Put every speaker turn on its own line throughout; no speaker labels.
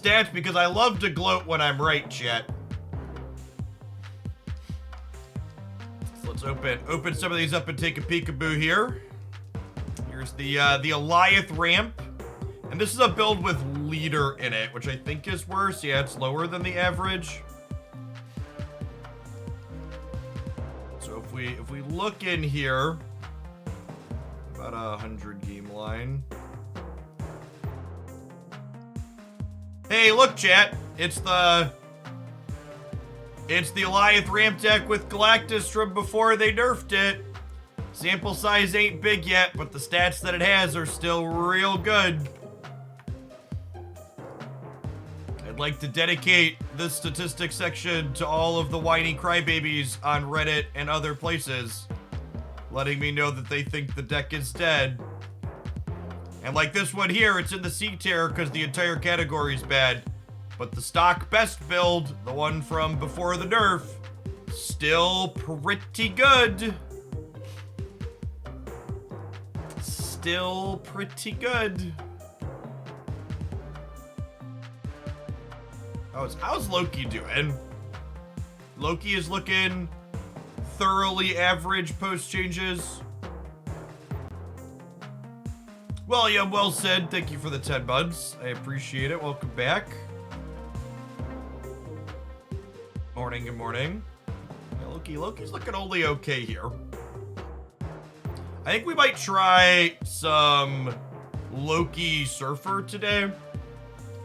stats because I love to gloat when I'm right, chat. So let's open some of these up and take a peekaboo here. Here's the Goliath ramp. And this is a build with leader in it, which I think is worse. Yeah, it's lower than the average. So if we look in here, about 100 game line. Hey, look, chat. It's the Goliath ramp deck with Galactus from before they nerfed it. Sample size ain't big yet, but the stats that it has are still real good. I'd like to dedicate this statistics section to all of the whiny crybabies on Reddit and other places, letting me know that they think the deck is dead. And like this one here, it's in the C tier because the entire category is bad. But the stock best build, the one from before the nerf, still pretty good. Still pretty good. How's Loki doing? Loki is looking thoroughly average post changes. William, well said. Thank you for the 10 buds. I appreciate it. Welcome back. Morning, good morning. Yeah, Loki's looking only okay here. I think we might try some Loki Surfer today.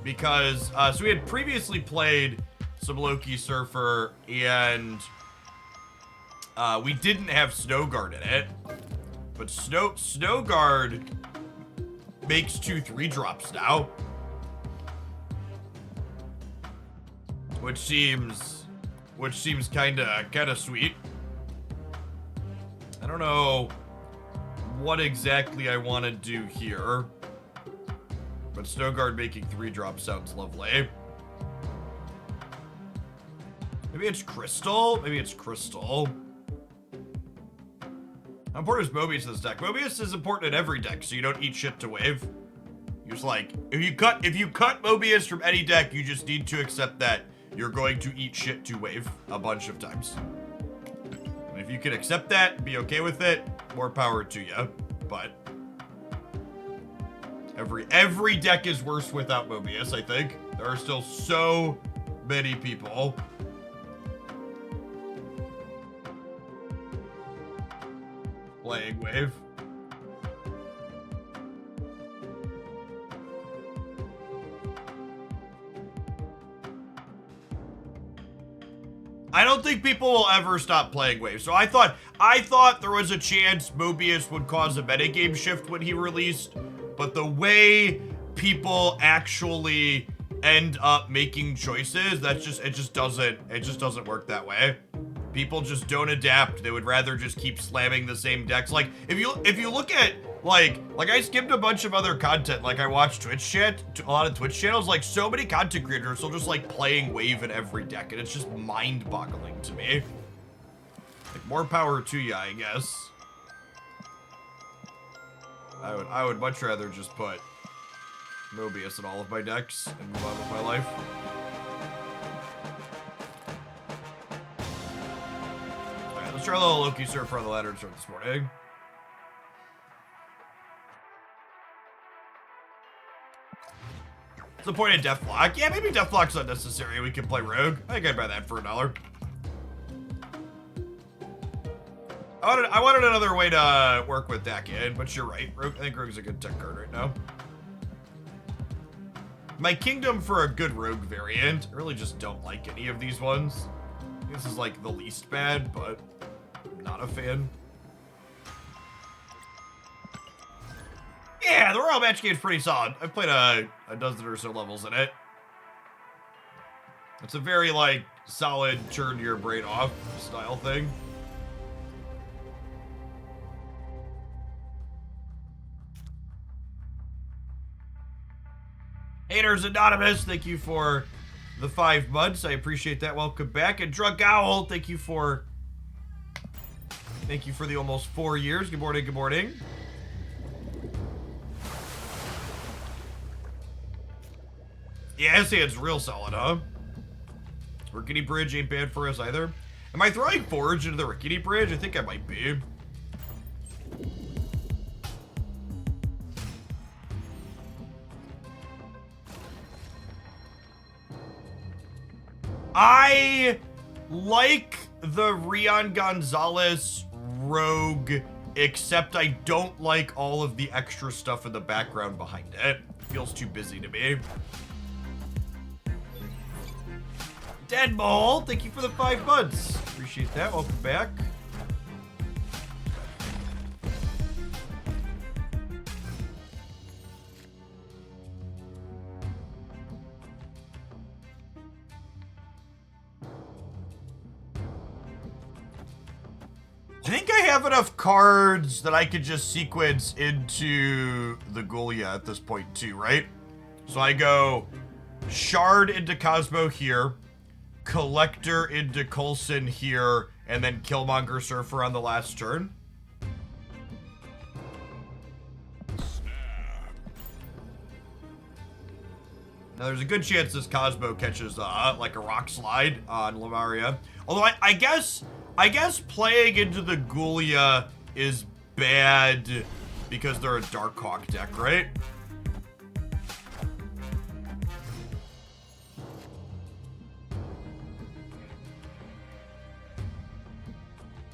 Because, so we had previously played some Loki Surfer, and we didn't have Snow Guard in it. But Snow Guard makes 2 3-drops now. Which seems kinda sweet. I don't know what exactly I want to do here. But Snow Guard making 3-drops sounds lovely. Maybe it's Crystal? Maybe it's Crystal. How important is Mobius in this deck? Mobius is important in every deck, so you don't eat shit to wave. You're just like, if you cut Mobius from any deck, you just need to accept that you're going to eat shit to wave a bunch of times. And if you can accept that, be okay with it, more power to you. But every deck is worse without Mobius, I think. There are still so many people playing wave. I don't think people will ever stop playing wave. So I thought there was a chance Mobius would cause a metagame shift when he released. But the way people actually end up making choices, it just doesn't work that way. People just don't adapt. They would rather just keep slamming the same decks. Like if you look at like I skimmed a bunch of other content. Like I watched Twitch chat, a lot of Twitch channels. Like so many content creators are still just like playing wave in every deck, and it's just mind-boggling to me. Like more power to you, I guess. I would much rather just put Mobius in all of my decks and move on with my life. Alright, let's try a little Loki Surfer on the ladder to start this morning. What's the point of Deathlock? Yeah, maybe Deathlock's unnecessary. We can play Rogue. I think I'd buy that for $1. I wanted another way to work with Dakin, but you're right. I think Rogue's a good tech card right now. My kingdom for a good Rogue variant. I really just don't like any of these ones. This is like the least bad, but I'm not a fan. Yeah, the Royal Match game's pretty solid. I've played a dozen or so levels in it. It's a very, like, solid turn your brain off style thing. Haters Anonymous, thank you for the 5 months. I appreciate that. Welcome back. And Drunk Owl, thank you for the almost 4 years. Good morning, good morning. Yeah, his hand's real solid, huh? Rickety Bridge ain't bad for us either. Am I throwing Forge into the Rickety Bridge? I think I might be. I like the Rion Gonzalez rogue, except I don't like all of the extra stuff in the background behind it. Feels too busy to me. Deadball, thank you for the 5 months. Appreciate that. Welcome back. I think I have enough cards that I could just sequence into the Gulia at this point too, right? So I go Shard into Cosmo here, Collector into Coulson here, and then Killmonger Surfer on the last turn. Now there's a good chance this Cosmo catches like a rock slide on Lamaria. Although I guess playing into the Gulia is bad because they're a Darkhawk deck, right?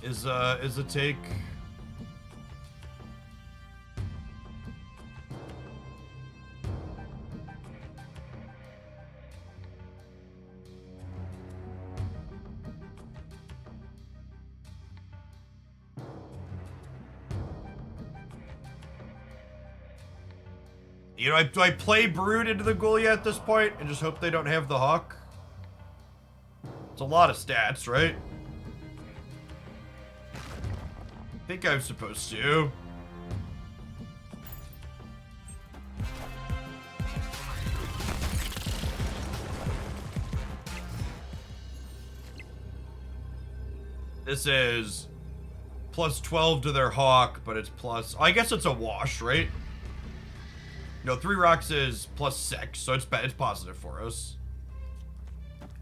Is a take. You know, do I play Brood into the Gulia at this point and just hope they don't have the Hawk? It's a lot of stats, right? I think I'm supposed to. This is plus 12 to their Hawk, but it's plus... I guess it's a wash, right? No, 3 rocks is plus 6, so it's positive for us.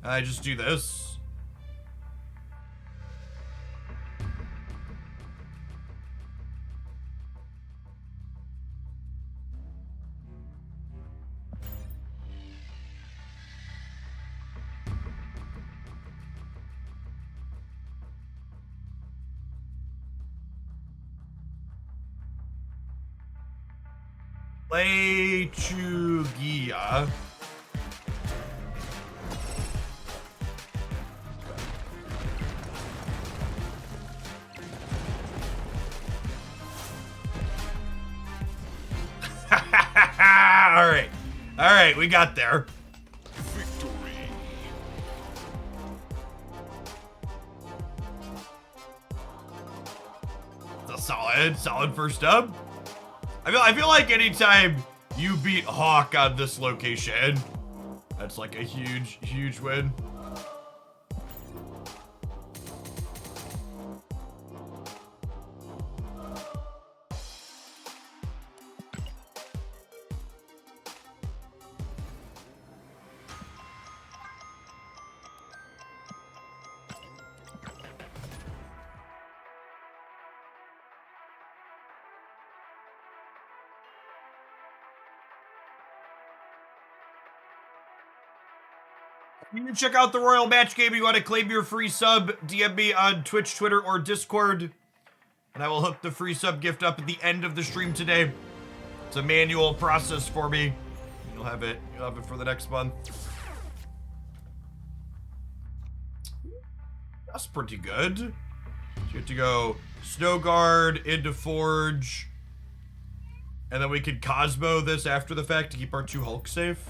I just do this. Play Chugia. All right, we got there. Victory. It's a solid first dub. I feel like anytime you beat Hawk on this location, that's like a huge win. You can check out the Royal Match Game. You want to claim your free sub, DM me on Twitch, Twitter, or Discord, and I will hook the free sub gift up at the end of the stream today. It's a manual process for me. You'll have it for the next month. That's pretty good. So you have to go Snow Guard into Forge, and then we could Cosmo this after the fact to keep our 2 Hulk safe.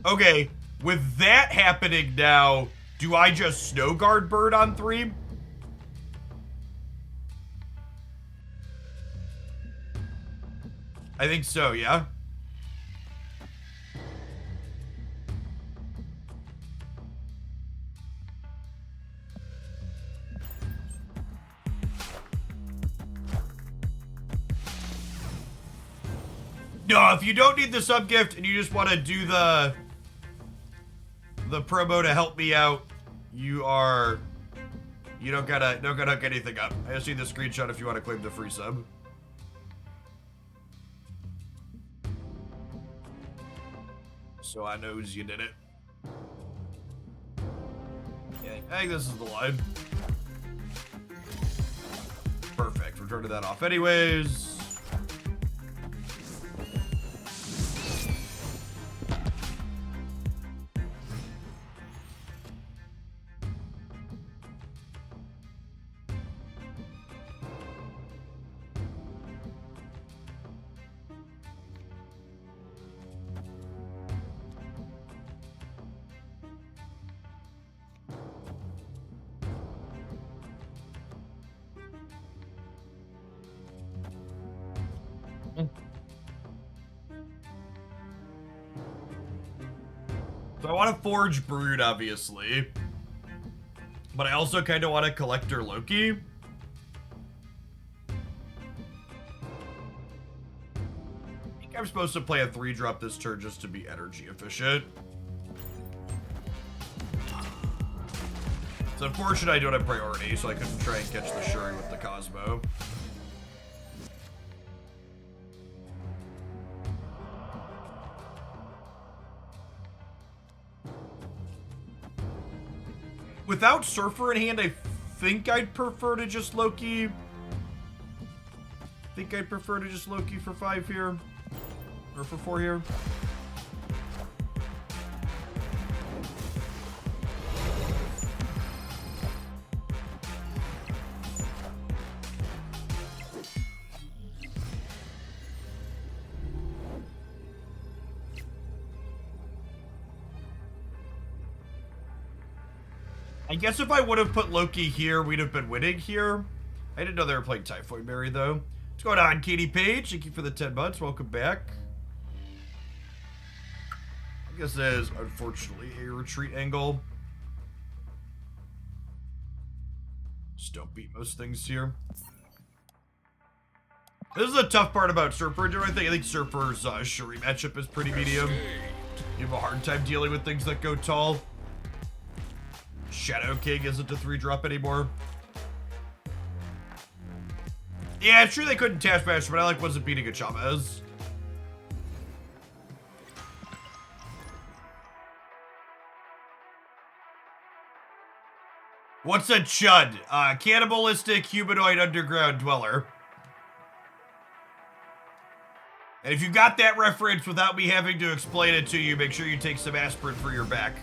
Okay, with that happening now, do I just Snow Guard Bird on 3? I think so, yeah. No, if you don't need the sub gift and you just want to do the promo to help me out, you don't gotta hook anything up. I just need the screenshot if you want to claim the free sub. So I knows you did it. Yeah, I think this is the line. Perfect. We're turning that off anyways. So I want to forge Brood, obviously. But I also kind of want to Collector Loki. I think I'm supposed to play a 3-drop this turn just to be energy efficient. It's unfortunate I don't have priority, so I couldn't try and catch the Shuri with the Cosmo. Without Surfer in hand, I think I'd prefer to just Loki. For 5 here. Or for 4 here. I guess if I would have put Loki here, we'd have been winning here. I didn't know they were playing Typhoid Mary, though. What's going on, Katie Page? Thank you for the 10 months. Welcome back. I guess that is, unfortunately, a retreat angle. Just don't beat most things here. This is the tough part about Surfer. I think Surfer's Shuri matchup is pretty medium. You have a hard time dealing with things that go tall. Shadow King isn't a 3-drop anymore. Yeah, it's true they couldn't Taskmaster, but I like wasn't beating a Chavez. What's a Chud? Cannibalistic humanoid underground dweller. And if you got that reference without me having to explain it to you, make sure you take some aspirin for your back.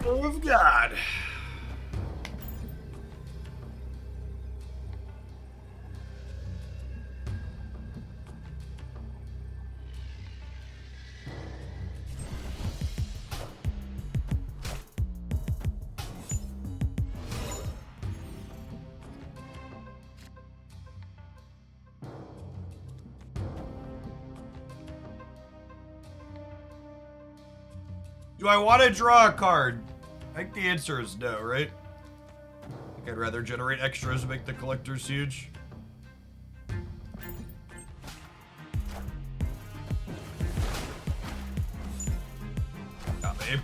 Oh, God. Do I want to draw a card? I think the answer is no, right? I think I'd rather generate extras to make the collectors huge. Got me.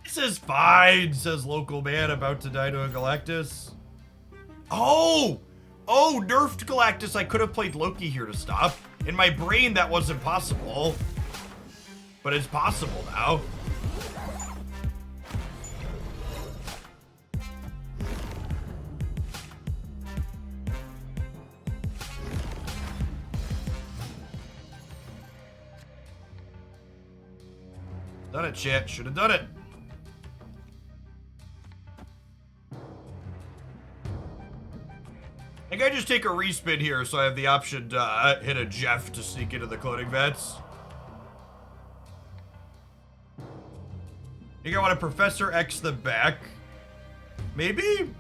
This is fine, says local man about to die to a Galactus. Oh! Oh, nerfed Galactus. I could have played Loki here to stop. In my brain, that wasn't possible. But it's possible now. Done it, chat. Should have done it. I think I just take a respin here so I have the option to hit a Jeff to sneak into the cloning vets. I think I want to Professor X the back. Maybe?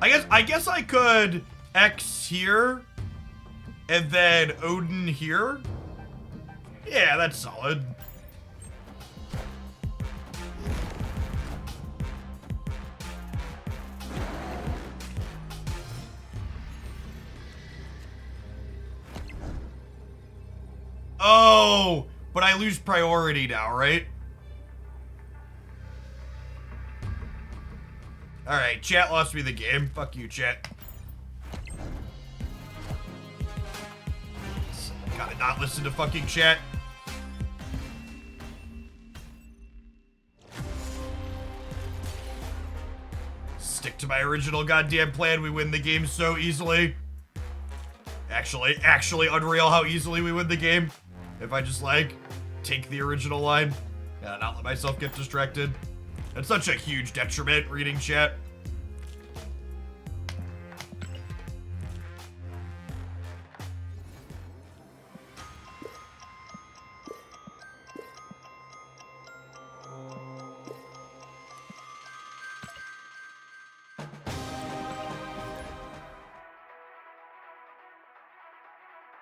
I guess I could X here and then Odin here. Yeah, that's solid. Oh, but I lose priority now, right? Alright, chat lost me the game. Fuck you, chat. Gotta not listen to fucking chat. Stick to my original goddamn plan. We win the game so easily. Actually unreal how easily we win the game. If I just, like, take the original line and not let myself get distracted. That's such a huge detriment, reading chat.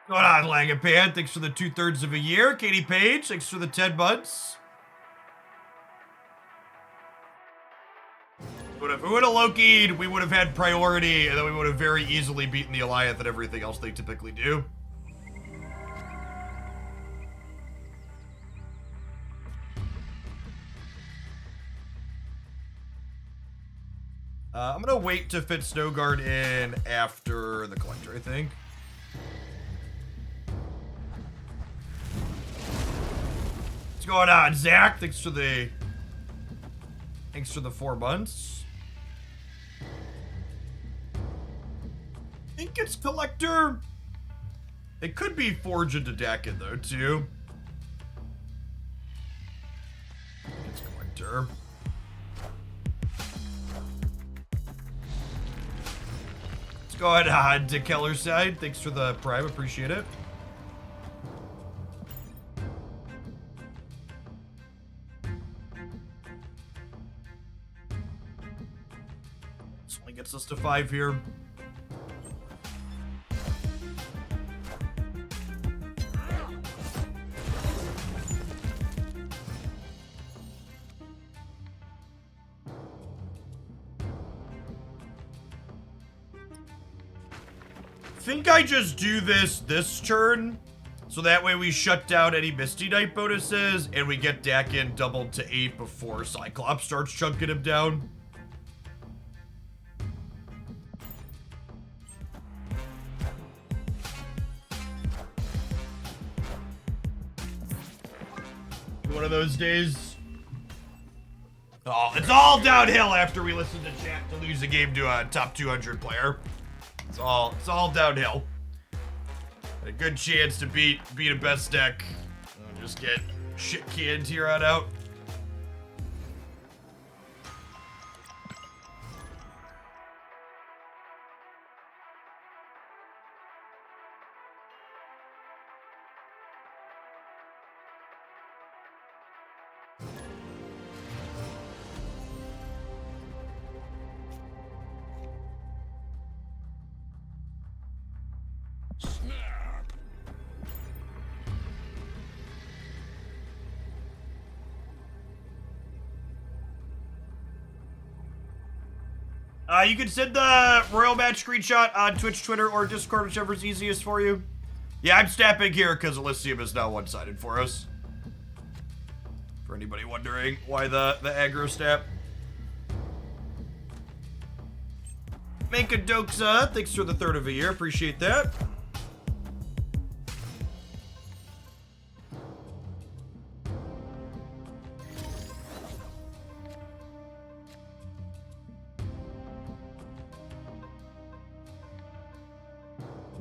Going on, Langapan? Thanks for the 2/3 of a year. Katie Page, thanks for the 10 months. If we would have Loki'd, we would have had priority, and then we would have very easily beaten the Alliance and everything else they typically do. I'm gonna wait to fit Snowguard in after the Collector, I think. What's going on, Zach? Thanks for the 4 months. I think it's Collector. It could be Forge into Dakin, though, too. I think it's Collector. What's going on, to Keller's side? Thanks for the Prime, appreciate it. This only gets us to 5 here. I think I just do this turn, so that way we shut down any Misty Knight bonuses, and we get Dakin doubled to 8 before Cyclops starts chunking him down. One of those days. Oh, it's all downhill after we listen to chat to lose a game to a top 200 player. It's all downhill. A good chance to beat a best deck. And just get shit canned here on out. You can send the Royal Match screenshot on Twitch, Twitter, or Discord, whichever's easiest for you. Yeah, I'm snapping here because Elysium is now one-sided for us. For anybody wondering why the aggro snap. Mankadoxa, thanks for the 3rd of a year. Appreciate that.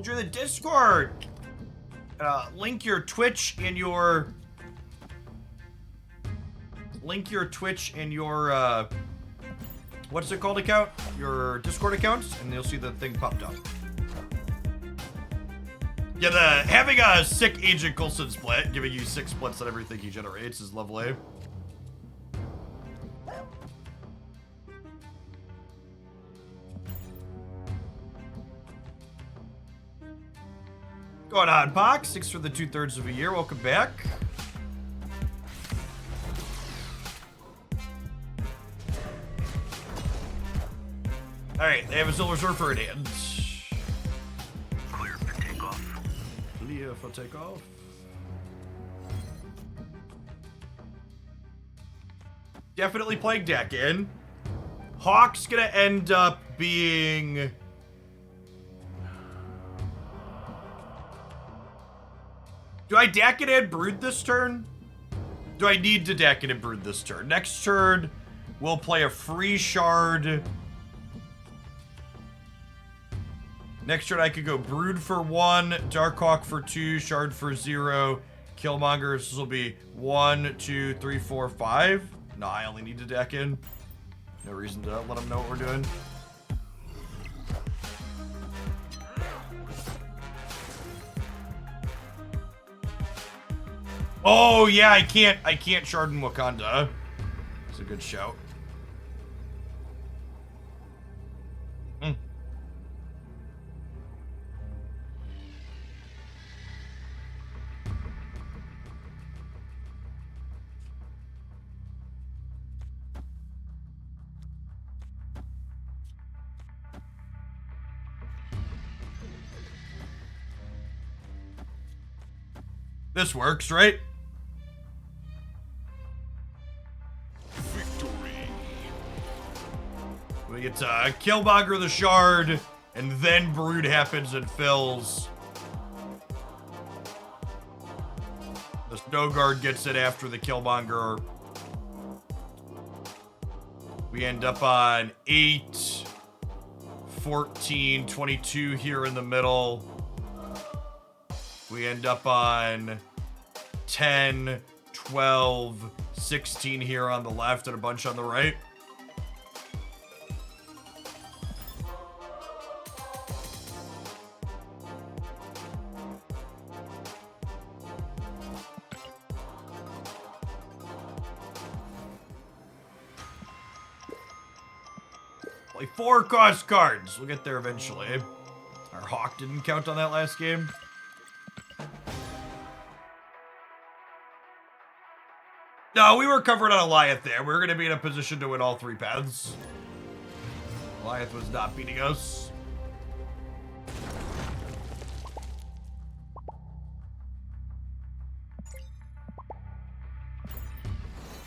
Join the Discord. Link your Twitch and your what's it called account? Your Discord accounts, and you'll see the thing popped up. Yeah, having a sick Agent Coulson split, giving you 6 splits on everything he generates is lovely. Going on, Pox? 6 for the 2/3 of a year. Welcome back. Alright, they have a Silver Surfer in hand.
Clear for takeoff.
Clear for takeoff. Definitely playing deck in. Hawk's gonna end up being... Do I deck it and brood this turn? Do I need to deck it and brood this turn? Next turn, we'll play a free shard. Next turn, I could go brood for 1, Darkhawk for 2, shard for 0, Killmonger. This will be 1, 2, 3, 4, 5. No, I only need to deck in. No reason to let them know what we're doing. Oh yeah, I can't shard in Wakanda. It's a good shout. This works, right? We get Killmonger the shard, and then brood happens and fills. The Snow Guard gets it after the Killmonger. We end up on 8, 14, 22 here in the middle. We end up on 10, 12, 16 here on the left, and a bunch on the right. Like 4 cost cards. We'll get there eventually. Our Hawk didn't count on that last game. No, we were covered on Goliath there. We were going to be in a position to win all 3 paths. Goliath was not beating us.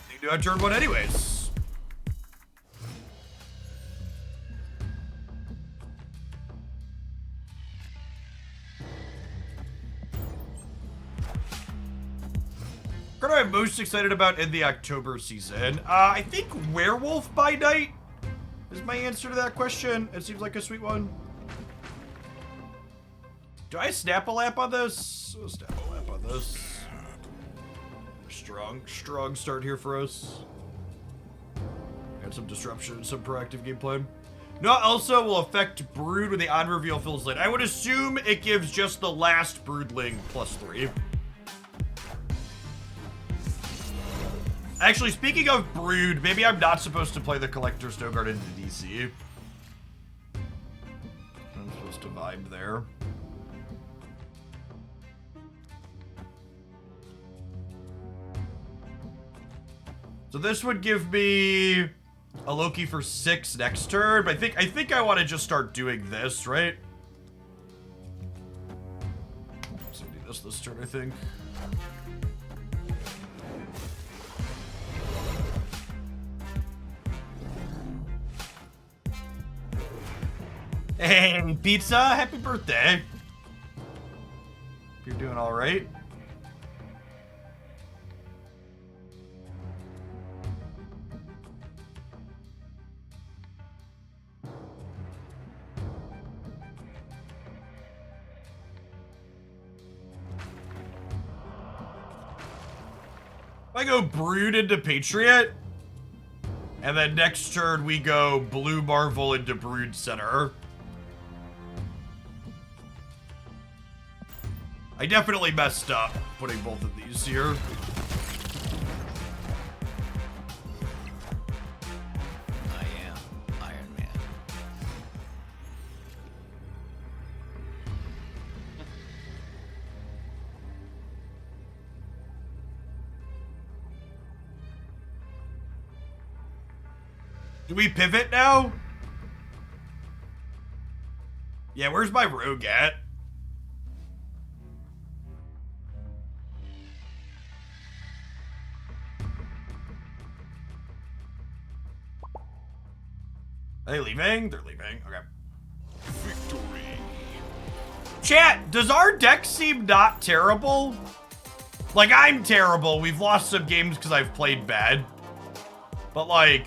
Need to do on turn 1 anyways. What am I most excited about in the October season? I think Werewolf by Night is my answer to that question. It seems like a sweet one. Do I snap a lap on this? I'll snap a lap on this. Strong start here for us. Got some disruption, some proactive gameplay. No, also will affect Brood when the on-reveal fills late. I would assume it gives just the last Broodling +3. Actually, speaking of Brood, maybe I'm not supposed to play the Collector Snow Guard into DC. I'm supposed to vibe there. So this would give me a Loki for 6 next turn, but I think I want to just start doing this, right? So I do this turn, I think. Hey, Pizza, happy birthday. You're doing all right. I go Brood into Patriot, and then next turn we go Blue Marvel into Brood Center. I definitely messed up putting both of these here.
I am Iron Man.
Do we pivot now? Yeah, where's my rogue at? Are they leaving? They're leaving. Okay.
Victory.
Chat, does our deck seem not terrible? Like, I'm terrible. We've lost some games because I've played bad. But, like,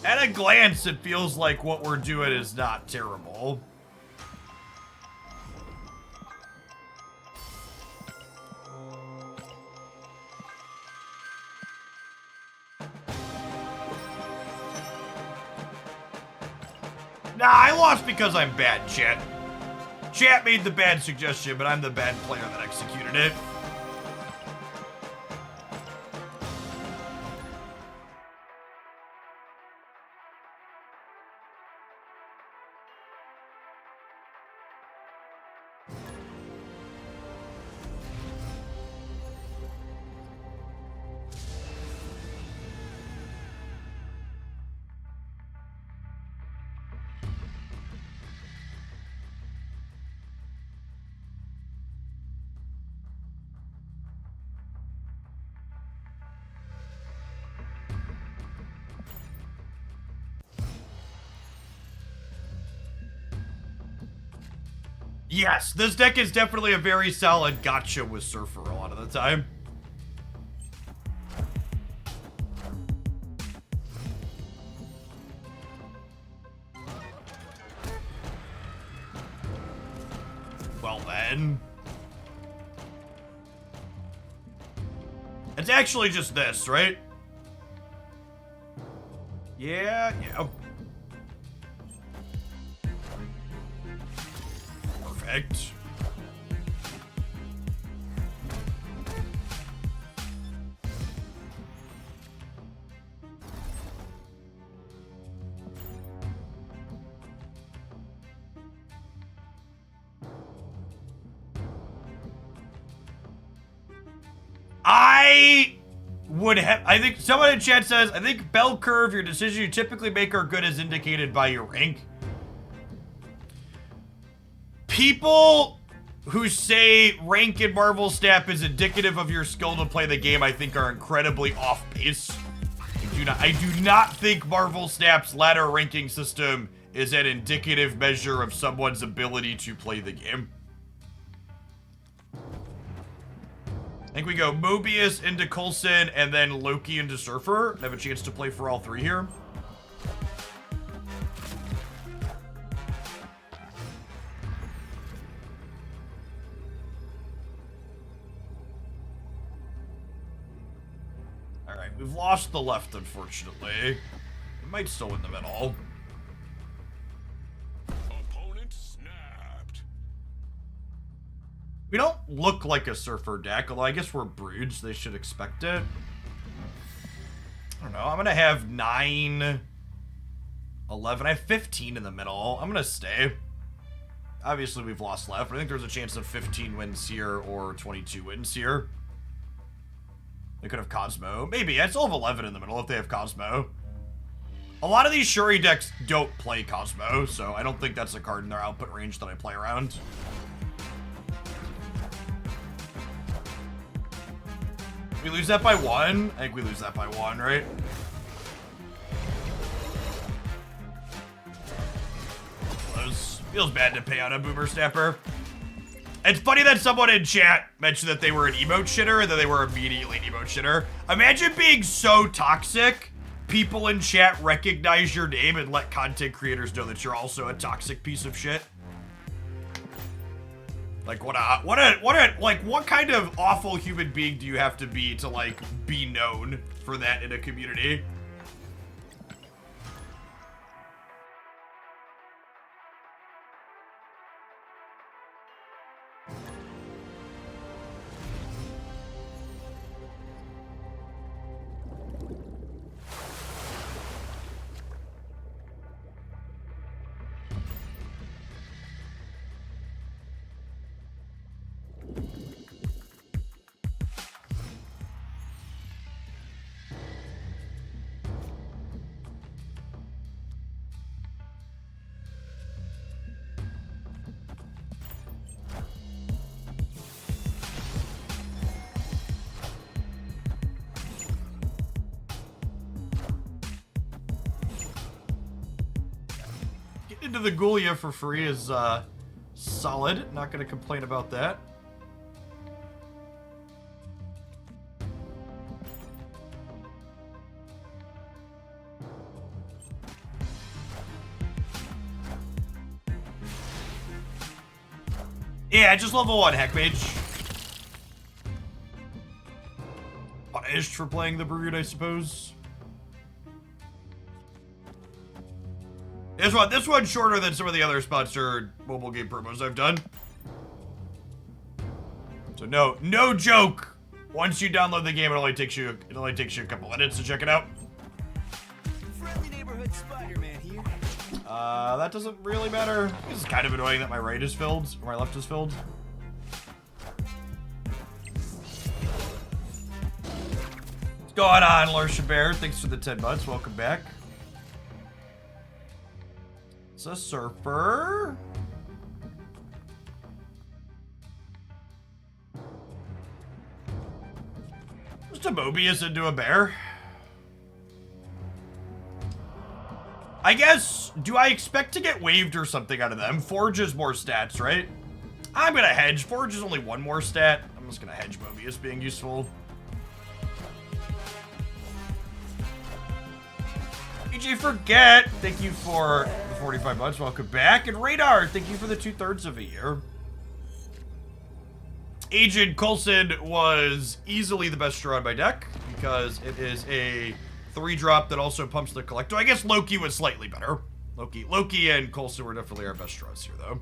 at a glance, it feels like what we're doing is not terrible. Nah, I lost because I'm bad, chat. Chat made the bad suggestion, but I'm the bad player that executed it. Yes, this deck is definitely a very solid gotcha with Surfer a lot of the time. Well then. It's actually just this, right? Yeah. Perfect. I think someone in chat says, I think bell curve, your decisions you typically make are good as indicated by your rank. People who say rank in Marvel Snap is indicative of your skill to play the game, I think are incredibly off base. I do not think Marvel Snap's ladder ranking system is an indicative measure of someone's ability to play the game. I think we go Mobius into Coulson and then Loki into Surfer. Have a chance to play for all three here. Alright, we've lost the left, unfortunately. We might still win the middle.
Opponent snapped.
We don't look like a Surfer deck, although I guess we're Broods. They should expect it. I don't know. I'm going to have 9, 11. I have 15 in the middle. I'm going to stay. Obviously, we've lost left, but I think there's a chance of 15 wins here or 22 wins here. They could have Cosmo. Maybe. I still have 11 in the middle if they have Cosmo. A lot of these Shuri decks don't play Cosmo, so I don't think that's a card in their output range that I play around. We lose that by 1? I think we lose that by 1, right? Feels bad to pay out a Boomer Snapper. It's funny that someone in chat mentioned that they were an emote shitter and then they were immediately an emote shitter. Imagine being so toxic, people in chat recognize your name and let content creators know that you're also a toxic piece of shit. Like, what kind of awful human being do you have to be be known for that in a community? into the Ghoulia for free is solid. Not going to complain about that. Yeah, just level 1, Heckmage. Punished for playing the Brood, I suppose. This one's shorter than some of the other sponsored mobile game promos I've done. So no joke. Once you download the game, it only takes you a couple minutes to check it out.
Friendly neighborhood Spider-Man here.
That doesn't really matter. It's kind of annoying that my right is filled, or my left is filled. What's going on, Larsha Bear? Thanks for the 10 months. Welcome back. It's a surfer. Just a Mobius into a bear. I guess, do I expect to get waived or something out of them? Forge is more stats, right? I'm gonna hedge. Forge is only one more stat. I'm just gonna hedge Mobius being useful. PJ Forget, thank you for the 45 months. Welcome back. And Radar, thank you for the 2/3 of a year. Agent Coulson was easily the best draw on my deck because it is a 3-drop that also pumps the collector. I guess Loki was slightly better. Loki and Coulson were definitely our best draws here, though.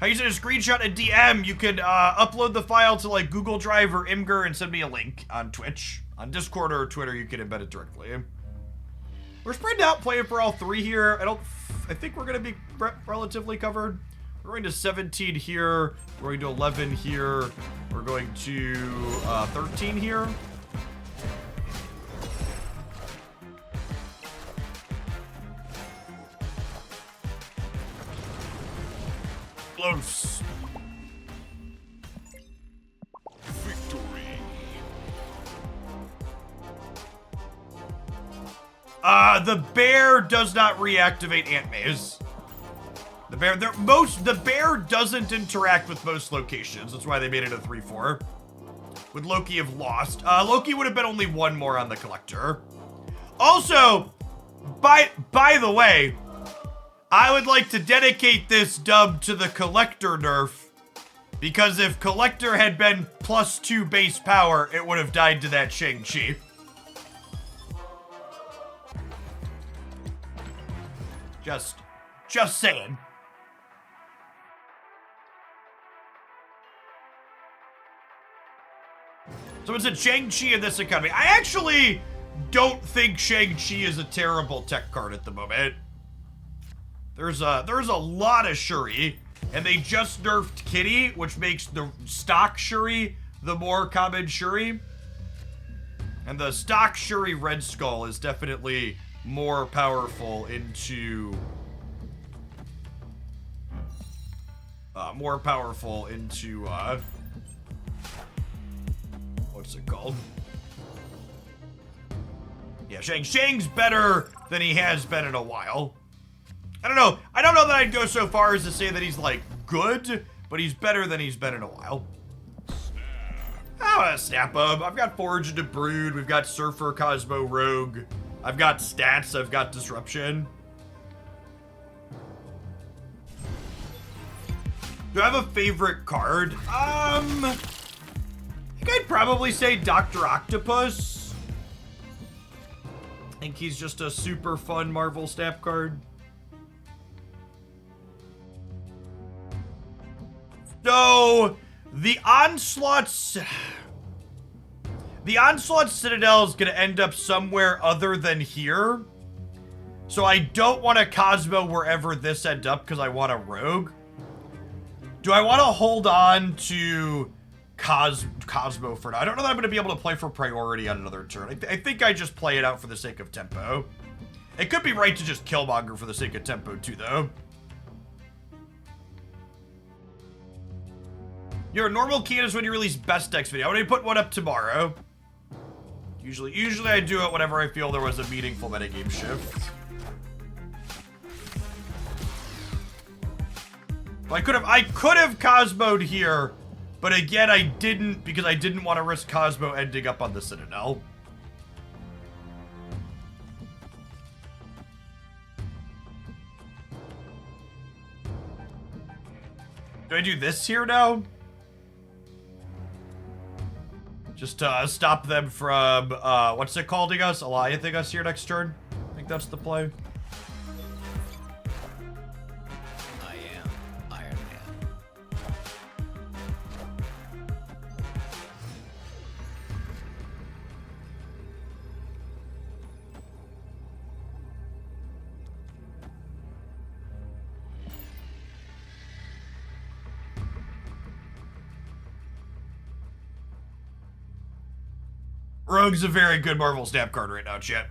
How you send a screenshot and DM? You could upload the file to like Google Drive or Imgur and send me a link on Twitch. On Discord or Twitter, you can embed it directly. We're spread out playing for all 3 here. I think we're gonna be relatively covered. We're going to 17 here. We're going to 11 here. We're going to 13 here. Close.
Victory.
The bear does not reactivate Ant Maze. The bear doesn't interact with most locations. That's why they made it a 3/4. Would Loki have lost? Loki would have been only 1 more on the collector. Also, by the way, I would like to dedicate this dub to the collector nerf, because if collector had been +2 base power, it would have died to that Shang-Chi. Just saying. So it's a Shang-Chi in this economy. I actually don't think Shang-Chi is a terrible tech card at the moment. There's a lot of Shuri, and they just nerfed Kitty, which makes the stock Shuri the more common Shuri. And the stock Shuri Red Skull is definitely more powerful into what's it called? Yeah, Shang's better than he has been in a while. I don't know that I'd go so far as to say that he's like good, but he's better than he's been in a while. I'm gonna snap him. I've got Forge into Brood, we've got Surfer, Cosmo, Rogue. I've got stats, I've got Disruption. Do I have a favorite card? I think I'd probably say Dr. Octopus. I think he's just a super fun Marvel Snap card. So, the Onslaught Citadel is going to end up somewhere other than here. So I don't want a Cosmo wherever this ends up because I want a Rogue. Do I want to hold on to Cosmo for now? I don't know that I'm going to be able to play for priority on another turn. I think I just play it out for the sake of tempo. It could be right to just Killmonger for the sake of tempo too, though. Your normal key is when you release best decks video. I'm going to put one up tomorrow. Usually I do it whenever I feel there was a meaningful metagame shift. I could have Cosmo'd here, but again, I didn't because I didn't want to risk Cosmo ending up on the Citadel. Do I do this here now? Just to stop them from, what's it called us? Alliancing us here next turn? I think that's the play.
I am Iron Man.
Rogue's a very good Marvel Snap card right now, chat.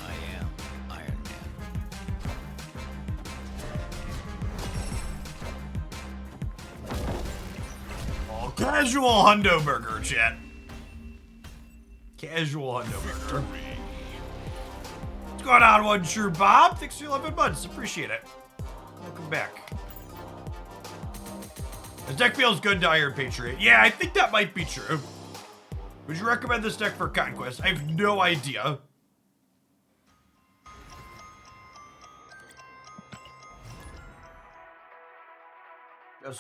I am Iron Man.
Oh, casual hundo burger, chat. Casual hundo burger. What's going on, One True Bob? Thanks for 11 months. Appreciate it. Welcome back. This deck feels good to Iron Patriot. Yeah, I think that might be true. Would you recommend this deck for Conquest? I have no idea.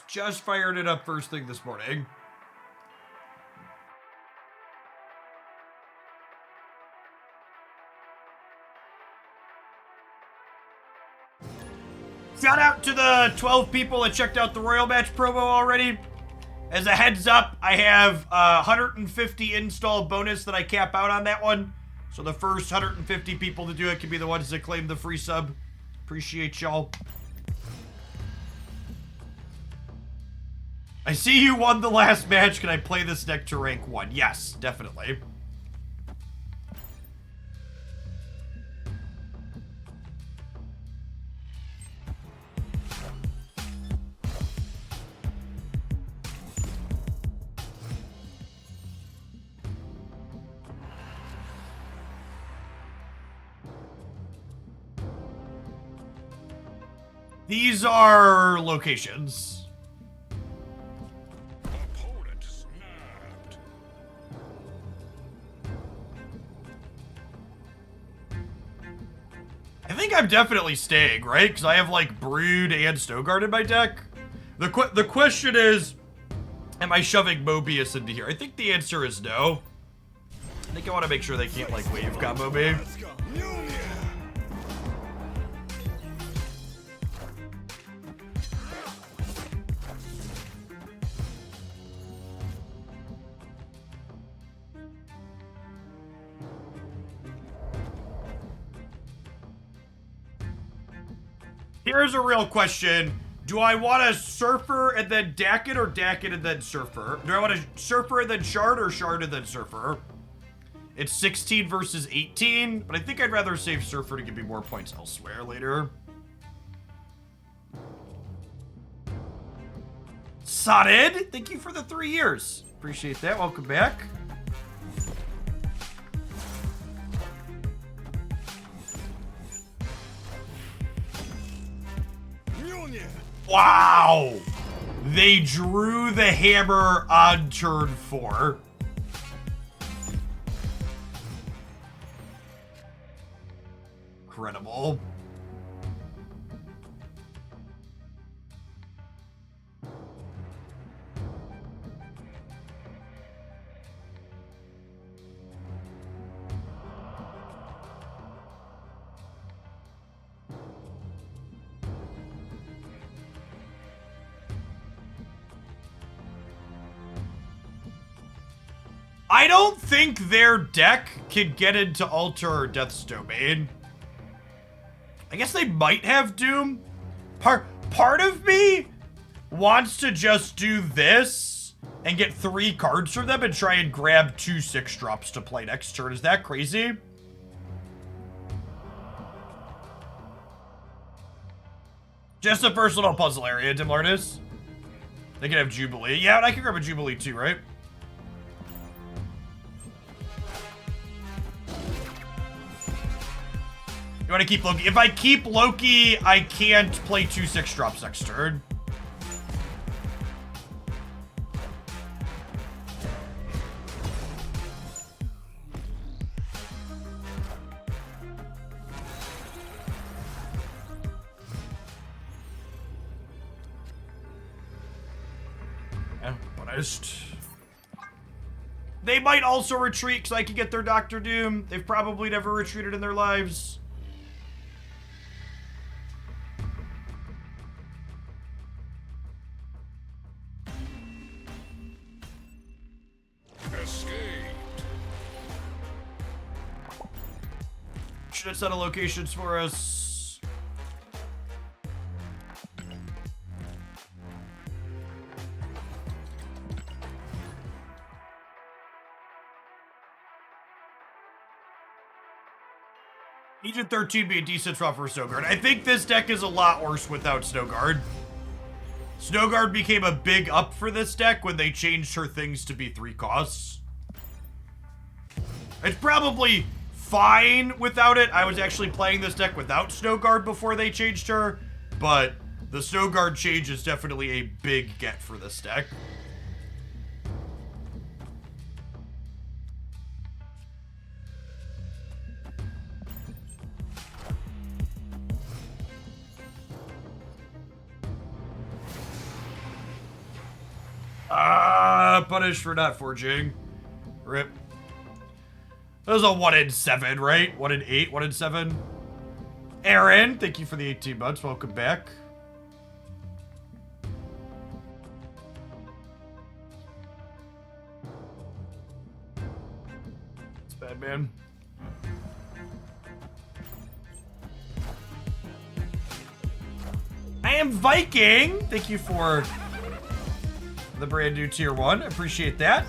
Just fired it up first thing this morning. Shout out to the 12 people that checked out the Royal Match promo already. As a heads up, I have 150 install bonus that I cap out on that one. So the first 150 people to do it can be the ones that claim the free sub. Appreciate y'all. I see you won the last match. Can I play this deck to rank 1? Yes, definitely. These are locations.
Opponent snapped.
I think I'm definitely staying, right? Because I have like Brood and Snowguard in my deck. The question is, am I shoving Mobius into here? I think the answer is no. I think I want to make sure they can't like wave combo me.
Let's go. Union.
Here's a real question. Do I want a Surfer and then Dacket or Dacket and then Surfer? Do I want a Surfer and then Shard or Shard and then Surfer? It's 16 versus 18, but I think I'd rather save Surfer to give me more points elsewhere later. Sarid, thank you for the 3 years. Appreciate that. Welcome back.
Union.
Wow! They drew the hammer on turn 4. Incredible. I don't think their deck can get into Altar or Death's Domain. I guess they might have Doom. Part of me wants to just do this and get 3 cards from them and try and grab 2 6-drops to play next turn. Is that crazy? Just a personal puzzle area, Dim Artist. They can have Jubilee. Yeah, and I can grab a Jubilee too, right? You want to keep Loki? If I keep Loki, I can't play 2 6-drops next turn. Yeah, punished. They might also retreat because I can get their Doctor Doom. They've probably never retreated in their lives.
Escaped.
Should have set of locations for us. Agent 13 be a decent draw for Snowguard. I think this deck is a lot worse without Snowguard. Snowguard became a big up for this deck when they changed her things to be 3 costs. It's probably fine without it. I was actually playing this deck without Snowguard before they changed her, but the Snowguard change is definitely a big get for this deck. Punished for not forging. Rip. That was a 1 in 7, right? 1 in 8, 1 in 7. Aaron, thank you for the 18 months. Welcome back. It's bad, man. I am Viking. Thank you for the brand new tier 1. Appreciate that.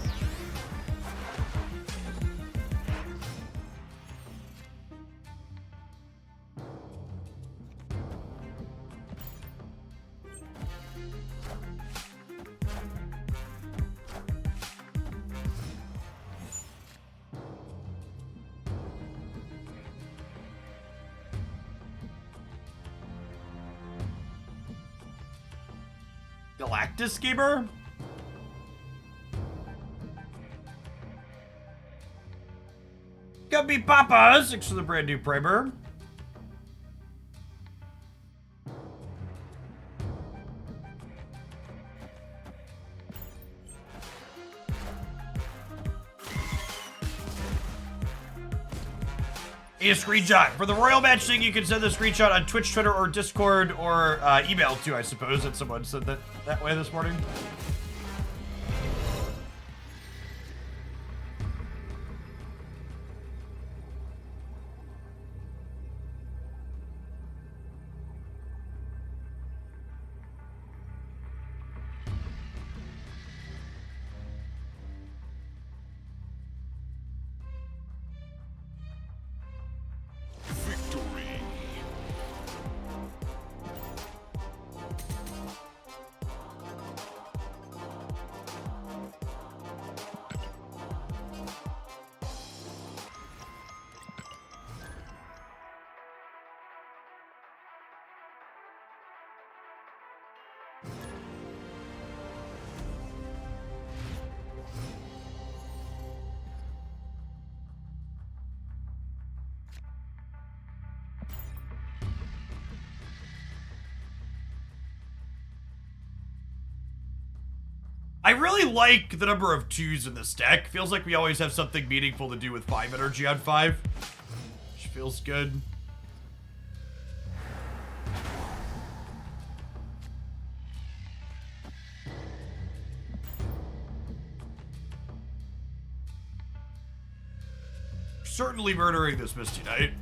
Galactus Gamer? Gummy Papas, thanks for the brand new primer. A screenshot. For the Royal Match thing, you can send the screenshot on Twitch, Twitter, or Discord, or email too, I suppose, that someone said that way this morning.
Victory.
I really like the number of 2s in this deck. Feels like we always have something meaningful to do with 5 energy on 5. Which feels good. Certainly murdering this Misty Knight.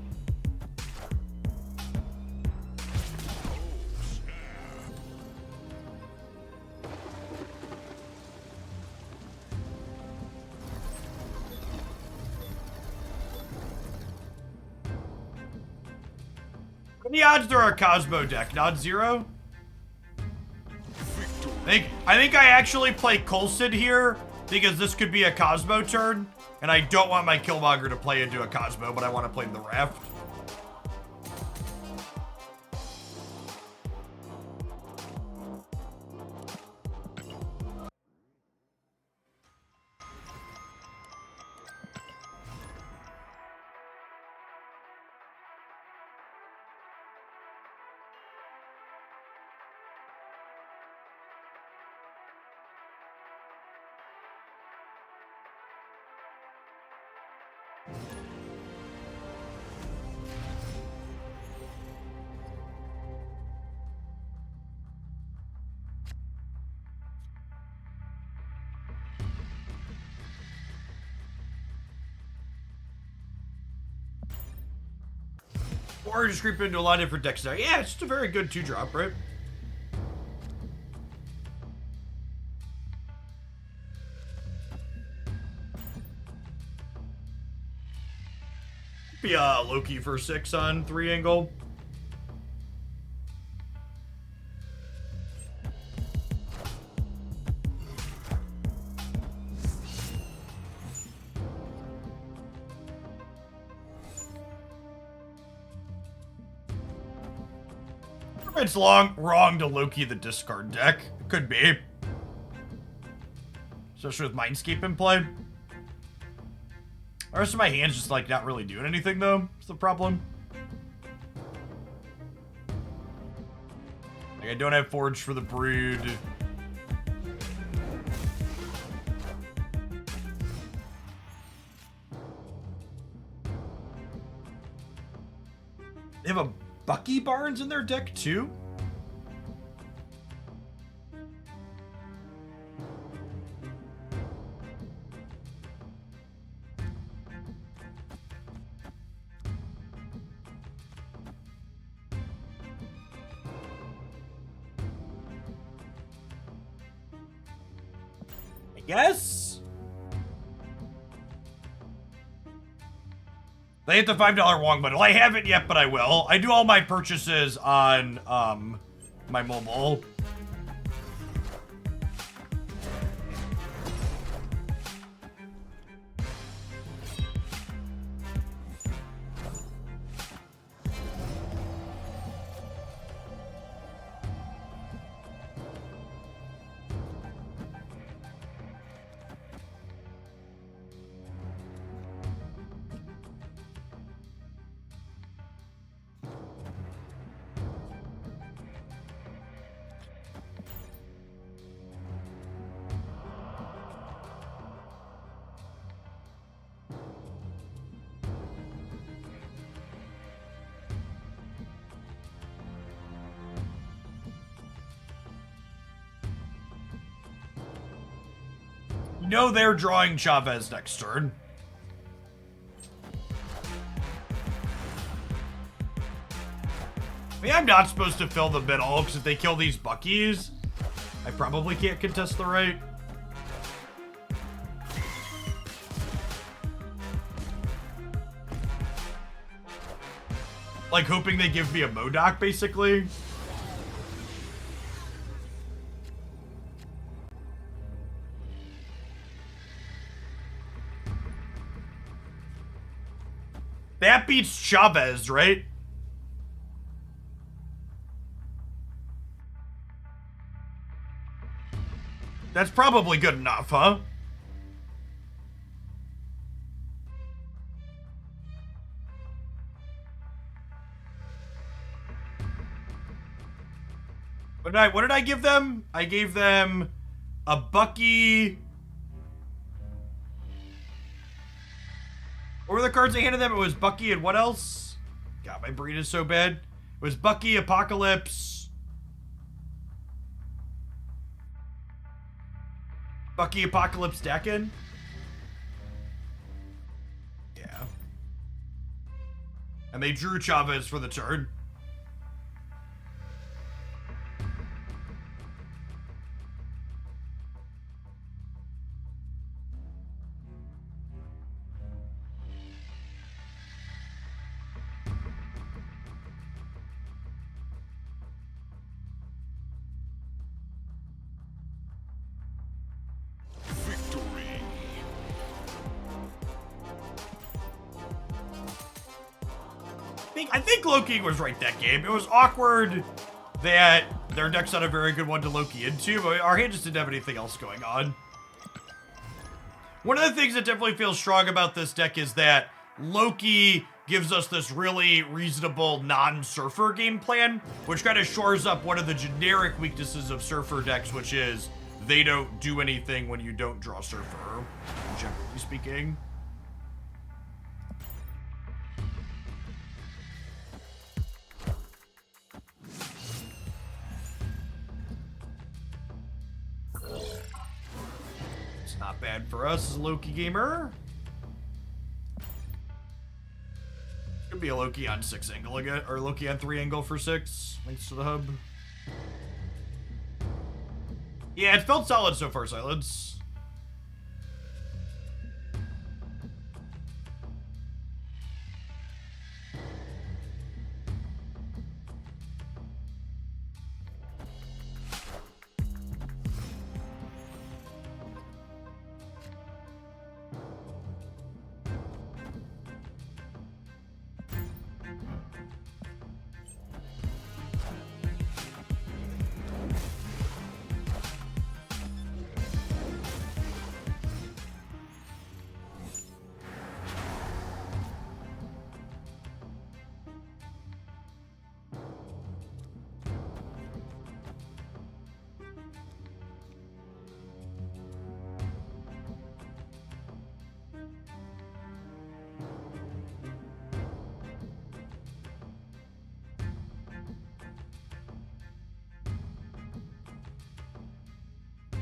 What are the odds there are a Cosmo deck? Not zero? I think I actually play Coulson here because this could be a Cosmo turn, and I don't want my Killmonger to play into a Cosmo, but I want to play the Raft. Or just creep into a lot of different decks now. Yeah, it's just a very good 2-drop, right? Be Loki for 6 on 3 angle. It's wrong to Loki the discard deck. Could be. Especially with Mindscape in play. The rest of my hand's just like not really doing anything though. That's the problem. Like I don't have Forge for the Brood. They have a Bucky Barnes in their deck too? I guess? They hit the $5 Wong bundle. I haven't yet, but I will. I do all my purchases on my mobile. No, they're drawing Chavez next turn. I mean, I'm not supposed to fill the middle, because if they kill these Buckies, I probably can't contest the right. Like, hoping they give me a MODOK, basically. That beats Chavez, right? That's probably good enough, huh? What did I give them? I gave them a Bucky. What were the cards I handed them? It was Bucky and what else? God, my brain is so bad. It was Bucky, Apocalypse. Bucky, Apocalypse, Dakin. Yeah. And they drew Chavez for the turn. think Loki was right that game. It was awkward that their deck's not a very good one to Loki into, but our hand just didn't have anything else going on. One of the things that definitely feels strong about this deck is that Loki gives us this really reasonable non-Surfer game plan, which kind of shores up one of the generic weaknesses of Surfer decks, which is they don't do anything when you don't draw Surfer, generally speaking. It's not bad for us as a Loki gamer. Could be a Loki on 6 angle again, or Loki on 3 angle for 6. Thanks to the hub. Yeah, it felt solid so far, Silence.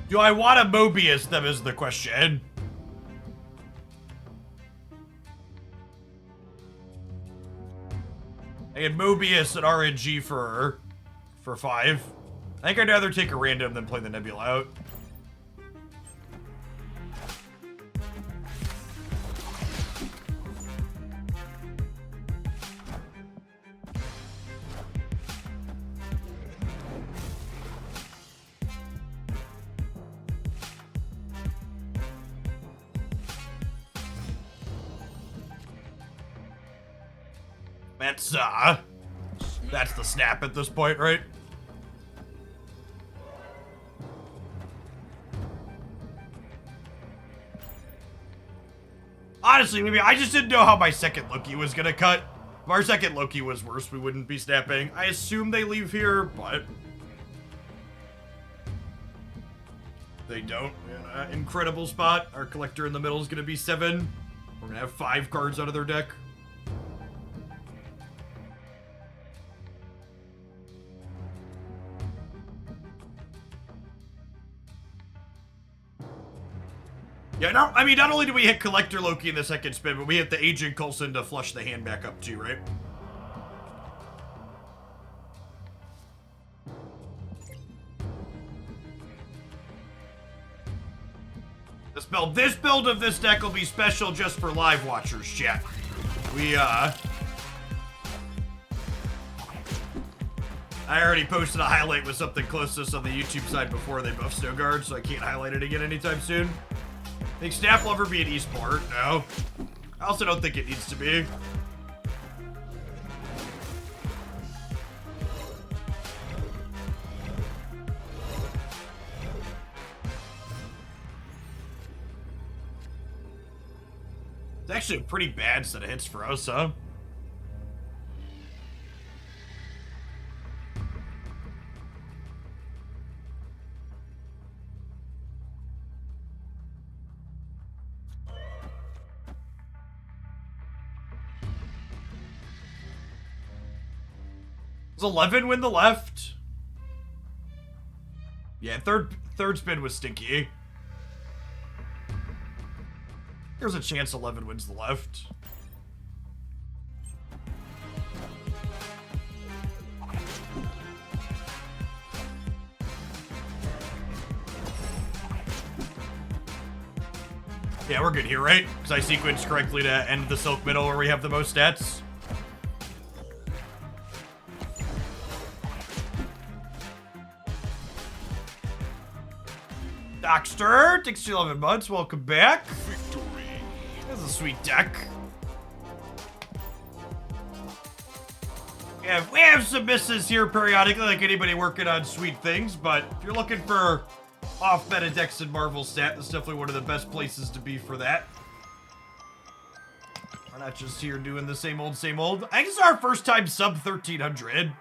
Do I want to Mobius them is the question. I get Mobius and RNG for 5. I think I'd rather take a random than play the Nebula out. That's the snap at this point, right? Honestly, maybe I just didn't know how my second Loki was gonna cut. If our second Loki was worse, we wouldn't be snapping. I assume they leave here, but they don't. Incredible spot. Our collector in the middle is gonna be 7. We're gonna have 5 cards out of their deck. Yeah, no, I mean, not only do we hit Collector Loki in the second spin, but we hit the Agent Coulson to flush the hand back up too, right? This build of this deck will be special just for live watchers, chat. I already posted a highlight with something close to this on the YouTube side before they buffed Snow Guard, so I can't highlight it again anytime soon. Think Snap will ever be an esport? No. I also don't think it needs to be. It's actually a pretty bad set of hits for us, huh? Does 11 win the left? Yeah, third spin was stinky. There's a chance 11 wins the left. Yeah, we're good here, right? Because I sequenced correctly to end the Silk Middle where we have the most stats. Dockster, takes 11 months. Welcome back.
Victory.
That's a sweet deck. We have some misses here periodically, like anybody working on sweet things, but if you're looking for off-meta decks in Marvel stat, that's definitely one of the best places to be for that. We're not just here doing the same old, same old. I think this is our first time sub 1300.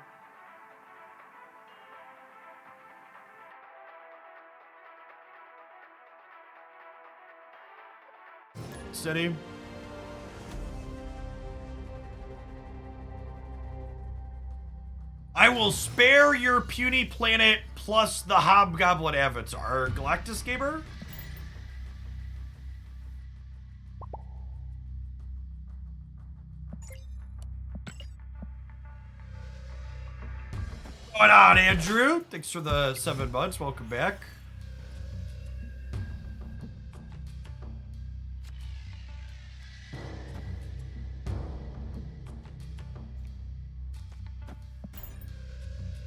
Steady. I will spare your puny planet plus the Hobgoblin Avatar. Galactus Gamer? What's going on, Andrew? Thanks for the 7 months. Welcome back.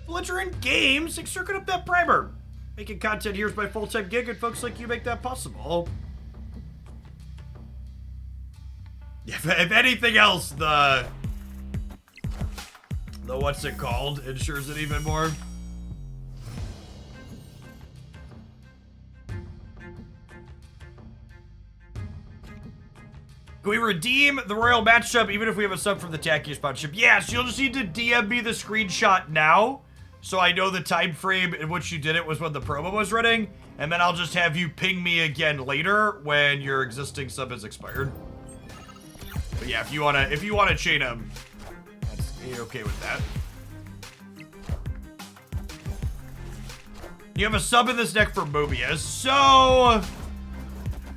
Belligerent Games, thanks for circling up that primer. Making content here is my full-time gig, and folks like you make that possible. If anything else, the what's it called ensures it even more. Can we redeem the Royal Matchup even if we have a sub from the Tacky Sponsorship? Yeah, so you'll just need to DM me the screenshot now, so I know the time frame in which you did it was when the promo was running, and then I'll just have you ping me again later when your existing sub is expired. But yeah, if you wanna chain them, that's okay with that. You have a sub in this deck for Mobius, so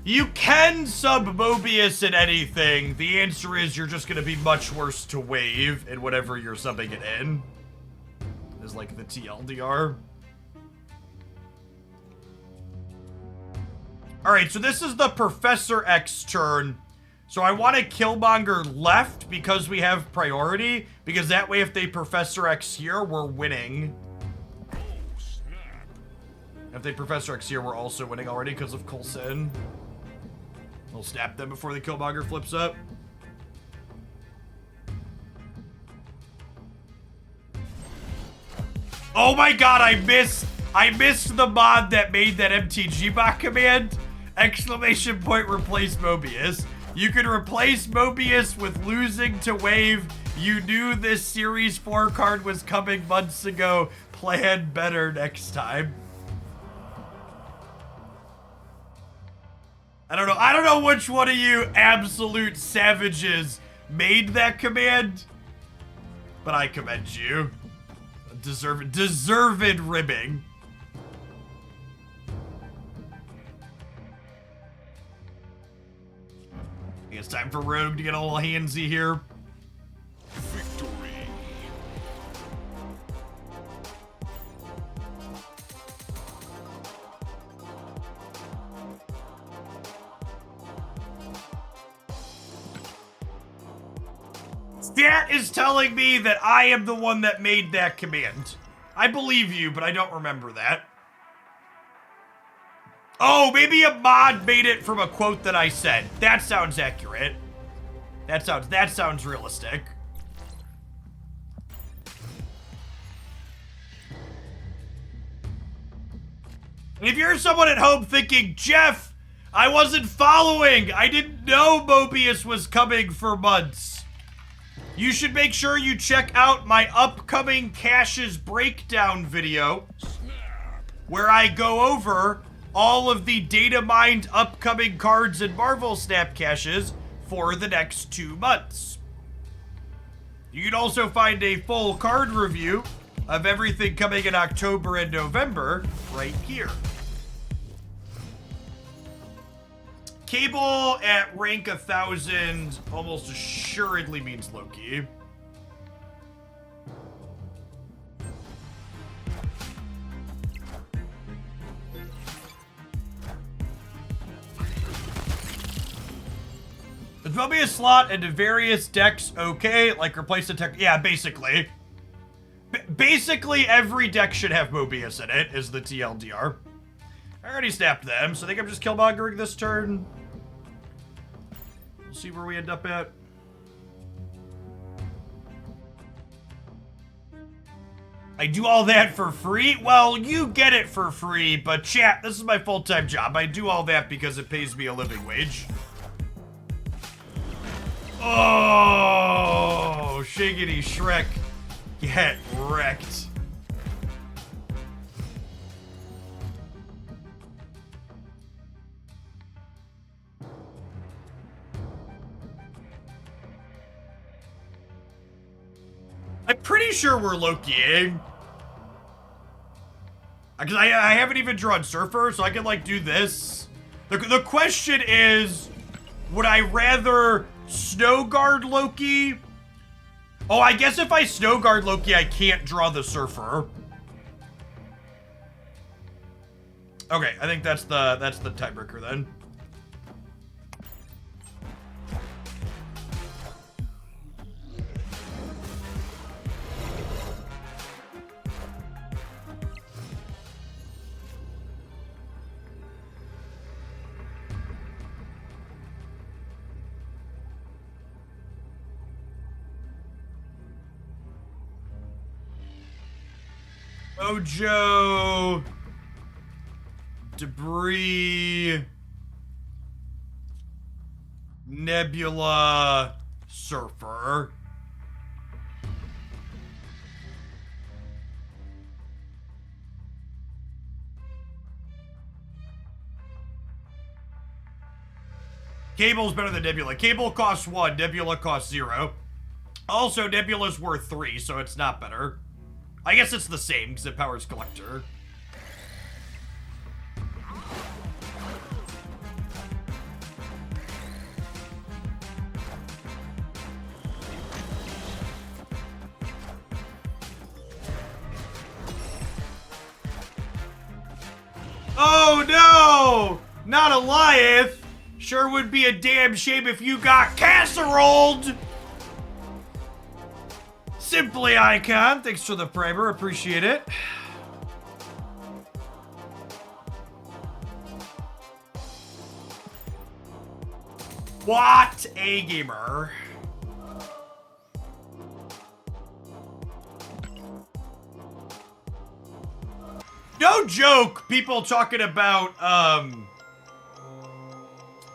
you can sub Mobius in anything. The answer is you're just gonna be much worse to wave in whatever you're subbing it in. Is like the TLDR. Alright, so this is the Professor X turn. So I want to Killmonger left because we have priority. Because that way if they Professor X here, we're winning.
Oh, snap.
If they Professor X here, we're also winning already because of Coulson. We'll snap them before the Killmonger flips up. Oh my god, I missed the mod that made that MTG bot command. Exclamation point replace Mobius. You can replace Mobius with losing to wave. You knew this series 4 card was coming months ago. Plan better next time. I don't know which one of you absolute savages made that command, but I commend you. Deserved ribbing. I think it's time for Rogue to get a little handsy here.
Victory.
Stat is telling me that I am the one that made that command. I believe you, but I don't remember that. Oh, maybe a mod made it from a quote that I said. That sounds accurate. That sounds realistic. And if you're someone at home thinking, Jeff, I wasn't following. I didn't know Mobius was coming for months. You should make sure you check out my upcoming caches breakdown video, where I go over all of the data mined upcoming cards and Marvel Snap caches for the next 2 months. You can also find a full card review of everything coming in October and November right here. Cable at rank 1000 almost assuredly means Loki. Is Mobius slot into various decks okay? Like replace the tech? Yeah, basically. Basically every deck should have Mobius in it, is the TLDR. I already snapped them, so I think I'm just Killmongering this turn. We'll see where we end up at. I do all that for free? Well, you get it for free, but chat, this is my full-time job. I do all that because it pays me a living wage. Oh, Shiggity Shrek. Get wrecked. I'm pretty sure we're Lokiing. Because I haven't even drawn Surfer, so I can, like, do this. The question is, would I rather Snow Guard Loki? Oh, I guess if I Snow Guard Loki, I can't draw the Surfer. Okay, I think that's the tiebreaker then. Mojo, Debris, Nebula, Surfer. Cable's better than Nebula. Cable costs 1, Nebula costs 0. Also, Nebula's worth 3, so it's not better. I guess it's the same, because it powers Collector. Oh no! Not Goliath! Sure would be a damn shame if you got casseroled! Simply Icon, thanks for the primer, appreciate it. What a gamer. No joke, people talking about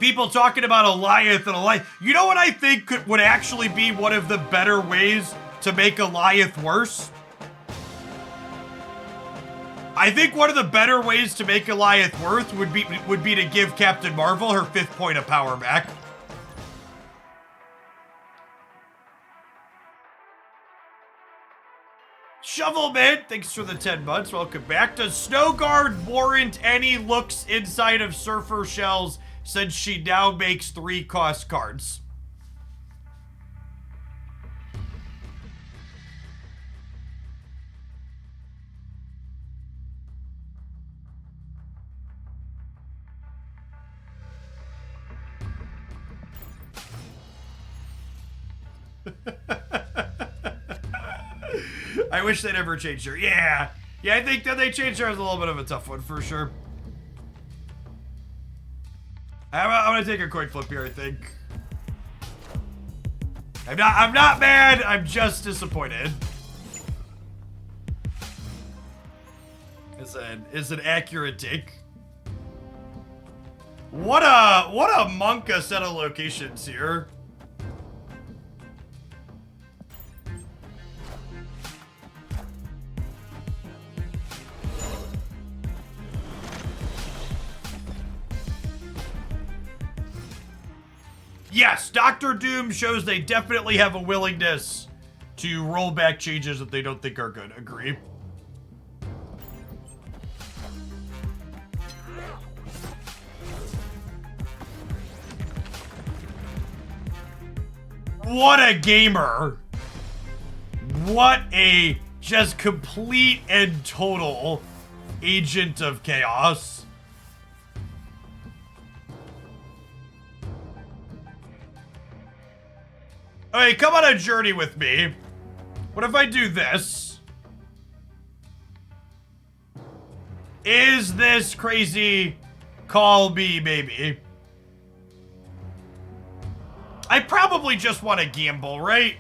Goliath and Goliath. You know what I think would actually be one of the better ways to make Goliath worse? I think one of the better ways to make Goliath worse would be to give Captain Marvel her 5th point of power back. Shovelman, thanks for the 10 months. Welcome back. Does Snow Guard warrant any looks inside of Surfer shells since she now makes 3 cost cards? I wish they never changed her. Yeah. Yeah, I think that they changed her as a little bit of a tough one for sure. I'm gonna take a coin flip here, I think. I'm not mad, I'm just disappointed. Is an accurate take. What a monka set of locations here. Yes, Doctor Doom shows they definitely have a willingness to roll back changes that they don't think are good. Agree. What a gamer. What a just complete and total agent of chaos. Okay, come on a journey with me. What if I do this? Is this crazy? Call me, maybe. I probably just want to gamble, right?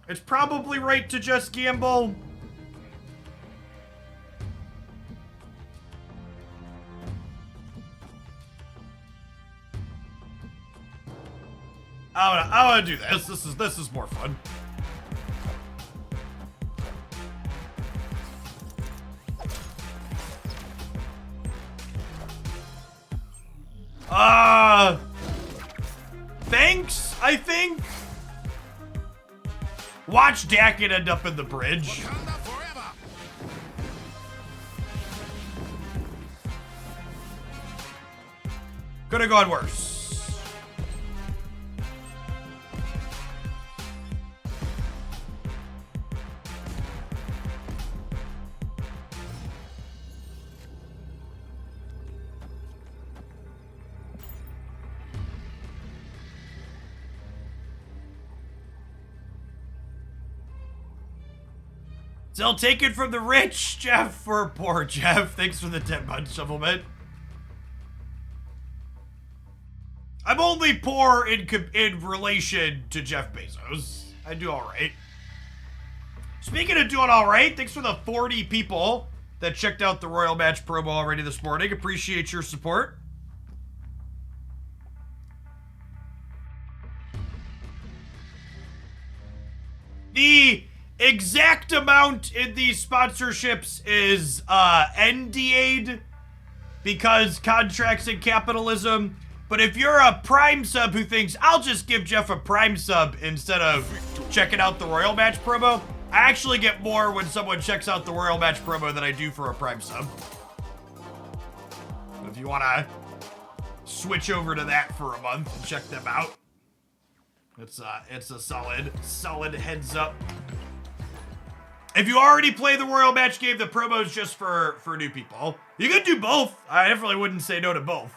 It's probably right to just gamble. I wanna do this. This is more fun. Thanks, I think. Watch Dakin end up in the bridge.
Wakanda forever.
Could have gone worse. They'll take it from the rich, Jeff, for poor Jeff. Thanks for the 10-month supplement. I'm only poor in relation to Jeff Bezos. I do all right. Speaking of doing all right, thanks for the 40 people that checked out the Royal Match promo already this morning. Appreciate your support. The exact amount in these sponsorships is NDA'd because contracts and capitalism. But if you're a Prime sub who thinks, I'll just give Jeff a Prime sub instead of checking out the Royal Match promo, I actually get more when someone checks out the Royal Match promo than I do for a Prime sub. If you want to switch over to that for a month and check them out, it's a solid heads up. If you already play the Royal Match game, the promo's just for new people. You could do both. I definitely wouldn't say no to both.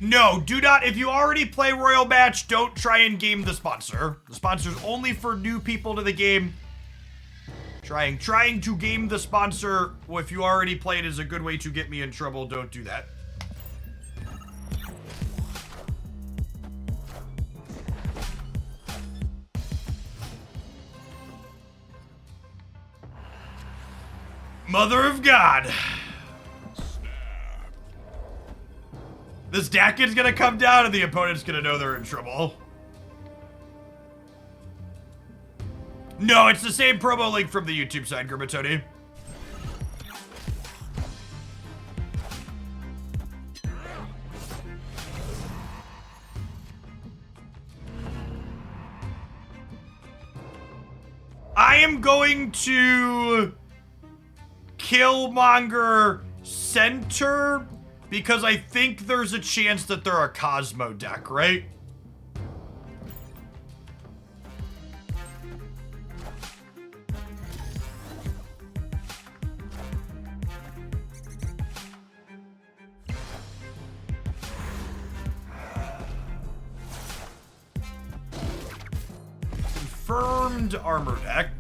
No, do not. If you already play Royal Match, don't try and game the sponsor. The sponsor's only for new people to the game. Trying to game the sponsor if you already played is a good way to get me in trouble. Don't do that. Mother of God. This Dakin's gonna come down and the opponent's gonna know they're in trouble. No, it's the same promo link from the YouTube side, Gurmatoni. I am going to Killmonger center because I think there's a chance that they're a Cosmo deck, right? Confirmed armor deck.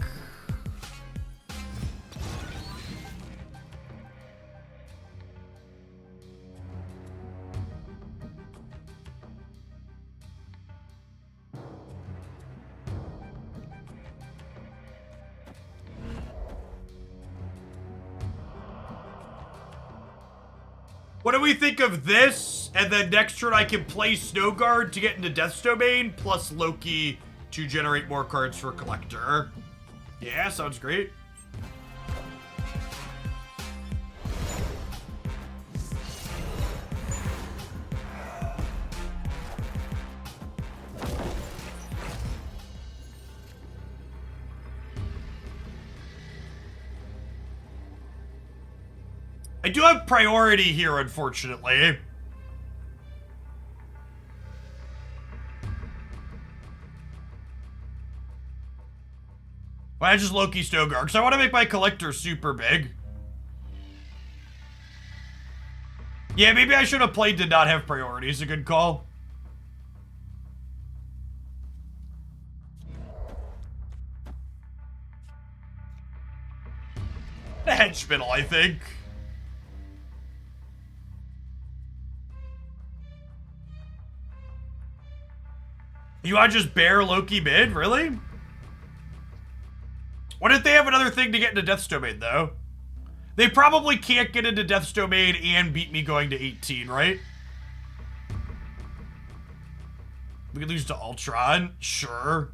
What do we think of this? And then next turn I can play Snow Guard to get into Death's Domain, plus Loki to generate more cards for Collector. Yeah, sounds great. I do have priority here, unfortunately. Why not just Loki Stogar? Because I want to make my collector super big. Yeah, maybe I should have played to not have priority. It's a good call. A hedge I think. You want to just bear Loki mid? Really? What if they have another thing to get into Death's Domain, though? They probably can't get into Death's Domain and beat me going to 18, right? We could lose to Ultron. Sure.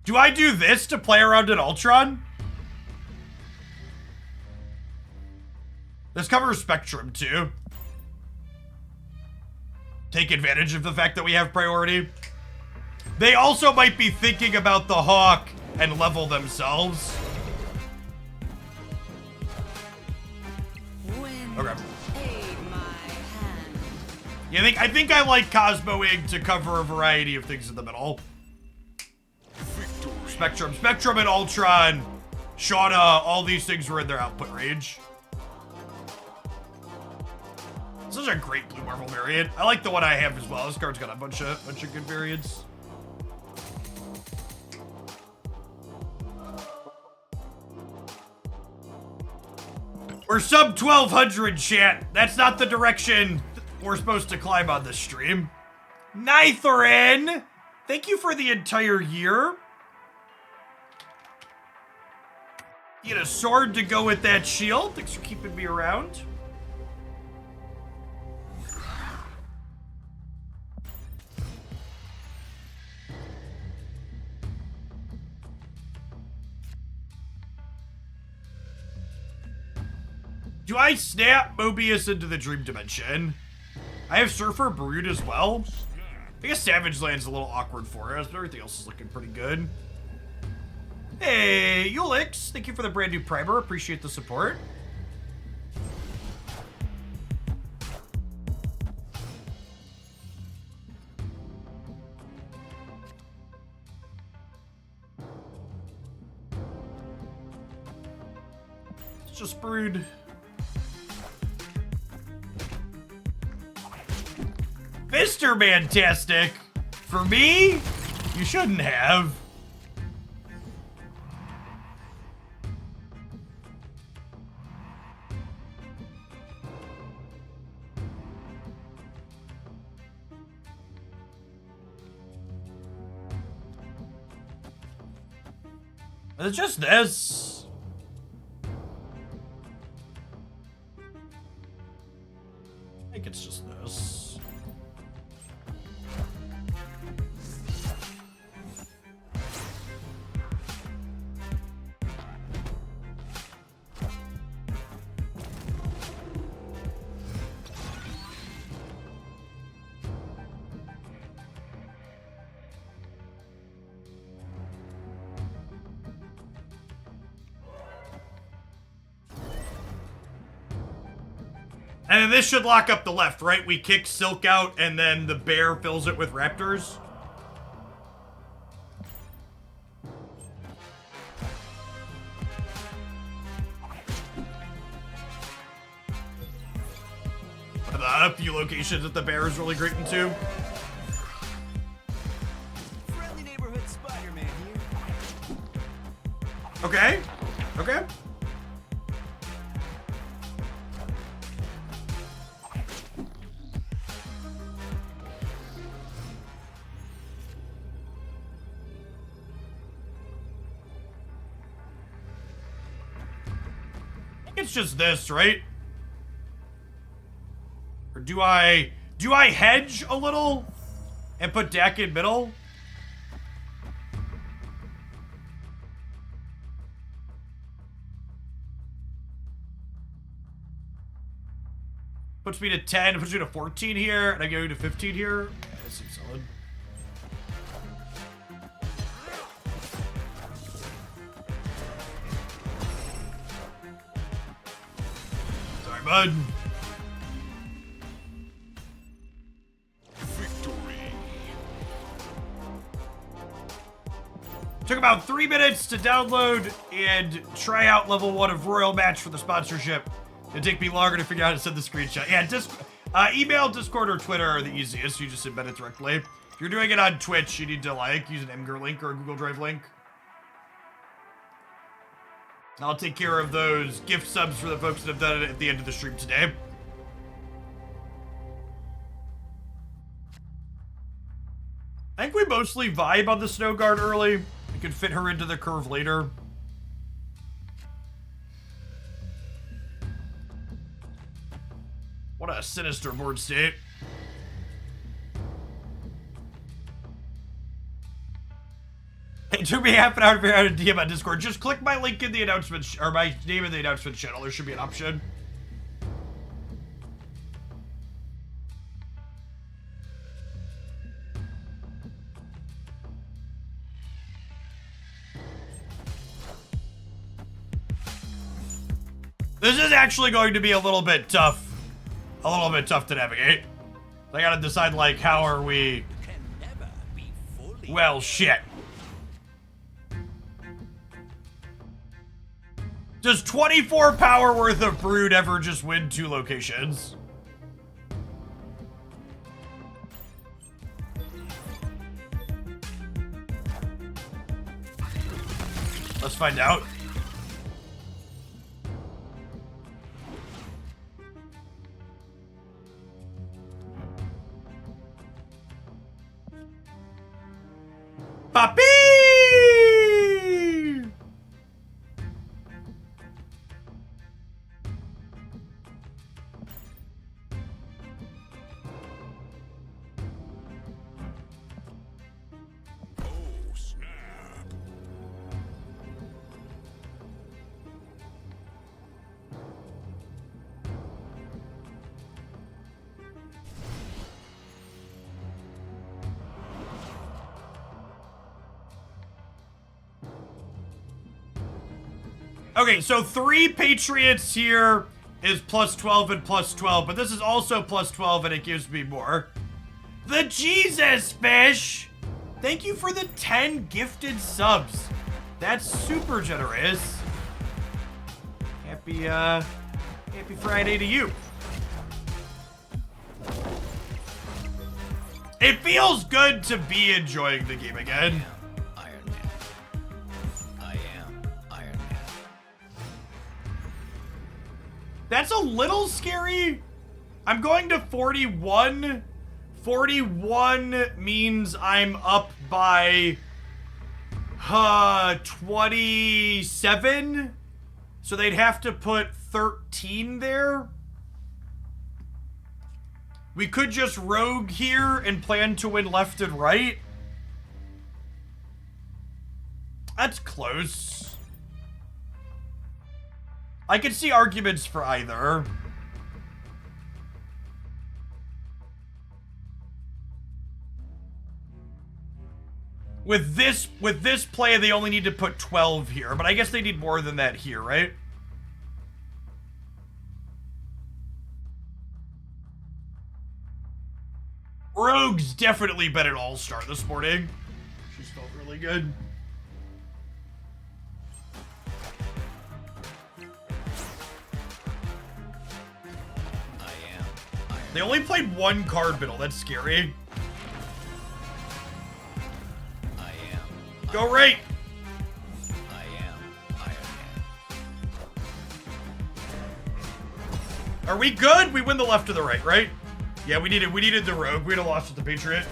Do I do this to play around at Ultron? This covers Spectrum, too. Take advantage of the fact that we have priority. They also might be thinking about the Hawk and level themselves. Okay. Yeah, I think I like Cosmoing to cover a variety of things in the middle. Spectrum and Ultron, Shauna, all these things were in their output range. This is a great Blue Marvel variant. I like the one I have as well. This card's got a bunch of good variants. We're sub 1200, chat. That's not the direction we're supposed to climb on this stream. Nithorin, thank you for the entire year. You get a sword to go with that shield. Thanks for keeping me around. Do I snap Mobius into the Dream Dimension? I have Surfer Brood as well. I guess Savage Land's a little awkward for us, but everything else is looking pretty good. Hey, Ulix, thank you for the brand new primer. Appreciate the support. It's just Brood. Mr. Fantastic. For me, you shouldn't have. It's just this. I think it's just this. And then this should lock up the left, right? We kick Silk out, and then the bear fills it with raptors. A few locations that the bear is really great into.
Friendly neighborhood Spider-Man here.
Okay. Okay. It's just this, right? Or do I hedge a little and put Dak in middle? Puts me to 10, puts me to 14 here, and I go to 15 here. Yeah, that seems solid. Sorry, bud. Took about 3 minutes to download and try out level 1 of Royal Match for the sponsorship. It'd take me longer to figure out how to send the screenshot. Yeah, email, Discord, or Twitter are the easiest. You just embed it directly. If you're doing it on Twitch, you need to use an Imgur link or a Google Drive link. I'll take care of those gift subs for the folks that have done it at the end of the stream today. I think we mostly vibe on the Snow Guard early. We could fit her into the curve later. What a sinister board state. It took me half an hour to figure out how to DM on Discord. Just click my link in the announcement, or my name in the announcement channel. There should be an option. This is actually going to be a little bit tough. A little bit tough to navigate. I gotta decide, like, how are we...
Can never be fully.
Well, shit. Does 24 power worth of Brood ever just win 2 locations? Let's find out. Papi!
Oh, snap.
Okay, so 3 Patriots here is plus 12 and plus 12, but this is also plus 12 and it gives me more. The Jesus Fish! Thank you for the 10 gifted subs. That's super generous. Happy Friday to you. It feels good to be enjoying the game again.
Iron Man. I am Iron Man.
That's a little scary. I'm going to 41. 41 means I'm up by 27. So they'd have to put 13 there. We could just rogue here and plan to win left and right. That's close. I could see arguments for either. With this play, they only need to put 12 here, but I guess they need more than that here, right? Rogue's definitely been an all-star this morning. She's felt really good.
I am Iron
They only played 1 card middle. That's scary.
I am.
Go right.
I am Iron Man.
Are we good? We win the left or the right, right? Yeah, we needed the rogue. We'd have lost with the Patriot.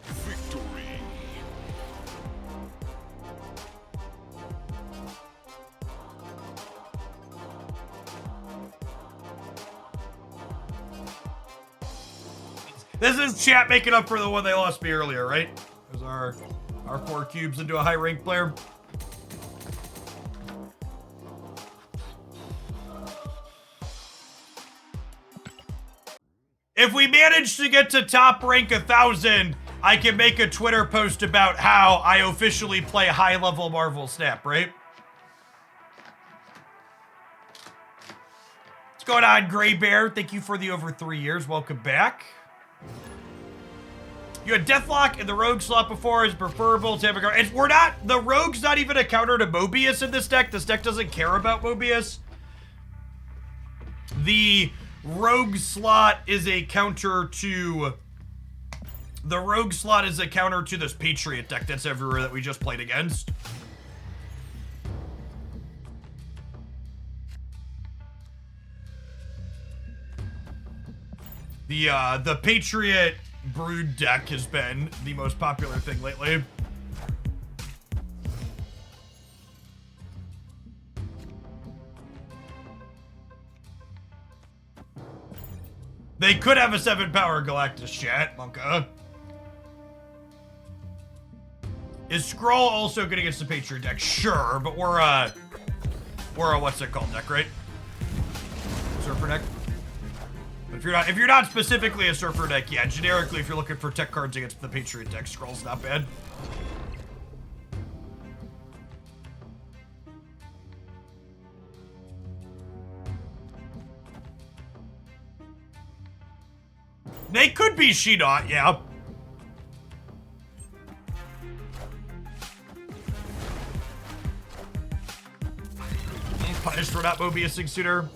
Victory.
This is chat making up for the one they lost me earlier, right? It was our 4 cubes into a high rank player. If we manage to get to top rank 1,000, I can make a Twitter post about how I officially play high level Marvel Snap, right? What's going on, Gray Bear? Thank you for the over 3 years. Welcome back. You had Deathlock in the Rogue slot before is preferable to have a card. We're not, the Rogue's not even a counter to Mobius in this deck. This deck doesn't care about Mobius. The Rogue slot is a counter to, this Patriot deck that's everywhere that we just played against. The Patriot Brood deck has been the most popular thing lately. They could have a 7-power Galactus chat, Monka. Is Skrull also good against the Patriot deck? Sure, but we're a what's it called deck, right? Surfer deck. But if you're not specifically a Surfer deck, yeah, generically, if you're looking for tech cards against the Patriot deck, Skrull's not bad. They could be She-Dot, yeah. Punished for not Mobiusing sooner.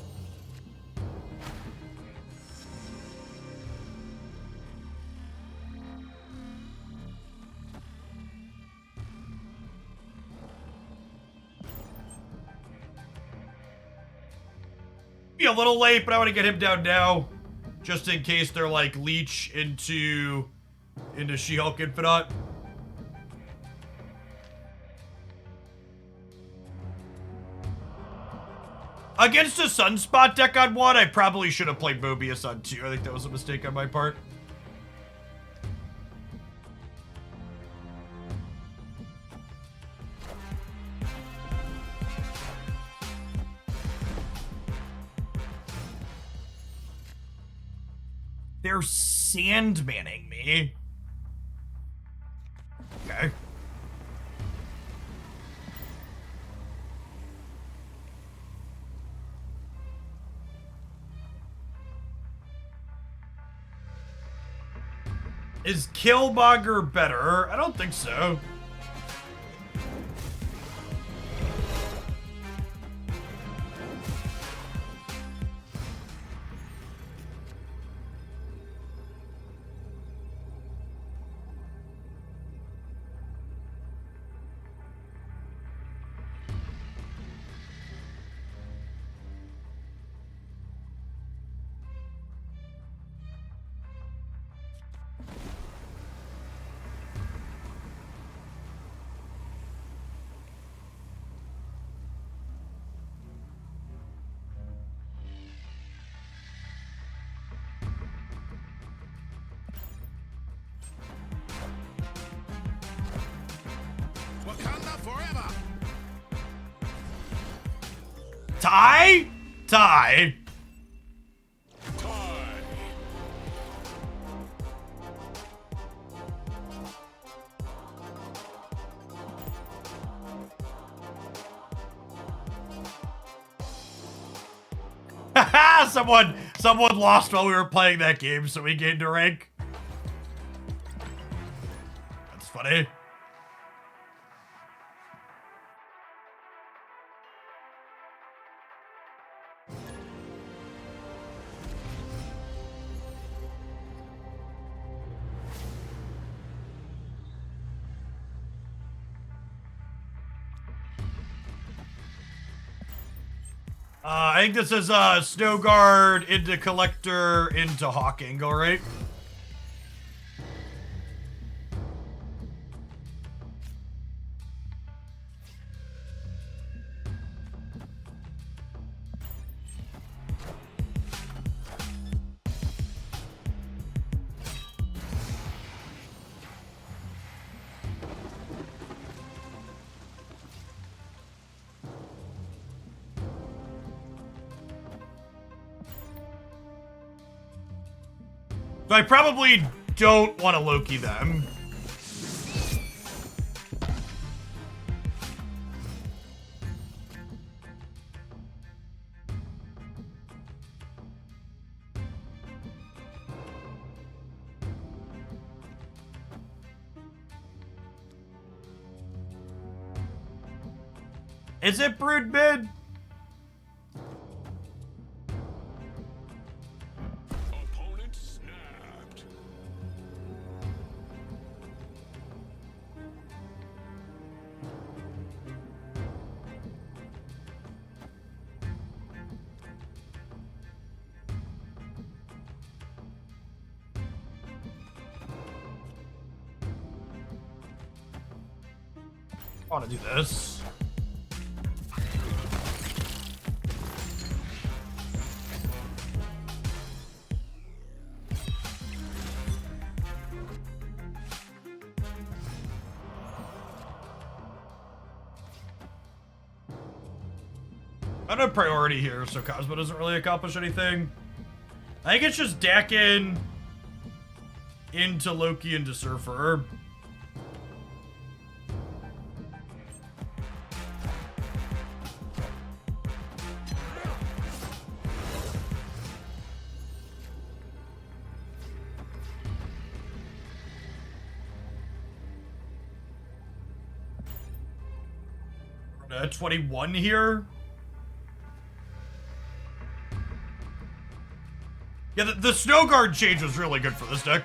Be a little late, but I want to get him down now. Just in case they're like leech into She-Hulk Infinite. Against a Sunspot deck on 1, I probably should have played Mobius on 2. I think that was a mistake on my part. They're Sandmanning me. Okay. Is Killmonger better? I don't think so. Tie? Tie. Haha! Someone lost while we were playing that game, so we gained a rank. That's funny. I think this is Snow Guard into Collector into Hawk Angle, right? So I probably don't want to Loki them. Is it Brood mid?
Opponent snapped.
I want to do this. I don't have priority here, so Cosmo doesn't really accomplish anything. I think it's just Dakin into Loki into Surfer. We're at 21 here. Yeah, the Snow Guard change was really good for this deck.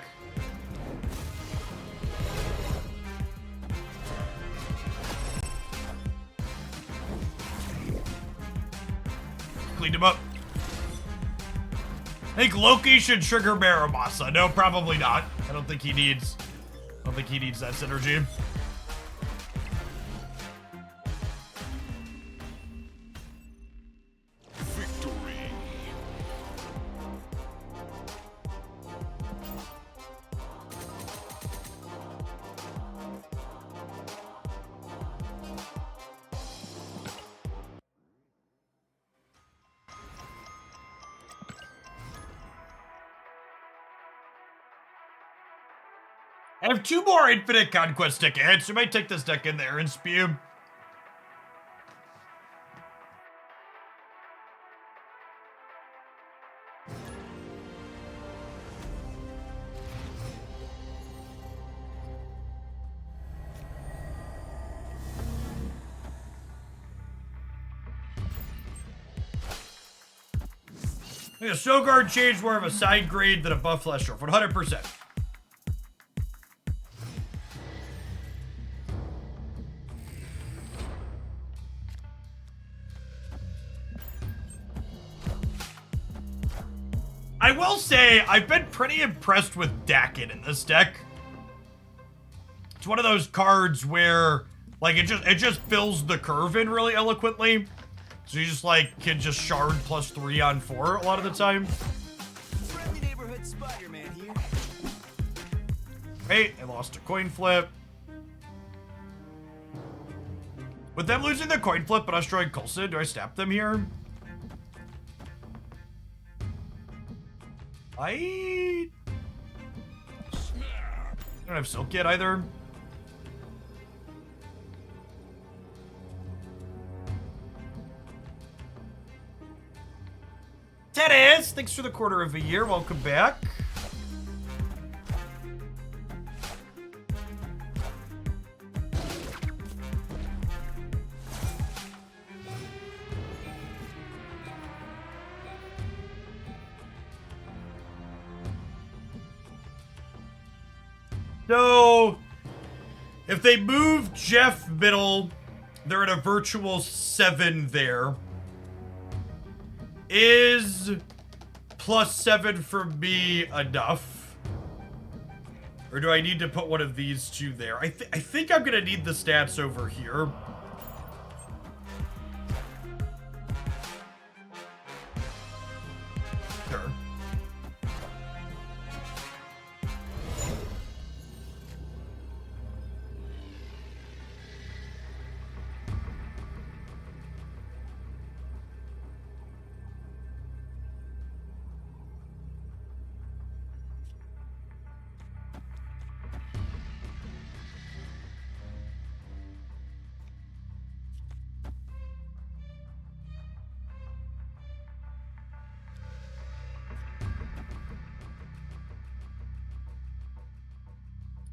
Cleaned him up. I think Loki should trigger Maramasa. No, probably not. I don't think he needs that synergy.
Victory.
I have 2 more Infinite Conquest deck ahead, so I might take this deck in there and spew. Yeah, Snow Guard change more of a side grade than a buff flash dwarf, 100%. I will say, I've been pretty impressed with Dakin in this deck. It's one of those cards where, like, it just fills the curve in really eloquently. So you just, like, can just shard +3 on 4 a lot of the time.
Friendly neighborhood Spider-Man here.
Hey, I lost a coin flip. With them losing the coin flip but us drawing Coulson, do I snap them here? I don't have Silk yet either. Tennis, thanks for the quarter of a year. Welcome back. So, if they move Jeff middle, they're at a virtual 7 there. Is +7 for me enough? Or do I need to put one of these 2 there? I think I'm gonna need the stats over here. Sure.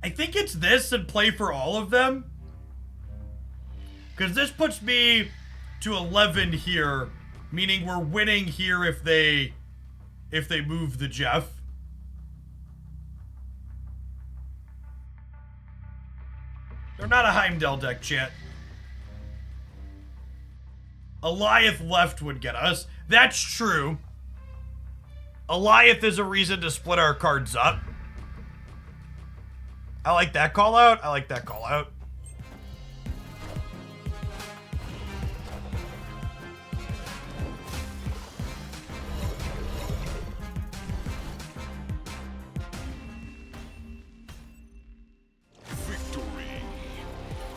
I think it's this and play for all of them. Because this puts me to 11 here, meaning we're winning here if they move the Jeff. They're not a Heimdall deck, chat. Eliath left would get us. That's true. Eliath is a reason to split our cards up. I like that call out. I like that call out.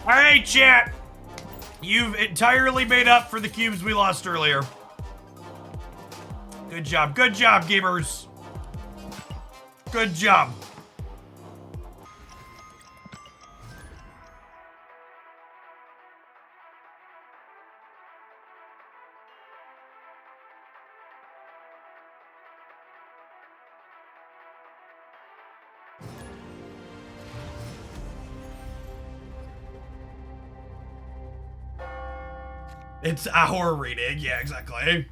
All right, chat. You've entirely made up for the cubes we lost earlier. Good job, gamers. Good job. It's our reading, yeah, exactly.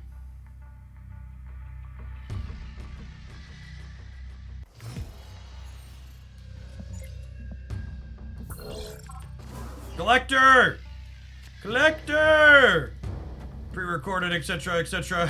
Collector! Collector! Pre-recorded, etc., etc.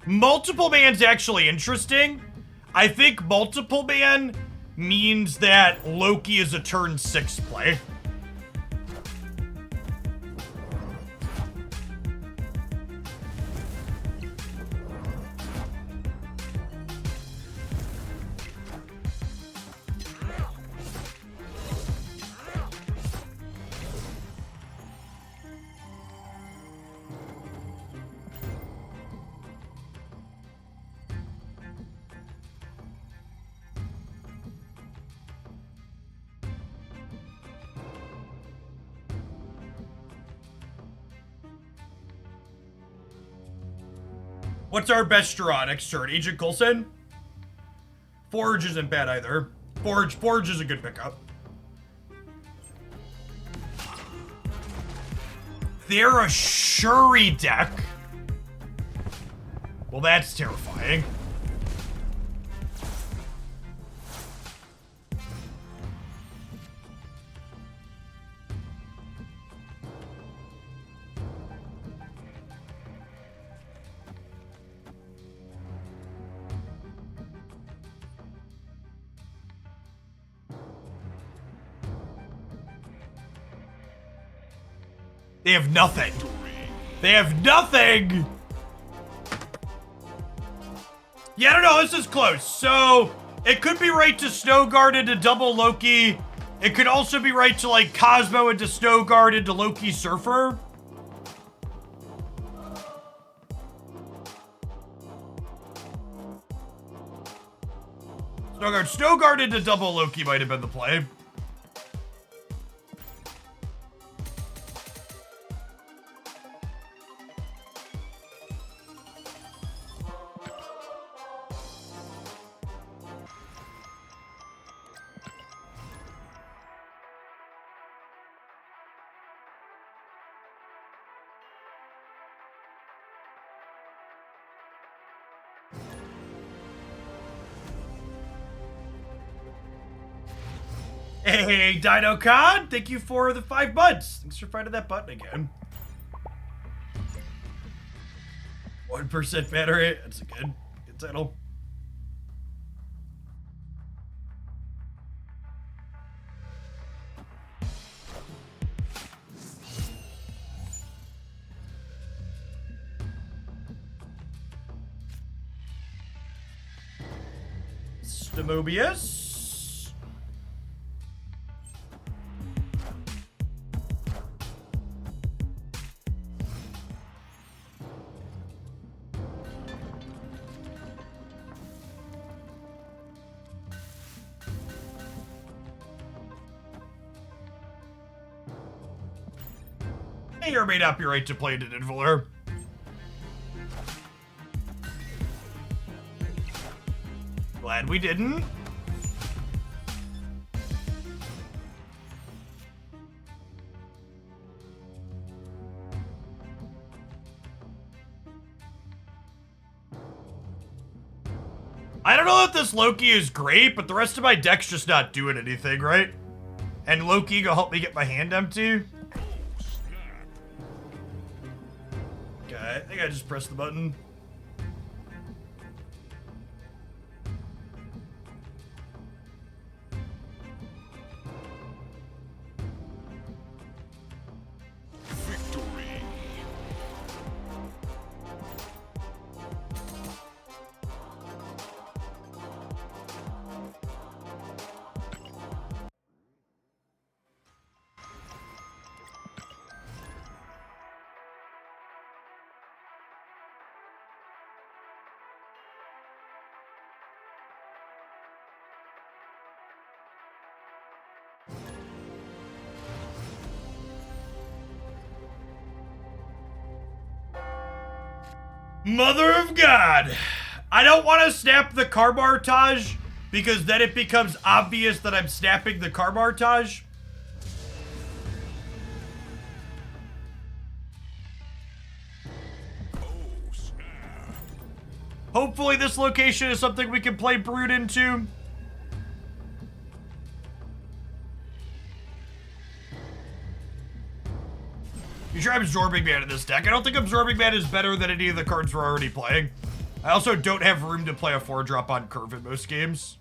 Multiple man's actually interesting. I think multiple man means that Loki is a turn 6 play. What's our best draw next turn? Agent Coulson? Forge isn't bad either. Forge is a good pickup. They're a Shuri deck. Well, that's terrifying. They have nothing. They have nothing! Yeah, I don't know, this is close. So, it could be right to Snowguard into double Loki. It could also be right to, like, Cosmo into Snowguard into Loki Surfer. Snowguard into double Loki might have been the play. Hey, Dino Khan, thank you for the 5 months. Thanks for finding that button again. 1% battery, that's a good title. Mobius. May or may not be right to play an Invaler. Glad we didn't. I don't know if this Loki is great, but the rest of my deck's just not doing anything, right? And Loki gonna help me get my hand empty. Okay, I think I just pressed the button.
Victory.
Mother of God! I don't want to snap the Carbartage because then it becomes obvious that I'm snapping the Carbartage.
Oh, snap.
Hopefully this location is something we can play Brood into. You try Absorbing Man in this deck. I don't think Absorbing Man is better than any of the cards we're already playing. I also don't have room to play a 4-drop on curve in most games.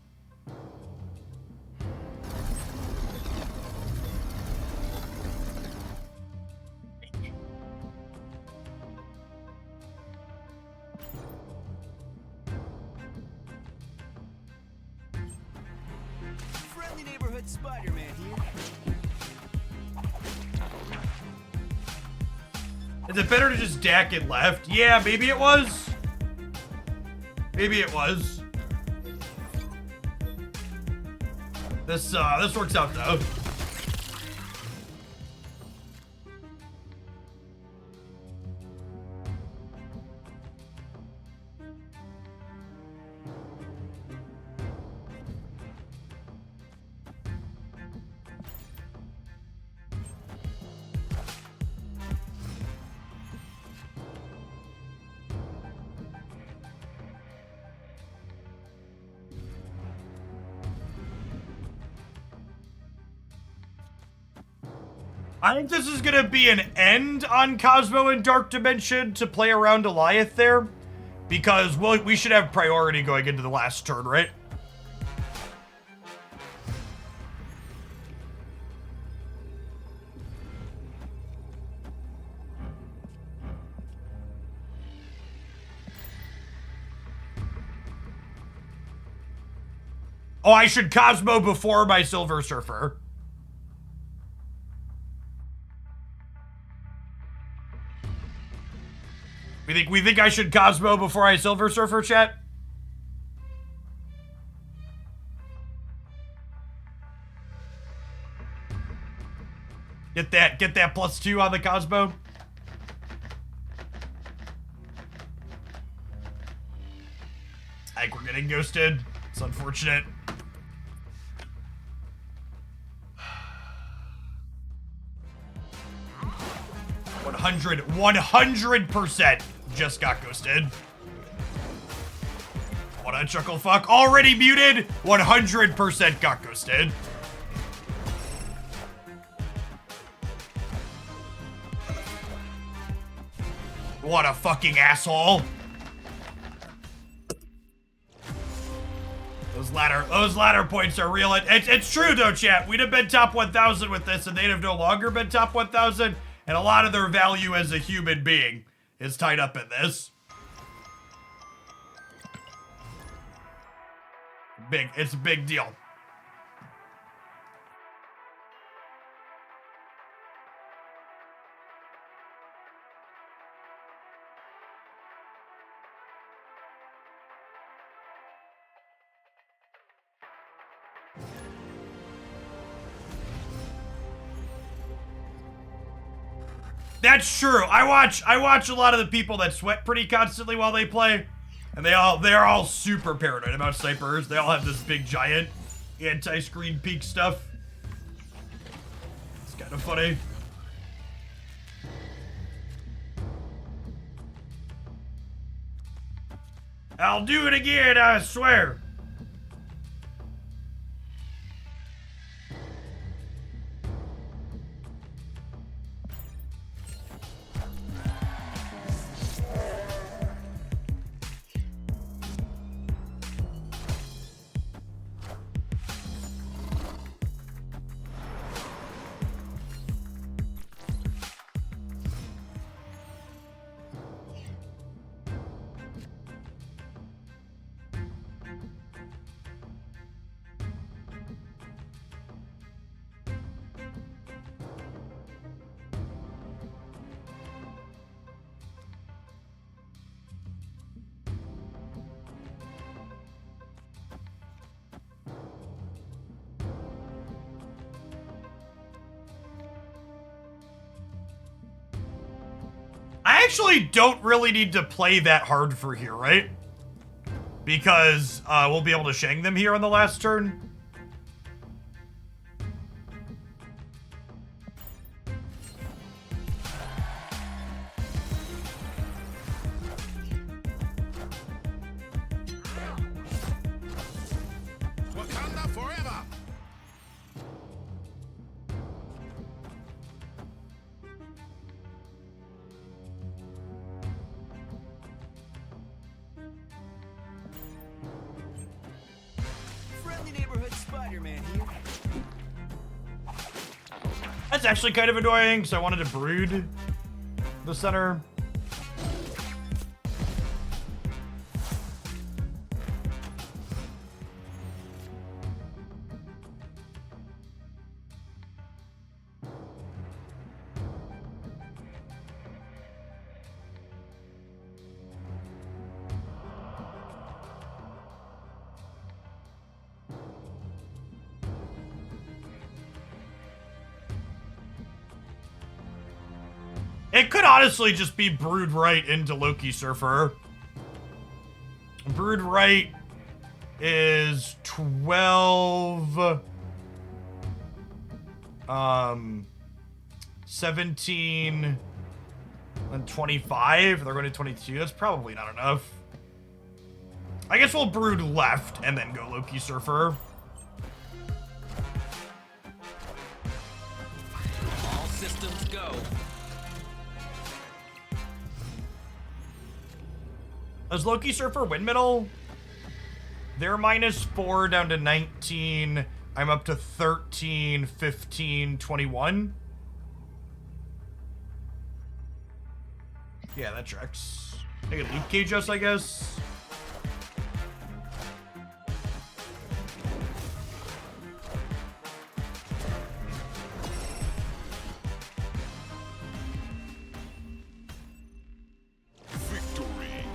Friendly neighborhood Spider-Man here.
Is it better to just dack it left? Yeah, maybe it was. Maybe it was. This works out though. I think this is gonna be an end on Cosmo and Dark Dimension to play around Goliath there, because we should have priority going into the last turn, right? Oh, I should Cosmo before my Silver Surfer. We think I should Cosmo before I Silver Surfer, chat? Get that +2 on the Cosmo. I think we're getting ghosted. It's unfortunate. $100 100% just got ghosted. What a chuckle fuck. Already muted. 100% got ghosted. What a fucking asshole. Those ladder points are real. It's true though, chat. We'd have been top 1,000 with this and they'd have no longer been top 1,000. And a lot of their value as a human being is tied up in this. It's a big deal. That's true. I watch a lot of the people that sweat pretty constantly while they play, and they're all super paranoid about snipers. They all have this big giant anti-screen peek stuff. It's kind of funny. I'll do it again, I swear. I actually don't really need to play that hard for here, right? Because we'll be able to Shang them here on the last turn.
Wakanda forever.
Friendly neighborhood Spider-Man here.
That's actually kind of annoying, so I wanted to brood the center. It could honestly just be Brood right into Loki Surfer. Brood right is 12, 17, and 25. They're going to 22. That's probably not enough. I guess we'll Brood left and then go Loki Surfer.
All systems go.
Does Loki Surfer win middle? They're -4 down to 19. I'm up to 13, 15, 21. Yeah, that tracks. I can Luke Cage us, I guess.
Victory.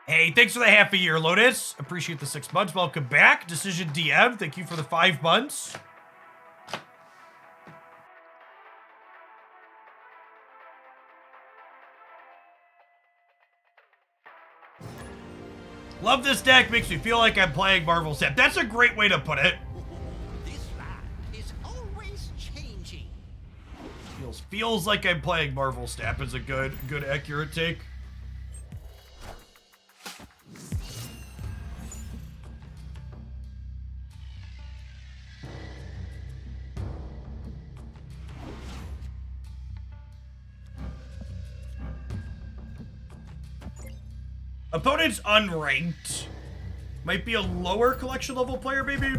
Hey, thanks for the half a year, Lotus. Appreciate the 6 months. Welcome back. Decision DM, thank you for the 5 months. Love this deck. Makes me feel like I'm playing Marvel Snap. That's a great way to put it.
This land is always changing.
Feels like I'm playing Marvel Snap is a good accurate take. Opponent's unranked. Might be a lower collection level player, maybe?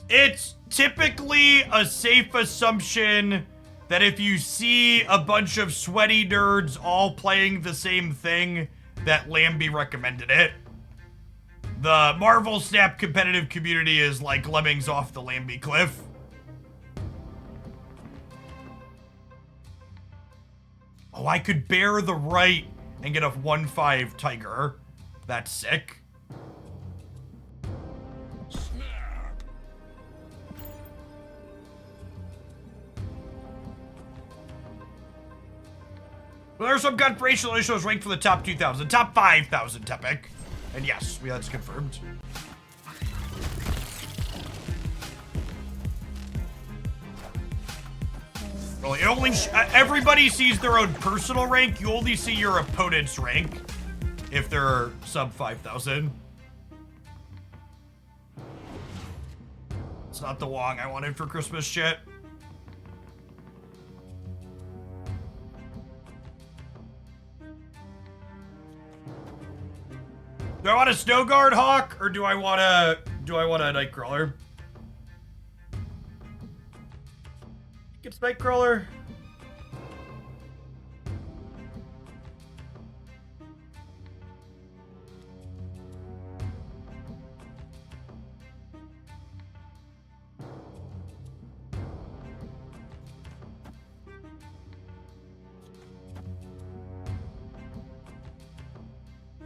It's typically a safe assumption that if you see a bunch of sweaty nerds all playing the same thing, that Lambie recommended it. The Marvel Snap competitive community is like lemmings off the Lambie cliff. Oh, I could bear the right and get a 1/5 Tiger. That's sick.
Snap.
Well, there's some confirmation shows ranked for the top 2,000, top 5,000 Tepic. And yes, that's confirmed. Well, it only everybody sees their own personal rank. You only see your opponent's rank if they're sub 5,000. It's not the Wong I wanted for Christmas shit. Do I want a Snow Guard Hawk or do I want a Nightcrawler? Get Nightcrawler.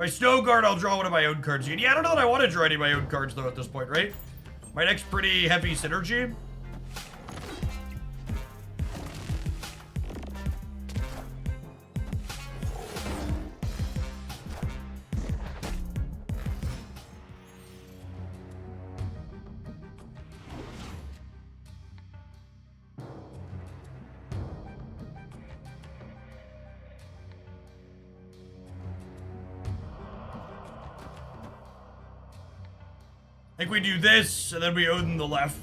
If I Snow Guard, I'll draw one of my own cards again. Yeah, I don't know that I want to draw any of my own cards, though, at this point, right? My neck's pretty heavy synergy. I think we do this, and then we own the left.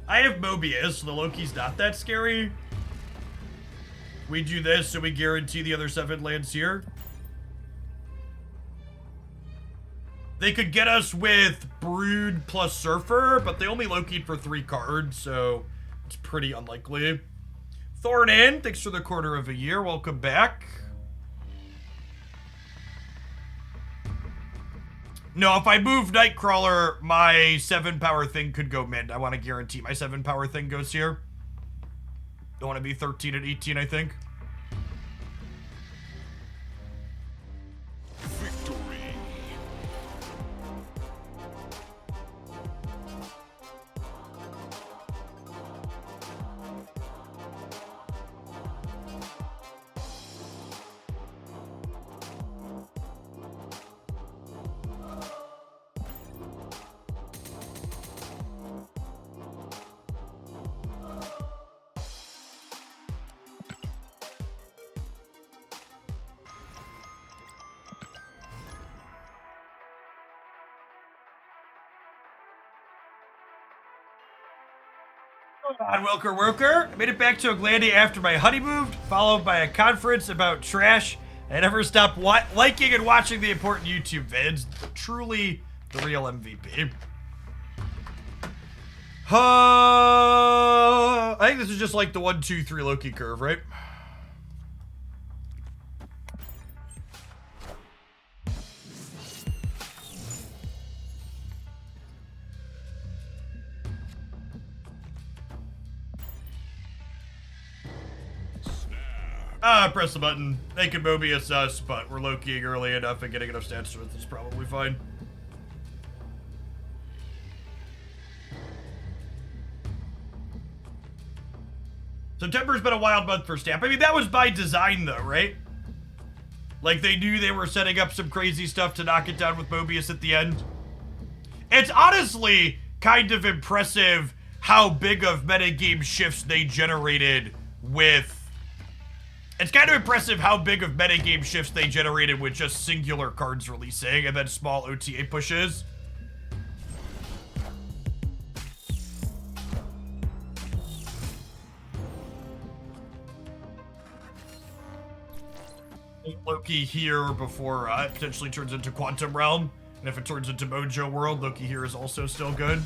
I have Mobius, so the Loki's not that scary. We do this, so we guarantee the other 7 lands here. They could get us with Brood plus Surfer, but they only Loki'd for 3 cards, so it's pretty unlikely. Thorn in, thanks for the quarter of a year. Welcome back. No, if I move Nightcrawler, my 7 power thing could go mid. I want to guarantee my 7 power thing goes here. Don't want to be 13 and 18, I think.
Victory.
On Wilker Worker, I made it back to Oglandia after my honeymoon, followed by a conference about trash. I never stopped liking and watching the important YouTube vids. Truly the real MVP. I think this is just like the 1, 2, 3 Loki curve, right? Press the button. They can Mobius us, but we're Lokiing early enough and getting enough stats to it. It's probably fine. September's been a wild month for Stamp. I mean, that was by design, though, right? Like, they knew they were setting up some crazy stuff to knock it down with Mobius at the end. It's honestly kind of impressive how big of metagame shifts they generated with... It's kind of impressive how big of metagame shifts they generated with just singular cards releasing and then small OTA pushes. Loki here before it potentially turns into Quantum Realm. And if it turns into Mojo World, Loki here is also still good.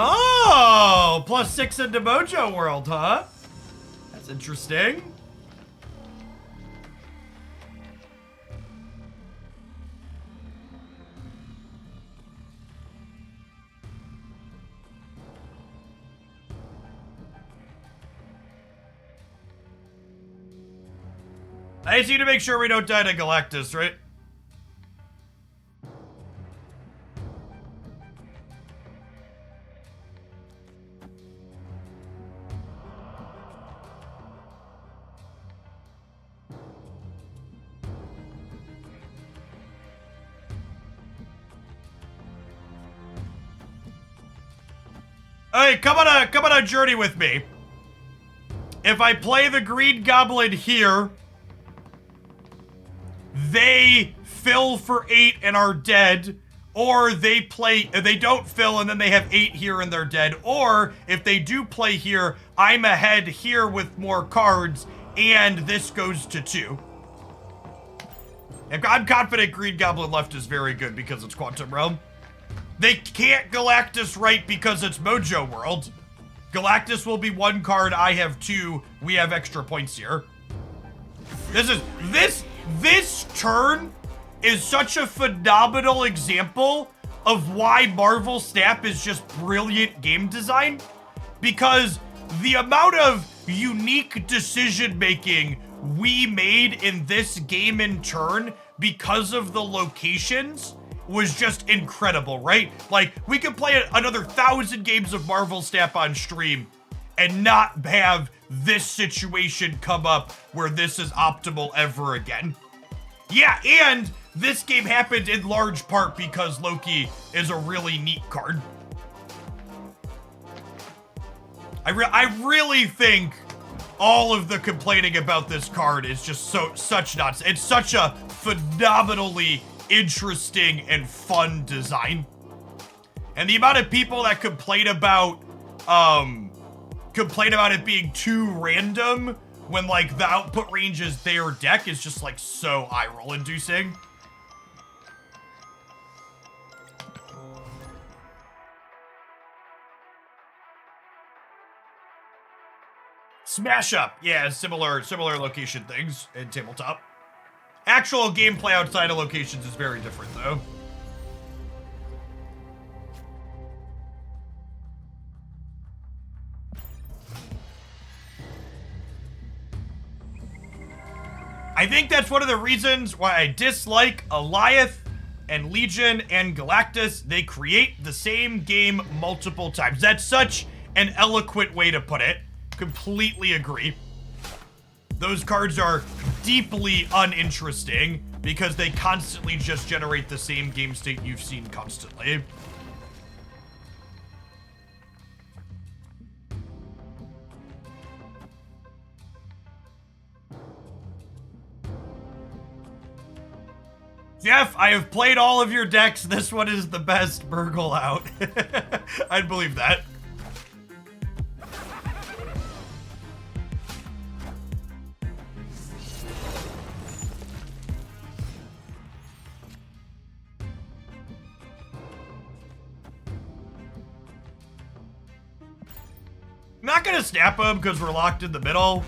Oh, +6 into Mojo World, huh? That's interesting. I just need to make sure we don't die to Galactus, right? Hey, come on a journey with me. If I play the Green Goblin here, they fill for 8 and are dead. or they don't fill and then they have 8 here and they're dead, or if they do play here, I'm ahead here with more cards and this goes to 2. I'm confident Green Goblin left is very good because it's Quantum Realm. They can't Galactus right because it's Mojo World. Galactus will be 1 card, I have 2, we have extra points here. This turn is such a phenomenal example of why Marvel Snap is just brilliant game design, because the amount of unique decision making we made in this game in turn because of the locations was just incredible, right? Like, we could play another 1,000 games of Marvel Snap on stream and not have this situation come up where this is optimal ever again. Yeah, and this game happened in large part because Loki is a really neat card. I really think all of the complaining about this card is just such nuts. It's such a phenomenally interesting and fun design. And the amount of people that complain about it being too random when like the output range is their deck is just like so eye roll inducing. Smash Up, yeah, similar location things in tabletop. Actual gameplay outside of locations is very different though. I think that's one of the reasons why I dislike Alioth and Legion and Galactus. They create the same game multiple times. That's such an eloquent way to put it. Completely agree. Those cards are deeply uninteresting because they constantly just generate the same game state you've seen constantly. Jeff, I have played all of your decks. This one is the best. Burgle out. I'd believe that. I'm not gonna snap him because we're locked in the middle.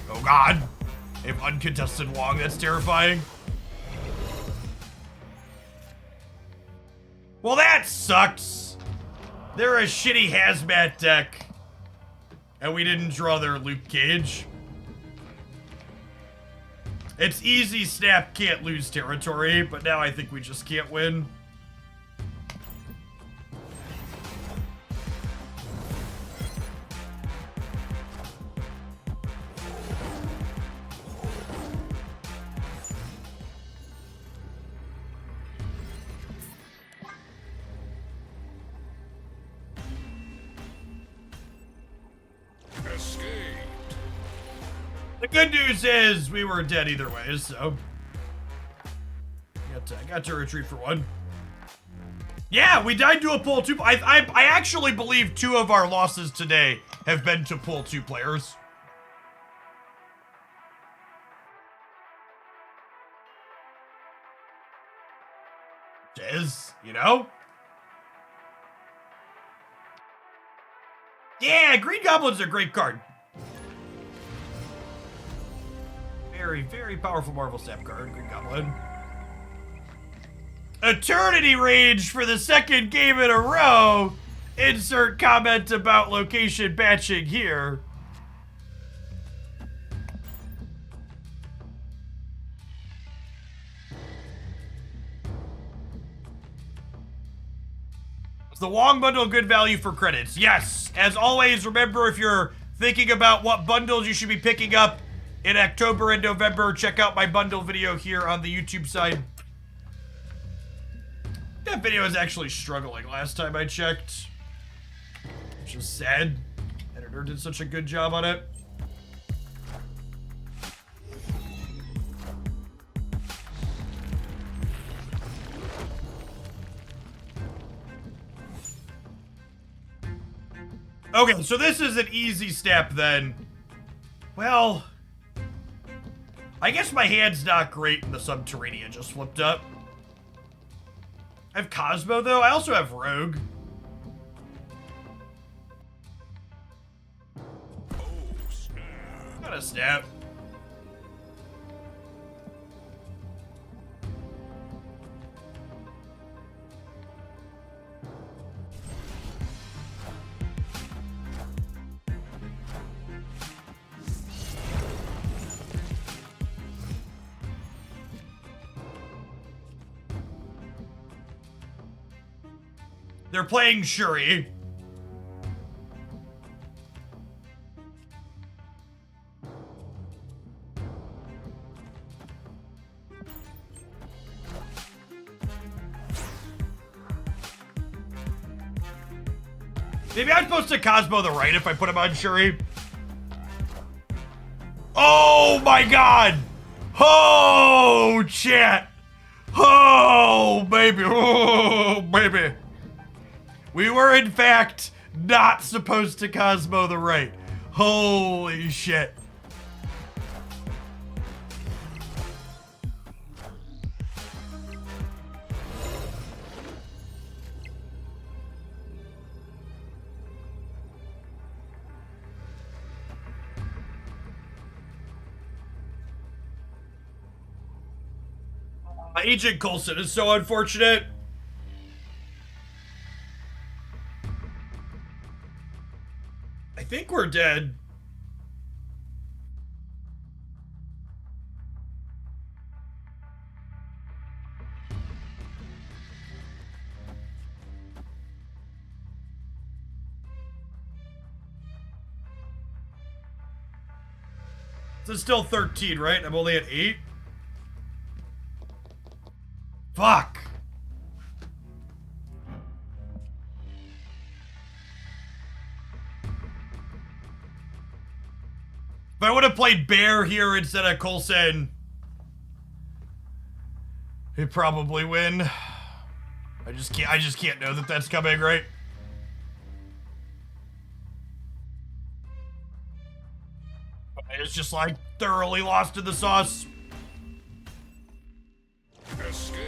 Oh god. They have uncontested Wong, that's terrifying. Well, that sucks. They're a shitty hazmat deck. And we didn't draw their Luke Cage. It's easy snap can't lose territory, but now I think we just can't win. The good news is we were dead either way, so I got to retreat for 1. Yeah, we died to a pool 2. I actually believe 2 of our losses today have been to pool 2 players. Is, you know? Yeah, Green Goblin's a great card. Very, very powerful Marvel Snap card, Green Goblin. Eternity Rage for the 2nd game in a row. Insert comment about location batching here. Is the Wong bundle good value for credits? Yes. As always, remember if you're thinking about what bundles you should be picking up in October and November, check out my bundle video here on the YouTube side. That video is actually struggling last time I checked. Which is sad. Editor did such a good job on it. Okay, so this is an easy step then. Well, I guess my hand's not great in the Subterranean just flipped up. I have Cosmo though. I also have Rogue.
Oh, snap.
Not a snap. They're playing Shuri. Maybe I'm supposed to Cosmo the right if I put him on Shuri. Oh my god! Oh, chat! Oh, baby! Oh, baby! We were, in fact, not supposed to Cosmo the right. Holy shit. Agent Coulson is so unfortunate. I think we're dead. This is still 13, right? I'm only at 8. Fuck. If I would have played Bear here instead of Coulson, he'd probably win. I just can't know that that's coming, right? It's just like thoroughly lost in the sauce.
Escaped.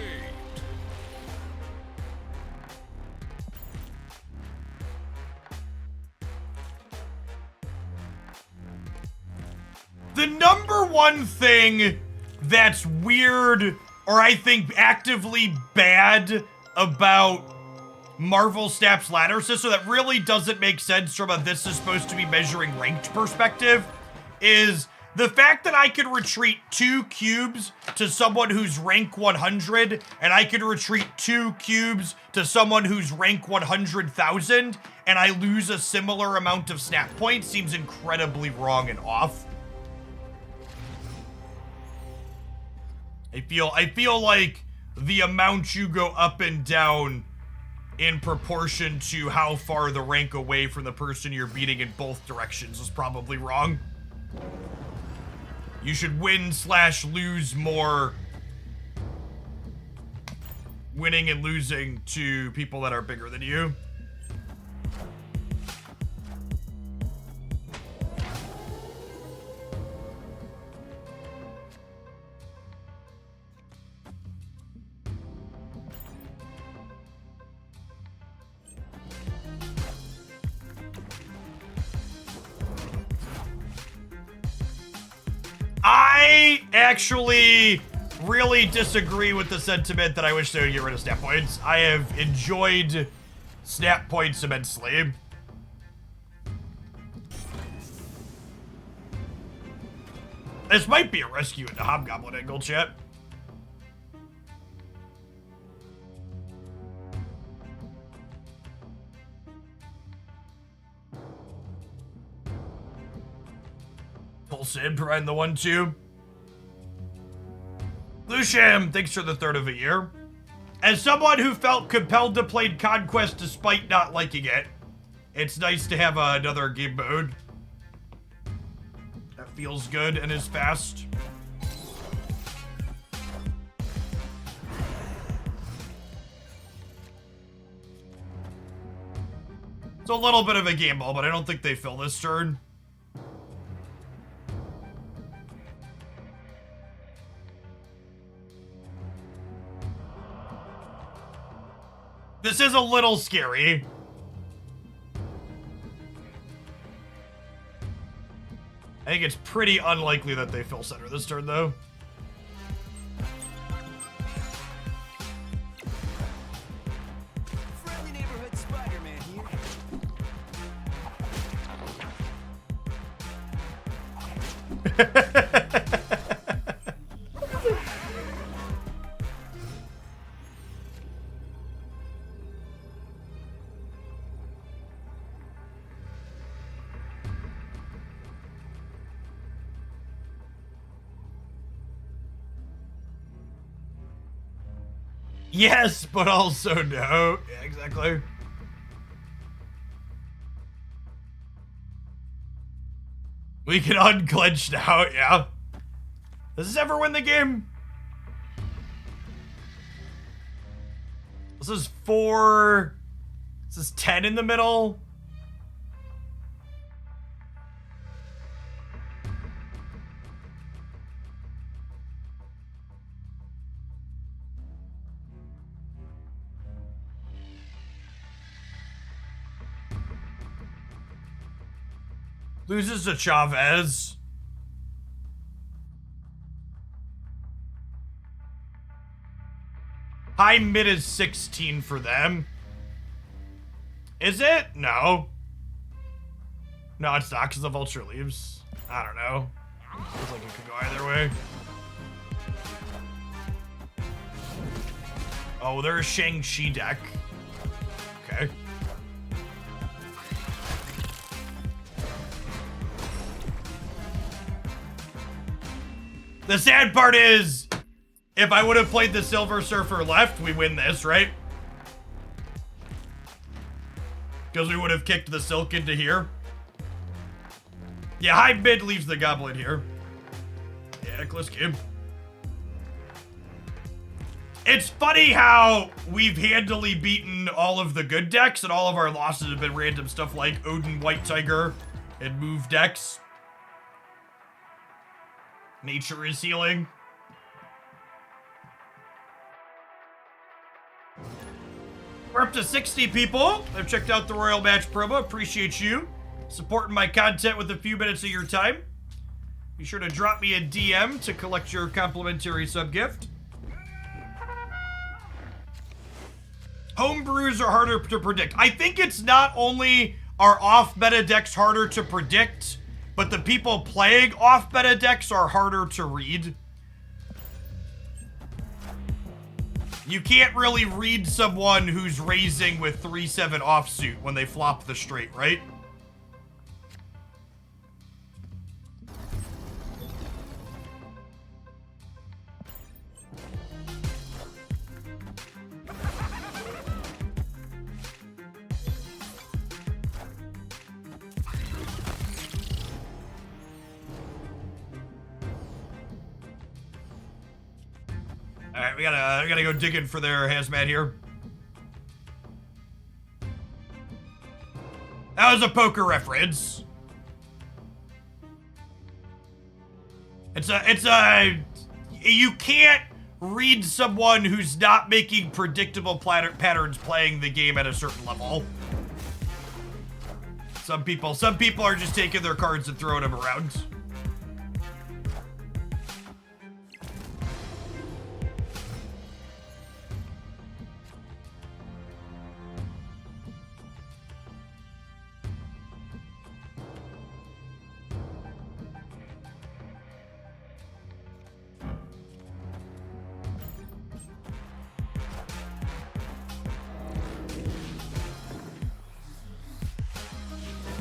The number one thing that's weird, or I think actively bad about Marvel Snap's ladder system that really doesn't make sense from a this is supposed to be measuring ranked perspective is the fact that I could retreat 2 cubes to someone who's rank 100 and I could retreat 2 cubes to someone who's rank 100,000 and I lose a similar amount of snap points seems incredibly wrong and off. I feel like the amount you go up and down in proportion to how far the rank away from the person you're beating in both directions is probably wrong. You should win/lose more winning and losing to people that are bigger than you. I actually really disagree with the sentiment that I wish they would get rid of snap points. I have enjoyed snap points immensely. This might be a rescue into Hobgoblin angle, chat. Sid providing the 1-2. Lucian, thanks for the 3rd of a year. As someone who felt compelled to play Conquest despite not liking it, it's nice to have another game mode that feels good and is fast. It's a little bit of a gamble, but I don't think they fill this turn. This is a little scary. I think it's pretty unlikely that they fill center this turn, though.
Friendly neighborhood Spider-Man here.
Yes, but also no. Yeah, exactly. We can unclench now, yeah. Does this ever win the game? This is 4. This is 10 in the middle. Loses to Chavez. High mid is 16 for them. Is it? No. No, it's not because the Vulture leaves. I don't know. Feels like it could go either way. Oh, there's Shang-Chi deck. Okay. The sad part is, if I would have played the Silver Surfer left, we win this, right? Because we would have kicked the Silk into here. Yeah, high mid leaves the Goblin here. Yeah, close game. It's funny how we've handily beaten all of the good decks, and all of our losses have been random stuff like Odin White Tiger and move decks. Nature is healing. We're up to 60 people. I've checked out the Royal Match promo. Appreciate you supporting my content with a few minutes of your time. Be sure to drop me a DM to collect your complimentary sub-gift. Homebrews are harder to predict. I think it's not only are off-meta decks harder to predict, but the people playing off-meta decks are harder to read. You can't really read someone who's raising with 3-7 offsuit when they flop the straight, right? Alright, we gotta go digging for their hazmat here. That was a poker reference. You can't read someone who's not making predictable patterns playing the game at a certain level. Some people are just taking their cards and throwing them around.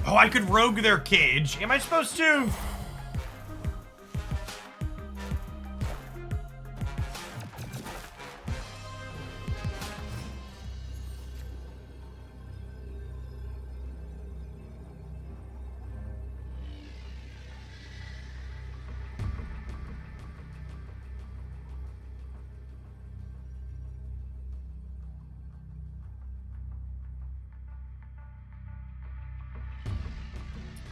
Oh, I could rogue their cage. Am I supposed to?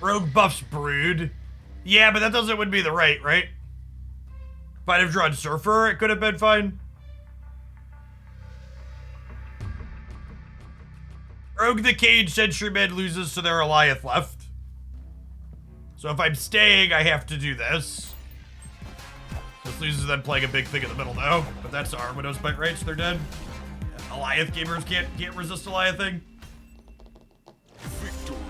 Rogue buffs Brood. Yeah, but that wouldn't be the right? If I'd have drawn Surfer, it could have been fine. Rogue the Cage Sentryman loses to their Goliath left. So if I'm staying, I have to do this. This loses them playing a big thing in the middle though. But that's our Widow's Bite, right? So they're dead. Yeah, Goliath gamers can't resist Goliathing.
Victory.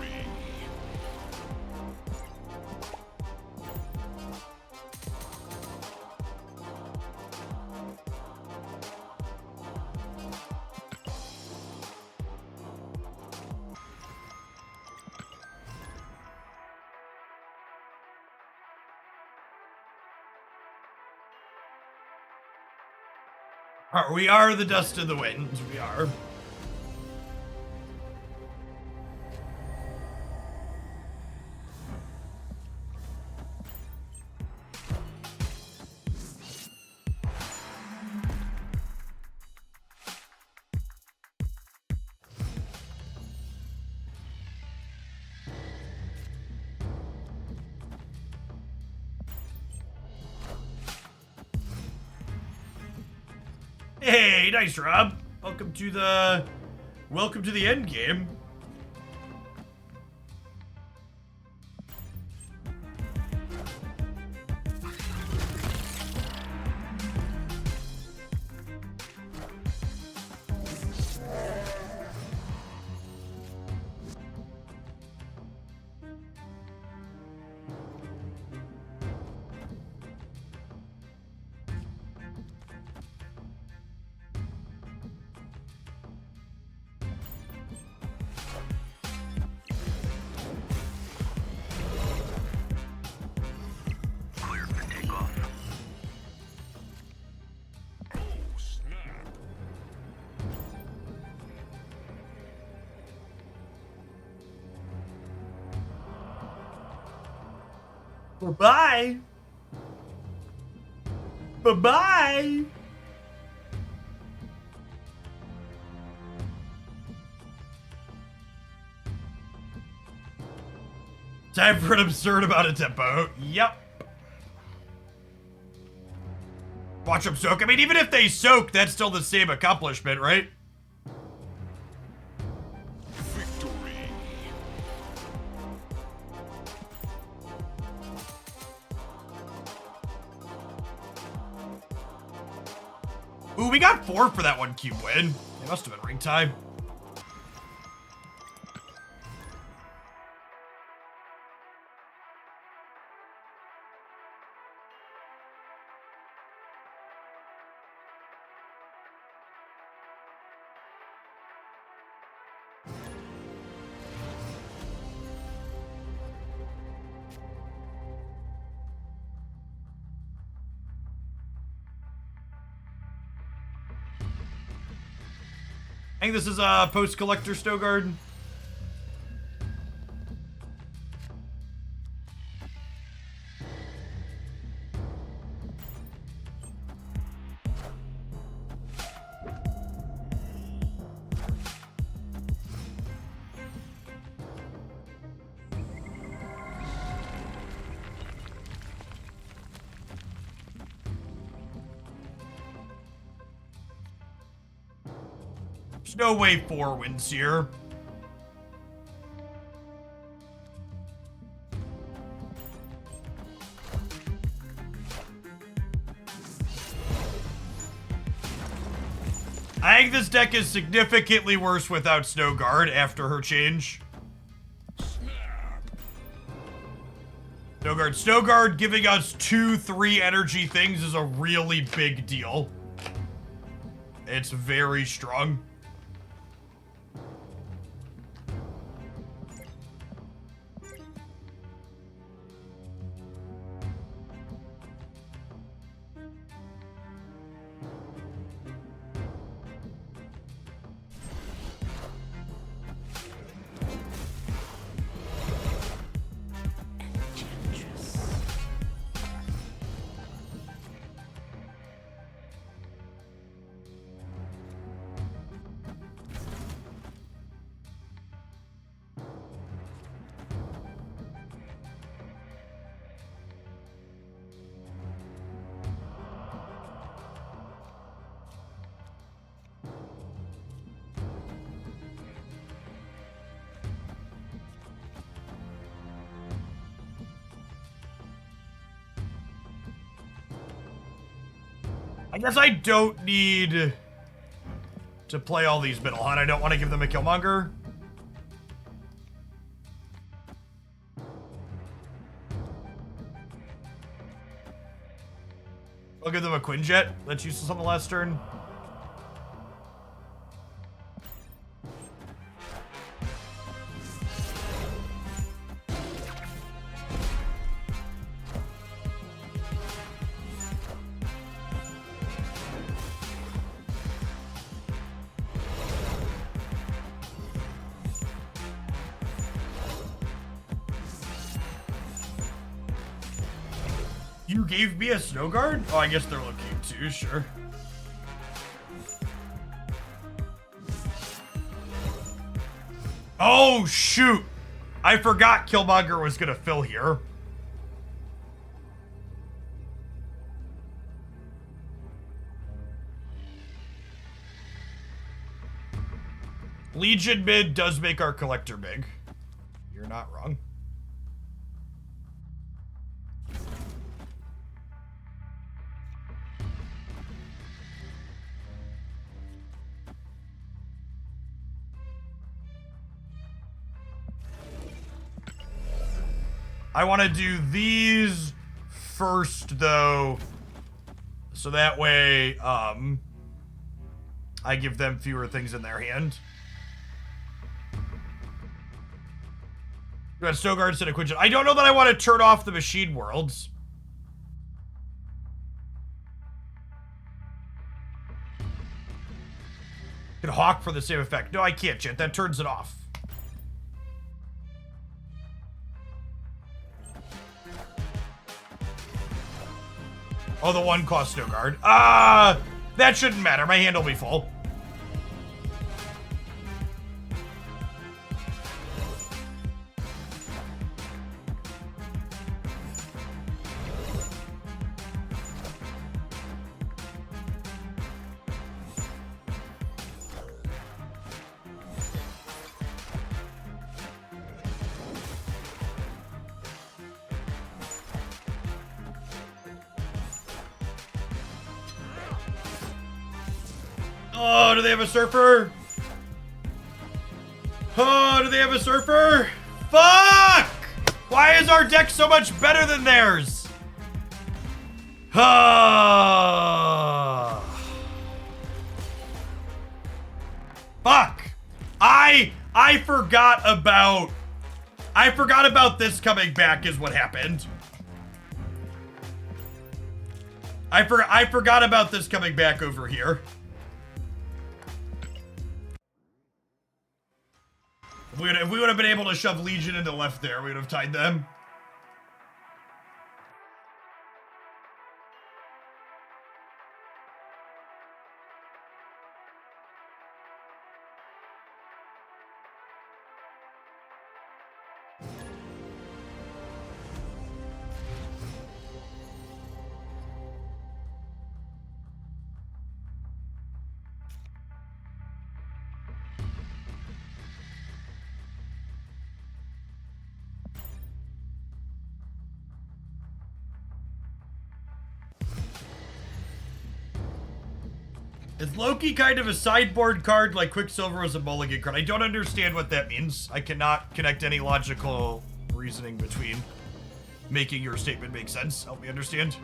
We are the dust in the wind. We are. Hey, nice, Rob. Welcome to the end game. Bye-bye. Bye-bye. Time for an absurd amount of tempo. Yep. Watch them soak. I mean, even if they soak, that's still the same accomplishment, right? Ooh, we got 4 for that 1 cube win. It must have been ring time. I think this is a post-collector Snowguard. There's no way 4 wins here. I think this deck is significantly worse without Snowguard after her change. Snowguard giving us 2-3 energy things is a really big deal. It's very strong. guess I don't need to play all these middle, huh? I don't want to give them a Killmonger. I'll give them a Quinjet. That's useless on the last turn. You gave me a snow guard? Oh, I guess they're Loki too, sure. Oh, shoot. I forgot Killmonger was gonna fill here. Legion mid does make our collector big. You're not wrong. I want to do these first, though, so that way, I give them fewer things in their hand. You got Snow Guard instead of Quinjet. I don't know that I want to turn off the Machine Worlds. Can Hawk for the same effect. No, I can't, Jet. That turns it off. Oh, the one cost Snow Guard. That shouldn't matter. My hand will be full. Oh, do they have a surfer? Oh, do they have a surfer? Fuck! Why is our deck so much better than theirs? Fuck! I forgot about this coming back is what happened. I forgot about this coming back over here. If we would have been able to shove Legion into left there, we would have tied them. Is Loki kind of a sideboard card like Quicksilver was a mulligan card? I don't understand what that means. I cannot connect any logical reasoning between making your statement make sense. Help me understand.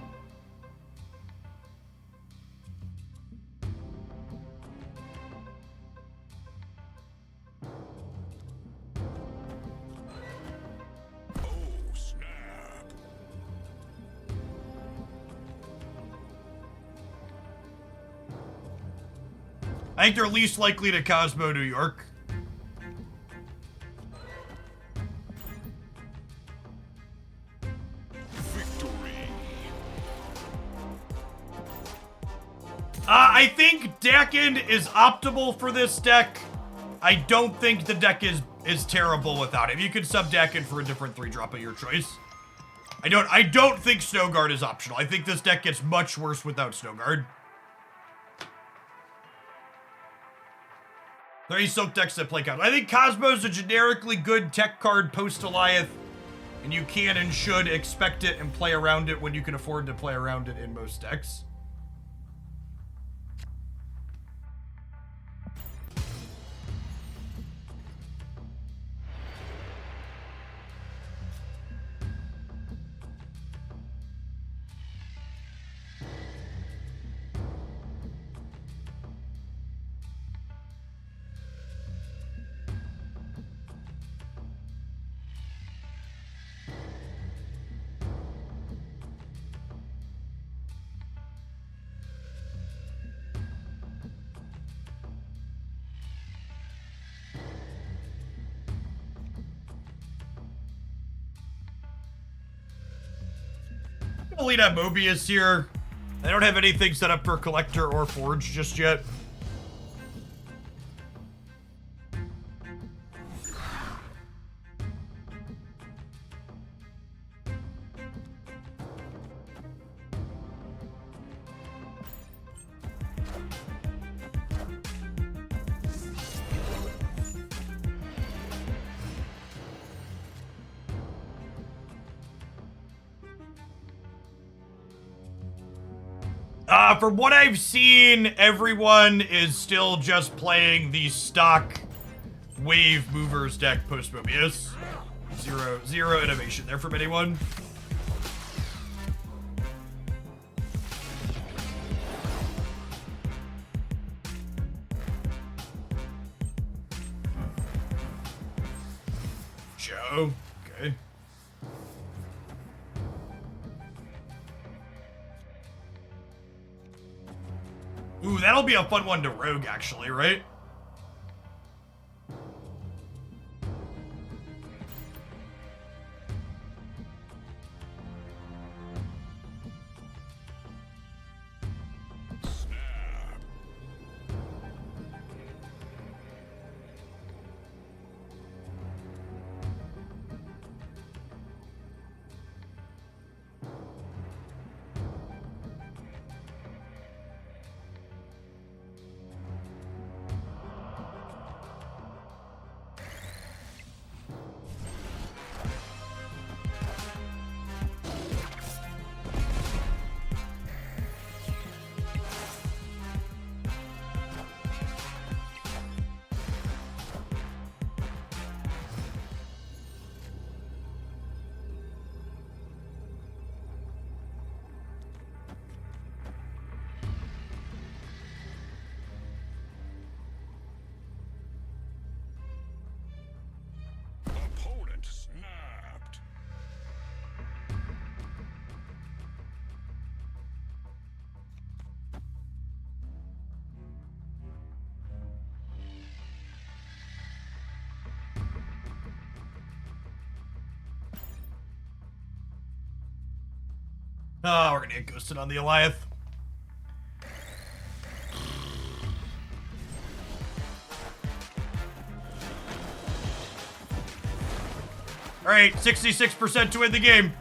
I think they're least likely to Cosmo New York.
Victory.
I think Dakin is optimal for this deck. I don't think the deck is terrible without him. You can sub Dakin for a different 3-drop of your choice. I don't think Snow Guard is optional. I think this deck gets much worse without Snow Guard. There are any Silk decks that play Cosmo. I think Cosmo's a generically good tech card post-Goliath, and you can and should expect it and play around it when you can afford to play around it in most decks. lead on Mobius here. I don't have anything set up for Collector or Forge just yet. From what I've seen, everyone is still just playing the stock Wave Movers deck post Mobius. Zero innovation there from anyone. Joe, okay. Ooh, that'll be a fun one to rogue, actually, right?
Opponent snapped.
Oh, we're gonna get ghosted on the Goliath. All right, 66% to win the game.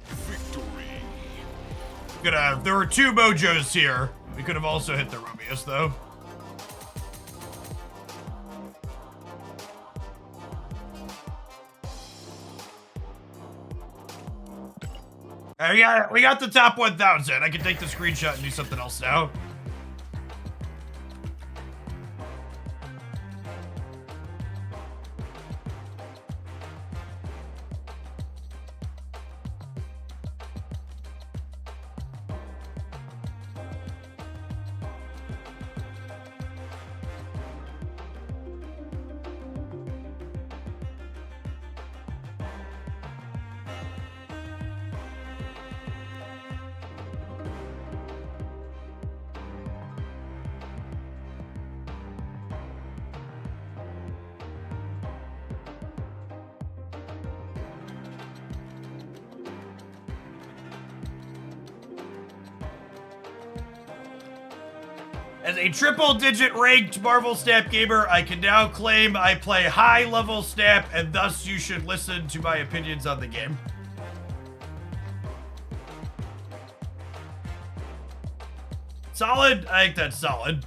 Victory.
There were two Mojos here. We could have also hit the Mobius, though. Yeah, we got the top 1,000. I can take the screenshot and do something else now. As a triple-digit ranked Marvel Snap gamer, I can now claim I play high-level Snap, and thus you should listen to my opinions on the game. Solid? I think that's solid.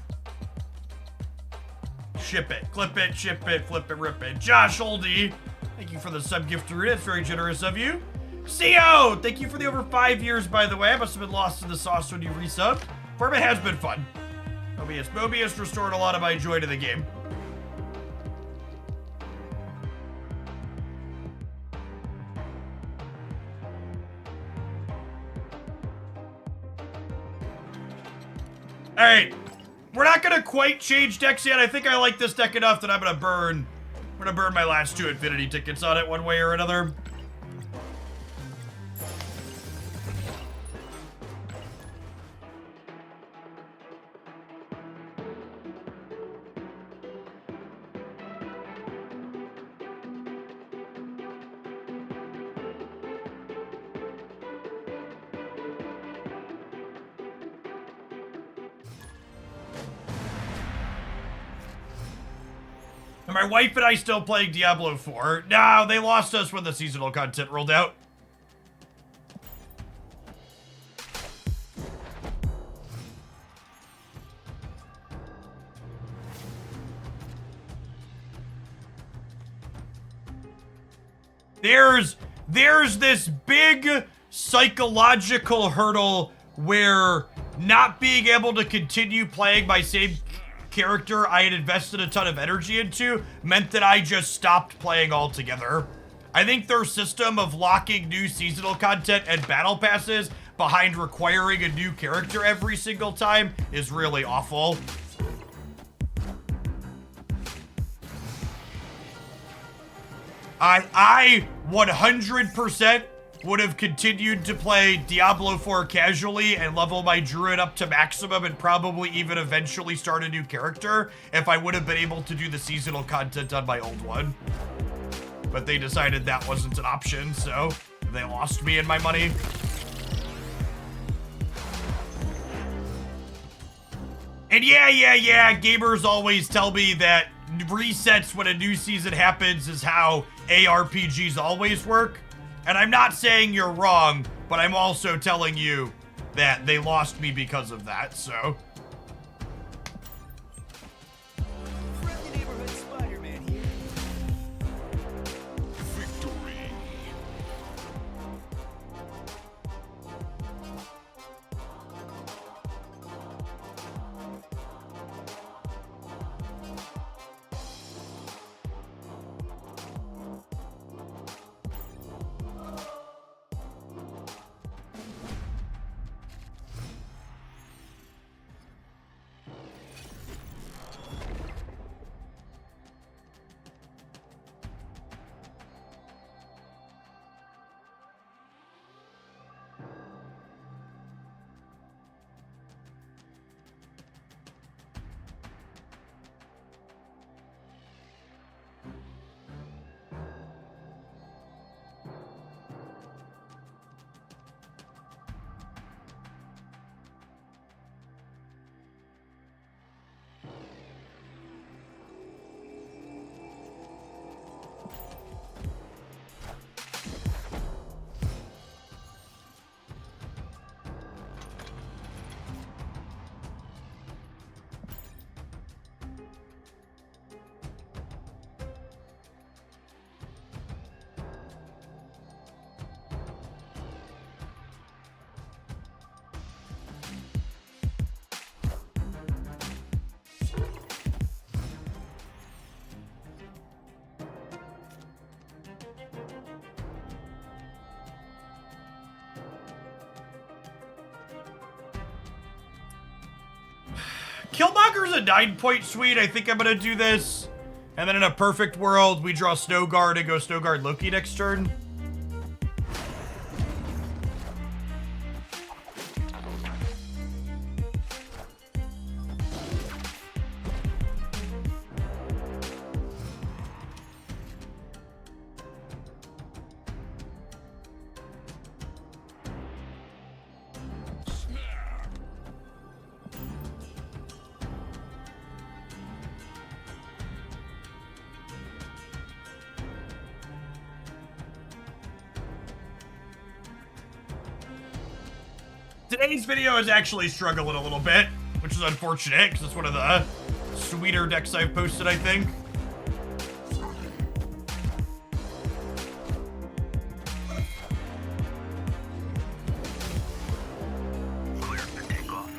Ship it, clip it, ship it, flip it, rip it. Josh Oldie, thank you for the sub-gift through. That's very generous of you. CO, thank you for the over 5 years, by the way. I must have been lost in the sauce when you resubbed. It has been fun. Mobius restored a lot of my joy to the game. Alright. We're not gonna quite change decks yet. I think I like this deck enough that I'm gonna burn my last two Infinity tickets on it one way or another. Are my wife and I still playing Diablo 4? No, they lost us when the seasonal content rolled out. There's this big psychological hurdle where not being able to continue playing my same character I had invested a ton of energy into meant that I just stopped playing altogether. I think their system of locking new seasonal content and battle passes behind requiring a new character every single time is really awful. I 100% would have continued to play Diablo 4 casually and level my druid up to maximum and probably even eventually start a new character if I would have been able to do the seasonal content on my old one. But they decided that wasn't an option, so they lost me and my money. And yeah, gamers always tell me that resets when a new season happens is how ARPGs always work. And I'm not saying you're wrong, but I'm also telling you that they lost me because of that, so.
Friendly neighborhood Spider-Man here.
Victory.
Killmonger's a 9-point suite. I think I'm gonna do this. And then in a perfect world, we draw Snowguard and go Snowguard Loki next turn. Today's video is actually struggling a little bit, which is unfortunate because it's one of the sweeter decks I've posted, I think.
Clear for takeoff.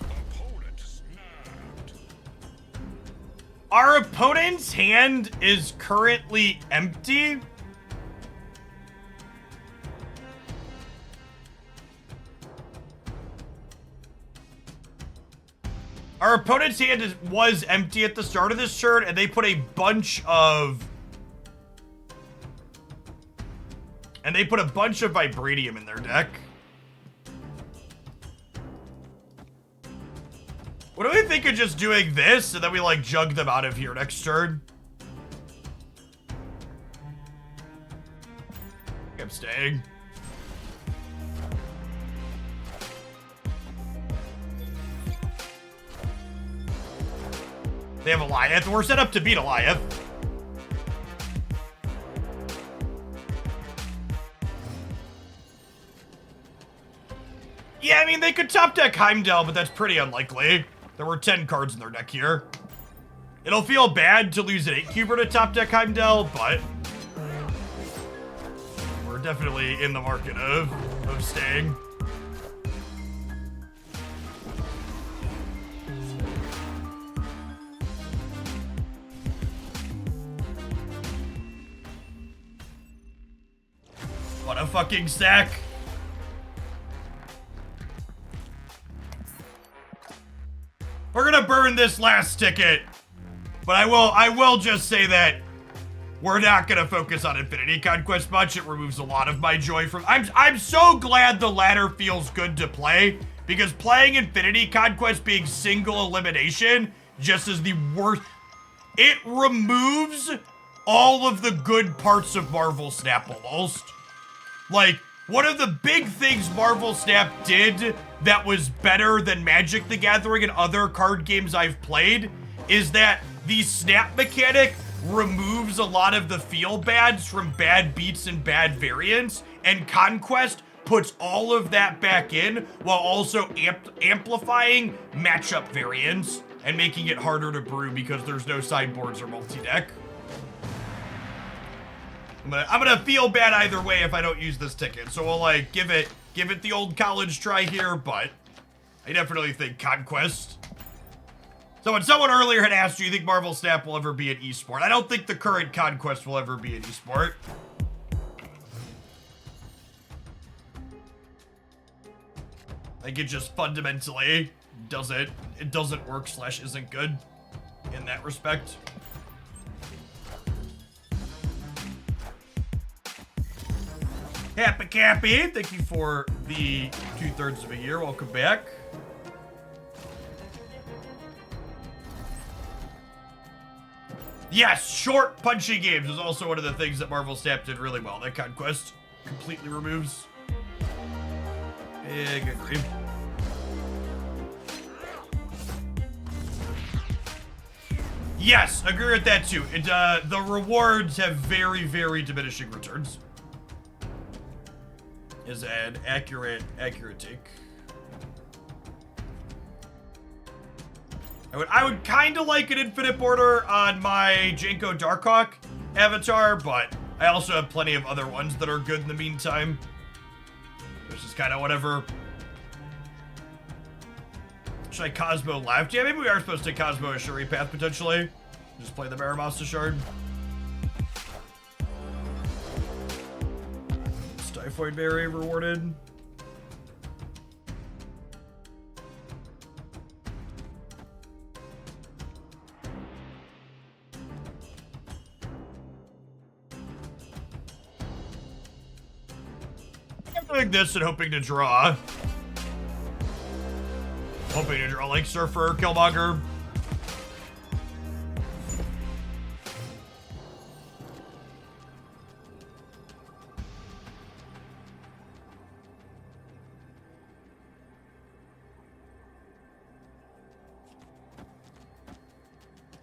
Opponent snapped.
Our opponent's hand is currently empty. Our opponent's hand was empty at the start of this turn, and they put a bunch of... Vibranium in their deck. What do we think of just doing this, and then we, like, jug them out of here next turn? I'm staying. They have Goliath. We're set up to beat Goliath. Yeah, I mean, they could top deck Heimdall, but that's pretty unlikely. There were 10 cards in their deck here. It'll feel bad to lose an 8-cuber to top deck Heimdall, but we're definitely in the market of staying. What a fucking sack. We're gonna burn this last ticket, but I will just say that we're not gonna focus on Infinity Conquest much. It removes a lot of my joy from. I'm so glad the ladder feels good to play, because playing Infinity Conquest being single elimination just is the worst. It removes all of the good parts of Marvel Snap almost. Like, one of the big things Marvel Snap did that was better than Magic the Gathering and other card games I've played is that the snap mechanic removes a lot of the feel bads from bad beats and bad variants, and Conquest puts all of that back in while also amplifying matchup variants and making it harder to brew because there's no sideboards or multi-deck. I'm gonna feel bad either way if I don't use this ticket, so we'll like give it the old college try here, but I definitely think Conquest. So when someone earlier had asked, do you think Marvel Snap will ever be an esport? I don't think the current Conquest will ever be an esport. I think it just fundamentally doesn't work / isn't good in that respect. Happy Cappy, thank you for the 2/3 of a year. Welcome back. Yes, short, punchy games is also one of the things that Marvel Snap did really well. That Conquest completely removes. Big agree. Yes, agree with that too. The rewards have very, very diminishing returns. Is an accurate take. I would kind of like an infinite border on my Janko Darkhawk avatar, but I also have plenty of other ones that are good in the meantime. Which is kind of whatever. Should I Cosmo left? Yeah, maybe we are supposed to Cosmo a Shuri path potentially. Just play the Maramasta shard. Typhoid Berry rewarded. I'm doing this and hoping to draw. Hoping to draw like Surfer, Killmonger.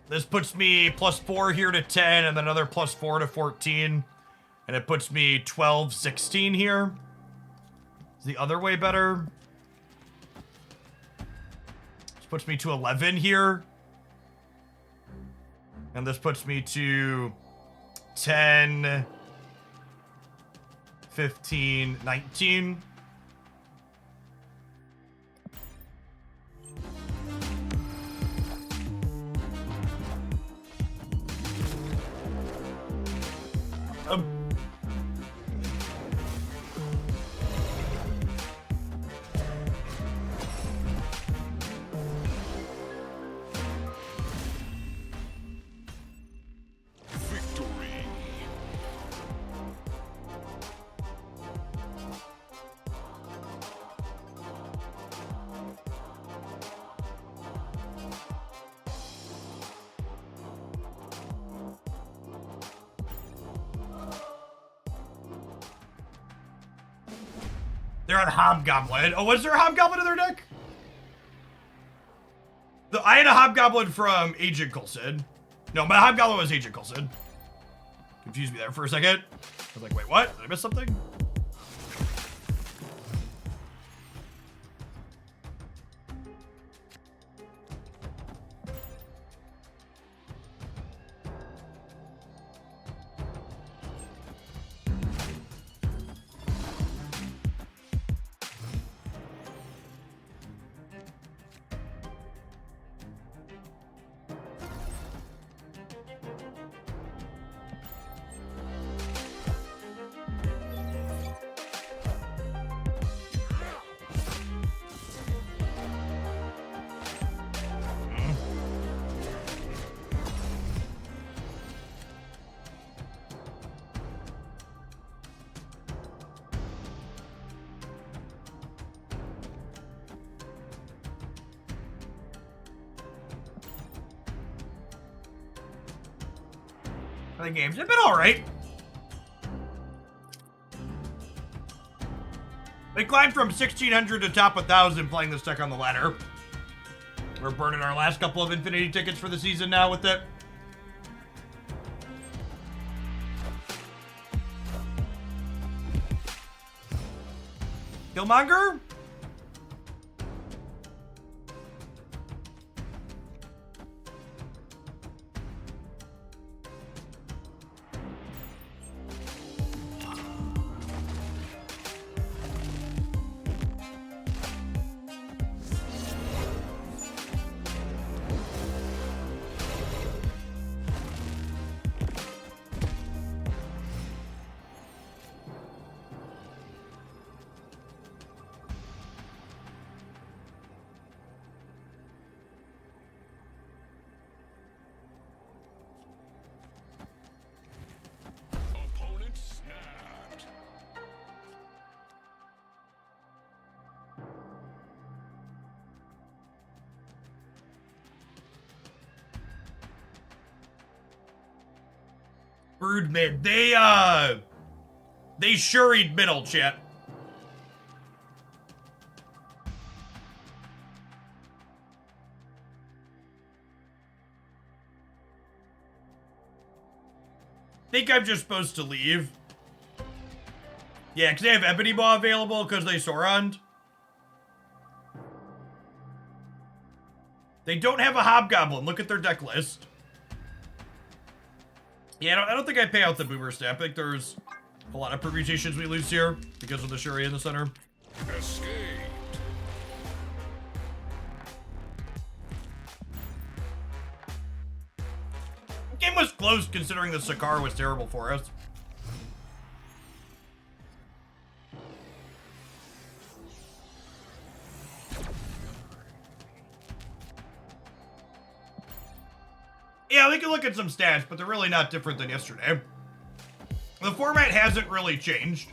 This puts me +4 here to 10, and then another +4 to 14. And it puts me 12, 16 here. Is the other way better? This puts me to 11 here. And this puts me to 10, 15, 19.
Victory.
They're on Hobgoblin. Oh, was there a Hobgoblin in their deck? I had a Hobgoblin from Agent Coulson. No, my Hobgoblin was Agent Coulson. Confused me there for a second. I was like, wait, what? Did I miss something? The games have been alright. We climbed from 1,600 to top 1,000 playing this deck on the ladder. We're burning our last couple of Infinity tickets for the season now with it. Killmonger?
Opponent snapped.
Brood mid. They shuried middle, chat. Think I'm just supposed to leave. Yeah, because they have Ebony Maw available because they Sauroned. They don't have a Hobgoblin. Look at their deck list. Yeah, I don't think I pay out the Boomer stat. I think there's a lot of permutations we lose here because of the Shuri in the center.
Escaped.
The game was close considering the Sakaar was terrible for us. Yeah, we can look at some stats, but they're really not different than yesterday. The format hasn't really changed.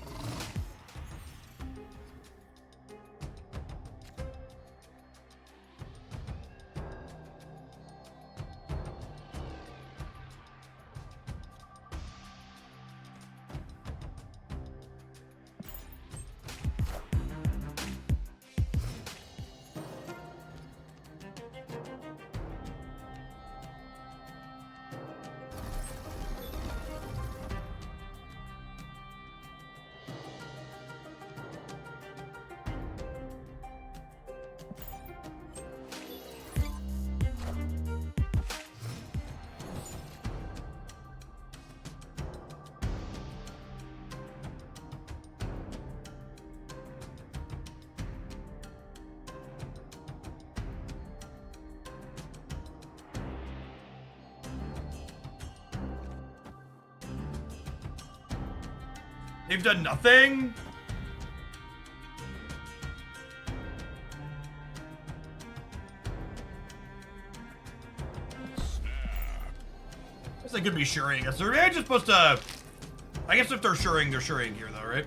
They've done nothing? I guess they could be shuring us. They're just supposed to... I guess if they're shuring here though, right?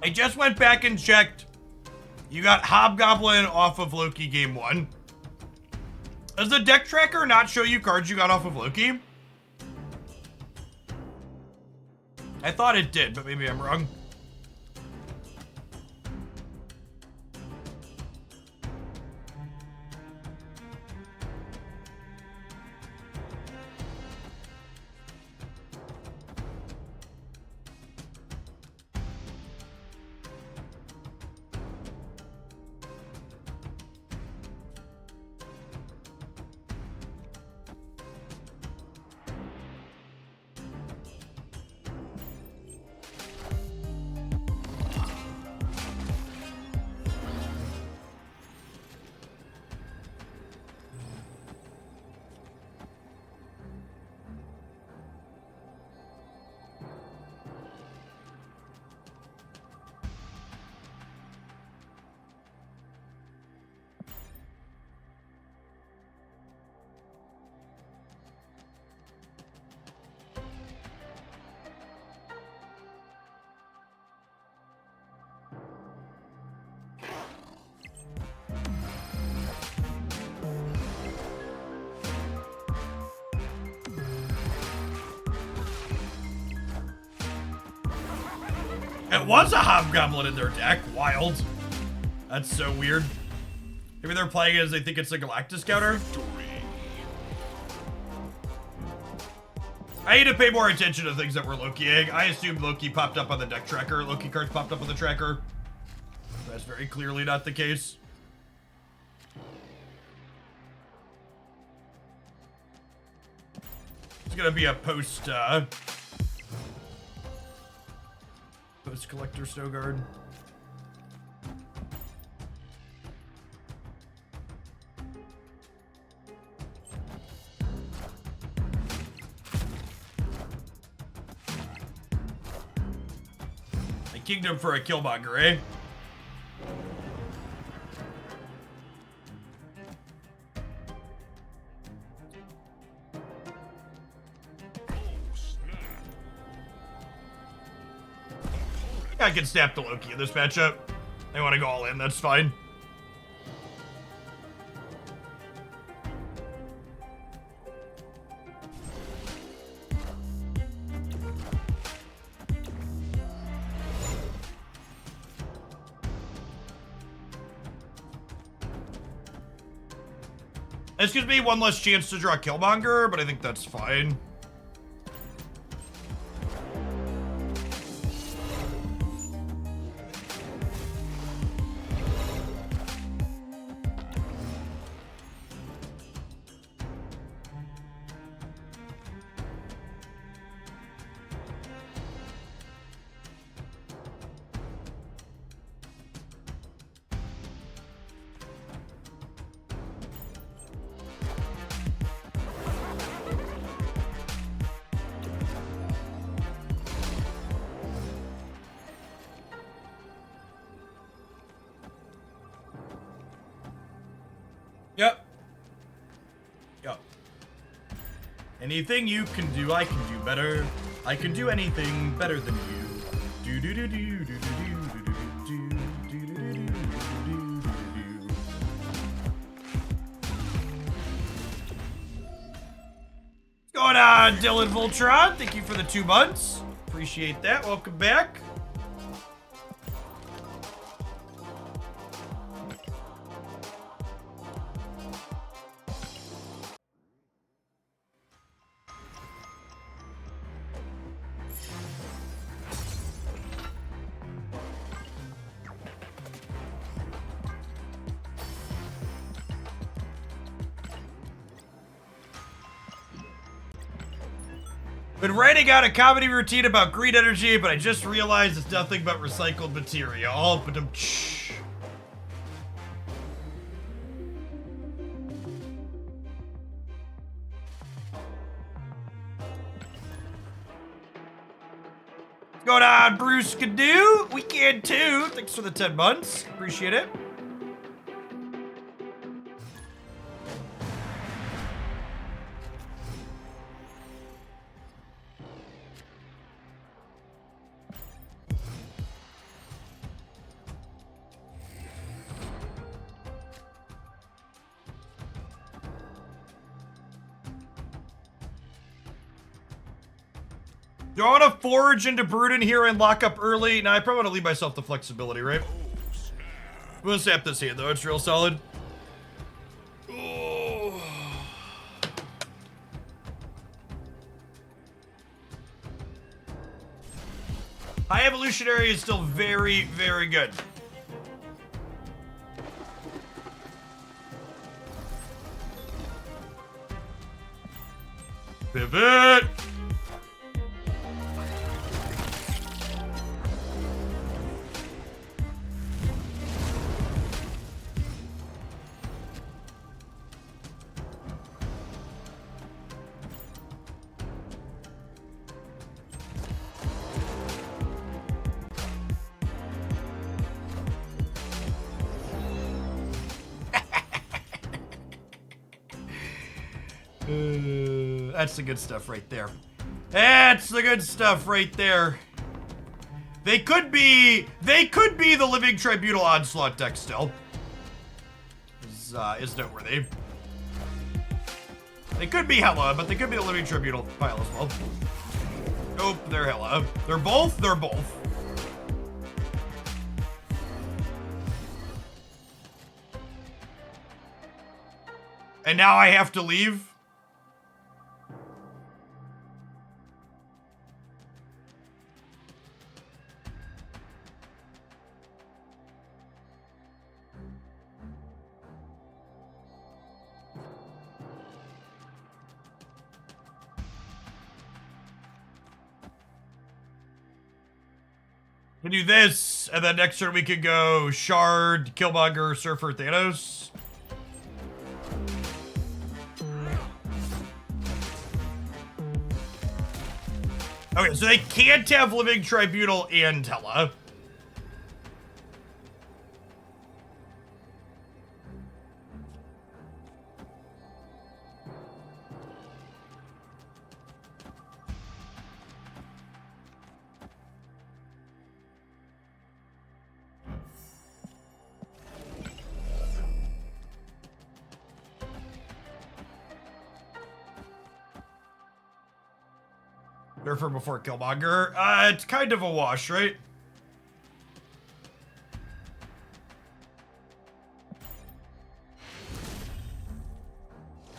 I just went back and checked. You got Hobgoblin off of Loki game 1. Does the deck tracker not show you cards you got off of Loki? I thought it did, but maybe I'm wrong. It was a Hobgoblin in their deck. Wild. That's so weird. Maybe they're playing it as they think it's a Galactus counter. I need to pay more attention to things that we're Lokiing. I assumed Loki popped up on the deck tracker. Loki cards popped up on the tracker. That's very clearly not the case. It's gonna be a post collector snow guard. A kingdom for a Killmonger, eh? I can snap to Loki in this matchup. They want to go all in, that's fine. This gives me one less chance to draw Killmonger, but I think that's fine. Yep. Yep. Anything you can do, I can do better. I can do anything better than you. Do do do do do do do do do do do do. What's going on, Dylan Voltron? Thank you for the 2 months. Appreciate that. Welcome back. Been writing out a comedy routine about green energy, but I just realized it's nothing but recycled material. But what's going on, Bruce Canoe? Weekend 2. Thanks for the 10 months. Appreciate it. Do I want to forge into Bruden here and lock up early? Nah, I probably want to leave myself the flexibility, right? We'll sap this hand, though. It's real solid. Oh. High Evolutionary is still very, very good. Pivot! That's the good stuff right there. That's the good stuff right there. They could be the Living Tribunal Onslaught deck still. Is noteworthy. They could be Hela, but they could be the Living Tribunal pile as well. Nope, they're Hela. They're both. And now I have to leave? We can do this, and then next turn we could go Shard, Killmonger, Surfer, Thanos. Okay, so they can't have Living Tribunal and Hela. Surfer before Killmonger. It's kind of a wash, right?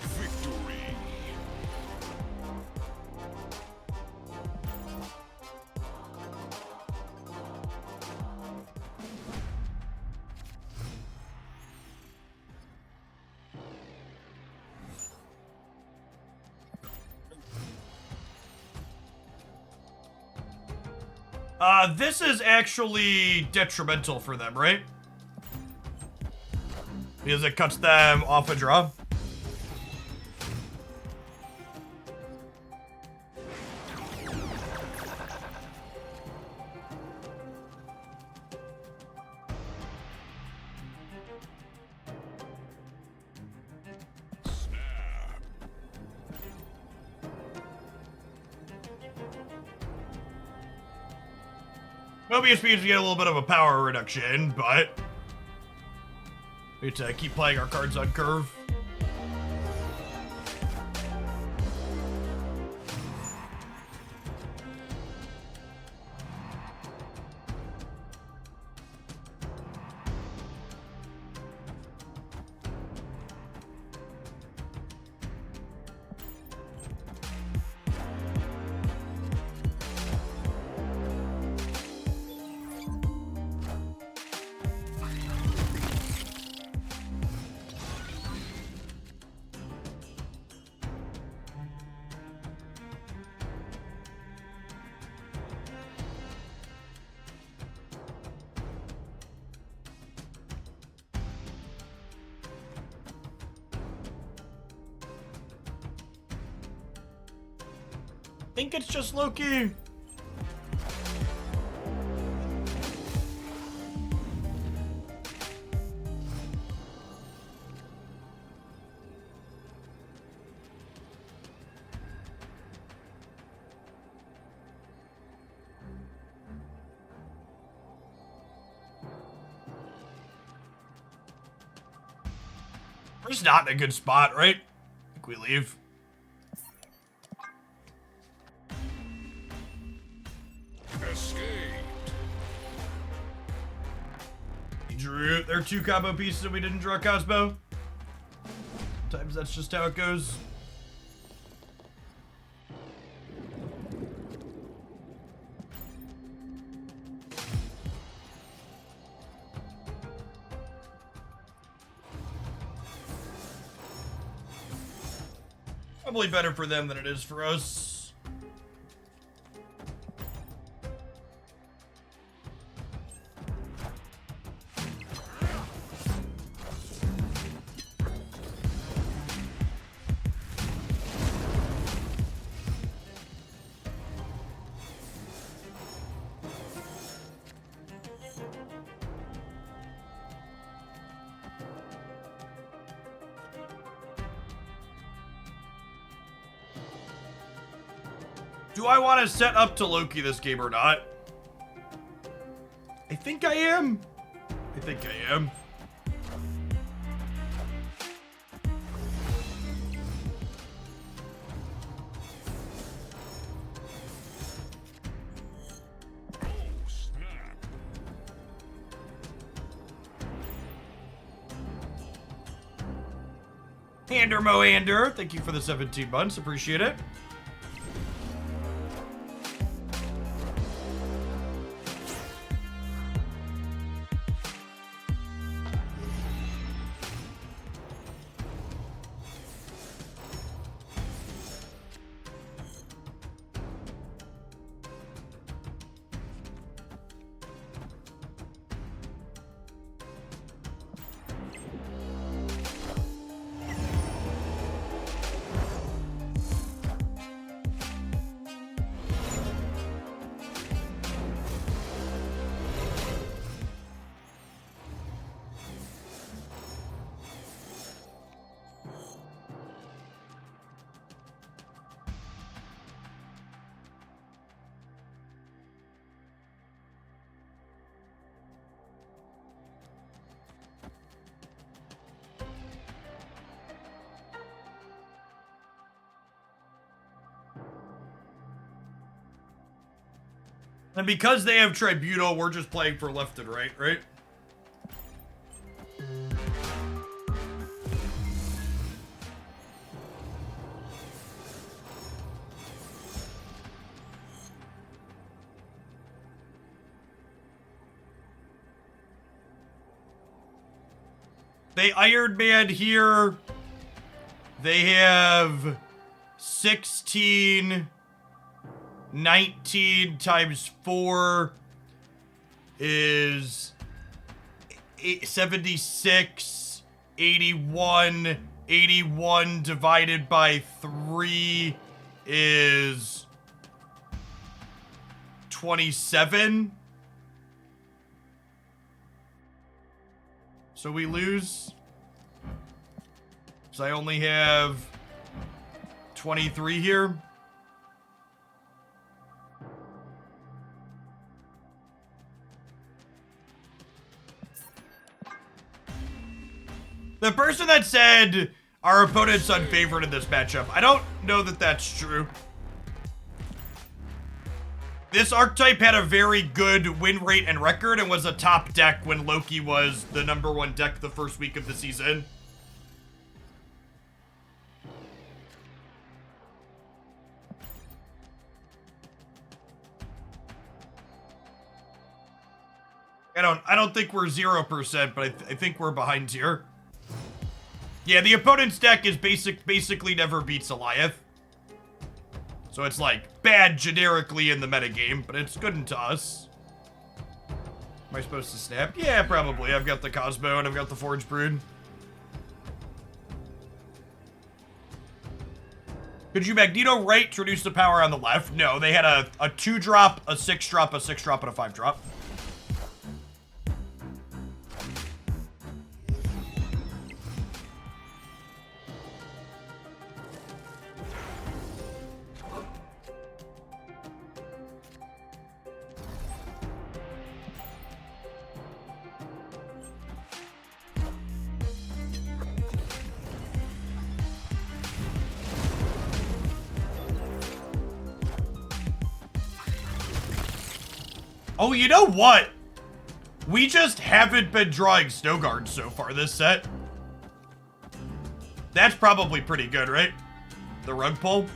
Victory.
This is actually detrimental for them, right? Because it cuts them off a draw. Mobius means we get a little bit of a power reduction, but we need to keep playing our cards on curve. I think it's just Loki. We're just not in a good spot, right? I think we leave. are 2 combo pieces and we didn't draw Cosmo. Sometimes that's just how it goes. Probably better for them than it is for us. Do I want to set up to Loki this game or not? I think I am. I think I am.
Oh, snap.
Hander Moander, thank you for the 17 months. Appreciate it. And because they have Tribunal, we're just playing for left and right, right? They Iron Man here. They have 16... 19 times 4 is 76, 81, 81 divided by 3 is 27. So we lose. So I only have 23 here. The person that said our opponent's unfavored in this matchup, I don't know that that's true. This archetype had a very good win rate and record and was a top deck when Loki was the #1 deck the first week of the season. I don't think we're 0%, but I think we're behind here. Yeah, the opponent's deck is basically never beats Goliath. So it's like bad generically in the metagame, but it's good into us. Am I supposed to snap? Yeah, probably. I've got the Cosmo and I've got the Forge Brood. Could you Magneto right to reduce the power on the left? No, they had a 2-drop, a 6-drop, a 6-drop, and a 5-drop. Oh, you know what? We just haven't been drawing snow guards so far this set. That's probably pretty good, right? The rug pull.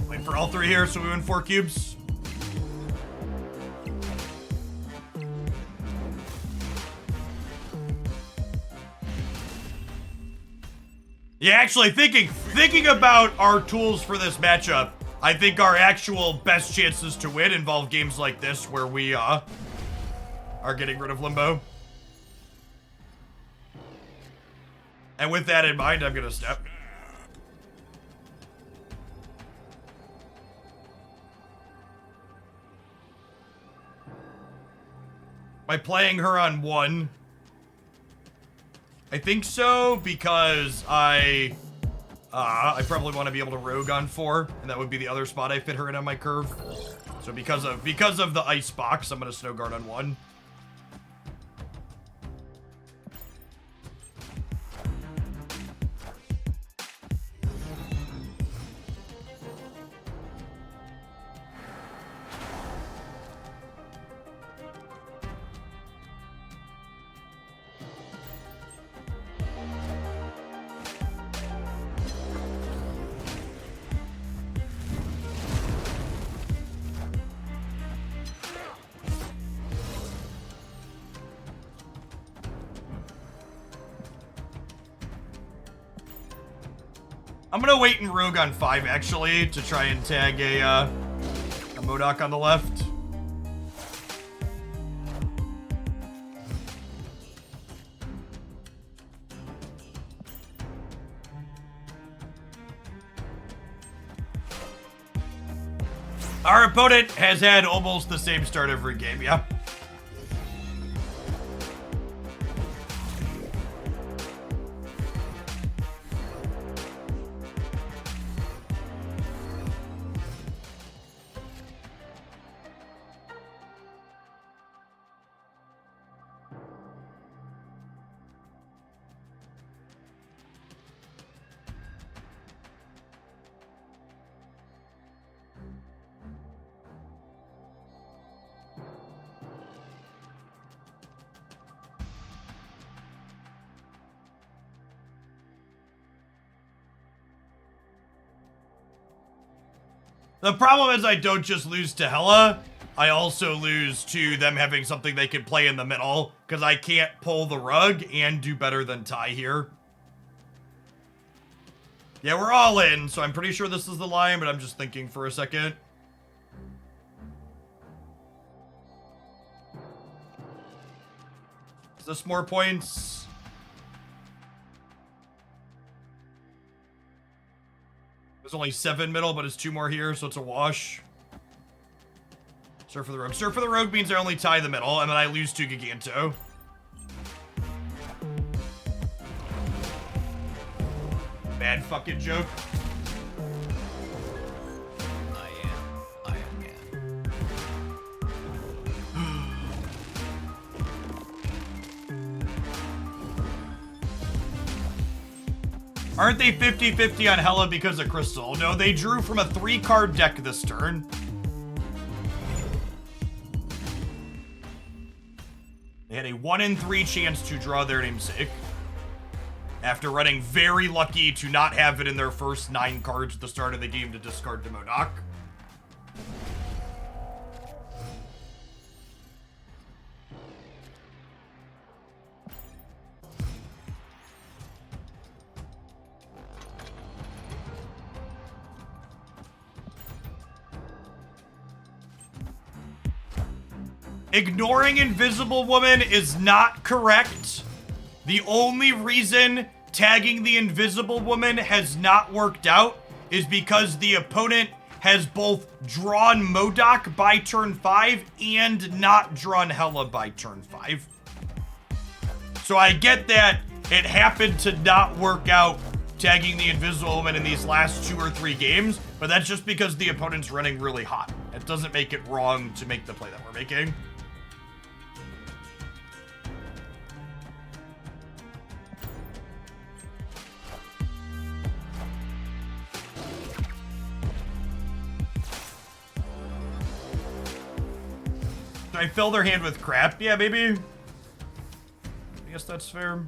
Wait for all three here so we win 4 cubes. Yeah, actually, thinking about our tools for this matchup, I think our actual best chances to win involve games like this where we are getting rid of Limbo. And with that in mind, I'm gonna step. By playing her on 1. I think so, because I probably want to be able to rogue on 4, and that would be the other spot I fit her in on my curve. So because of the ice box, I'm gonna snow guard on 1. I'm gonna wait and rogue on 5 actually to try and tag a Modok on the left. Our opponent has had almost the same start every game, yeah. The problem is I don't just lose to Hela, I also lose to them having something they can play in the middle, because I can't pull the rug and do better than Ty here. Yeah, we're all in, so I'm pretty sure this is the line, but I'm just thinking for a second. Is this more points? There's only 7 middle, but it's 2 more here, so it's a wash. Surf for the rogue. Surf for the rogue means I only tie the middle, and then I lose to Giganto. Bad fucking joke.
I am man.
Aren't they 50-50 on Hela because of Crystal? No, they drew from a 3-card deck this turn. They had a 1 in 3 chance to draw their namesake. After running very lucky to not have it in their first 9 cards at the start of the game to discard to Modok. ignoring Invisible Woman is not correct. The only reason tagging the Invisible Woman has not worked out is because the opponent has both drawn MODOK by turn 5 and not drawn Hela by turn 5. So I get that it happened to not work out tagging the Invisible Woman in these last 2 or 3 games, but that's just because the opponent's running really hot. It doesn't make it wrong to make the play that we're making. Should I fill their hand with crap? Yeah, maybe. I guess that's fair.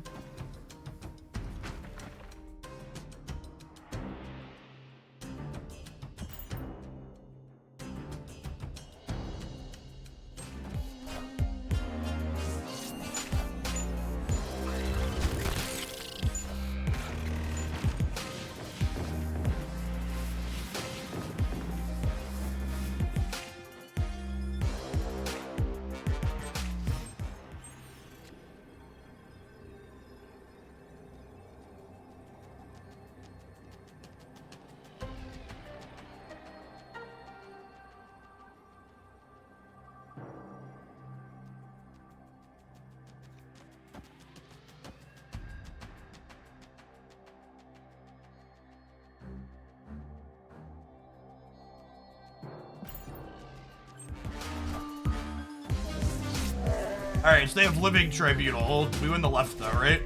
Alright, so they have Living Tribunal. We win the left though, right?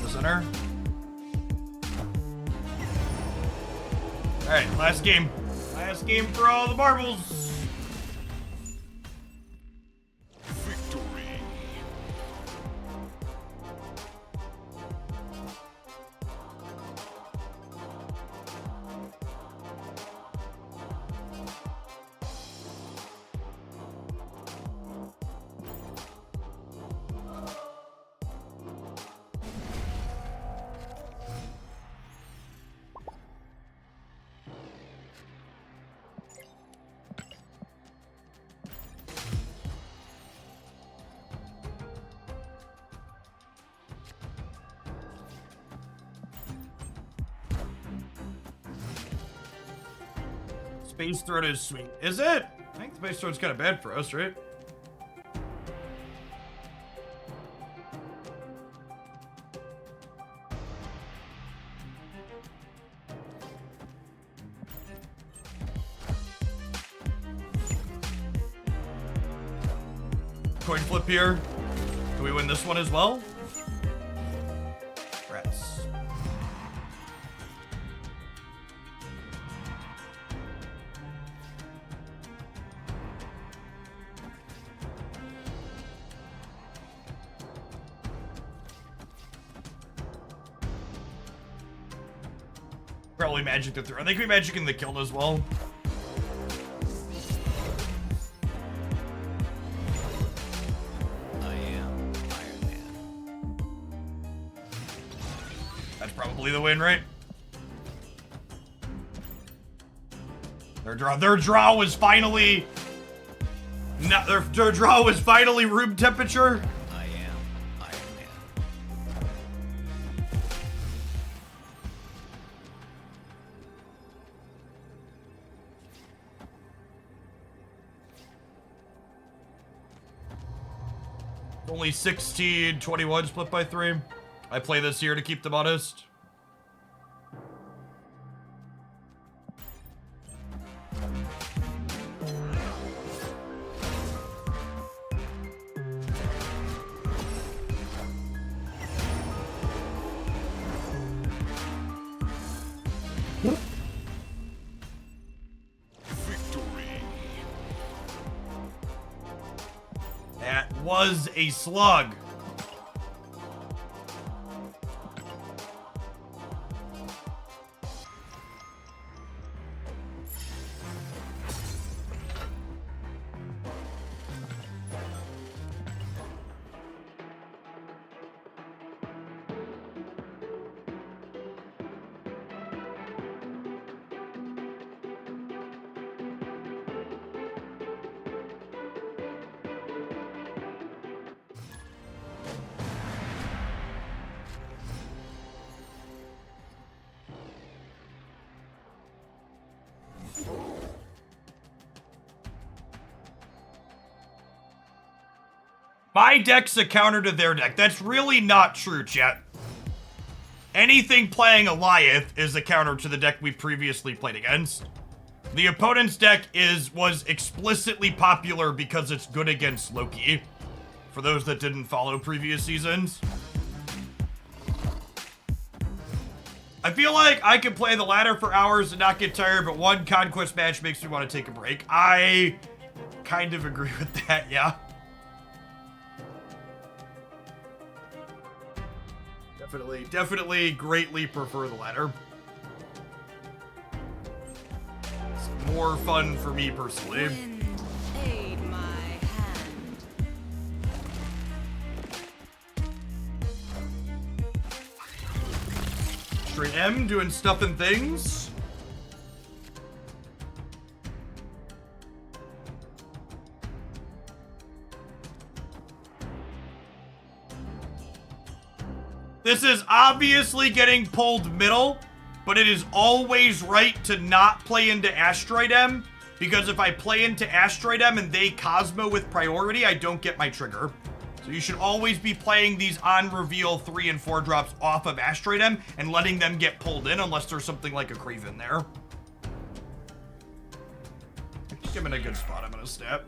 The center. Alright, last game. Last game for all the marbles.
Victory.
Space Throat is sweet. Is it? I think Space Throat's kind of bad for us, right? Coin flip here. Can we win this one as well? Rats. Probably magic the throw. I think we magic in the kill as well.
I am Iron Man.
That's probably the win, right? Their draw was finally. No, their draw was finally room temperature.
I am Iron Man.
Only 16, 21 split by 3. I play this here to keep them honest.
Victory.
That was a slug. My deck's a counter to their deck. That's really not true, chat. Anything playing Goliath is a counter to the deck we previously played against. The opponent's deck was explicitly popular because it's good against Loki. For those that didn't follow previous seasons. I feel like I could play the ladder for hours and not get tired, but one Conquest match makes me want to take a break. I kind of agree with that, yeah. Definitely greatly prefer the ladder. It's more fun for me personally.
Wind, aid my hand.
Straight M doing stuff and things. This is obviously getting pulled middle, but it is always right to not play into Asteroid M, because if I play into Asteroid M and they Cosmo with priority, I don't get my trigger. So you should always be playing these on reveal 3 and 4 drops off of Asteroid M and letting them get pulled in unless there's something like a Craven there. I think I'm in a good spot. I'm gonna snap.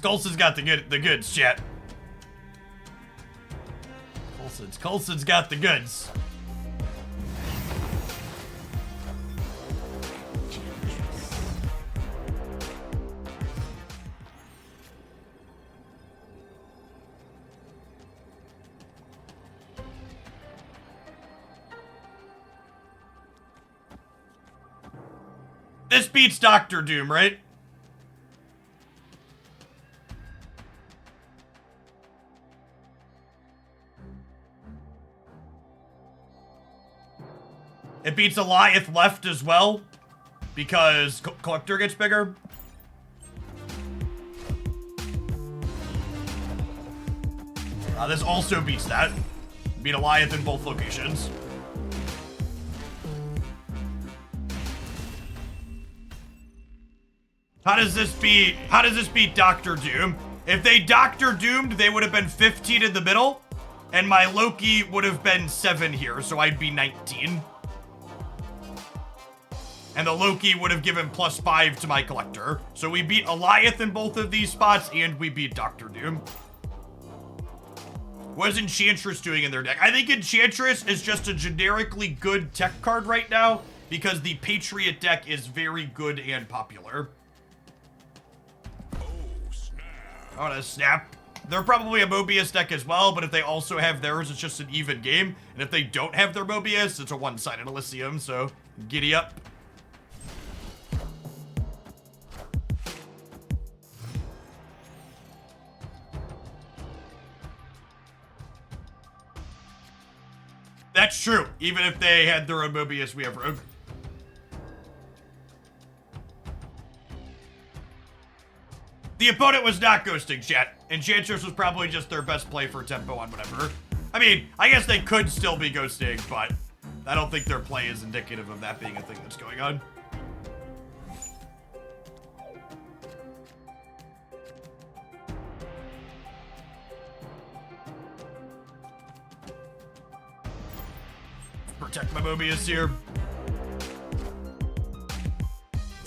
Coulson's got the goods, chat. Coulson's got the goods. This beats Dr. Doom, right? It beats Goliath left as well, because Collector gets bigger. This also beats that. Beat Goliath in both locations. How does this beat Dr. Doom? If they Dr. Doomed, they would have been 15 in the middle, and my Loki would have been 7 here, so I'd be 19. And the Loki would have given +5 to my Collector. So we beat Goliath in both of these spots, and we beat Dr. Doom. What is Enchantress doing in their deck? I think Enchantress is just a generically good tech card right now, because the Patriot deck is very good and popular.
Oh, snap.
I want to snap. They're probably a Mobius deck as well, but if they also have theirs, it's just an even game. And if they don't have their Mobius, it's a one-sided Elysium, so giddy up. That's true. Even if they had their own Mobius, we have Rogue. The opponent was not ghosting, chat. Enchantress was probably just their best play for tempo on whatever. I mean, I guess they could still be ghosting, but I don't think their play is indicative of that being a thing that's going on. Protect my Mobius here.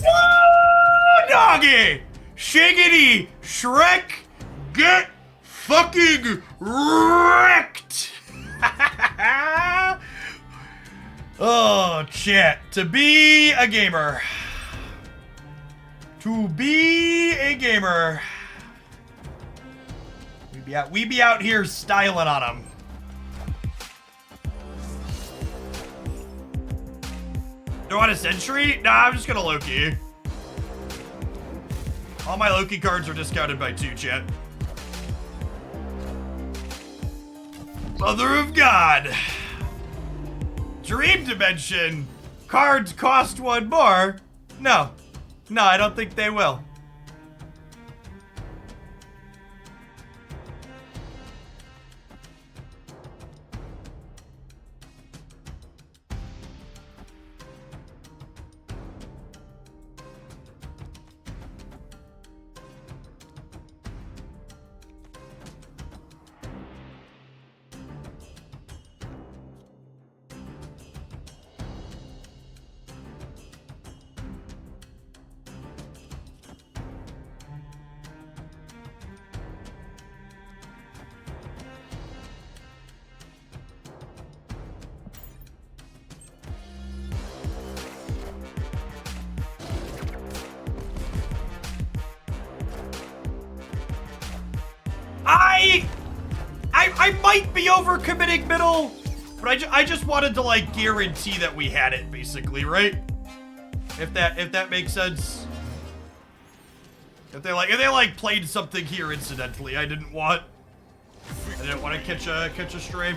Oh, doggy! Shiggity! Shrek! Get fucking wrecked! Oh, chat. To be a gamer. To be a gamer. We be out here styling on them. Do I want a Sentry? Nah, I'm just gonna Loki. All my Loki cards are discounted by 2, chat. Mother of God. Dream Dimension. Cards cost 1 more. No. No, I don't think they will. I might be overcommitting middle, but I just wanted to like guarantee that we had it basically, right? If that makes sense. If they like played something here incidentally, I didn't want to catch a stray.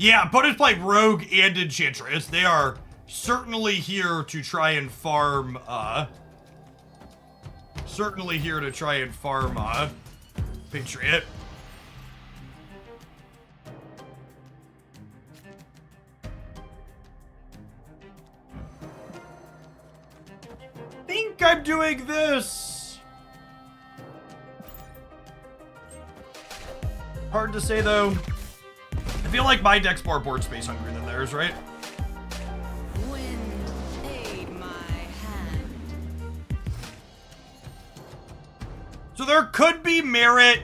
Yeah, opponents play Rogue and Enchantress. They are certainly here to try and farm, Patriot. Think I'm doing this. Hard to say, though. I feel like my deck's more board space hungry than theirs, right?
Wind, aid my hand.
So there could be merit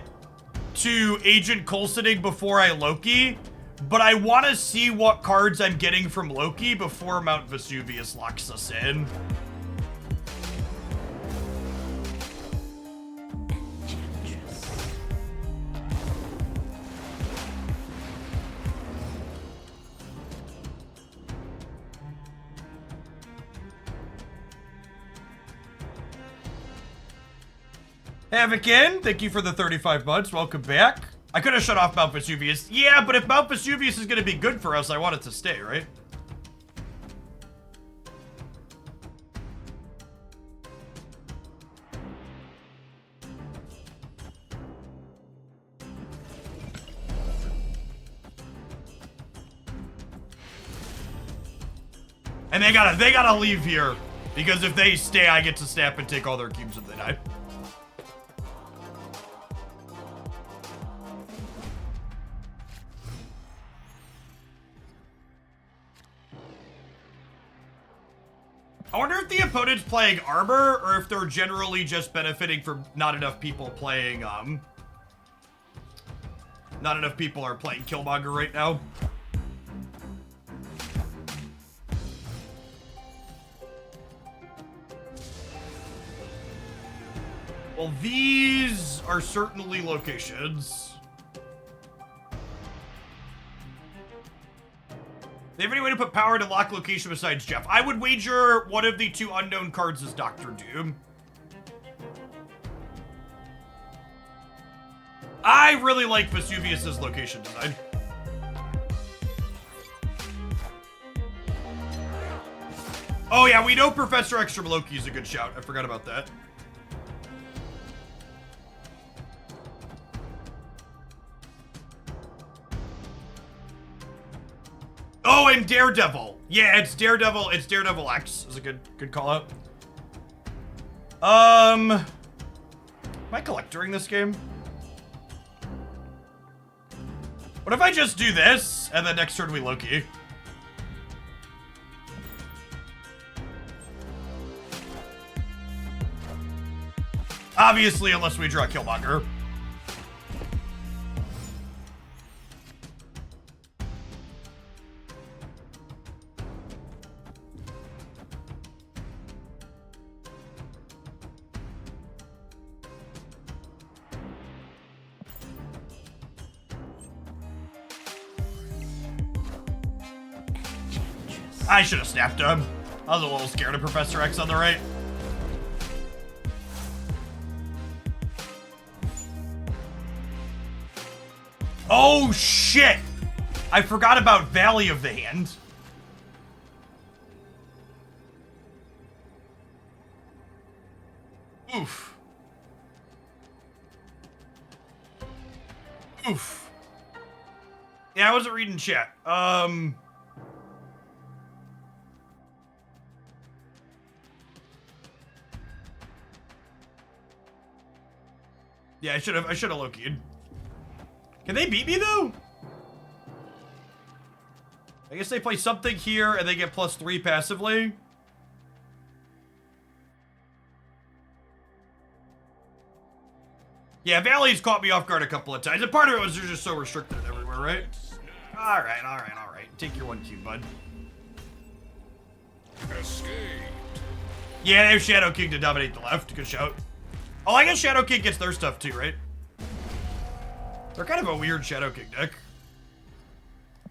to Agent Coulsoning before I Loki, but I want to see what cards I'm getting from Loki before Mount Vesuvius locks us in. Havoc-in, thank you for the 35 months. Welcome back. I could have shut off Mount Vesuvius. Yeah, but if Mount Vesuvius is going to be good for us, I want it to stay, right? And they gotta leave here. Because if they stay, I get to snap and take all their cubes if they die. I wonder if the opponent's playing armor or if they're generally just benefiting from not enough people playing, not enough people are playing Killmonger right now. Well, these are certainly locations. They have any way to put power to lock location besides Jeff? I would wager one of the 2 unknown cards is Dr. Doom. I really like Vesuvius's location design. Oh yeah, we know Professor Extra Loki is a good shout. I forgot about that. Oh, and Daredevil. Yeah, it's Daredevil. It's Daredevil X. Is a good call out. Am I collectoring this game? What if I just do this and then next turn we Loki? Obviously, unless we draw Killmonger. I should have snapped him. I was a little scared of Professor X on the right. Oh, shit! I forgot about Valley of the Hand. Oof. Oof. Yeah, I wasn't reading chat. Yeah, I should have Loki'd. Can they beat me though? I guess they play something here and they get +3 passively. Yeah, Valley's caught me off guard a couple of times. And part of it was they're just so restricted everywhere, right? Alright. Take your 1 cube, bud.
Escape.
Yeah, they have Shadow King to dominate the left. Good shout. Oh, I guess Shadow King gets their stuff too, right? They're kind of a weird Shadow King deck.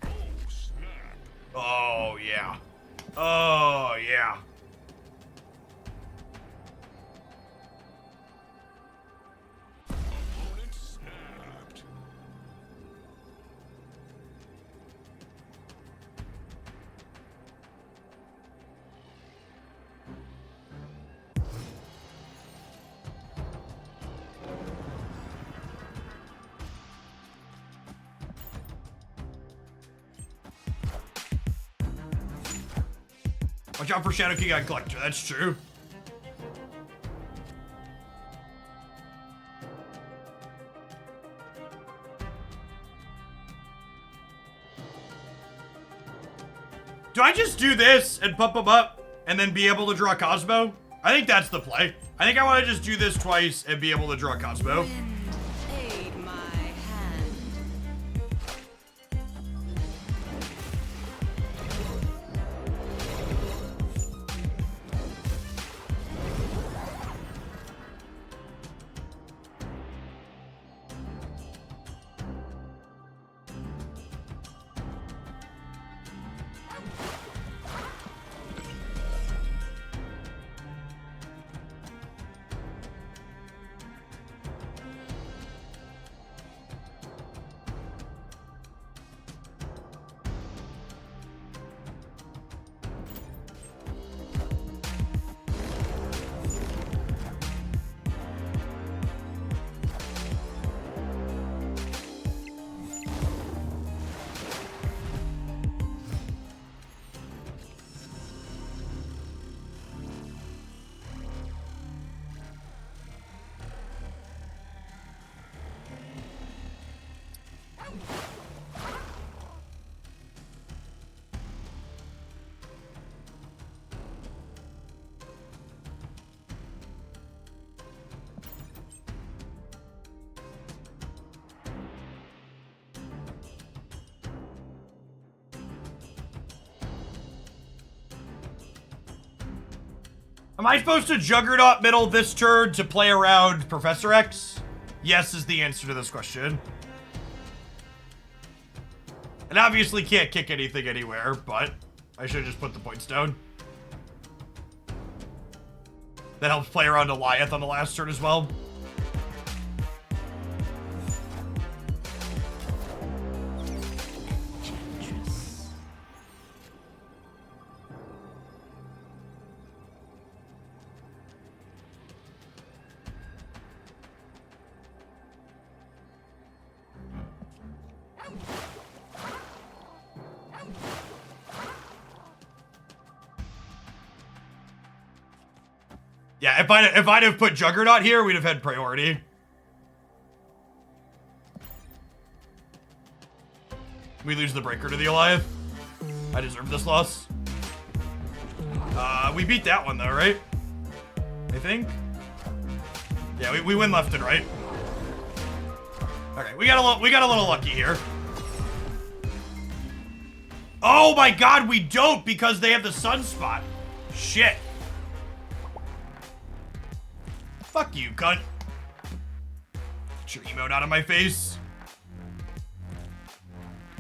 Oh, snap.
Oh, yeah. Oh, yeah.
Opponent snapped.
Watch out for Shadow King on Collector, that's true. Do I just do this and pump him up and then be able to draw Cosmo? I think that's the play. I think I want to just do this twice and be able to draw Cosmo.
Wind, aid my hand.
Am I supposed to Juggernaut middle this turn to play around Professor X? Yes is the answer to this question. And obviously can't kick anything anywhere, but I should just put the points down. That helps play around Goliath on the last turn as well. Yeah, if I'd have put Juggernaut here, we'd have had priority. We lose the breaker to the Goliath. I deserve this loss. We beat that one though, right? I think. Yeah, we win left and right. Okay, we got a little lucky here. Oh my god, we don't because they have the sunspot. Shit. Fuck you, cunt. Get your emote out of my face.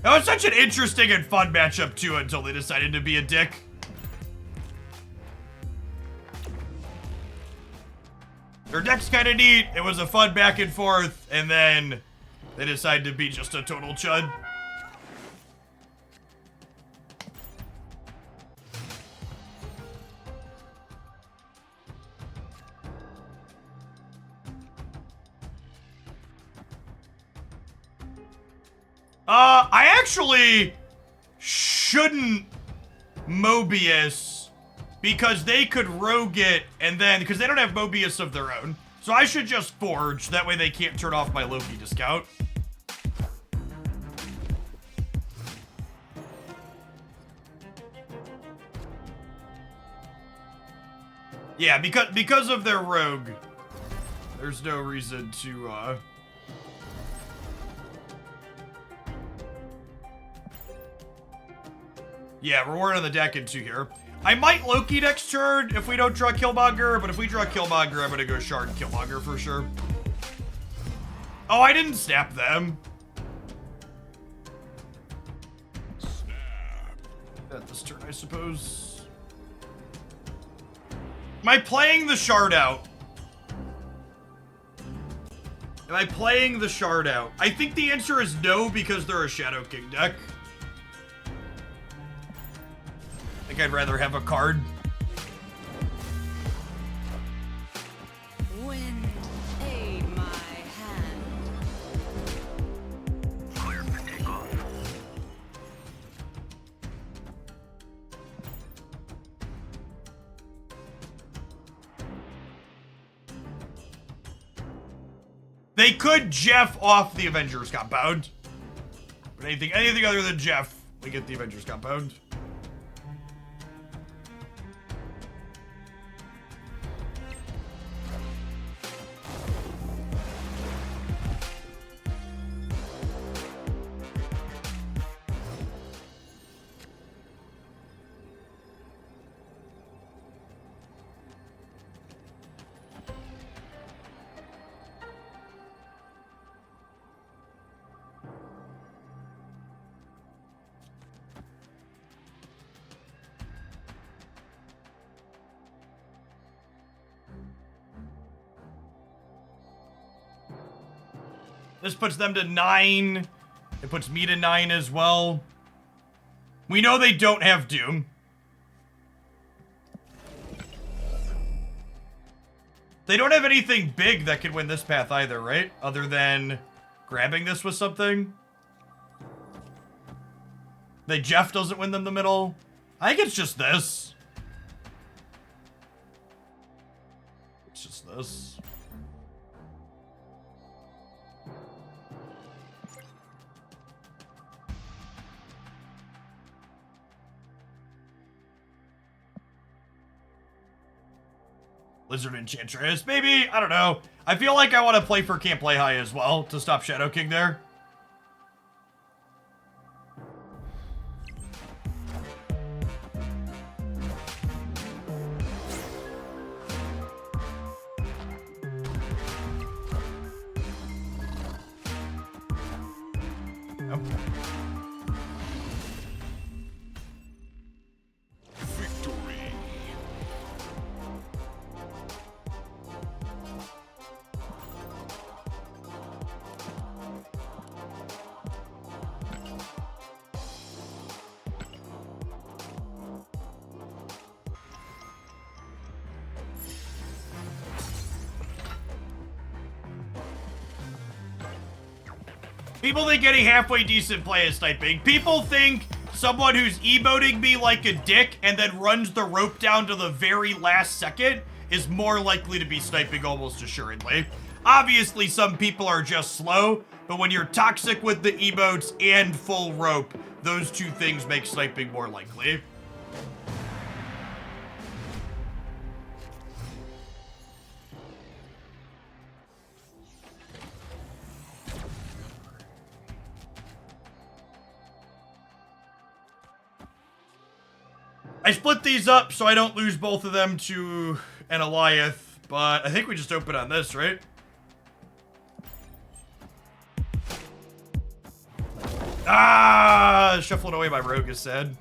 That was such an interesting and fun matchup too until they decided to be a dick. Their deck's kind of neat. It was a fun back and forth, and then they decided to be just a total chud. I actually shouldn't Mobius because they could rogue it and then, because they don't have Mobius of their own. So I should just Forge, that way they can't turn off my Loki discount. Yeah, because of their rogue, there's no reason to, Yeah, reward on the deck in 2 here. I might Loki next turn if we don't draw Killmonger, but if we draw Killmonger, I'm gonna go Shard and Killmonger for sure. Oh, I didn't snap them. At this turn, I suppose. Am I playing the Shard out? Am I playing the Shard out? I think the answer is no because they're a Shadow King deck. I think I'd rather have a card.
Wind, aid my hand.
Clear for takeoff.
They could Jeff off the Avengers compound. But anything other than Jeff, we get the Avengers compound. This puts them to 9. It puts me to 9 as well. We know they don't have Doom. They don't have anything big that could win this path either, right? Other than grabbing this with something. Jeff doesn't win them the middle. I think it's just this. It's just this. Lizard Enchantress, maybe? I don't know. I feel like I want to play for Can't Play High as well to stop Shadow King there. Nope.
Victory.
People think getting halfway decent play is sniping. People think someone who's emoting me like a dick and then runs the rope down to the very last second is more likely to be sniping almost assuredly. Obviously, some people are just slow, but when you're toxic with the emotes and full rope, those two things make sniping more likely. I split these up so I don't lose both of them to an Alioth, but I think we just open on this, right? Ah, shuffling away my rogue is sad.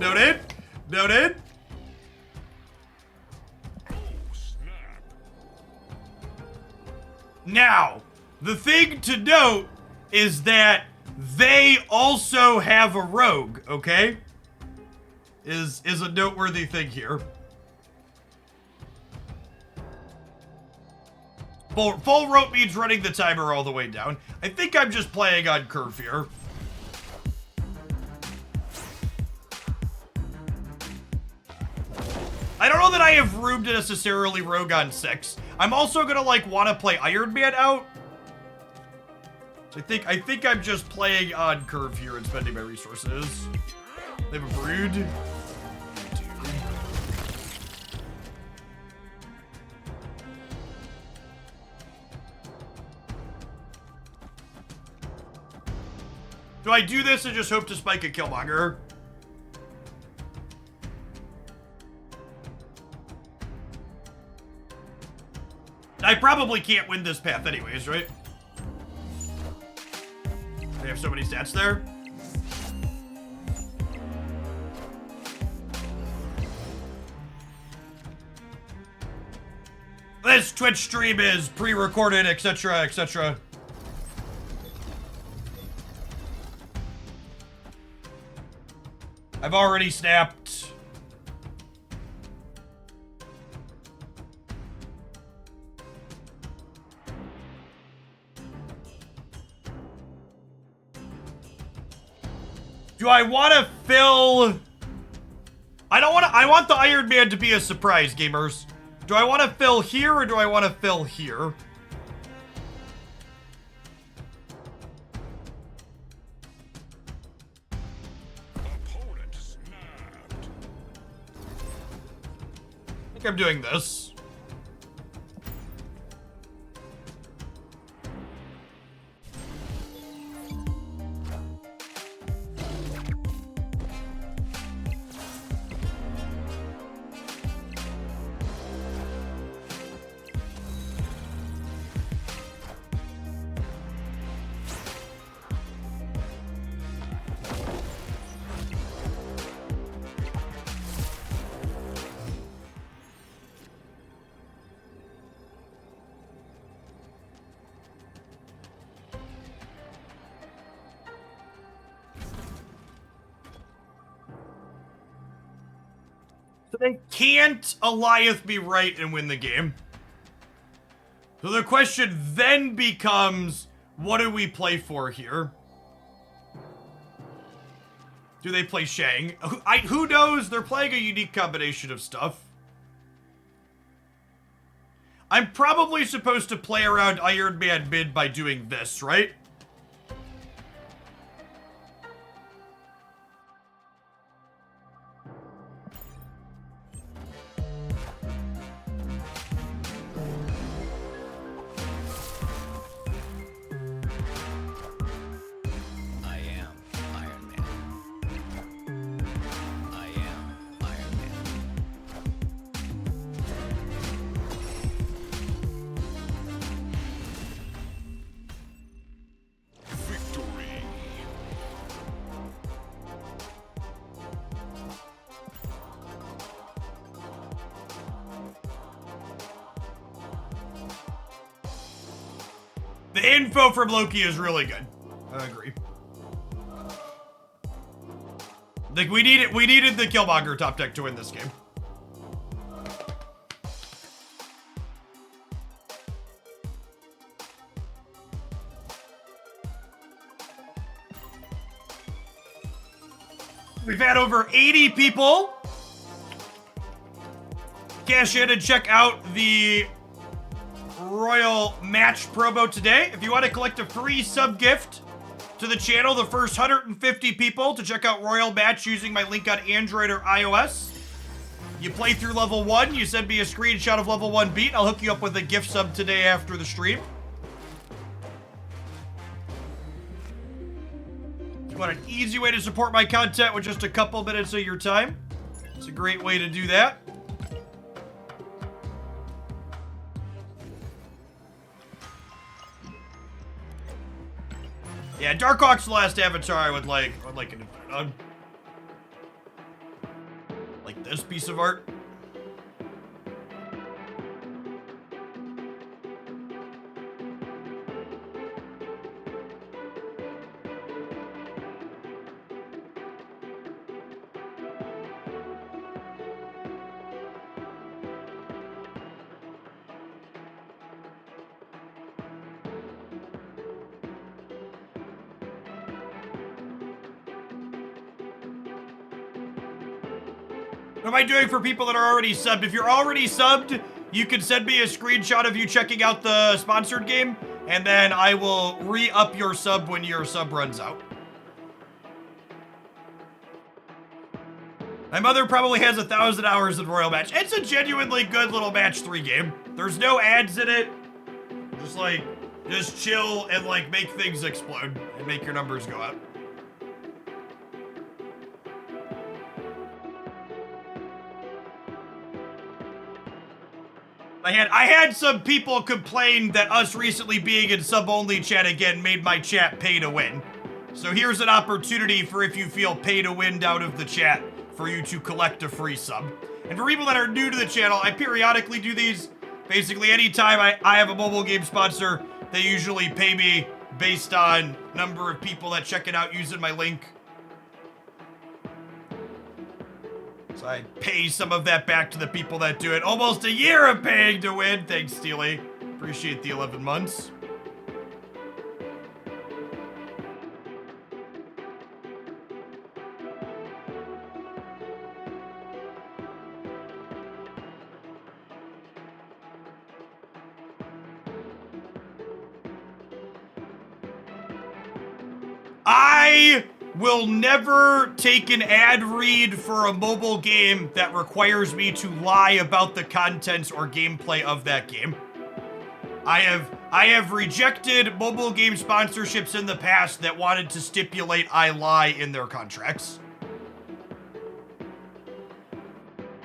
Noted. Noted.
Oh, snap.
Now, the thing to note is that they also have a rogue, okay? Is a noteworthy thing here. Full rope means running the timer all the way down. I think I'm just playing on curve here. I don't know that I have room to necessarily rogue on 6. I'm also gonna like want to play Iron Man out. So I think I'm just playing on curve here and spending my resources. They have a brood. Do I do this and just hope to spike a Killmonger? I probably can't win this path anyways, right? They have so many stats there. This Twitch stream is pre-recorded, etc., etc. I've already snapped. Do I want to fill... I don't want to... I want the Iron Man to be a surprise, gamers. Do I want to fill here or do I want to fill here?
Opponent snapped.
I think I'm doing this. They can't Alioth be right and win the game. So the question then becomes, what do we play for here? Do they play Shang? Who knows? They're playing a unique combination of stuff. I'm probably supposed to play around Iron Man mid by doing this, right?
I am Iron Man. I am Iron Man.
Victory.
The info from Loki is really good. I agree. Like we needed the Killmonger top deck to win this game. We've had over 80 people cash in and check out the Royal Match promo today. If you want to collect a free sub gift to the channel, the first 150 people to check out Royal Match using my link on Android or iOS. You play through level 1, you send me a screenshot of level 1 beat, I'll hook you up with a gift sub today after the stream. What an easy way to support my content with just a couple minutes of your time. It's a great way to do that. Yeah, Darkhawk's the last avatar I would like an infinite hug. Like this piece of art. What am I doing for people that are already subbed? If you're already subbed, you can send me a screenshot of you checking out the sponsored game, and then I will re-up your sub when your sub runs out. My mother probably has 1,000 hours in Royal Match. It's a genuinely good little match 3 game. There's no ads in it. Just chill and like make things explode and make your numbers go up. I had some people complain that us recently being in sub-only chat again made my chat pay to win. So here's an opportunity for if you feel pay to win out of the chat for you to collect a free sub. And for people that are new to the channel, I periodically do these. Basically, anytime I have a mobile game sponsor, they usually pay me based on number of people that check it out using my link. So I pay some of that back to the people that do it. Almost a year of paying to win. Thanks, Steely. Appreciate the 11 months. I will never take an ad read for a mobile game that requires me to lie about the contents or gameplay of that game. I have rejected mobile game sponsorships in the past that wanted to stipulate I lie in their contracts.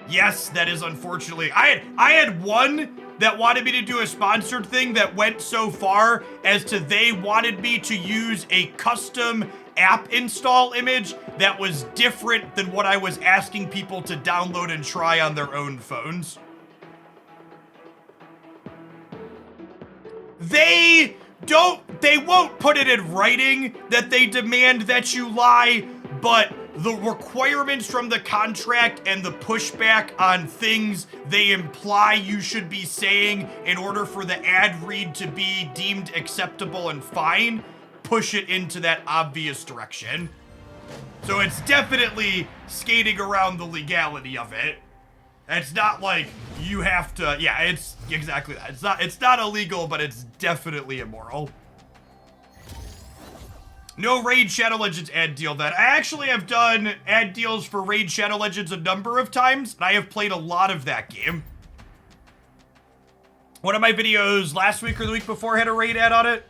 Yes, that is unfortunately. I had one that wanted me to do a sponsored thing that went so far as to they wanted me to use a custom app install image that was different than what I was asking people to download and try on their own phones. They won't put it in writing that they demand that you lie, but the requirements from the contract and the pushback on things they imply you should be saying in order for the ad read to be deemed acceptable and fine push it into that obvious direction. So it's definitely skating around the legality of it. It's not like you have to, yeah, it's exactly that. It's not illegal, but it's definitely immoral. No Raid Shadow Legends ad deal then. I actually have done ad deals for Raid Shadow Legends a number of times, and I have played a lot of that game. One of my videos last week or the week before had a raid ad on it.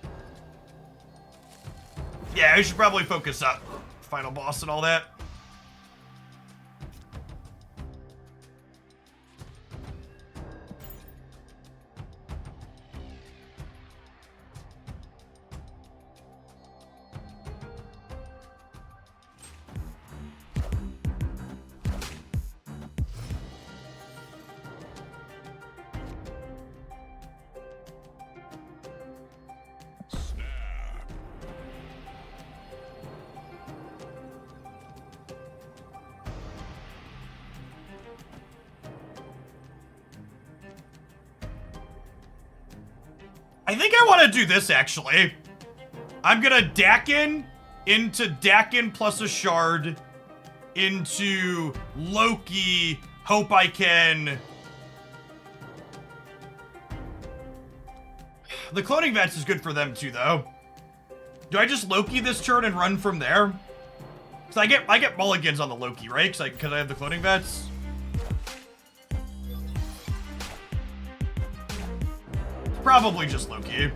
Yeah, I should probably focus up. Final boss and all that. I think I want to do this, actually. I'm gonna Dakin into Dakin plus a shard into Loki. Hope I can... The cloning vets is good for them, too, though. Do I just Loki this turn and run from there? Because I get mulligans on the Loki, right? Because I have the cloning vets. Probably just Loki.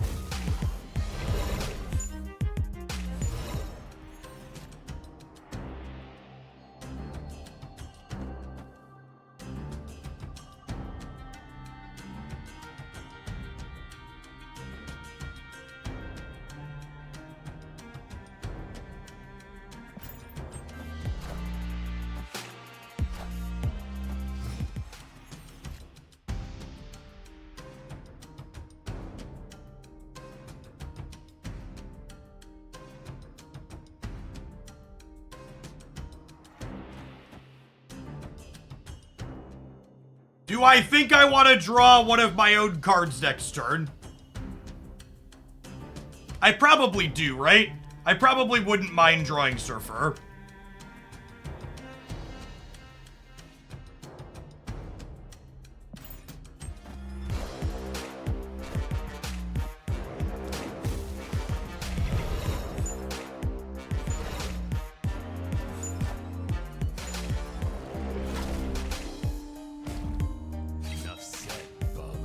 Do I think I want to draw one of my own cards next turn? I probably do, right? I probably wouldn't mind drawing Surfer.
Enough said, bub.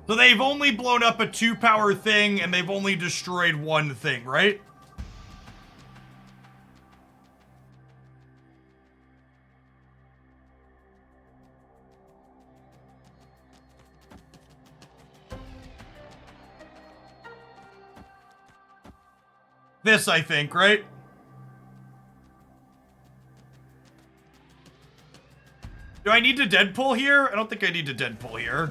So they've only blown up a 2-power thing, and they've only destroyed one thing, right? This, I think, right? Do I need to Deadpool here? I don't think I need to Deadpool here.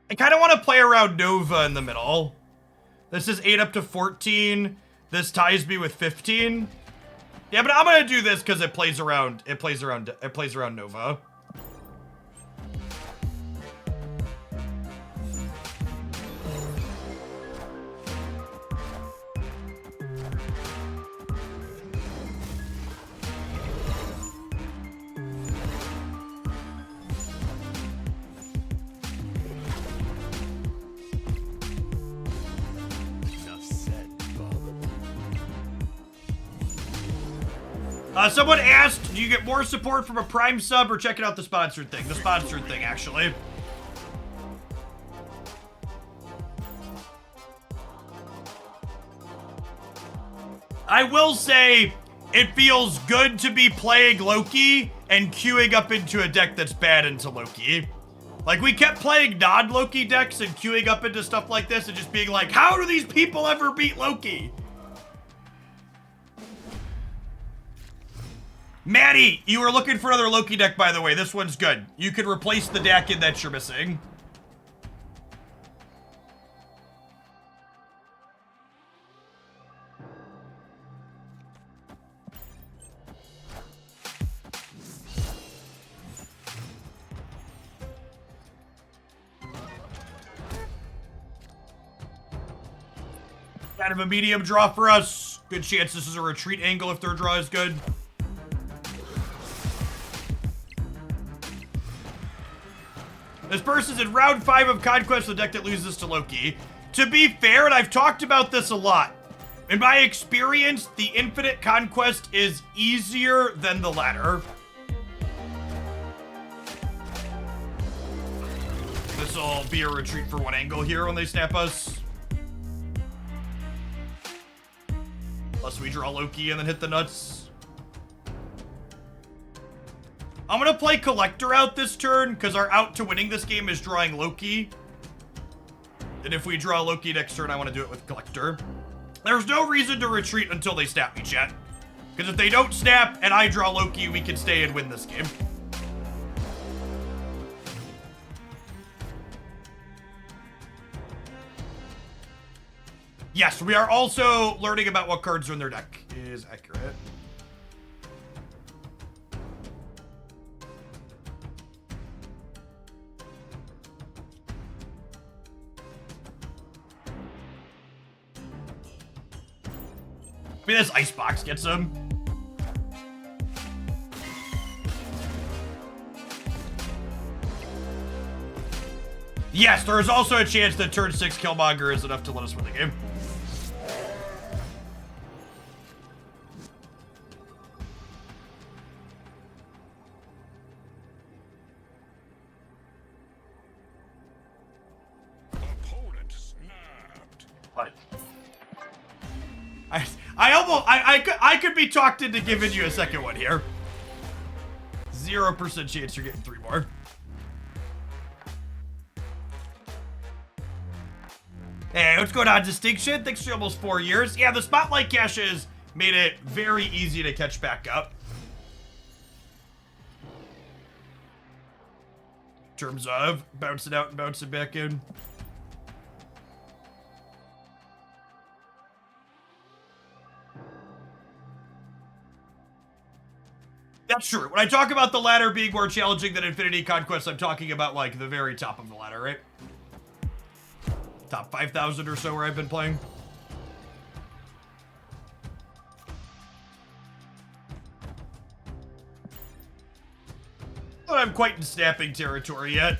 I kind of want to play around Nova in the middle. This is 8 up to 14. This ties me with 15. Yeah, but I'm gonna do this because it plays around Nova.
Enough said, bub.
Someone asked, do you get more support from a Prime sub or checking out the sponsored thing? The sponsored thing, actually. I will say, it feels good to be playing Loki and queuing up into a deck that's bad into Loki. Like, we kept playing non-Loki decks and queuing up into stuff like this and just being like, how do these people ever beat Loki? Maddie, you were looking for another Loki deck, by the way. This one's good. You could replace the Dakin that you're missing. Kind of a medium draw for us. Good chance this is a retreat angle if their draw is good. This person's in round 5 of Conquest, the deck that loses to Loki. To be fair, and I've talked about this a lot, in my experience, the Infinite Conquest is easier than the latter. This'll be a retreat for one angle here when they snap us. Unless we draw Loki and then hit the nuts. I'm gonna play Collector out this turn, because our out to winning this game is drawing Loki. And if we draw Loki next turn, I want to do it with Collector. There's no reason to retreat until they snap me, chat. Because if they don't snap and I draw Loki, we can stay and win this game. Yes, we are also learning about what cards are in their deck. Is accurate. I mean, this icebox gets him. Yes, there is also a chance that turn 6 Killmonger is enough to let us win the game.
Opponent snapped.
What? I could be talked into giving you a second one here. 0% chance you're getting 3 more. Hey, what's going on, Distinction? Thanks for almost 4 years. Yeah, the Spotlight caches made it very easy to catch back up. In terms of bouncing out and bouncing back in. That's true. When I talk about the ladder being more challenging than Infinity Conquest, I'm talking about, like, the very top of the ladder, right? Top 5,000 or so where I've been playing. But I'm quite in snapping territory yet.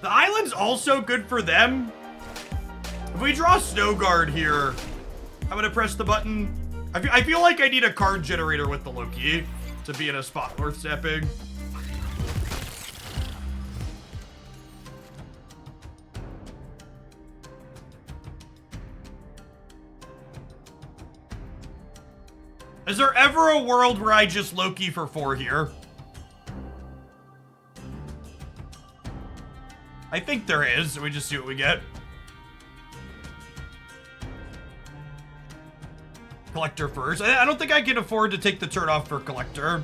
The island's also good for them. If we draw Snow Guard here, I'm gonna press the button. I feel like I need a card generator with the Loki to be in a spot worth snapping. Is there ever a world where I just Loki for 4 here? I think there is, so we just see what we get. Collector first. I don't think I can afford to take the turn off for Collector.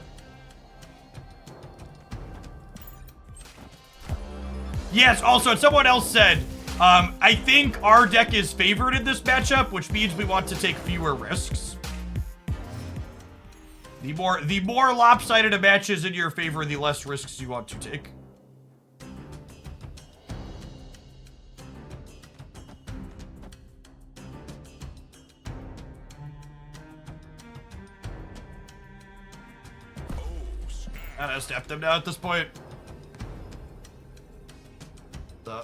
Yes, also, someone else said, I think our deck is favored in this matchup, which means we want to take fewer risks. The more lopsided a match is in your favor, the less risks you want to take. I gotta snap them now at this point.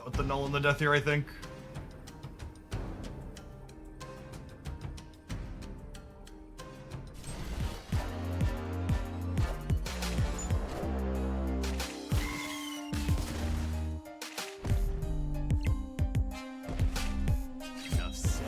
With the null and the death here, I think.
Enough said.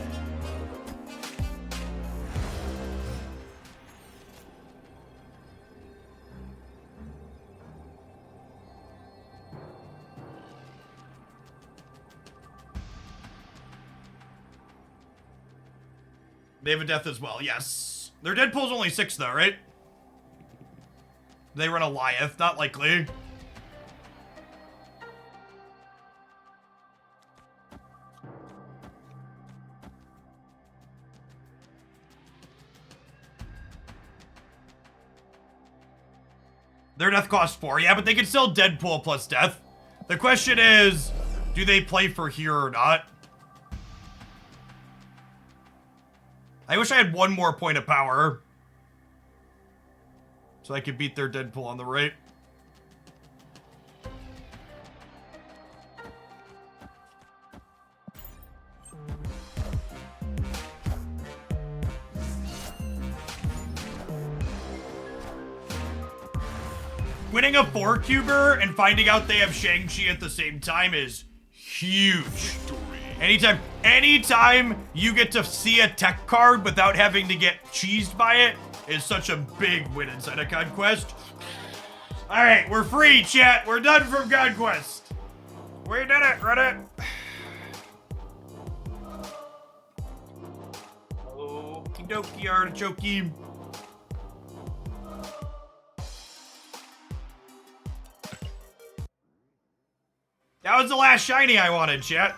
They have a death as well, yes. Their Deadpool's only 6 though, right? They run a Lyeth, not likely. Their death costs 4, yeah, but they can still Deadpool plus death. The question is, do they play for here or not? I wish I had one more point of power. So I could beat their Deadpool on the right. Winning a 4-cuber and finding out they have Shang-Chi at the same time is huge. Anytime you get to see a tech card without having to get cheesed by it is such a big win inside of Conquest. All right, we're free, chat. We're done from Conquest. We did it, Reddit. Okie dokie, artichoke. That was the last shiny I wanted, chat.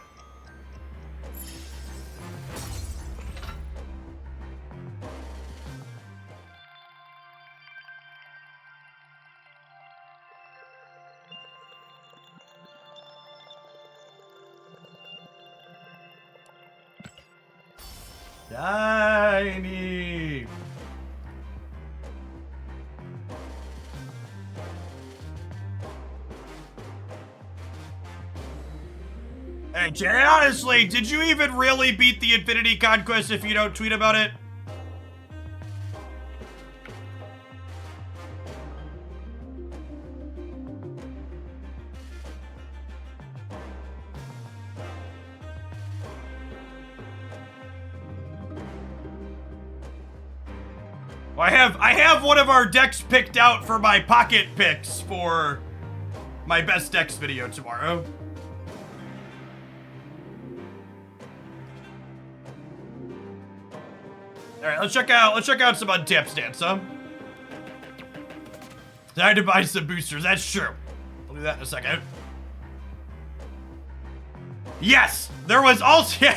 Shiny. Hey, Jay, honestly, did you even really beat the Infinity Conquest if you don't tweet about it? I have one of our decks picked out for my pocket picks for my best decks video tomorrow. All right, let's check out some untapped stats, huh? I had to buy some boosters. That's true. I'll do that in a second. Yes, there was also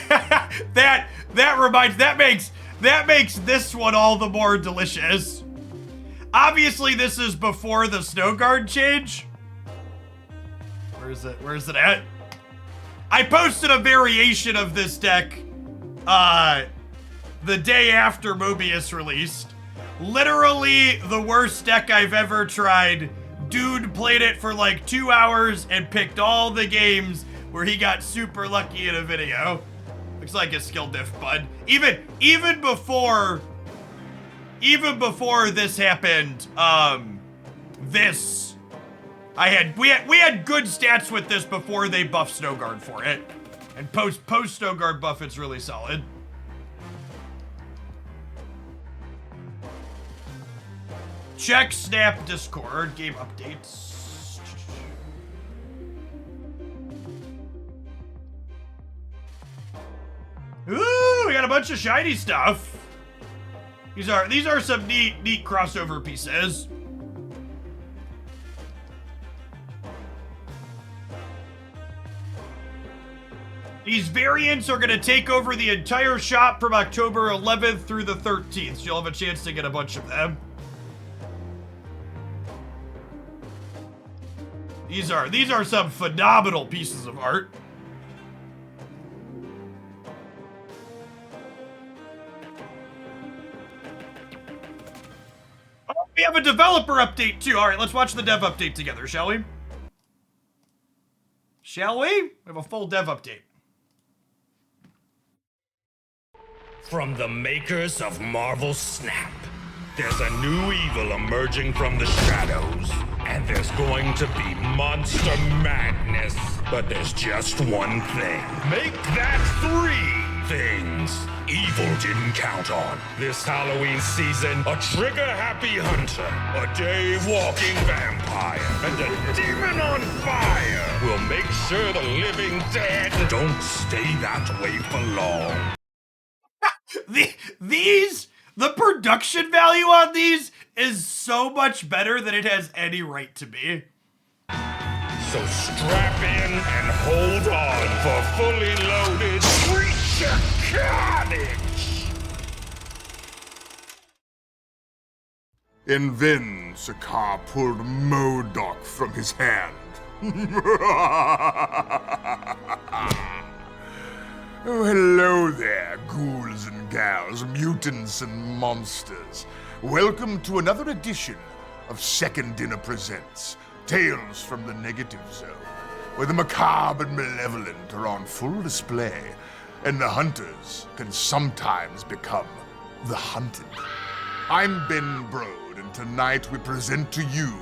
that makes this one all the more delicious. Obviously, this is before the Snow Guard change. Where is it? Where is it at? I posted a variation of this deck the day after Mobius released. Literally the worst deck I've ever tried. Dude played it for like 2 hours and picked all the games where he got super lucky in a video. Looks like a skill diff, bud. Even before this happened, we had good stats with this before they buffed Snowguard for it. And post Snowguard buff, it's really solid. Check Snap Discord, game updates. Ooh, we got a bunch of shiny stuff. These are some neat crossover pieces. These variants are gonna take over the entire shop from October 11th through the 13th, so you'll have a chance to get a bunch of them. These are some phenomenal pieces of art. Oh, we have a developer update too. All right, let's watch the dev update together, shall we? Shall we? We have a full dev update.
From the makers of Marvel Snap, there's a new evil emerging from the shadows, and there's going to be monster madness. But there's just one thing. Make that 3 things evil didn't count on. This Halloween season, a trigger-happy hunter, a day-walking vampire, and a demon on fire will make sure the living dead don't stay that way for long.
The production value on these is so much better than it has any right to be.
So strap in and hold on for fully loaded creature carnage!
And then Sakar pulled Modok from his hand. Oh, hello there, ghouls and gals, mutants and monsters. Welcome to another edition of Second Dinner Presents Tales from the Negative Zone, where the macabre and malevolent are on full display, and the hunters can sometimes become the hunted. I'm Ben Brode, and tonight we present to you,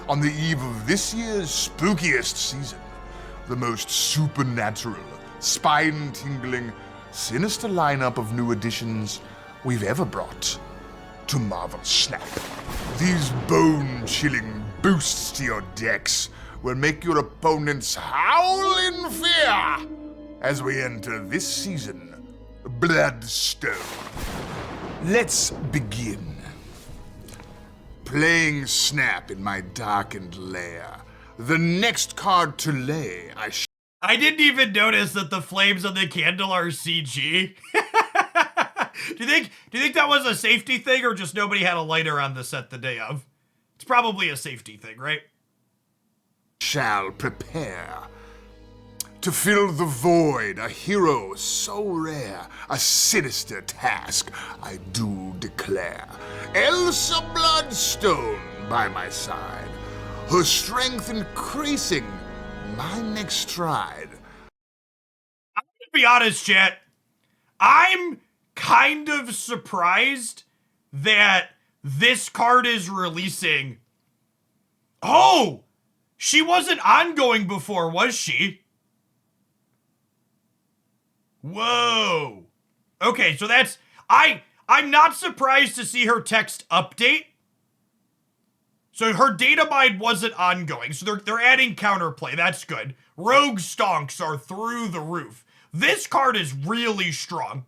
on the eve of this year's spookiest season, the most supernatural, spine-tingling, sinister lineup of new additions we've ever brought to Marvel Snap. These bone-chilling boosts to your decks will make your opponents howl in fear as we enter this season, Bloodstone. Let's begin. Playing Snap in my darkened lair. The next card to lay,
I didn't even notice that the flames on the candle are CG. Do you think that was a safety thing, or just nobody had a lighter on the set the day of? It's probably a safety thing, right?
shall prepare. To fill the void, a hero so rare, a sinister task, I do declare. Elsa Bloodstone by my side, her strength increasing, my next stride.
I'm gonna be honest, chat. I'm kind of surprised that this card is releasing. Oh! She wasn't ongoing before, was she? Whoa. Okay, so that's... I I'm not surprised to see her text update. So her data mine wasn't ongoing. So they're adding counterplay. That's good. Rogue stonks are through the roof. This card is really strong.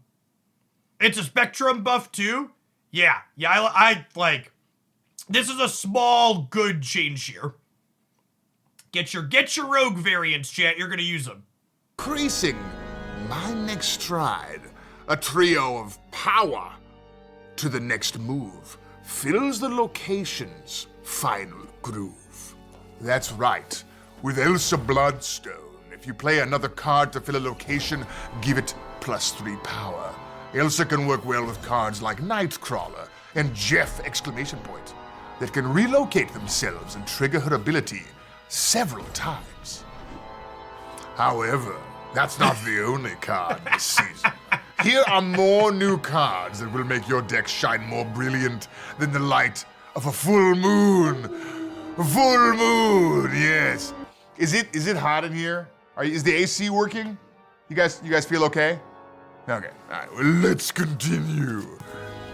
It's a spectrum buff too. Yeah, I like. This is a small good change here. Get your rogue variants, chat. You're gonna use them.
Increasing my next stride, a trio of power to the next move fills the location's final groove. That's right. With Elsa Bloodstone, if you play another card to fill a location, give it +3 power. Elsa can work well with cards like Nightcrawler and Jeff exclamation point that can relocate themselves and trigger her ability several times. However, that's not the only card this season. Here are more new cards that will make your deck shine more brilliant than the light of a full moon. Full moon, yes. Is it hot in here? Is the AC working? You guys feel okay? Okay, all right, well, let's continue.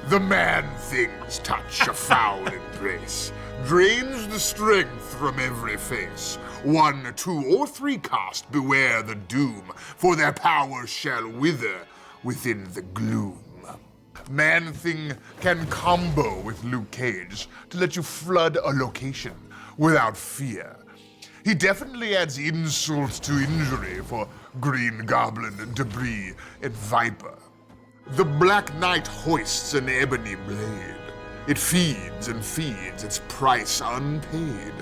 The Man-Thing's touch, a foul embrace, drains the strength from every face. 1, 2, or 3 cast, beware the doom, for their power shall wither within the gloom. Man-Thing can combo with Luke Cage to let you flood a location without fear. He definitely adds insult to injury for Green Goblin, Debris, and Viper. The Black Knight hoists an ebony blade. It feeds and feeds its price unpaid.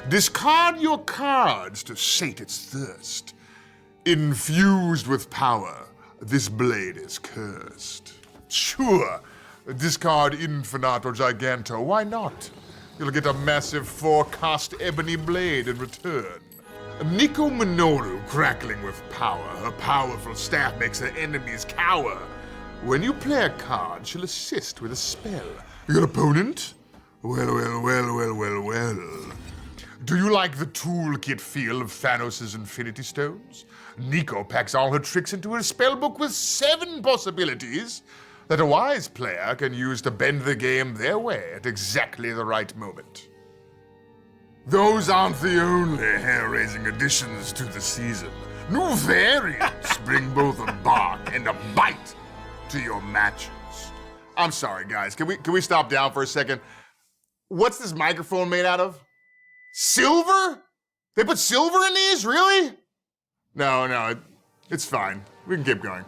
Discard your cards to sate its thirst. Infused with power, this blade is cursed. Sure, discard Infinato Giganto, why not? You'll get a massive 4-cast ebony blade in return. Nico Minoru crackling with power. Her powerful staff makes her enemies cower. When you play a card, she'll assist with a spell. Your opponent? Well. Do you like the toolkit feel of Thanos' Infinity Stones? Nico packs all her tricks into her spellbook with 7 possibilities that a wise player can use to bend the game their way at exactly the right moment. Those aren't the only hair-raising additions to the season. New variants bring both a bark and a bite to your matches. I'm sorry, guys. Can we stop down for a second? What's this microphone made out of? Silver? They put silver in these? Really? No, it's fine. We can keep going.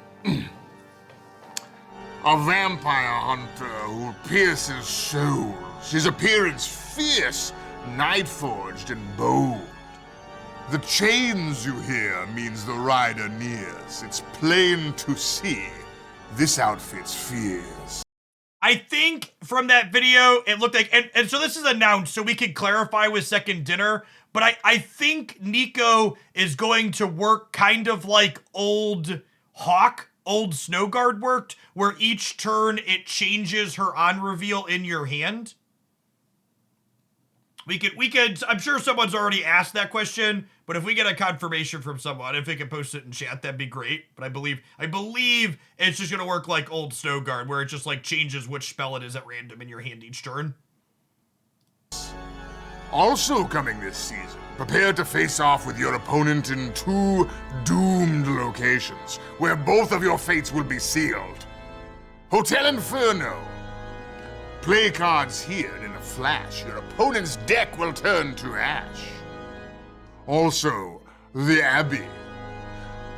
A vampire hunter who pierces souls. His appearance fierce, night-forged and bold. The chains you hear means the rider nears. It's plain to see. This outfit's fierce.
I think from that video, it looked like, and so this is announced, so we can clarify with Second Dinner, but I think Nico is going to work kind of like old Snowguard worked, where each turn it changes her on reveal in your hand. We could, I'm sure someone's already asked that question, but if we get a confirmation from someone, if they can post it in chat, that'd be great. But I believe it's just gonna work like old Snowguard, where it just like changes which spell it is at random in your hand each turn.
Also coming this season, prepare to face off with your opponent in 2 doomed locations, where both of your fates will be sealed. Hotel Inferno. Play cards here, and in a flash, your opponent's deck will turn to ash. Also, the Abbey.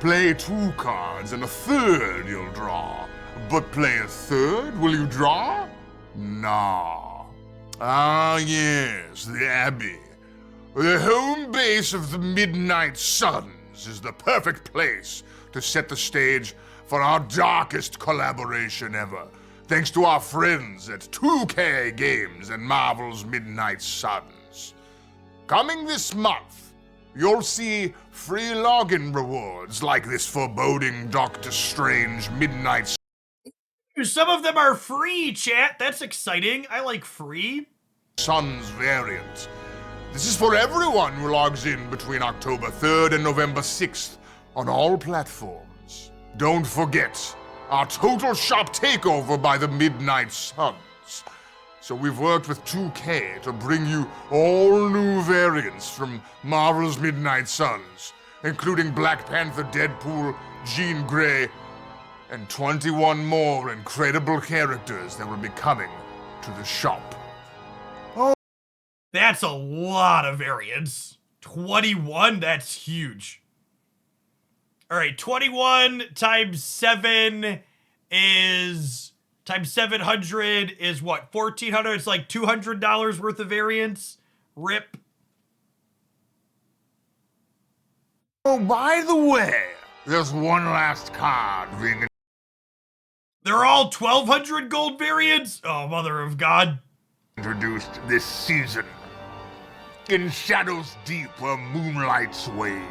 Play 2 cards, and a third you'll draw. But play a third, will you draw? Nah. Ah, yes, the Abbey. The home base of the Midnight Suns is the perfect place to set the stage for our darkest collaboration ever. Thanks to our friends at 2K Games and Marvel's Midnight Suns. Coming this month, you'll see free login rewards like this foreboding Doctor Strange Midnight
Some of them are free, chat. That's exciting. I like free.
Suns variant. This is for everyone who logs in between October 3rd and November 6th on all platforms. Don't forget, our total shop takeover by the Midnight Suns. So we've worked with 2K to bring you all new variants from Marvel's Midnight Suns, including Black Panther, Deadpool, Jean Grey, and 21 more incredible characters that will be coming to the shop.
That's a lot of variants. 21, that's huge. All right, 21 times 7 is... times 700 is what? 1,400? It's like $200 worth of variants. Rip.
Oh, by the way, there's one last card being
They're all 1,200 gold variants? Oh, mother of God.
introduced this season. In shadows deep where moonlights wane,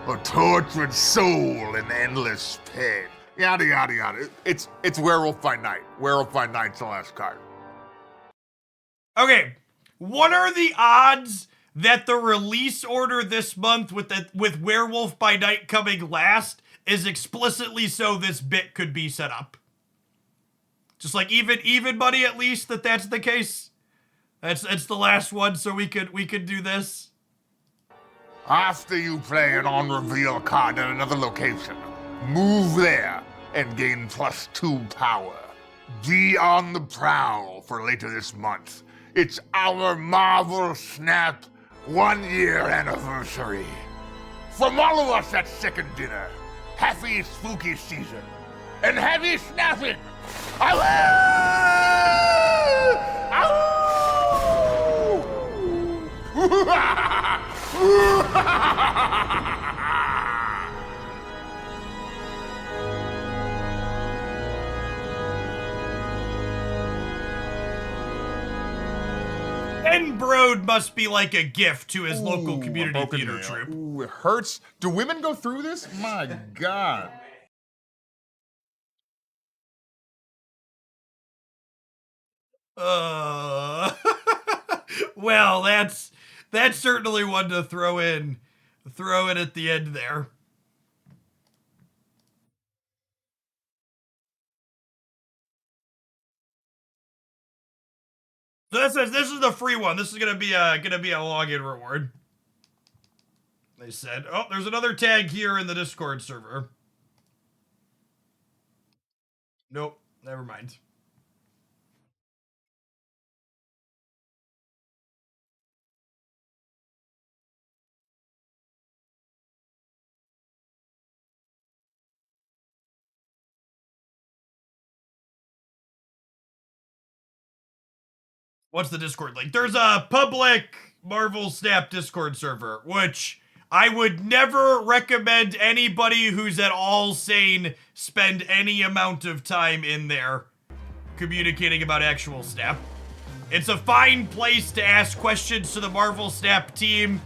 a tortured soul in endless pain. Yada yada yada. It's Werewolf by Night. Werewolf by Night's the last card.
Okay, what are the odds that the release order this month with Werewolf by Night coming last is explicitly so this bit could be set up? Just like even money at least that's the case. It's the last one, so we could do this.
After you play an on-reveal card at another location, move there and gain +2 power. Be on the prowl for later this month. It's our Marvel Snap 1-year anniversary. From all of us at Second Dinner, happy spooky season and happy snapping!
Ben Brode must be like a gift to his local community theater troupe.
Ooh, it hurts. Do women go through this? My God.
Well, that's certainly one to throw in at the end there. So this is the free one. This is gonna be a login reward. They said, oh, there's another tag here in the Discord server. Nope, never mind. What's the Discord link? There's a public Marvel Snap Discord server, which I would never recommend anybody who's at all sane spend any amount of time in there communicating about actual Snap. It's a fine place to ask questions to the Marvel Snap team,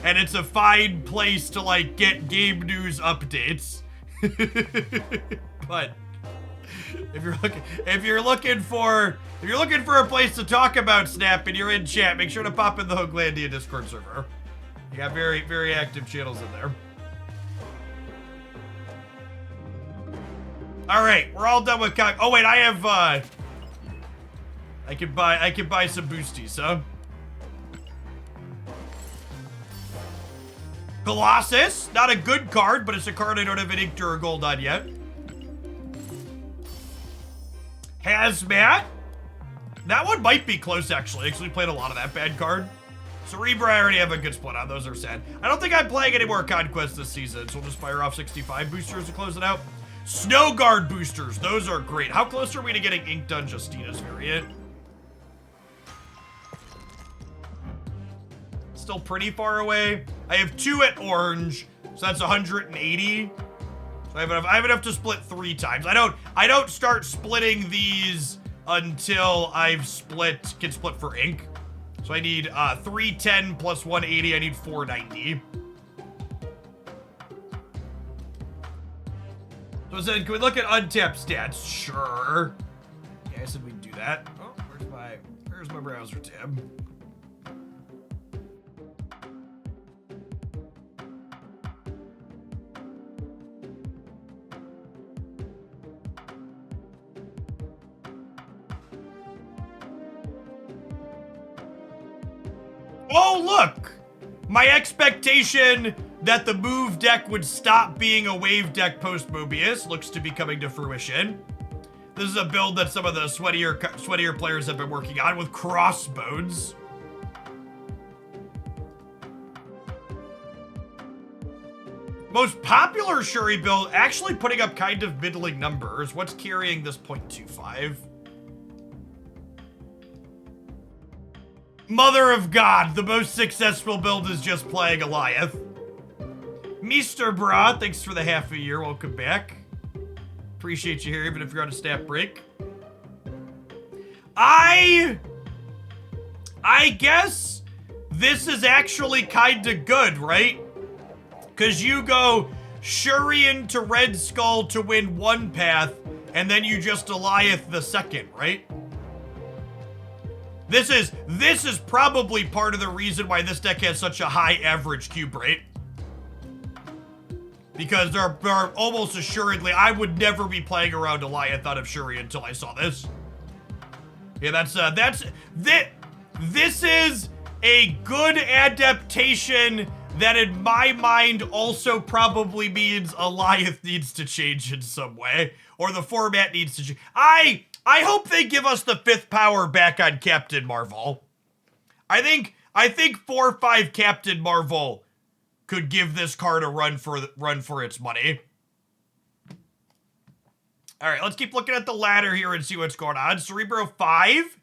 and it's a fine place to like get game news updates. But if you're looking for a place to talk about Snap and you're in chat, make sure to pop in the Hooglandia Discord server. You got very, very active channels in there. All right, we're all done with oh wait, I have I can buy some boosties, huh? Colossus, not a good card, but it's a card I don't have an inked or a gold on yet. Hazmat. That one might be close, actually. Actually played a lot of that bad card. Cerebra, I already have a good split on. Those are sad. I don't think I'm playing any more Conquest this season, so we'll just fire off 65 boosters to close it out. Snow Guard boosters. Those are great. How close are we to getting inked on Justina's variant? Still pretty far away. I have 2 at orange, so that's 180. So I have enough to split 3 times. I don't start splitting these until I've can split for ink. So I need 310 plus 180. I need 490. So then, can we look at untapped stats? Sure. Yeah, I said we'd do that. Oh, where's my browser tab? Oh, look! My expectation that the move deck would stop being a wave deck post Mobius looks to be coming to fruition. This is a build that some of the sweatier players have been working on with crossbones. Most popular Shuri build actually putting up kind of middling numbers. What's carrying this 0.25? Mother of God, the most successful build is just playing Goliath. Mr. Bra, thanks for the half a year. Welcome back. Appreciate you here, even if you're on a stat break. I guess this is actually kind of good, right? Because you go Shuri into Red Skull to win one path, and then you just Goliath the second, right? This is probably part of the reason why this deck has such a high average cube rate. Because they're almost assuredly, I would never be playing around Goliath out of Shuri until I saw this. Yeah, this is a good adaptation that in my mind also probably means Goliath needs to change in some way. Or the format needs to change. I hope they give us the 5th power back on Captain Marvel. I think 4/5 Captain Marvel could give this card a run for its money. All right, let's keep looking at the ladder here and see what's going on. Cerebro 5.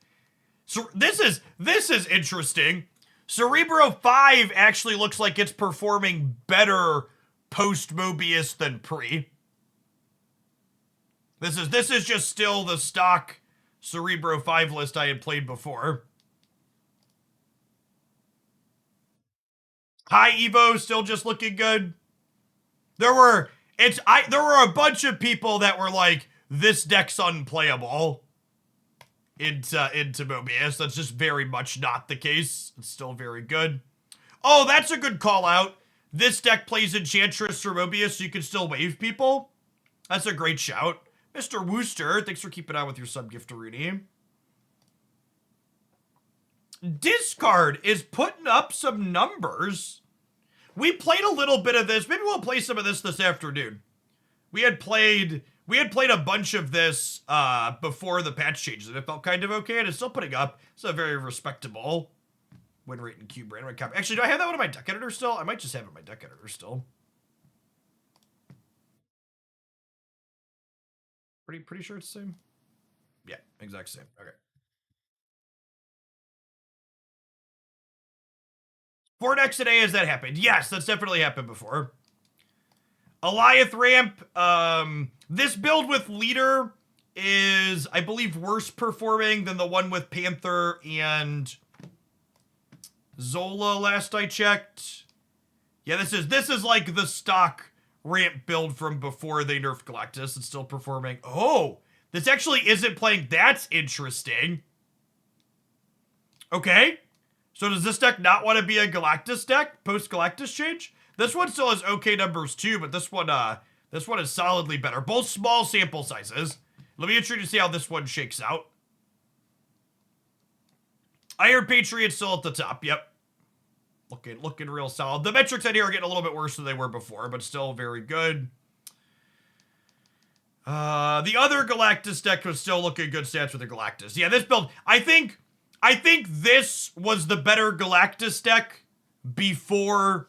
So this is interesting. Cerebro 5 actually looks like it's performing better post Mobius than pre. This is just still the stock Cerebro 5 list I had played before. High Evo still just looking good. There were a bunch of people that were like, this deck's unplayable into Mobius. That's just very much not the case. It's still very good. Oh, that's a good call out. This deck plays Enchantress for Mobius, so you can still wave people. That's a great shout. Mr. Wooster, thanks for keeping on with your sub-gifteroonie. Discard is putting up some numbers. We played a little bit of this. Maybe we'll play some of this afternoon. We had played a bunch of this before the patch changes, and it felt kind of okay, and it's still putting up. It's a very respectable win rate and cube rate. Actually, do I have that one in my deck editor still? I might just have it in my deck editor still. Pretty sure it's the same. Yeah, exact same. Okay. 4 decks today, has that happened? Yes, that's definitely happened before. Goliath ramp. This build with leader is, I believe, worse performing than the one with Panther and Zola last I checked. Yeah, this is like the stock ramp build from before they nerfed Galactus. It's still performing. Oh, this actually isn't playing. That's interesting. Okay. So does this deck not want to be a Galactus deck post-Galactus change? This one still has okay numbers too, but this one is solidly better. Both small sample sizes. Let me introduce you to see how this one shakes out. Iron Patriot still at the top. Yep. Looking real solid. The metrics out here are getting a little bit worse than they were before, but still very good. The other Galactus deck was still looking good stats with the Galactus. Yeah, this build, I think this was the better Galactus deck before,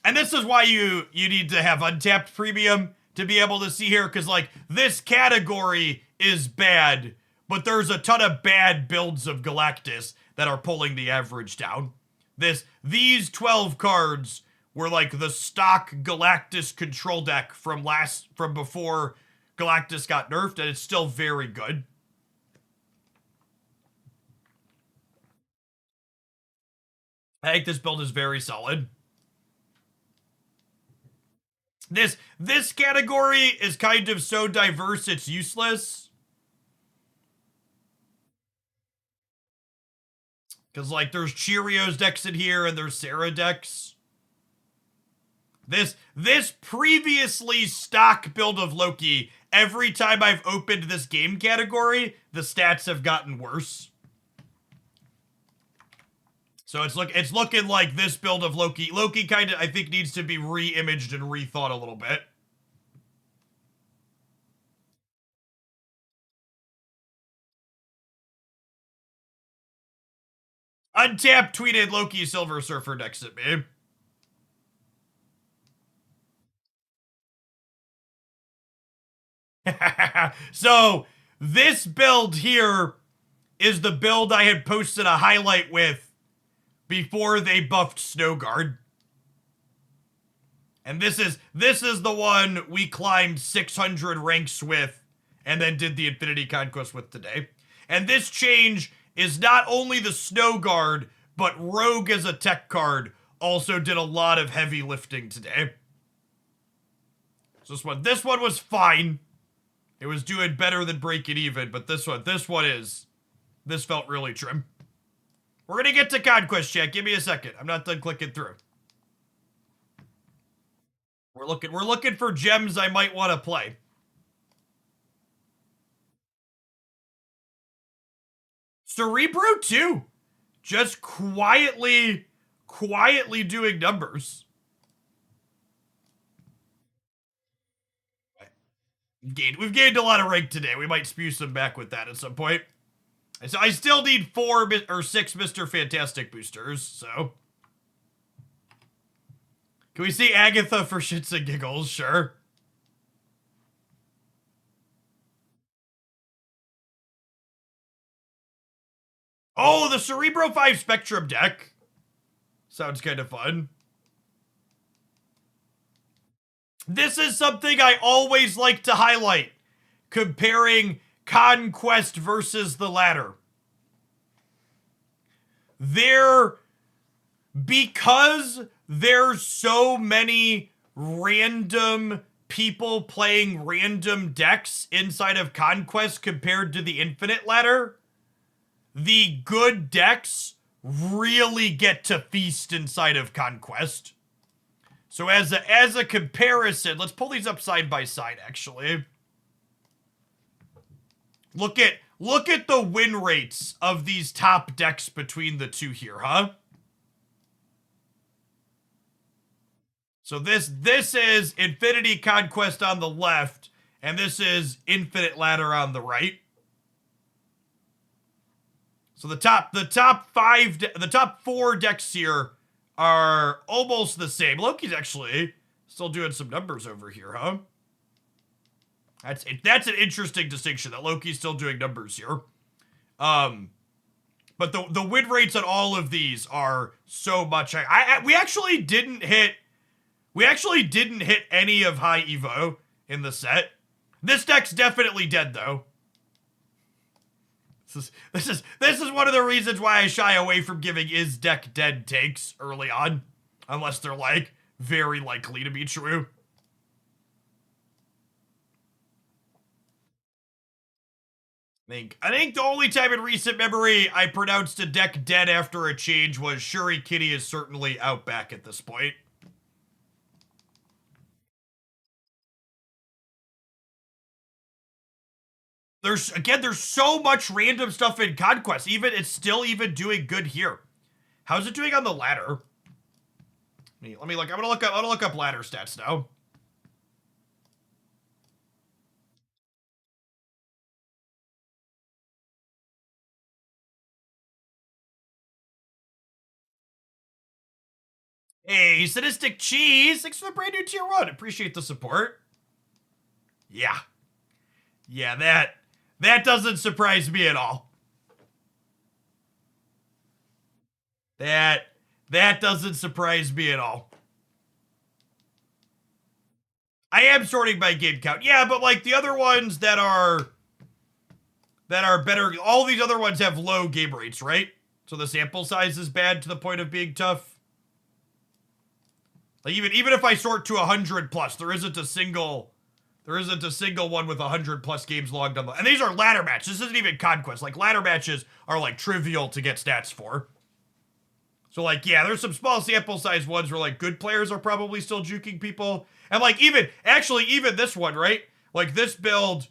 and this is why you need to have untapped premium to be able to see here, because like this category is bad, but there's a ton of bad builds of Galactus that are pulling the average down. These 12 cards were like the stock Galactus control deck from before Galactus got nerfed, and it's still very good. I think this build is very solid. This category is kind of so diverse it's useless. Because, like, there's Cheerios decks in here, and there's Sarah decks. This previously stock build of Loki, every time I've opened this game category, the stats have gotten worse. So it's looking like this build of Loki. Loki kind of, I think, needs to be re-imaged and rethought a little bit. Untapped tweeted Loki Silver Surfer next to me. So this build here is the build I had posted a highlight with before they buffed Snowguard. And this is the one we climbed 600 ranks with and then did the Infinity Conquest with today. And this change is not only the Snowguard, but Rogue as a tech card also did a lot of heavy lifting today. So this one was fine. It was doing better than Break It Even, but this felt really trim. We're gonna get to Conquest, chat. Give me a second. I'm not done clicking through. We're looking for gems I might want to play. Cerebro too. Just quietly doing numbers. We've gained a lot of rank today. We might spew some back with that at some point. So I still need 4 or 6 Mr. Fantastic boosters, so. Can we see Agatha for shits and giggles? Sure. Oh, the Cerebro 5 Spectrum deck. Sounds kind of fun. This is something I always like to highlight, comparing Conquest versus the ladder. Because there's so many random people playing random decks inside of Conquest compared to the Infinite ladder, the good decks really get to feast inside of Conquest. So as a comparison, let's pull these up side by side, actually. Look at the win rates of these top decks between the two here, huh? So this is Infinity Conquest on the left, and this is Infinite Ladder on the right. So the top 4 decks here are almost the same. Loki's actually still doing some numbers over here, huh? That's an interesting distinction, that Loki's still doing numbers here. But the win rates on all of these are so much. We actually didn't hit any of high Evo in the set. This deck's definitely dead though. This is one of the reasons why I shy away from giving is deck dead takes early on, unless they're like very likely to be true. I think the only time in recent memory I pronounced a deck dead after a change was Shuri Kitty is certainly out back at this point. There's so much random stuff in Conquest. It's still even doing good here. How's it doing on the ladder? Let me look. I'm gonna look up ladder stats now. Hey, Sadistic Cheese! Thanks for the brand new tier 1. Appreciate the support. Yeah. Yeah, that doesn't surprise me at all. That doesn't surprise me at all. I am sorting by game count. Yeah, but like the other ones that are better, all these other ones have low game rates, right? So the sample size is bad to the point of being tough. Like even if I sort to 100 plus, there isn't a single one with 100 plus games logged on. And these are ladder matches. This isn't even Conquest. Like ladder matches are like trivial to get stats for. So like, yeah, there's some small sample size ones where like good players are probably still juking people. And like even this one, right? Like this build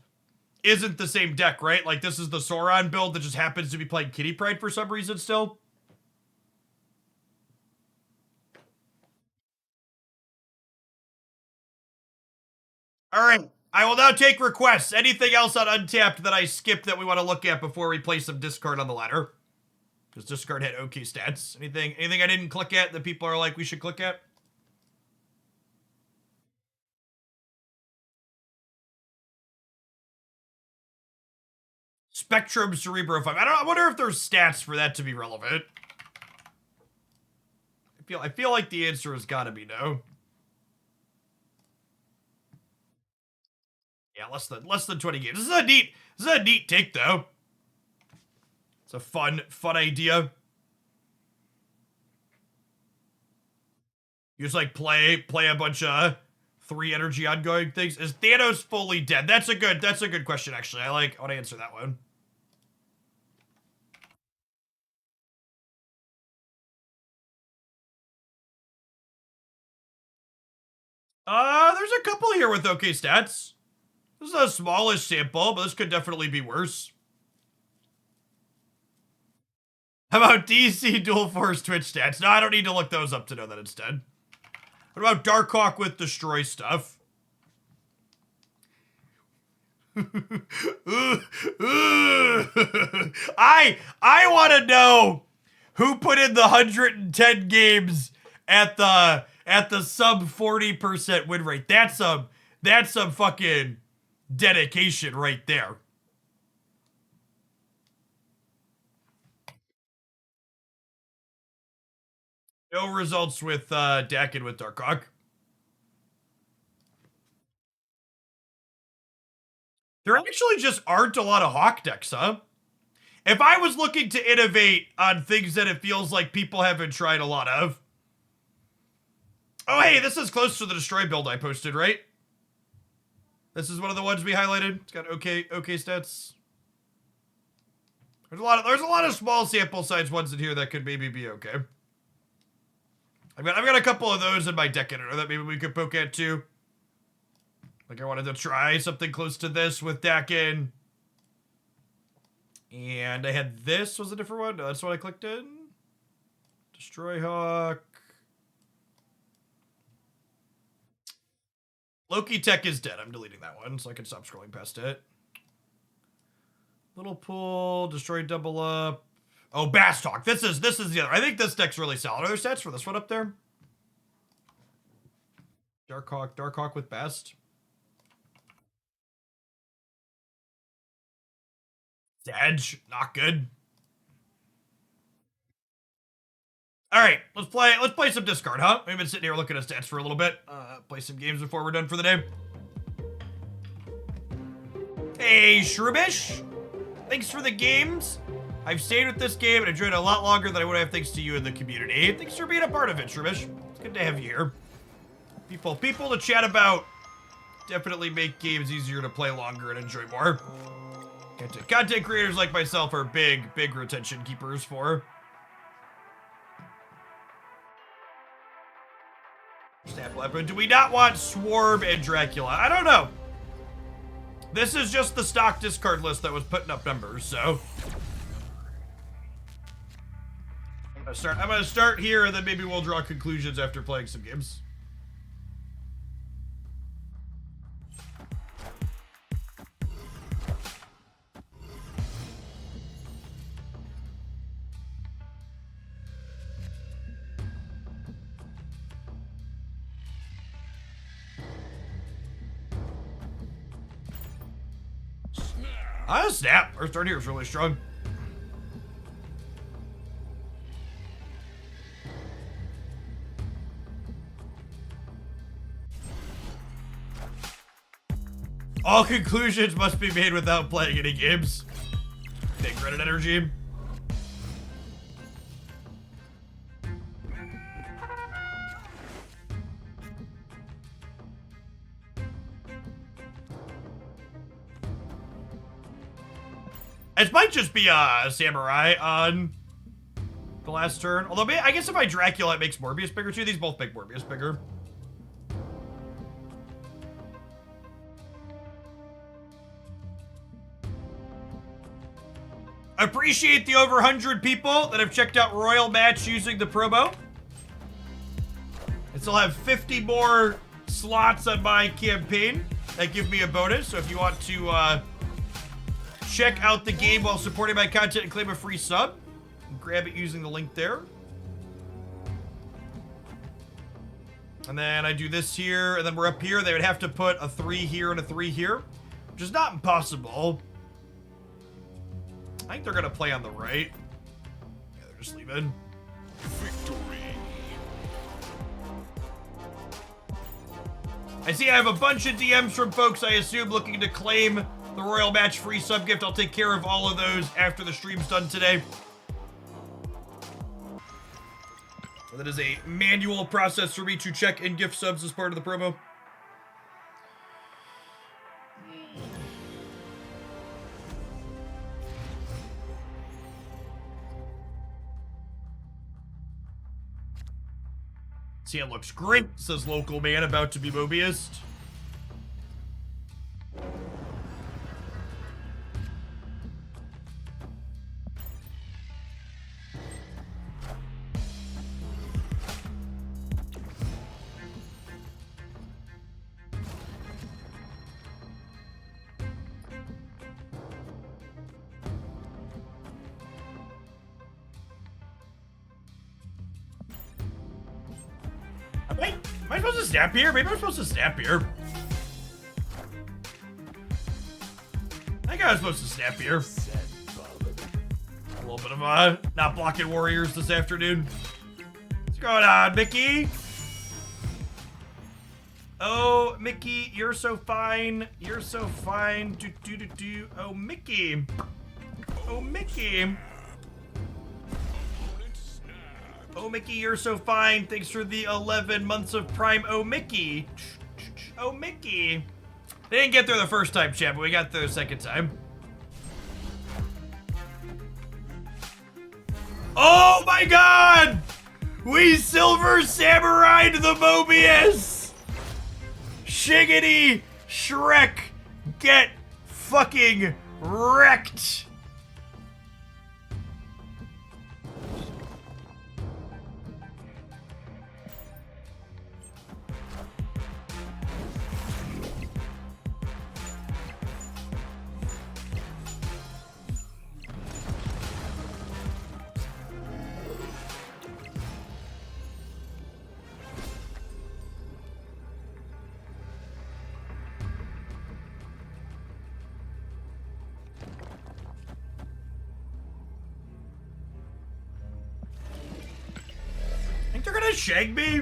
isn't the same deck, right? Like this is the Sauron build that just happens to be playing Kitty Pride for some reason still. All right. I will now take requests. Anything else on Untapped that I skipped that we want to look at before we play some discard on the ladder? Because discard had okay stats. Anything I didn't click at that people are like we should click at? Spectrum Cerebro 5. I wonder if there's stats for that to be relevant. I feel like the answer has got to be no. Yeah, less than 20 games. This is a neat take though. It's a fun idea. You just like play a bunch of 3 energy ongoing things. Is Thanos fully dead? That's a good question actually. I want to answer that one. There's a couple here with okay stats. This is a smallish sample, but this could definitely be worse. How about DC Dual Force Twitch stats? No, I don't need to look those up to know that it's dead. What about Darkhawk with destroy stuff? I want to know who put in the 110 games at the sub 40% win rate. That's some fucking dedication right there. No results with Dak and with Darkhawk. There actually just aren't a lot of Hawk decks, huh? If I was looking to innovate on things that it feels like people haven't tried a lot of. Oh, hey, this is close to the destroy build I posted, right? This is one of the ones we highlighted. It's got okay stats. There's a lot of small sample size ones in here that could maybe be okay. I've got a couple of those in my deck editor that maybe we could poke at too. Like I wanted to try something close to this with Dakin. And I had this was a different one. No, that's what I clicked in. Destroy Hawk. Loki Tech is dead. I'm deleting that one so I can stop scrolling past it. Little Pool, Destroy Double Up. Oh, Bass Talk. This is the other. I think this deck's really solid. Are there stats for this one up there? Darkhawk with Best. Edge, not good. All right, let's play some discard, huh? We've been sitting here looking at stats for a little bit. Play some games before we're done for the day. Hey, Shroobish. Thanks for the games. I've stayed with this game and enjoyed it a lot longer than I would have thanks to you in the community. Thanks for being a part of it, Shroobish. It's good to have you here. People to chat about definitely make games easier to play longer and enjoy more. Content creators like myself are big retention keepers for. Snap Leopard. Do we not want Swarm and Dracula? I don't know. This is just the stock discard list that was putting up numbers, so. I'm gonna start here and then maybe we'll draw conclusions after playing some games. Snap. Our start here is really strong. All conclusions must be made without playing any games. Big credit energy. It might just be a Samurai on the last turn. Although, I guess if I Dracula, it makes Mobius bigger too. These both make Mobius bigger. Appreciate the over 100 people that have checked out Royal Match using the promo. I still have 50 more slots on my campaign. that give me a bonus. So if you want to check out the game while supporting my content and claim a free sub, grab it using the link there. And then I do this here, and then we're up here. They would have to put a 3 here and a 3 here, which is not impossible. I think they're gonna play on the right. Yeah, they're just leaving.
Victory.
I see I have a bunch of DMs from folks I assume looking to claim the Royal Match free sub gift. I'll take care of all of those after the stream's done today. That is a manual process for me to check in gift subs as part of the promo. CN looks great, says local man about to be Mobius. Am I supposed to snap here? Maybe I'm supposed to snap here. I think I was supposed to snap here. A little bit of not blocking warriors this afternoon. What's going on, Mickey? Oh, Mickey, you're so fine. You're so fine. Oh, Mickey. Oh, Mickey. Oh, Mickey, you're so fine. Thanks for the 11 months of Prime. Oh, Mickey. Oh, Mickey. They didn't get there the first time, chat, but we got there the second time. Oh, my God! We Silver Samurai'd the Mobius! Shiggity Shrek, get fucking wrecked! They're gonna shag me?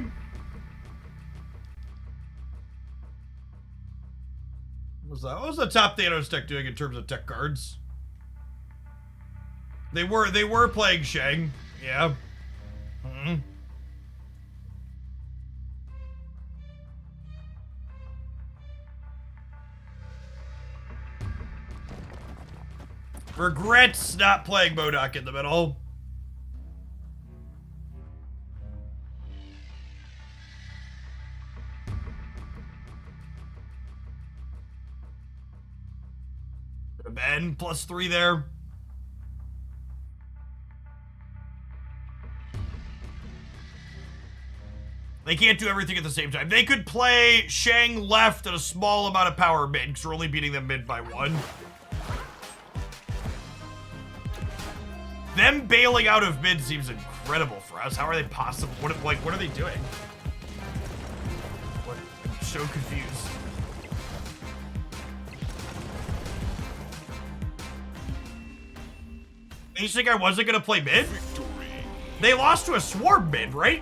What was the top Thanos tech doing in terms of tech cards? They were playing Shang, yeah. Regrets not playing MODOK in the middle. Ben, +3 there. They can't do everything at the same time. They could play Shang left and a small amount of power mid, because we're only beating them mid by 1. Them bailing out of mid seems incredible for us. How are they possible? What are they doing? I'm so confused. You think I wasn't gonna play mid? They lost to a Swarm mid, right?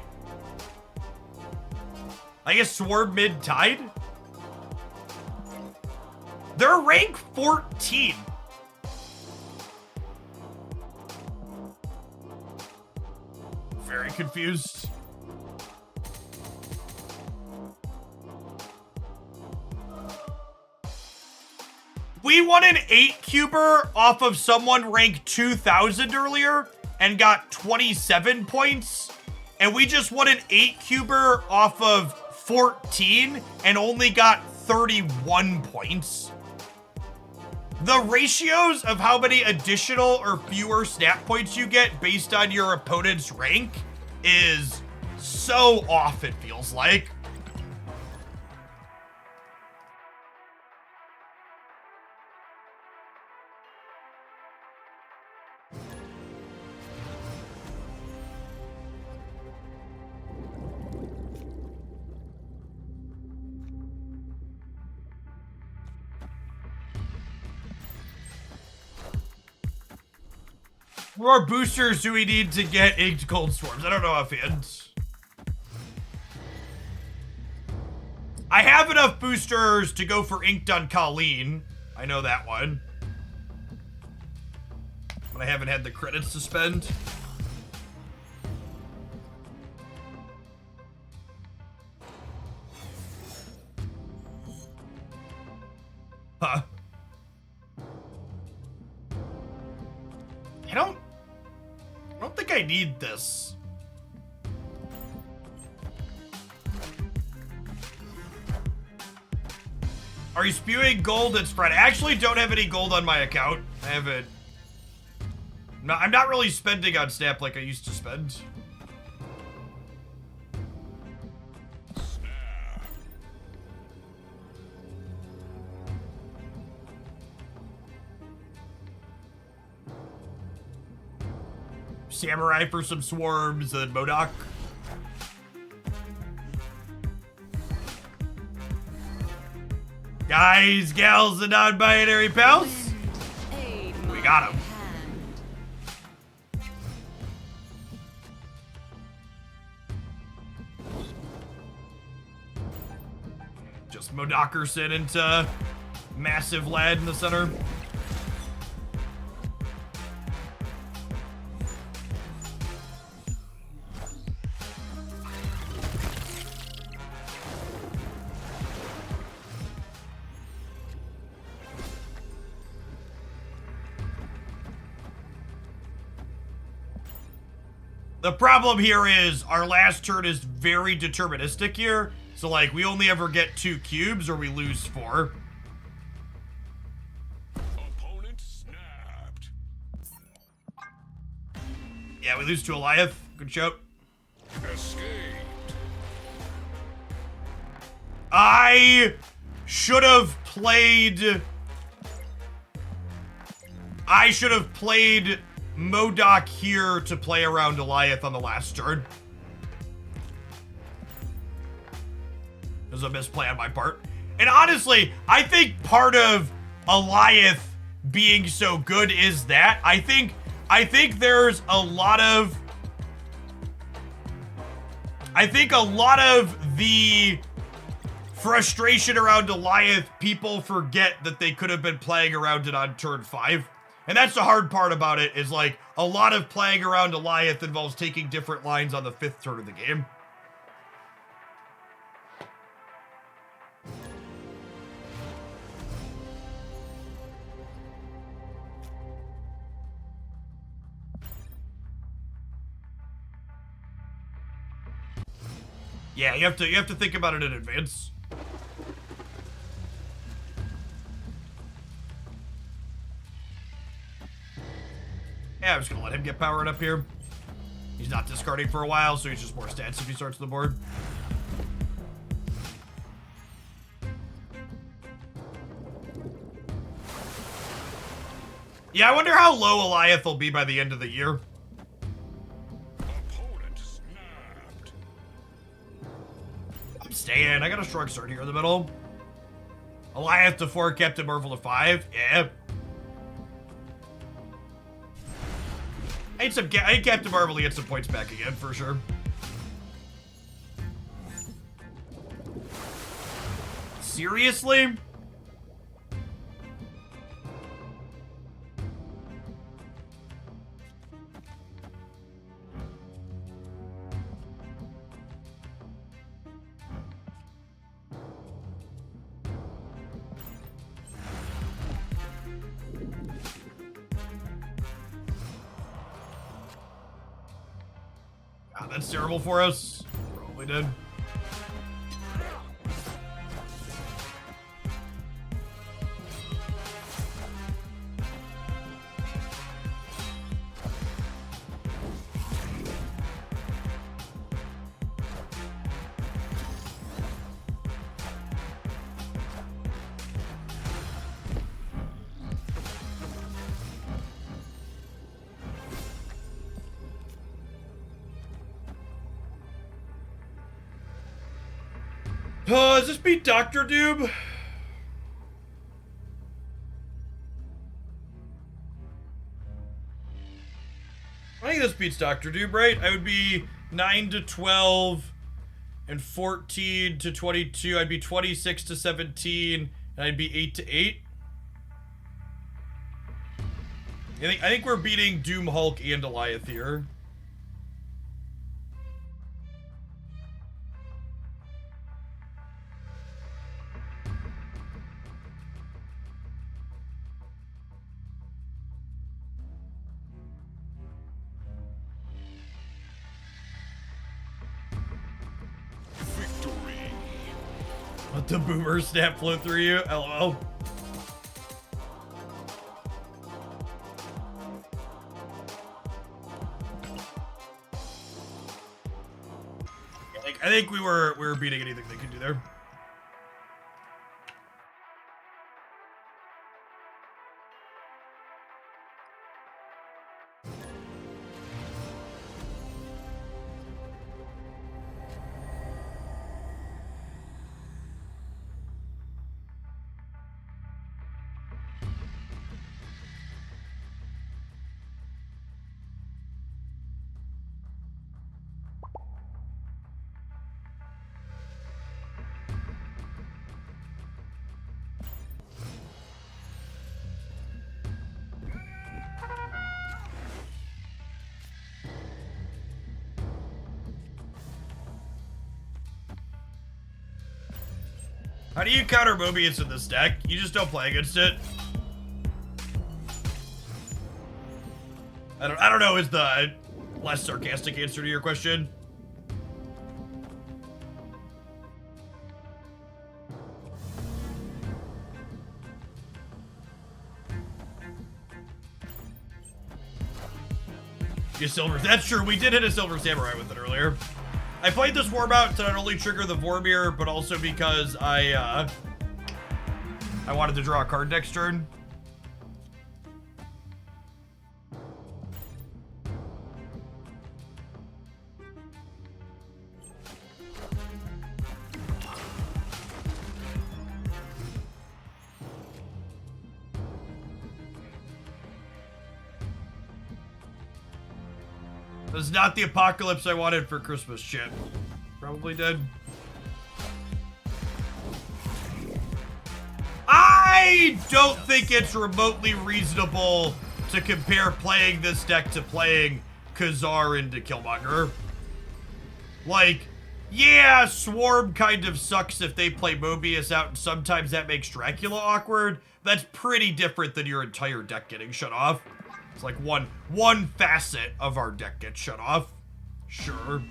I guess Swarm mid tied? They're rank 14. Very confused. We won an 8-cuber off of someone ranked 2,000 earlier and got 27 points. And we just won an 8-cuber off of 14 and only got 31 points. The ratios of how many additional or fewer snap points you get based on your opponent's rank is so off, it feels like. more boosters do we need to get inked cold swarms? I don't know offhand. I have enough boosters to go for inked on Colleen. I know that one. But I haven't had the credits to spend. Huh. I don't think I need this. Are you spewing gold and spread? I actually don't have any gold on my account. I haven't. No, I'm not really spending on Snap like I used to spend. Samurai for some swarms and Modok. Guys, gals, and non-binary pals. We got him. Just Modokerson into massive lad in the center. The problem here is our last turn is very deterministic here. So, like, we only ever get 2 cubes or we lose 4.
Opponent snapped.
Yeah, we lose to Eliath. Good shout.
Escaped.
I should have played Modok here to play around Eliath on the last turn. It was a misplay on my part. And honestly, I think part of Eliath being so good is that. I think there's a lot of the frustration around Eliath, people forget that they could have been playing around it on turn 5. And that's the hard part about it, is like a lot of playing around Eliath involves taking different lines on the 5th turn of the game. Yeah, you have to think about it in advance. Yeah, I'm just gonna let him get powered up here. He's not discarding for a while, so he's just more stats if he starts the board. Yeah, I wonder how low Eliath will be by the end of the year.
Opponent snapped.
I'm staying. I got a strong start here in the middle. Eliath to 4, Captain Marvel to 5. Yeah. I need Captain Marvel to get some points back again, for sure. Seriously? That's terrible for us. Probably did. Does this beat Dr. Doom? I think this beats Dr. Doom, right? I would be 9 to 12 and 14 to 22. I'd be 26 to 17 and I'd be 8 to 8. I think we're beating Doom, Hulk, and Goliath here.
Victory.
Let the boomer snap flow through you. LOL. I think we were beating anything they could do there. How do you counter Mobius in this deck? You just don't play against it. I don't know is the less sarcastic answer to your question. You silver. That's true. We did hit a Silver Samurai with it earlier. I played this warm out to not only trigger the Vormir, but also because I wanted to draw a card next turn. This is not the apocalypse I wanted for Christmas, Chip. Probably did. I don't think it's remotely reasonable to compare playing this deck to playing Khazar into Killmonger. Like, yeah, Swarm kind of sucks if they play Mobius out, and sometimes that makes Dracula awkward. That's pretty different than your entire deck getting shut off. It's like one facet of our deck gets shut off. Sure.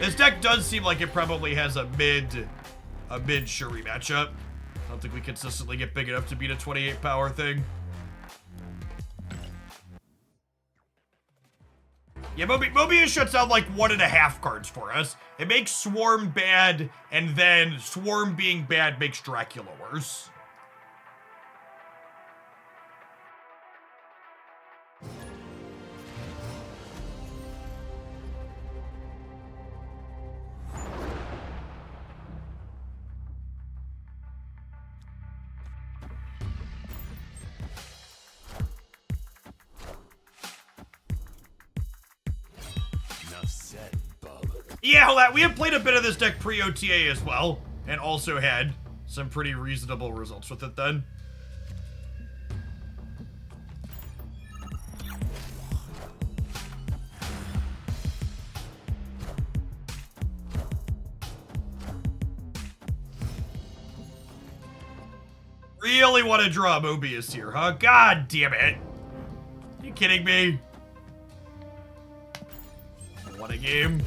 This deck does seem like it probably has a mid Shuri matchup. I don't think we consistently get big enough to beat a 28 power thing. Yeah, Mobius shuts down like 1.5 cards for us. It makes Swarm bad, and then Swarm being bad makes Dracula worse. Yeah, hold on. We have played a bit of this deck pre-OTA as well, and also had some pretty reasonable results with it then. Really want to draw Mobius here, huh? God damn it. Are you kidding me? What a game.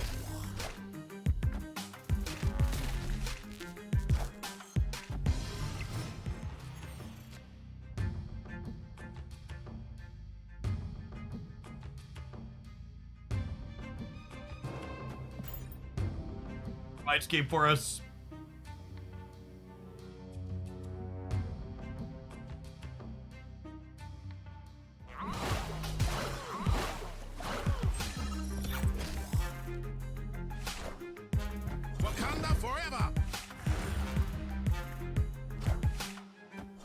Escape for us.
Wakanda forever.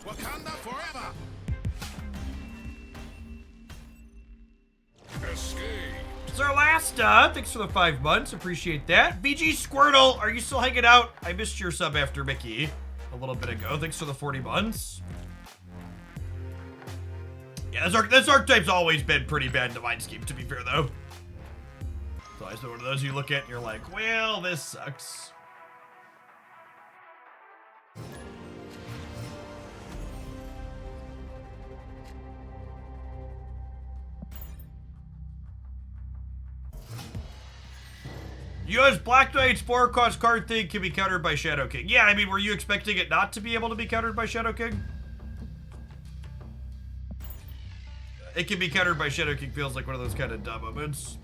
Wakanda forever.
Rasta, thanks for the 5 months. Appreciate that. BG Squirtle, are you still hanging out? I missed your sub after Mickey a little bit ago. Thanks for the 40 months. Yeah, this archetype's always been pretty bad in the Mind Scheme, to be fair, though. It's always been one of those you look at and you're like, well, this sucks. US Black Knight's 4-cost card thing can be countered by Shadow King. Yeah, I mean, were you expecting it not to be able to be countered by Shadow King? It can be countered by Shadow King feels like one of those kind of dumb moments.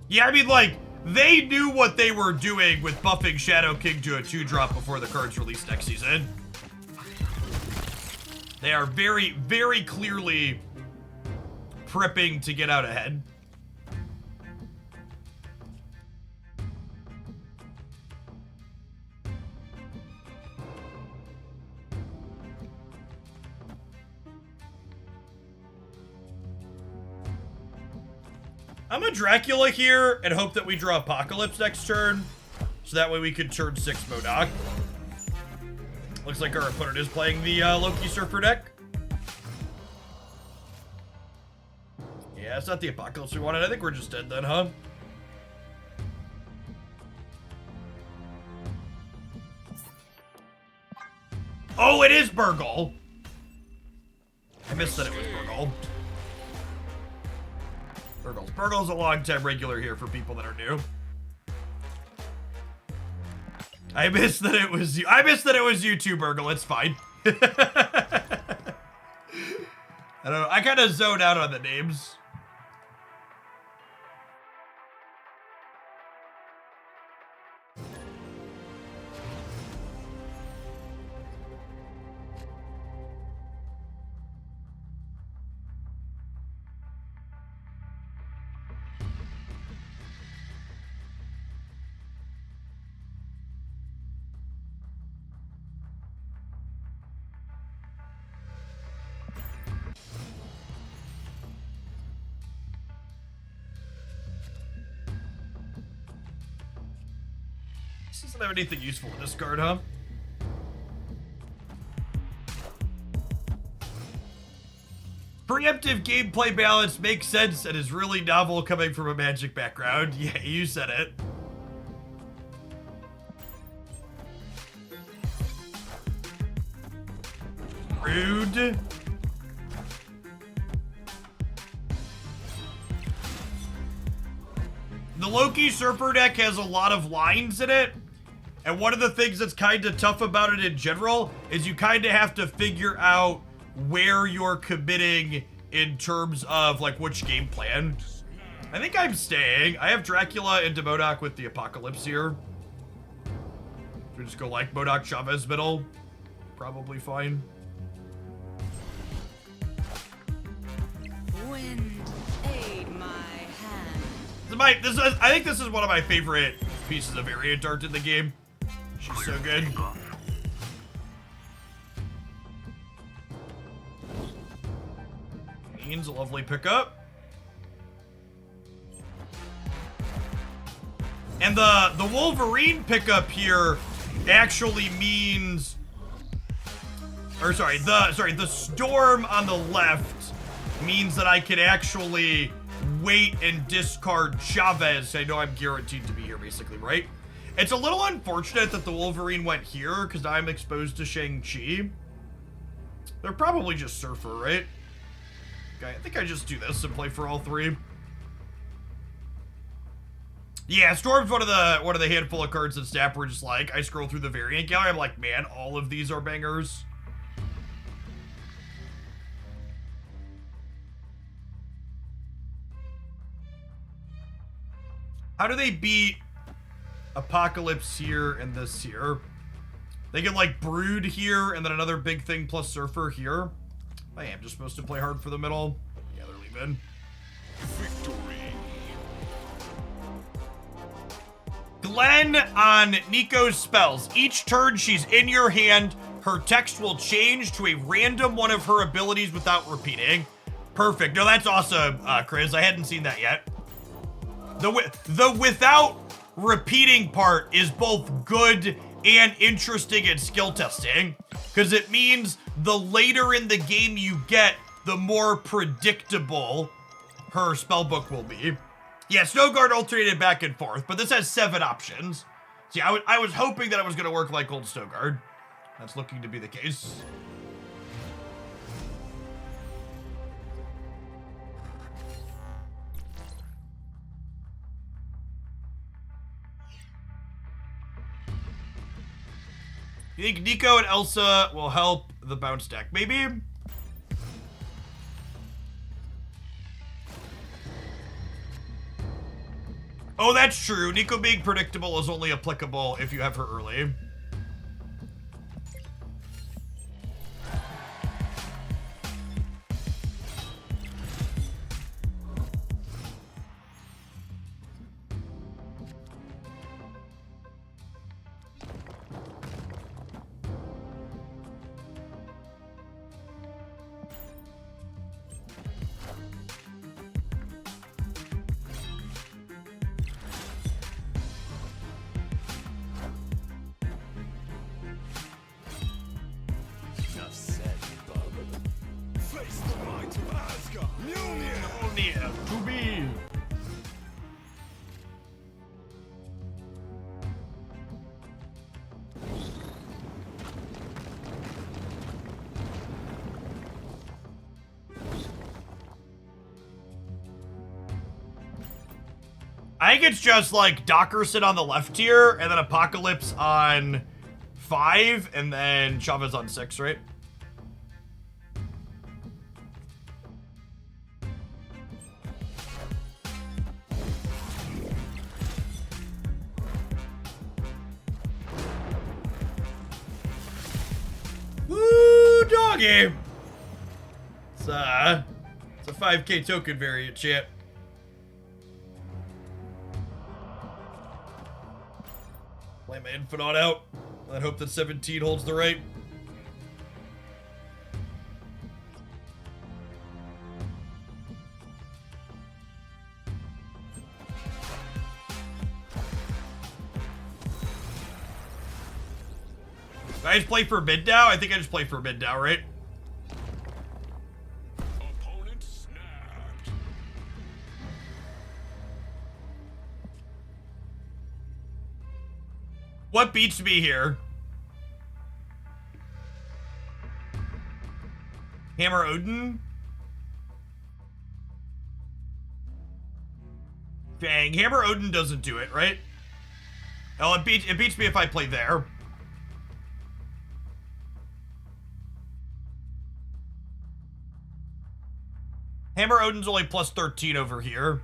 Yeah, I mean, like, they knew what they were doing with buffing Shadow King to a 2-drop before the cards released next season. They are very, very clearly prepping to get out ahead. I'm a Dracula here and hope that we draw Apocalypse next turn, so that way we can turn 6 MODOK. Looks like our opponent is playing the Loki Surfer deck. Yeah, it's not the Apocalypse we wanted. I think we're just dead then, huh? Oh, it is Burgle. I missed that it was Burgle. Burgle's a long-time regular here for people that are new. I missed that it was you. I missed that it was you too, Burgle. It's fine. I don't know. I kind of zoned out on the names. This doesn't have anything useful in this card, huh? Preemptive gameplay balance makes sense and is really novel coming from a Magic background. Yeah, you said it. Rude. The Loki Surfer deck has a lot of lines in it, and one of the things that's kind of tough about it in general is you kind of have to figure out where you're committing in terms of, like, which game plan. I think I'm staying. I have Dracula into MODOK with the Apocalypse here. We just go, like, MODOK Chavez middle. Probably fine.
Wind, aid my hand.
I think this is one of my favorite pieces of variant art in the game. She's so good. Means a lovely pickup. And the Wolverine pickup here actually means, or sorry, the Storm on the left means that I can actually wait and discard Chavez. I know I'm guaranteed to be here, basically, right? It's a little unfortunate that the Wolverine went here, because I'm exposed to Shang-Chi. They're probably just Surfer, right? Okay, I think I just do this and play for all three. Yeah, Storm's one of the handful of cards in Snap where just like, I scroll through the variant gallery, I'm like, man, all of these are bangers. How do they beat Apocalypse here and this here? They can like Brood here and then another big thing plus Surfer here. I am just supposed to play hard for the middle. Yeah, they're leaving. Glenn on Nico's spells. Each turn she's in your hand, her text will change to a random one of her abilities without repeating. Perfect. No, that's awesome, Chris. I hadn't seen that yet. The without repeating part is both good and interesting in skill testing, because it means the later in the game you get, the more predictable her spellbook will be. Yeah, Snowguard alternated back and forth, but this has 7 options. See, I was hoping that it was going to work like old Snowguard. That's looking to be the case. You think Nico and Elsa will help the bounce deck? Maybe? Oh, that's true. Nico being predictable is only applicable if you have her early.
Enough said, bub. Face the might of Asgard.
Mjolnir to be. I think it's just like Dockerson on the left tier, and then Apocalypse on 5, and then Chavez on 6, right? Woo, doggy! It's a 5K token variant, chat. Play my Infinite out. And hope that 17 holds the right. Did I just play for mid now? I think I just played for mid now, right?
Opponent snapped.
What beats me here? Hammer Odin? Dang, Hammer Odin doesn't do it, right? Oh, it beats me if I play there. Hammer Odin's only plus 13 over here.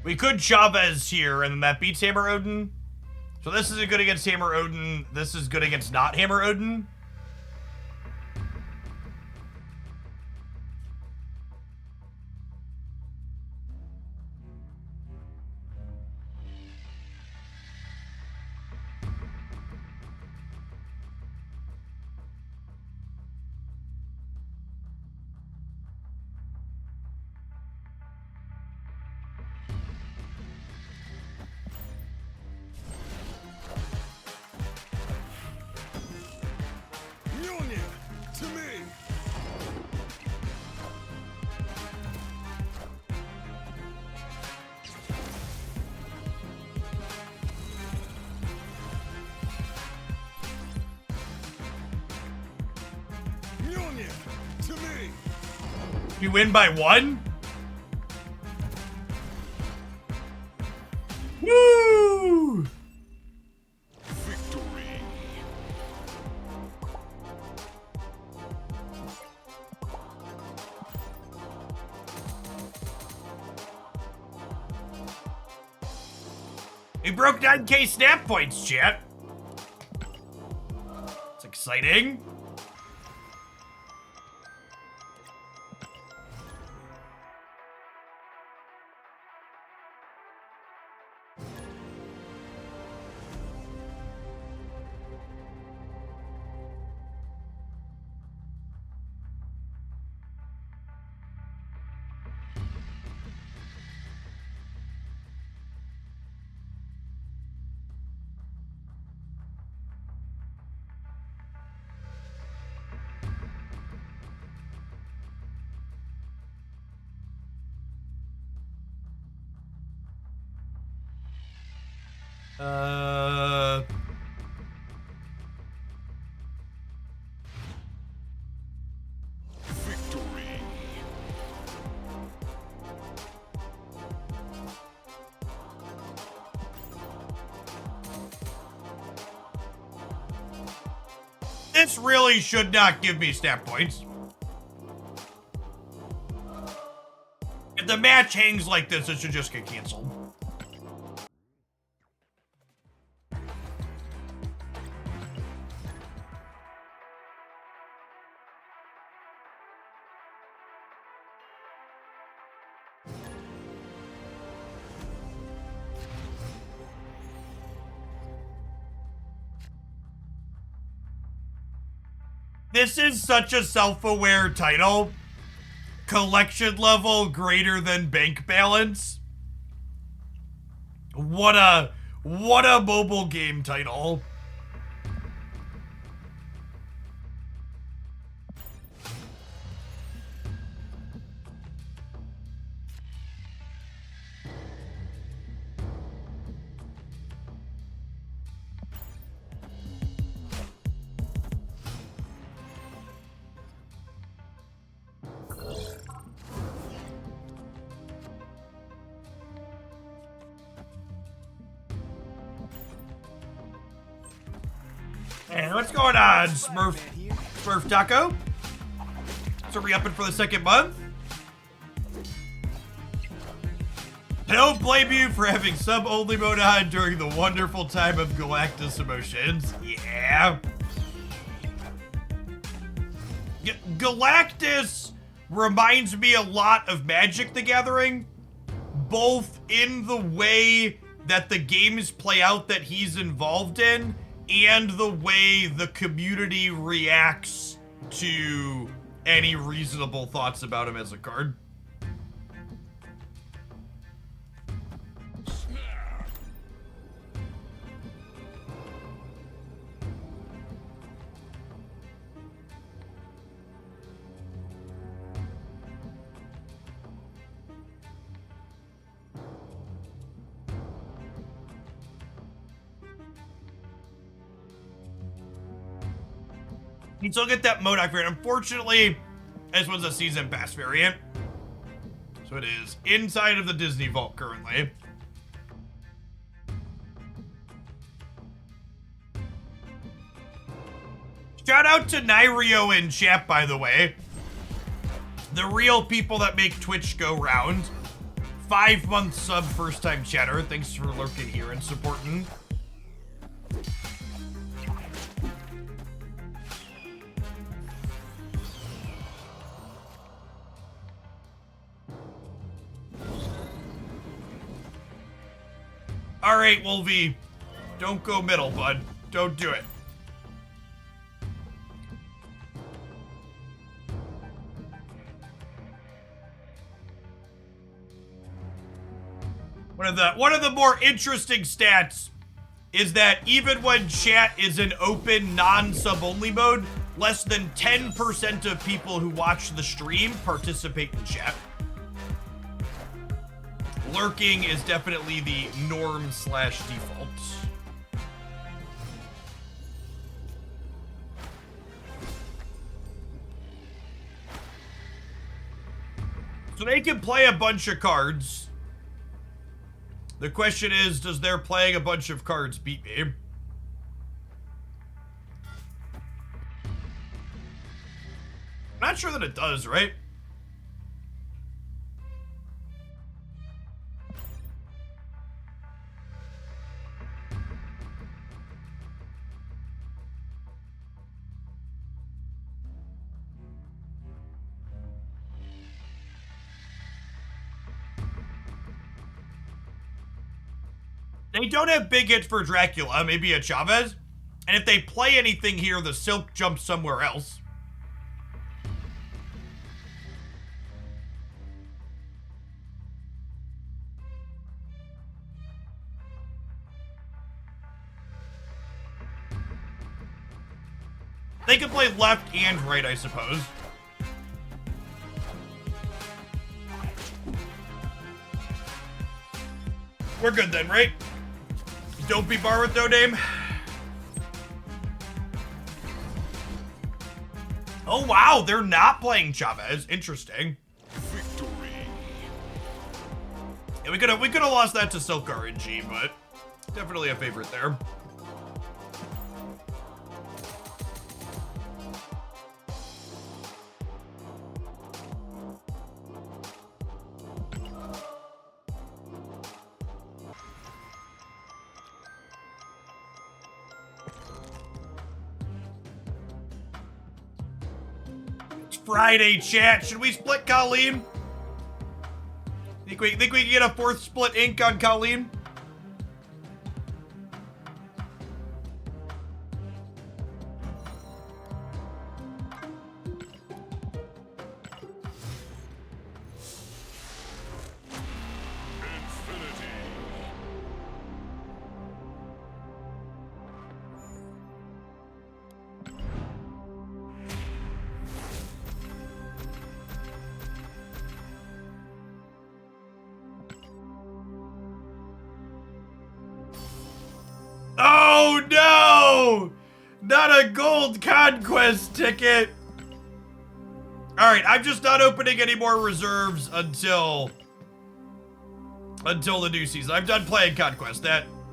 We could Chavez here, and then that beats Hammer Odin. So this isn't good against Hammer Odin. This is good against not Hammer Odin.
Mjolnir, to me. Mjolnir, to me.
You win by 1? Woo!
Victory.
He broke 9K snap points, chat. It's exciting.
Victory.
This really should not give me stat points. If the match hangs like this, it should just get canceled. This is such a self-aware title. Collection level greater than bank balance. What a mobile game title. And what's going on, Smurf Taco? So re-upping for the second month. I don't blame you for having sub-only mode on during the wonderful time of Galactus emotions. Yeah. Galactus reminds me a lot of Magic the Gathering, both in the way that the games play out that he's involved in, and the way the community reacts to any reasonable thoughts about him as a card. You still get that Modok variant. Unfortunately, this one's a season pass variant. So it is inside of the Disney Vault currently. Shout out to Nairio in chat, by the way. The real people that make Twitch go round. 5-month sub, first time chatter. Thanks for lurking here and supporting. All right, Wolvie, don't go middle, bud. Don't do it. One of the more interesting stats is that even when chat is in open non-sub-only mode, less than 10% of people who watch the stream participate in chat. Lurking is definitely the norm/default. So they can play a bunch of cards. The question is, does their playing a bunch of cards beat me? I'm not sure that it does, right? They don't have big hits for Dracula, maybe a Chavez. And if they play anything here, the Silk jumps somewhere else. They can play left and right, I suppose. We're good then, right? Don't be bar with no name. Oh wow, they're not playing Chavez. Interesting.
Victory.
Yeah, we could have lost that to Silk RNG, but definitely a favorite there. Friday, chat. Should we split Colleen? Think we can get a fourth split ink on Colleen? Oh no! Not a gold Conquest ticket! Alright, I'm just not opening any more reserves until the new season. I'm done playing Conquest.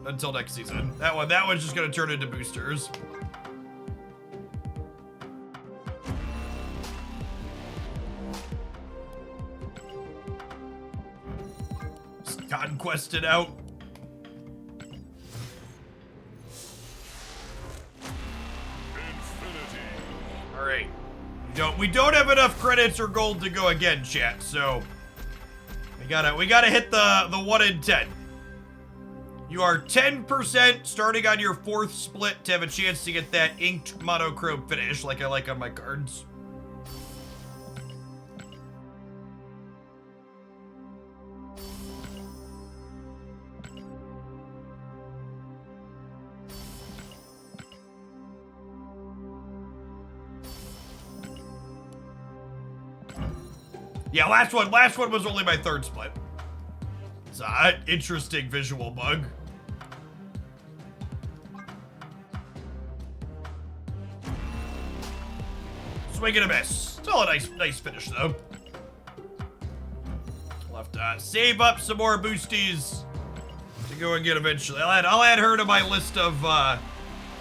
Until next season. That one's just gonna turn into boosters. Just Conquested out. Alright. We don't have enough credits or gold to go again, chat, so we gotta hit the 1 in 10. You are 10% starting on your fourth split to have a chance to get that inked monochrome finish like I like on my cards. Yeah, last one was only my third split. It's an interesting visual bug. Swing and a miss. Still a nice finish though. We'll have to save up some more boosties to go and get eventually. I'll add her to my list of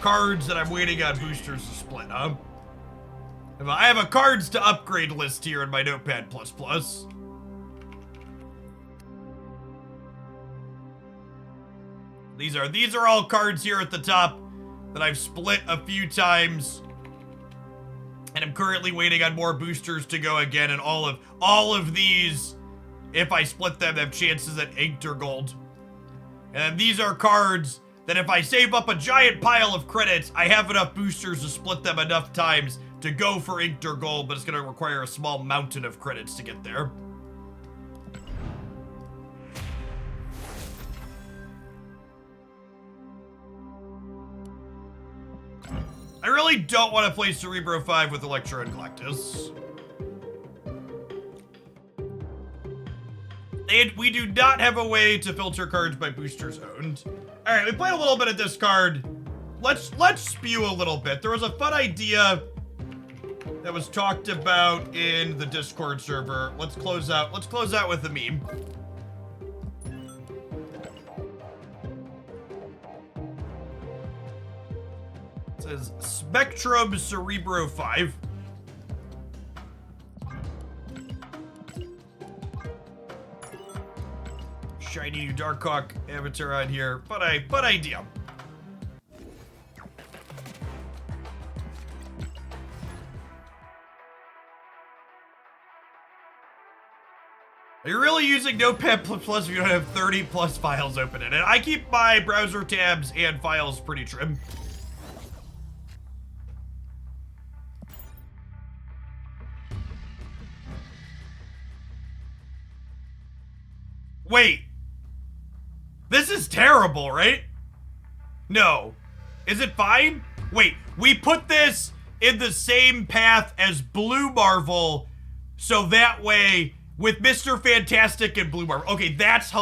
cards that I'm waiting on boosters to split, huh? I have a cards to upgrade list here in my Notepad++. These are all cards here at the top that I've split a few times. And I'm currently waiting on more boosters to go again, and all of these, if I split them, have chances at inked or gold. And these are cards that if I save up a giant pile of credits, I have enough boosters to split them enough times to go for inked or gold, but it's gonna require a small mountain of credits to get there. I really don't want to play Cerebro 5 with Electro and Galactus. And we do not have a way to filter cards by boosters owned. Alright, we played a little bit of this card. Let's spew a little bit. There was a fun idea that was talked about in the Discord server. Let's close out with a meme. It says Spectrum Cerebro 5. Shiny new Darkhawk avatar on here. Fun idea. Are you really using Notepad++ if you don't have 30 plus files open in it? I keep my browser tabs and files pretty trim. Wait. This is terrible, right? No. Is it fine? Wait, we put this in the same path as Blue Marvel, so that way, with Mr. Fantastic and Blue Marvel. Okay, that's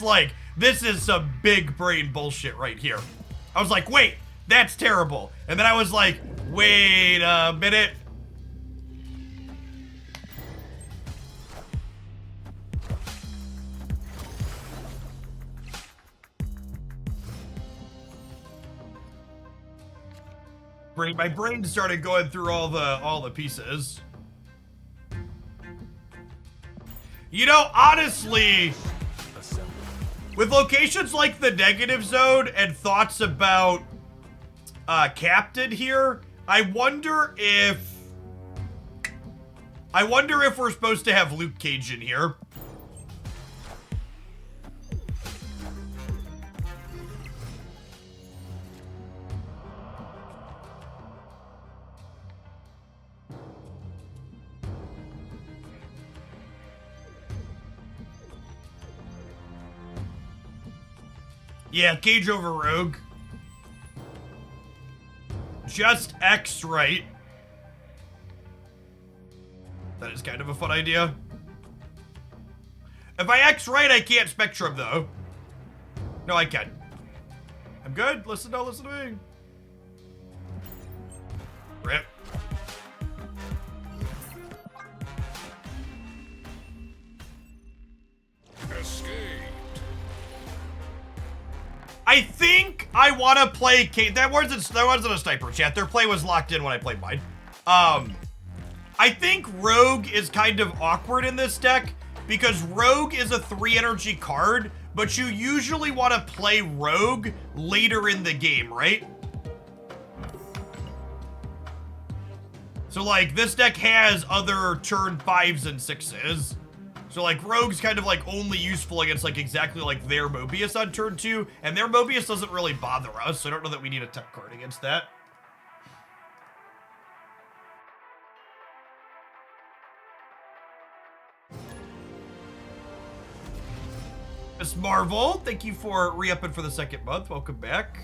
like this is some big brain bullshit right here. I was like, wait, that's terrible. And then I was like, wait a minute. My brain started going through all the pieces. You know, honestly, with locations like the negative zone and thoughts about Captain here, I wonder if we're supposed to have Luke Cage in here. Yeah, Cage over Rogue. Just X right. That is kind of a fun idea. If I X right, I can't Spectrum though. No, I can. I'm good. Listen to me. Rip.
Escape.
I think I want to play Cage. That wasn't a sniper chat. Their play was locked in when I played mine. I think Rogue is kind of awkward in this deck because Rogue is a 3 energy card, but you usually want to play Rogue later in the game, right? So like this deck has other turn 5s and 6s. So like Rogue's kind of like only useful against like exactly like their Mobius on turn 2, and their Mobius doesn't really bother us, so I don't know that we need a tech card against that. Miss Marvel, thank you for re-upping for the 2nd month. Welcome back.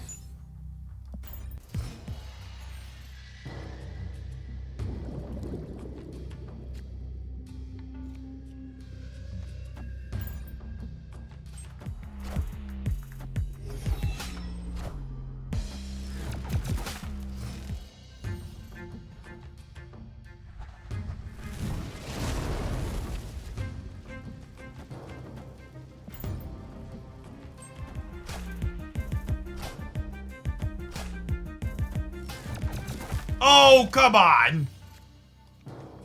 Oh, come on.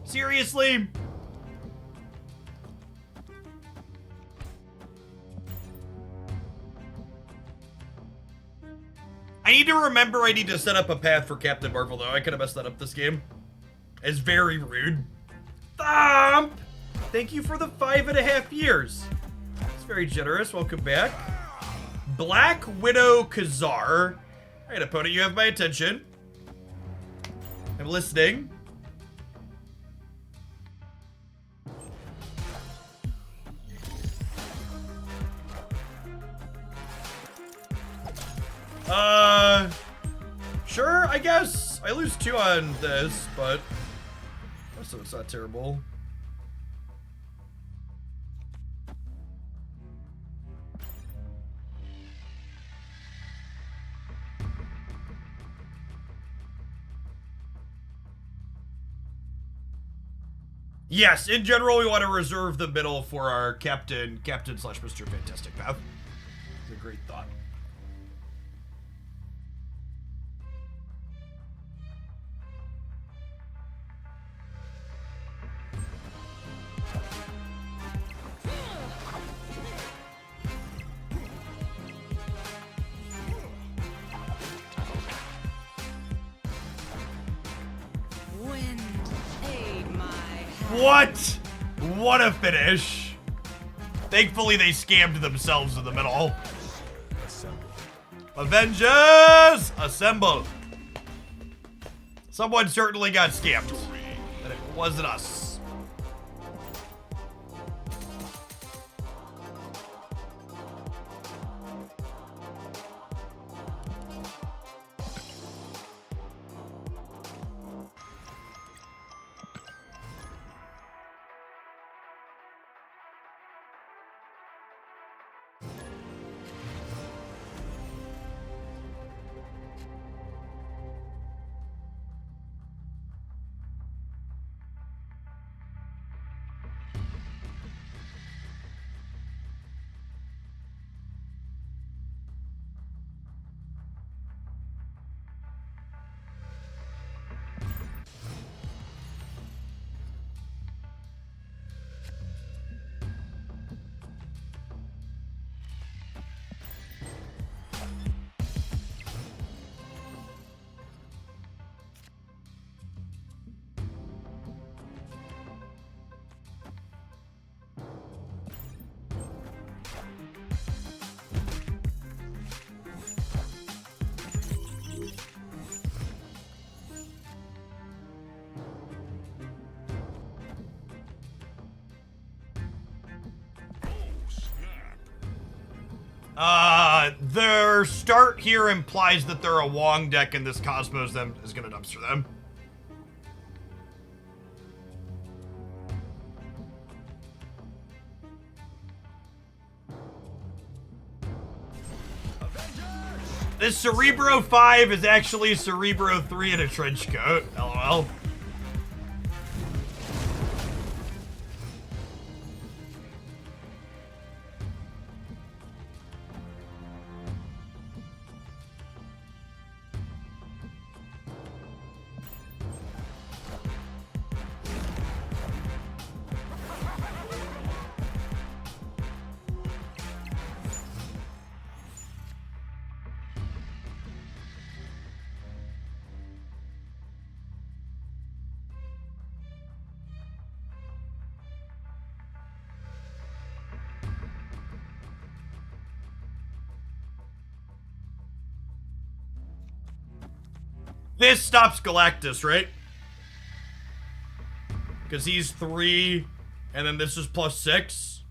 Seriously? I need to remember I need to set up a path for Captain Marvel, though. I could have messed that up this game. It's very rude. Thump! Thank you for the 5.5 years. It's very generous. Welcome back. Black Widow Kazar. All right, opponent, you have my attention. I'm listening. Sure, I guess. I lose 2 on this, but so it's not terrible. Yes, in general, we want to reserve the middle for our Captain / Mr. Fantastic path. It's a great thought.
Wind, aid my hand.
What? What a finish. Thankfully, they scammed themselves in the middle. Avengers, assemble. Someone certainly got scammed. And it wasn't us. Their start here implies that they're a Wong deck and this Cosmos them is gonna dumpster them. This Cerebro 5 is actually Cerebro 3 in a trench coat. LOL. This stops Galactus, right? Because he's 3, and then this is +6.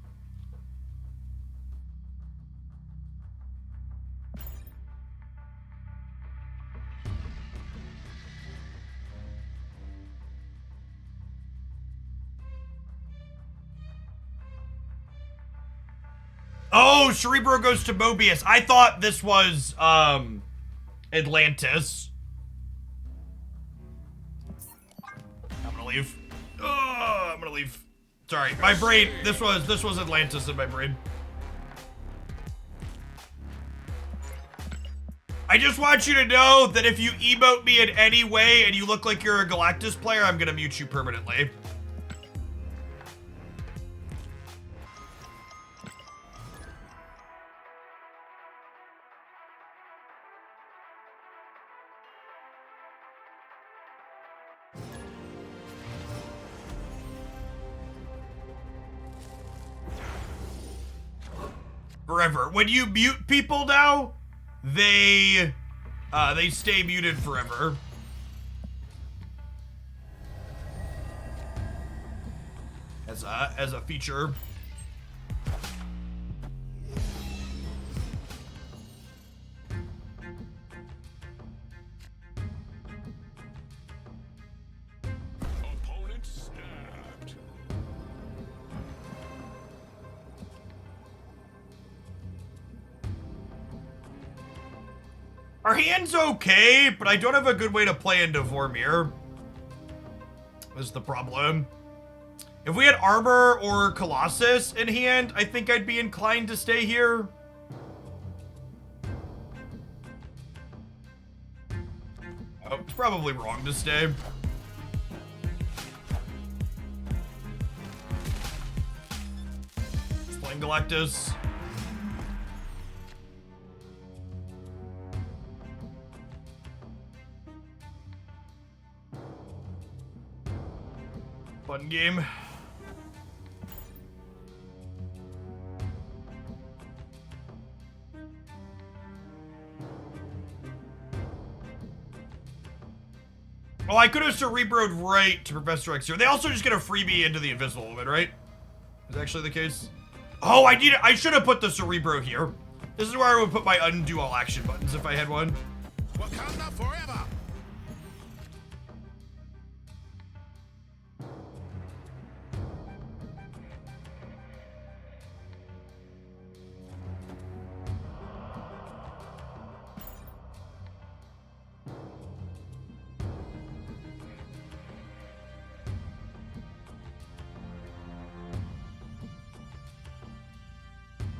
Oh, Cerebro goes to Mobius. I thought this was, Atlantis. I'm gonna leave. Oh, I'm gonna leave. Sorry, my brain. This was Atlantis in my brain. I just want you to know that if you emote me in any way and you look like you're a Galactus player, I'm gonna mute you permanently. Forever. When you mute people now, they stay muted forever. As a feature.
Opponent stabbed.
Our hand's okay, but I don't have a good way to play into Vormir. Is the problem. If we had Armor or Colossus in hand, I think I'd be inclined to stay here. Oh, it's probably wrong to stay. Just playing Galactus. Fun game. Oh, I could have Cerebro'd right to Professor X here. They also just get a freebie into the Invisible Woman, right? Is that actually the case? Oh, I should have put the Cerebro here. This is where I would put my undo all action buttons if I had one.
Wakanda forever.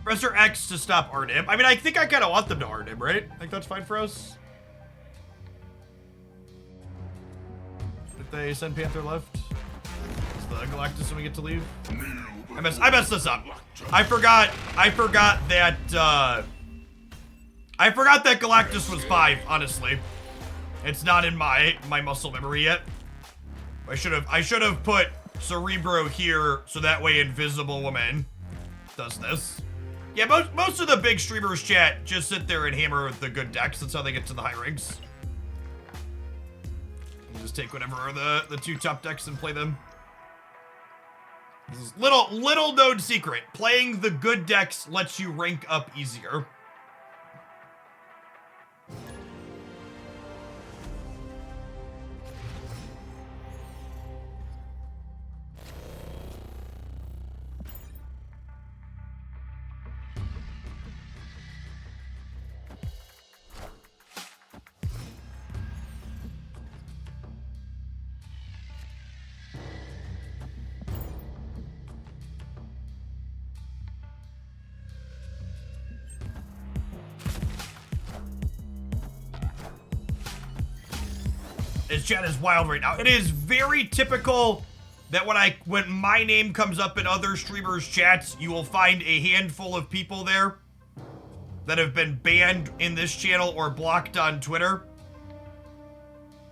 Professor X to stop Arnim. I mean, I think I kind of want them to Arnim, right? I think that's fine for us. If they send Panther left, is the Galactus when we get to leave? I messed this up. I forgot that Galactus was 5, honestly. It's not in my muscle memory yet. I should have put Cerebro here so that way Invisible Woman does this. Yeah, most of the big streamers chat just sit there and hammer the good decks. That's how they get to the high ranks. You just take whatever are the 2 top decks and play them. This is little known secret. Playing the good decks lets you rank up easier. His chat is wild right now. It is very typical that when my name comes up in other streamers' chats, you will find a handful of people there that have been banned in this channel or blocked on Twitter.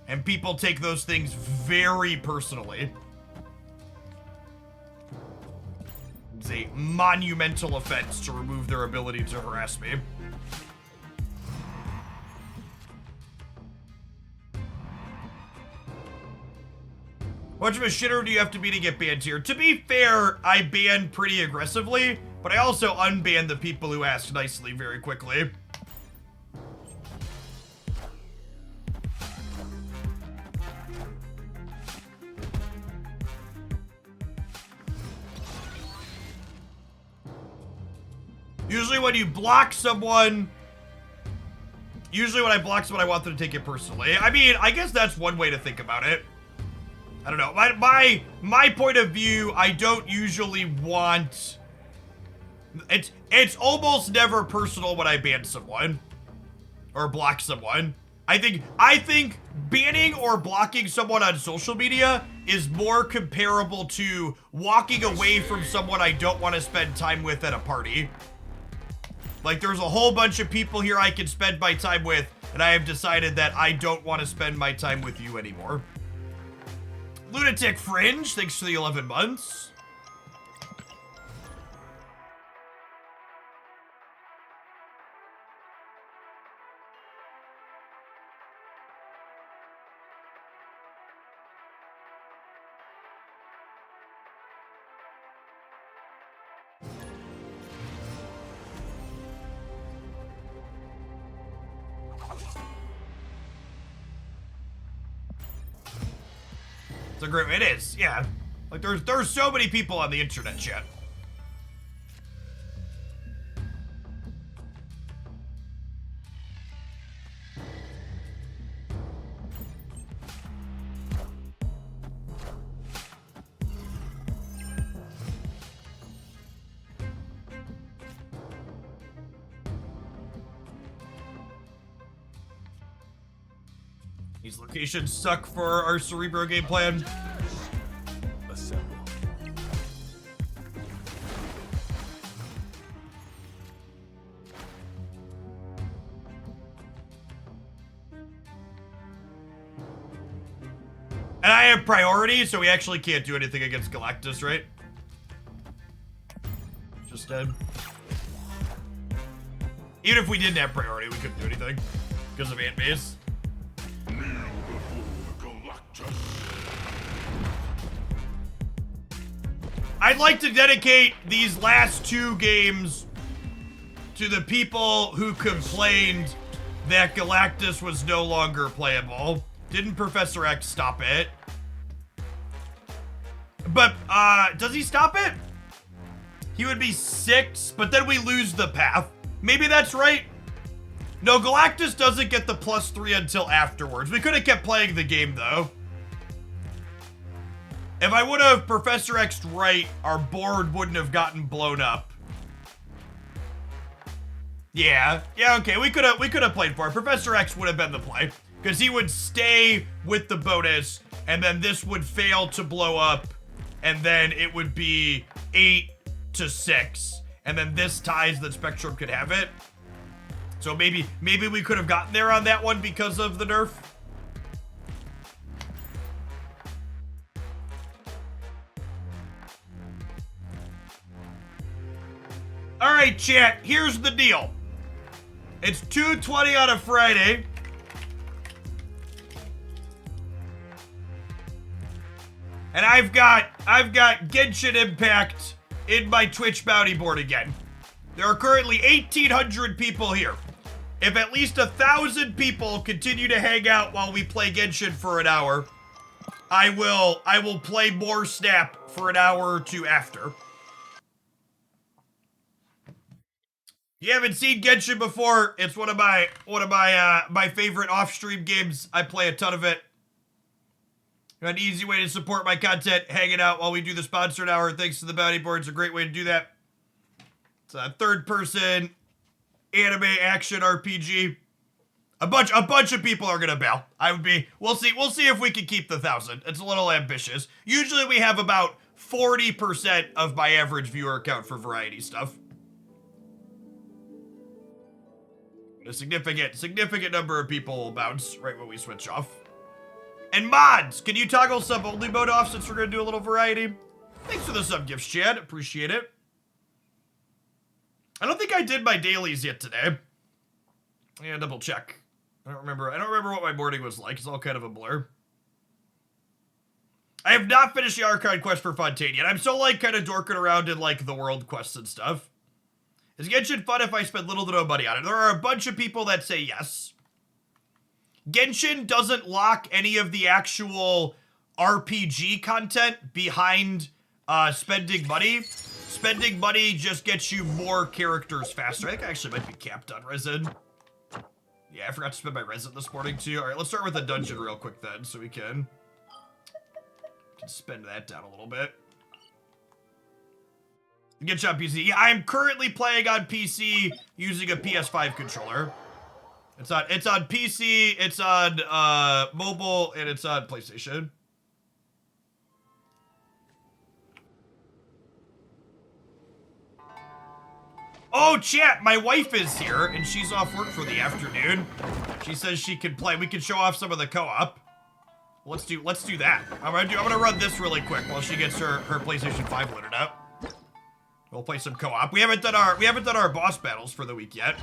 And people take those things very personally. It's a monumental offense to remove their ability to harass me. How much of a shitter do you have to be to get banned here? To be fair, I ban pretty aggressively, but I also unban the people who ask nicely very quickly. Usually when you block someone, when I block someone, I want them to take it personally. I mean, I guess that's one way to think about it. I don't know. My point of view, I don't usually want... It's almost never personal when I ban someone or block someone. I think banning or blocking someone on social media is more comparable to walking away from someone I don't want to spend time with at a party. Like, there's a whole bunch of people here I can spend my time with, and I have decided that I don't want to spend my time with you anymore. Lunatic Fringe, thanks for the 11 months. It's a group. It is, yeah. Like there's so many people on the internet chat. These locations suck for our Cerebro game plan.
Assemble.
And I have priority, so we actually can't do anything against Galactus, right? Just dead. Even if we didn't have priority, we couldn't do anything because of Ant Base. I'd like to dedicate these last two games to the people who complained that Galactus was no longer playable. Didn't Professor X stop it? But, does he stop it? He would be 6, but then we lose the path. Maybe that's right. No, Galactus doesn't get the +3 until afterwards. We could have kept playing the game, though. If I would have Professor X'd right, our board wouldn't have gotten blown up. Yeah, okay, we could have played for it. Professor X would have been the play, because he would stay with the bonus, and then this would fail to blow up, and then it would be 8-6, and then this ties that Spectrum could have it. So maybe we could have gotten there on that one because of the nerf. All right, chat, here's the deal. It's 2:20 on a Friday. And I've got Genshin Impact in my Twitch bounty board again. There are currently 1,800 people here. If at least 1,000 people continue to hang out while we play Genshin for an hour, I will play more Snap for an hour or two after. You haven't seen Genshin before? It's one of my favorite off-stream games. I play a ton of it. An easy way to support my content, hanging out while we do the sponsored hour. Thanks to the bounty board, it's a great way to do that. It's a third-person anime action RPG. A bunch of people are gonna bail. We'll see if we can keep the 1,000. It's a little ambitious. Usually we have about 40% of my average viewer count for variety stuff. A significant number of people will bounce right when we switch off. And mods, can you toggle sub only mode off since we're gonna do a little variety? Thanks for the sub gifts, Chad. Appreciate it. I don't think I did my dailies yet today. I gotta double check. I don't remember what my morning was like. It's all kind of a blur. I have not finished the Archon quest for Fontaine yet. I'm still like kind of dorking around in like the world quests and stuff. Is Genshin fun if I spend little to no money on it? There are a bunch of people that say yes. Genshin doesn't lock any of the actual RPG content behind spending money. Spending money just gets you more characters faster. I think I actually might be capped on resin. Yeah, I forgot to spend my resin this morning too. All right, let's start with the dungeon real quick then, so we can spend that down a little bit. Good job, PC. Yeah, I'm currently playing on PC using a PS5 controller. It's on PC, it's on mobile, and it's on PlayStation. Oh, chat, my wife is here, and she's off work for the afternoon. She says she can play. We can show off some of the co-op. Let's do that. I'm gonna run this really quick while she gets her PlayStation 5 loaded up. We'll play some co-op. We haven't done our boss battles for the week yet.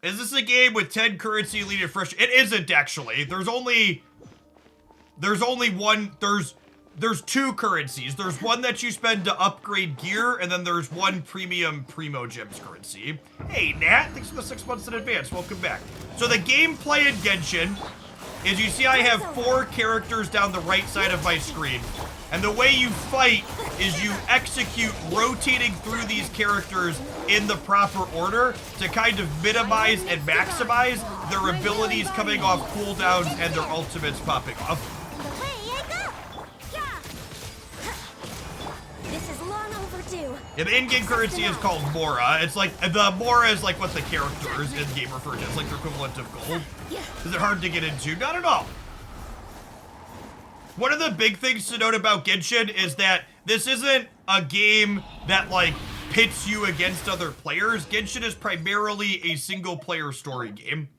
Is this a game with 10 currency leading fresh? It isn't actually. There's only one. There's two currencies. There's one that you spend to upgrade gear, and then there's one premium Primo Gems currency. Hey, Nat, thanks for the 6 months in advance. Welcome back. So the gameplay in Genshin is you see I have 4 characters down the right side of my screen. And the way you fight is you execute rotating through these characters in the proper order to kind of minimize and maximize their abilities coming off cooldowns and their ultimates popping off.
This is long overdue.
Yeah, the in-game currency is called Mora. It's like, the Mora is like what the characters in-game refer to. It's like the equivalent of gold. Is it hard to get into? Not at all. One of the big things to note about Genshin is that this isn't a game that, like, pits you against other players. Genshin is primarily a single-player story game.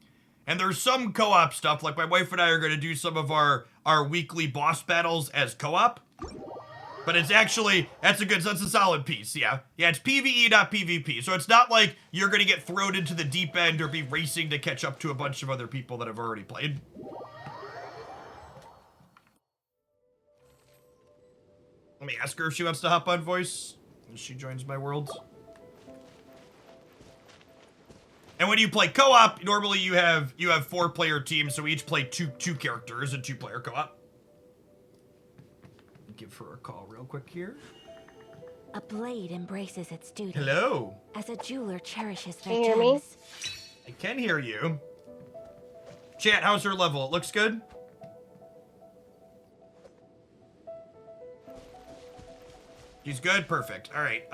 And there's some co-op stuff, like my wife and I are going to do some of our weekly boss battles as co-op. But it's actually, that's a solid piece, yeah. Yeah, it's PvE, not PvP. So it's not like you're going to get thrown into the deep end or be racing to catch up to a bunch of other people that have already played. Let me ask her if she wants to hop on voice when she joins my world. And when you play co-op, normally you have 4-player teams, so we each play two characters in 2-player co-op. Give her a call real quick here.
A blade embraces its duty.
Hello.
As a jeweler cherishes their
Can you hear me?
gems.
I can hear you. Chat, how's her level? It looks good? She's good? Perfect. All right.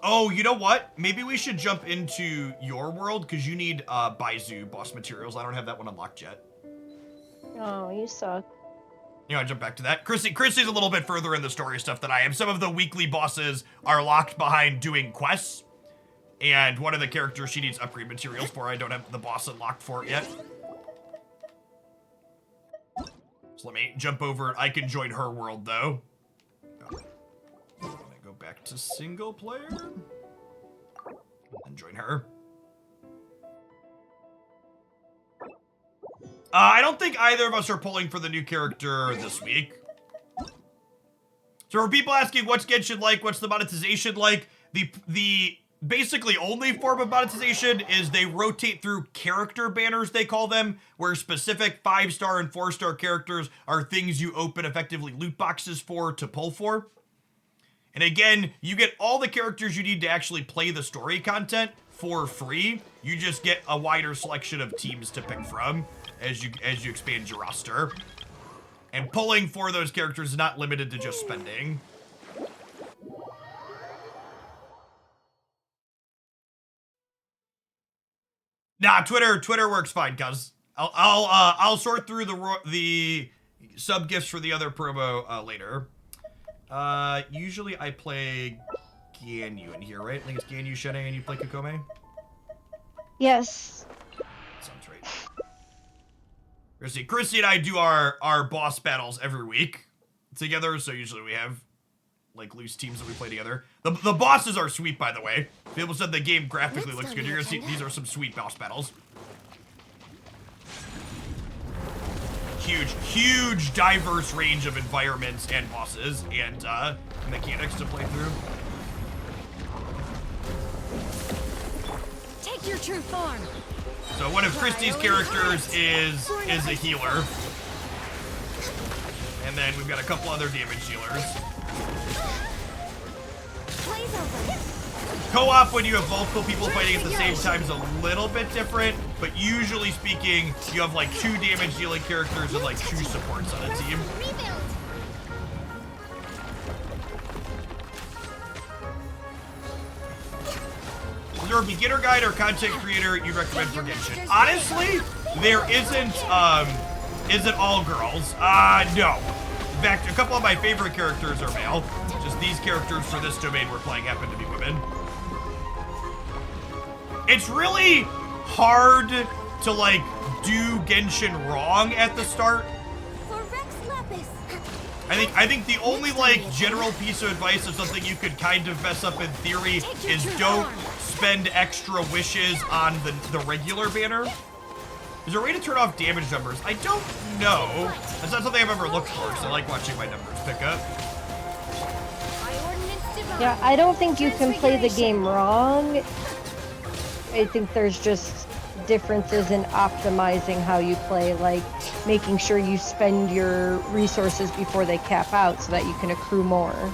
Oh, you know what? Maybe we should jump into your world, because you need Baizu boss materials. I don't have that one unlocked yet.
Oh, you suck.
You know, I jump back to that. Chrissy's a little bit further in the story stuff than I am. Some of the weekly bosses are locked behind doing quests. And one of the characters she needs upgrade materials for. I don't have the boss unlocked for it yet. So let me jump over. I can join her world, though. I'm gonna go back to single player. And join her. I don't think either of us are pulling for the new character this week. So for people asking what's Genshin like, what's the monetization like, the basically only form of monetization is they rotate through character banners, they call them, where specific 5-star and 4-star characters are things you open effectively loot boxes for to pull for. And again, you get all the characters you need to actually play the story content for free. You just get a wider selection of teams to pick from as you expand your roster. And pulling for those characters is not limited to just spending. Nah, Twitter works fine, cuz I'll sort through the sub gifts for the other promo later. Usually I play Ganyu in here, right? I think it's Ganyu, Shene, and you play Kokome?
Yes.
Sounds right. Chrissy and I do our boss battles every week together, so usually we have like loose teams that we play together. The bosses are sweet, by the way. People said the game graphically looks good. You're gonna see these are some sweet boss battles. Huge diverse range of environments and bosses and mechanics to play through.
Take your true form.
So one of Christie's characters is a healer. And then we've got a couple other damage dealers. Co-op when you have multiple people fighting at the same time is a little bit different, but usually speaking, you have like 2 damage dealing characters and like 2 supports on a team. Is there a beginner guide or content creator you'd recommend for Genshin? Honestly, there isn't all girls. No. In fact, a couple of my favorite characters are male. Just these characters for this domain we're playing happen to be women. It's really hard to like do Genshin wrong at the start. I think the only like general piece of advice of something you could kind of mess up in theory is don't spend extra wishes on the regular banner. Is there a way to turn off damage numbers? I don't know. That's not something I've ever looked for, so I like watching my numbers pick up.
Yeah, I don't think you can play the game wrong. I think there's just differences in optimizing how you play, like making sure you spend your resources before they cap out so that you can accrue more.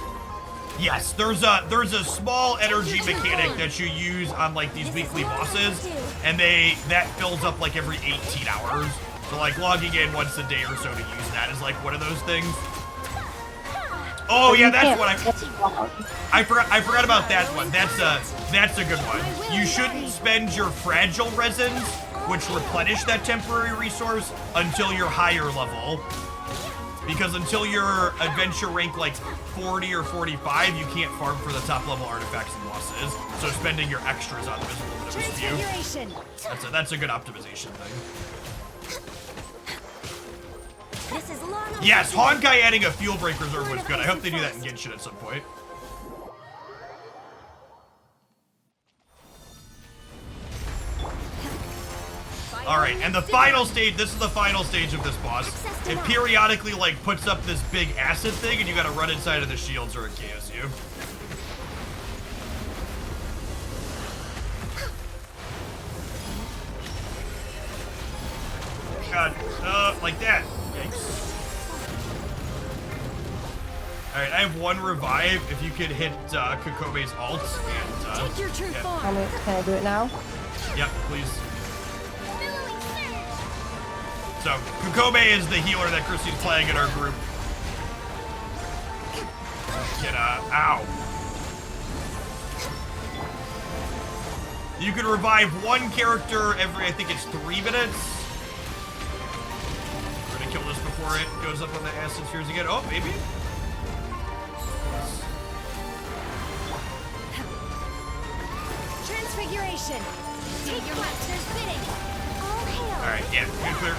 Yes, there's a small energy mechanic that you use on like these weekly bosses, and that fills up like every 18 hours. So like logging in once a day or so to use that is like one of those things. Oh yeah, that's what I forgot about that one. That's a good one. You shouldn't spend your fragile resins, which replenish that temporary resource, until you're higher level. Because until you're adventure rank like 40 or 45, you can't farm for the top level artifacts and bosses. So spending your extras on them is a little bit of a skew. That's a good optimization thing. Yes, Honkai adding a fuel break reserve was good. I hope they do that in Genshin at some point. Alright, and the final stage, this is the final stage of this boss. It periodically, like, puts up this big acid thing, and you gotta run inside of the shields or it KOs you. God, like that. Yikes. Alright, I have one revive. If you could hit Kokome's ult and
Take your true form.
Can I do it now?
Yep, please. So, Kokome is the healer that Christy's playing in our group. Get ow. You can revive one character every, I think it's 3 minutes. We're gonna kill this before it goes up on the acid spheres again. Oh, maybe?
Transfiguration. Take your master's bidding. All hail.
Alright, yeah, good clear.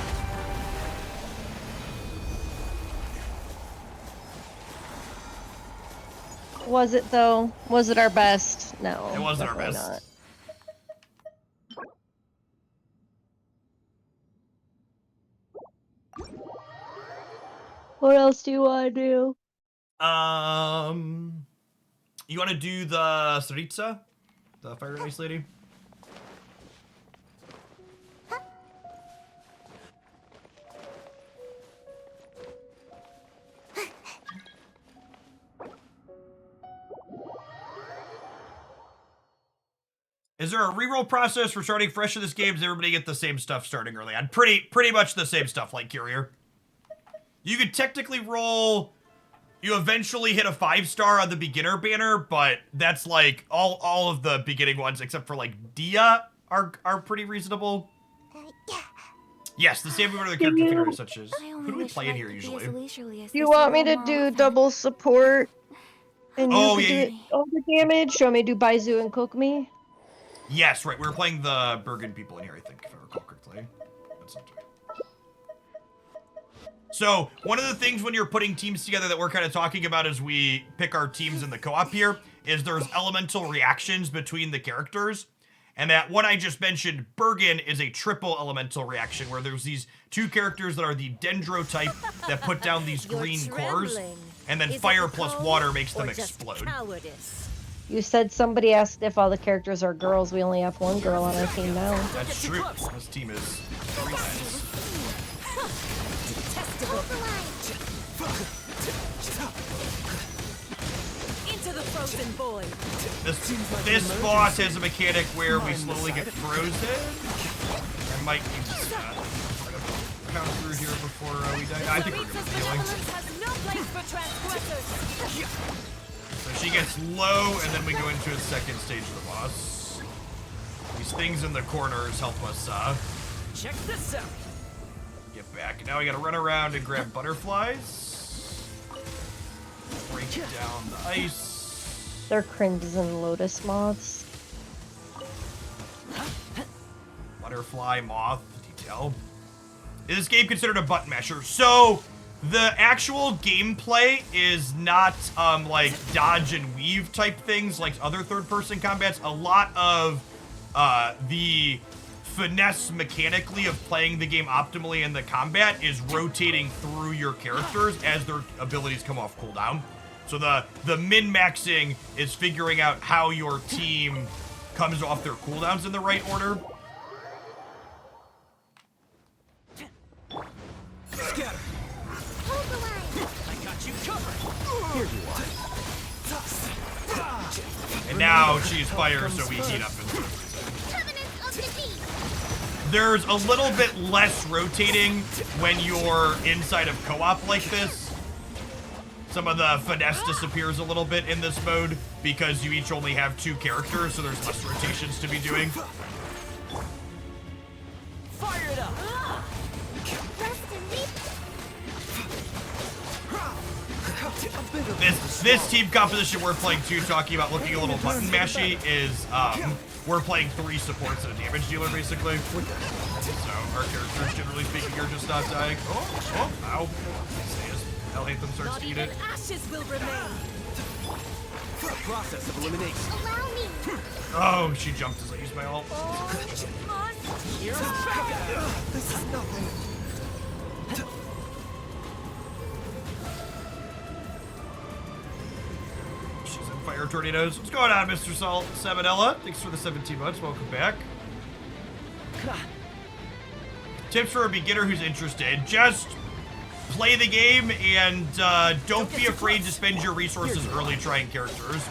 Was it though? Was it our best? No.
It wasn't our
definitely
best.
not. What else do you want to do?
You want to do the Saritsa? The Fire and Ice Lady? Is there a reroll process for starting fresh in this game? Does everybody get the same stuff starting early on? Pretty much the same stuff, like Courier. You could technically roll. You eventually hit a 5-star on the beginner banner, but that's like all of the beginning ones except for like Dia are pretty reasonable. Yes, the same order of the character figures such as who do we play in here usually?
Do you want me to do double support? And
Oh,
you
yeah,
can do all the damage? Do you want me to do Baizu and Kokomi?
Yes, right. We were playing the Bergen people in here, I think, if I recall correctly. That's not right. So, one of the things when you're putting teams together that we're kind of talking about as we pick our teams in the co-op here is there's elemental reactions between the characters. And that one I just mentioned, Bergen, is a triple elemental reaction where there's these two characters that are the Dendro type that put down these green cores, and then fire plus water makes them explode.
You said somebody asked if all the characters are girls. We only have one girl on our team now.
That's true. This team is 3 guys.
Into the frozen void.
This boss has a mechanic where we slowly get frozen. I might need to pound through here before we die. I think we're good for healing. So she gets low, and then we go into a second stage of the boss. These things in the corners help us
Check this out.
get back. Now we gotta run around and grab butterflies. Break down the ice.
They're crimson lotus moths.
Butterfly, moth, detail. Is this game considered a button masher? So, the actual gameplay is not, like, dodge and weave type things like other third-person combats. A lot of, the finesse mechanically of playing the game optimally in the combat is rotating through your characters as their abilities come off cooldown. So the min-maxing is figuring out how your team comes off their cooldowns in the right order.
Scatter. I got you covered. Here you are.
And now she's fire, so we heat up. There's a little bit less rotating when you're inside of co-op like this. Some of the finesse disappears a little bit in this mode because you each only have 2 characters, so there's less rotations to be doing.
Fire it up.
This team composition we're playing too, talking about looking a little button mashy, is we're playing 3 supports and a damage dealer basically. So our characters, generally speaking, are just not dying. Oh, ow. Hell, Hatham starts to eat it.
Ashes will remain.
Process of elimination.
Allow me.
Oh, she jumped as I used my ult.
This is nothing.
She's in fire tornadoes. What's going on, Mr. Salt? Sabanella, thanks for the 17 months. Welcome back. Tips for a beginner who's interested. Just play the game and don't be afraid to spend your resources early trying characters.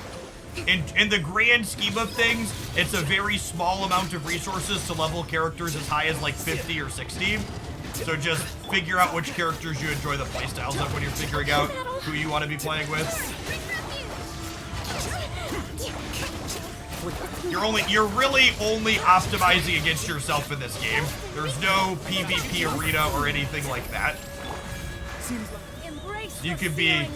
In the grand scheme of things, it's a very small amount of resources to level characters as high as like 50 or 60. So just figure out which characters you enjoy the playstyles of when you're figuring out who you want to be playing with. You're really only optimizing against yourself in this game. There's no PvP arena or anything like that. You could be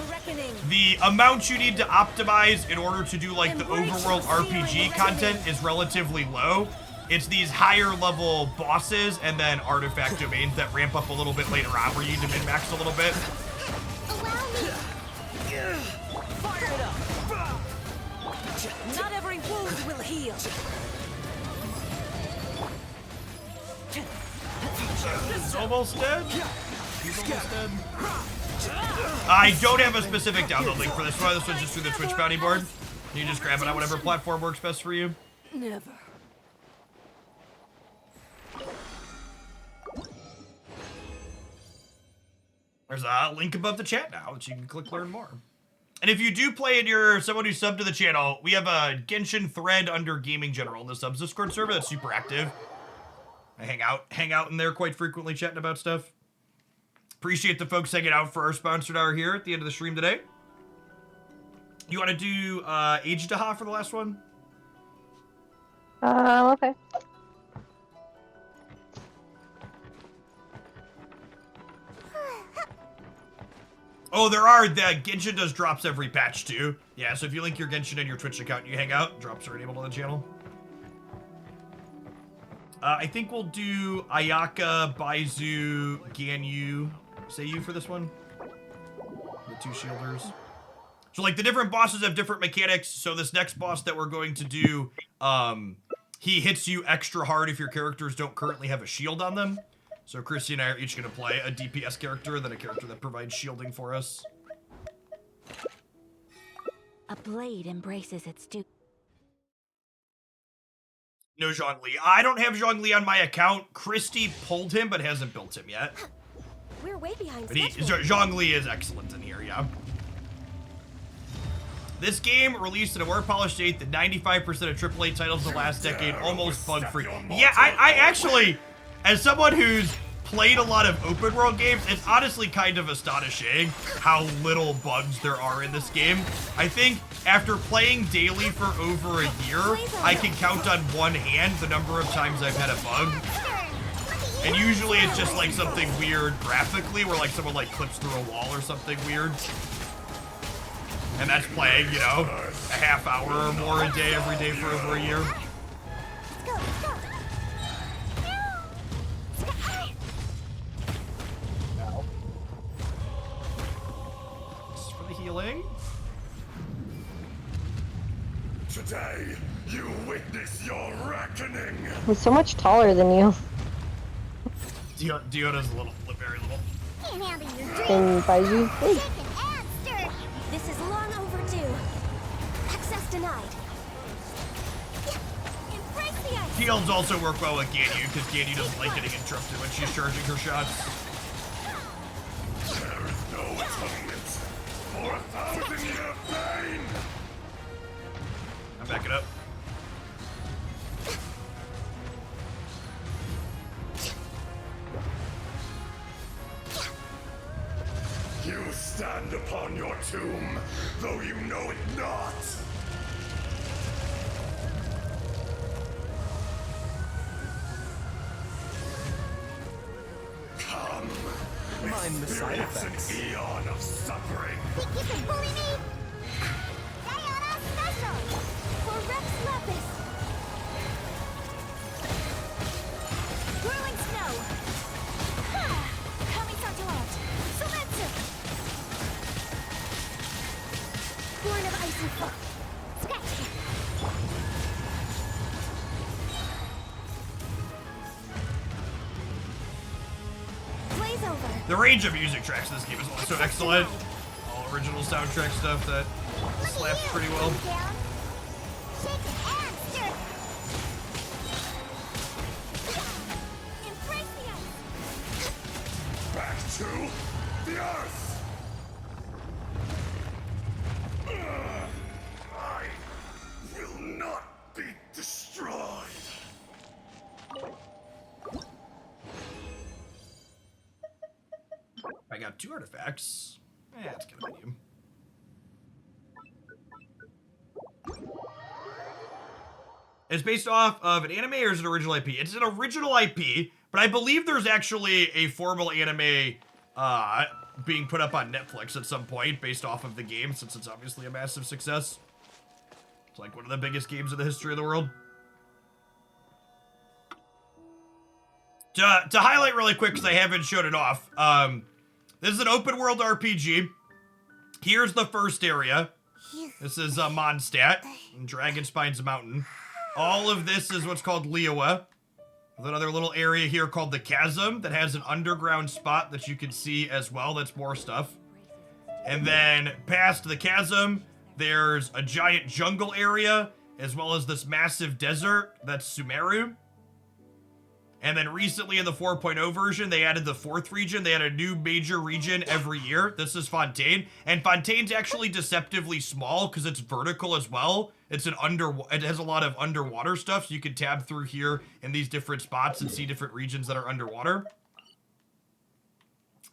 the amount you need to optimize in order to do like the overworld RPG content is relatively low. It's these higher level bosses and then artifact domains that ramp up a little bit later on where you need to min-max a little bit.
Fire it up. Not every wound will heal.
He's almost dead. He's almost dead. I don't have a specific download link for this one. This one's just through the Twitch bounty board. You just grab it on whatever platform works best for you.
Never.
There's a link above the chat now that you can click learn more. And if you do play and you're someone who's subbed to the channel, we have a Genshin thread under Gaming General in the subs Discord server that's super active. I hang out in there quite frequently chatting about stuff. Appreciate the folks hanging out for our sponsored hour here at the end of the stream today. You want to do Age Daha for the last one?
Okay.
Oh, the Genshin does drops every patch too. Yeah, so if you link your Genshin in your Twitch account and you hang out, drops are enabled on the channel. I think we'll do Ayaka, Baizu, Ganyu, Seiyu for this one. The two shielders. So like the different bosses have different mechanics. So this next boss that we're going to do, he hits you extra hard if your characters don't currently have a shield on them. So Christy and I are each going to play a DPS character, then a character that provides shielding for us.
A blade embraces its student.
No Zhongli. I don't have Zhongli on my account. Christy pulled him, but hasn't built him yet.
We're way behind
But
schedule.
Zhongli is excellent in here, yeah. This game released at a more polished state than 95% of AAA titles of the last decade, almost bug-free. Yeah, I actually, as someone who's played a lot of open world games, it's honestly kind of astonishing how little bugs there are in this game. I think after playing daily for over a year, I can count on one hand the number of times I've had a bug. And usually it's just like something weird graphically, where like someone like clips through a wall or something weird. And that's playing, you know, a half hour or more a day every day for over a year.
Let's go, let's go.
This is for the healing.
Today, you witness your reckoning.
He's so much taller than you.
Diona's a little, very little.
Can't handle your
And by you, hey.
chicken and stir. This is long overdue. Access denied. Embrace the ice.
Shields also work well with Ganyu, because Ganyu doesn't like getting interrupted when she's charging her shots.
There is no atonement for 1,000-year pain.
I'm backing up.
You stand upon your tomb, though you know it not. Come,
Mind the side
experience an eon of suffering.
Think you can bully me? Diana Special! For Rex Lapis! Whirling Snow! Ha! Coming Sartalot! Sumetsu! Born of Ice and Fog! Scratch! Blaze over!
The range of music tracks in this game is also excellent. All original soundtrack stuff that slaps pretty well.
Back to the earth. I will not be destroyed.
I got 2 artifacts. That's kind of medium. It's based off of an anime or is it an original IP? It's an original IP, but I believe there's actually a formal anime being put up on Netflix at some point based off of the game, since it's obviously a massive success. It's like one of the biggest games in the history of the world. To highlight really quick, because I haven't showed it off, this is an open world RPG. Here's the first area. This is Mondstadt, and Dragonspine's Mountain. All of this is what's called Liyue. With another little area here called the Chasm that has an underground spot that you can see as well. That's more stuff. And then past the chasm, there's a giant jungle area, as well as this massive desert that's Sumeru. And then recently in the 4.0 version, they added the 4th region. They had a new major region every year. This is Fontaine. And Fontaine's actually deceptively small because it's vertical as well. It has a lot of underwater stuff, so you can tab through here in these different spots and see different regions that are underwater.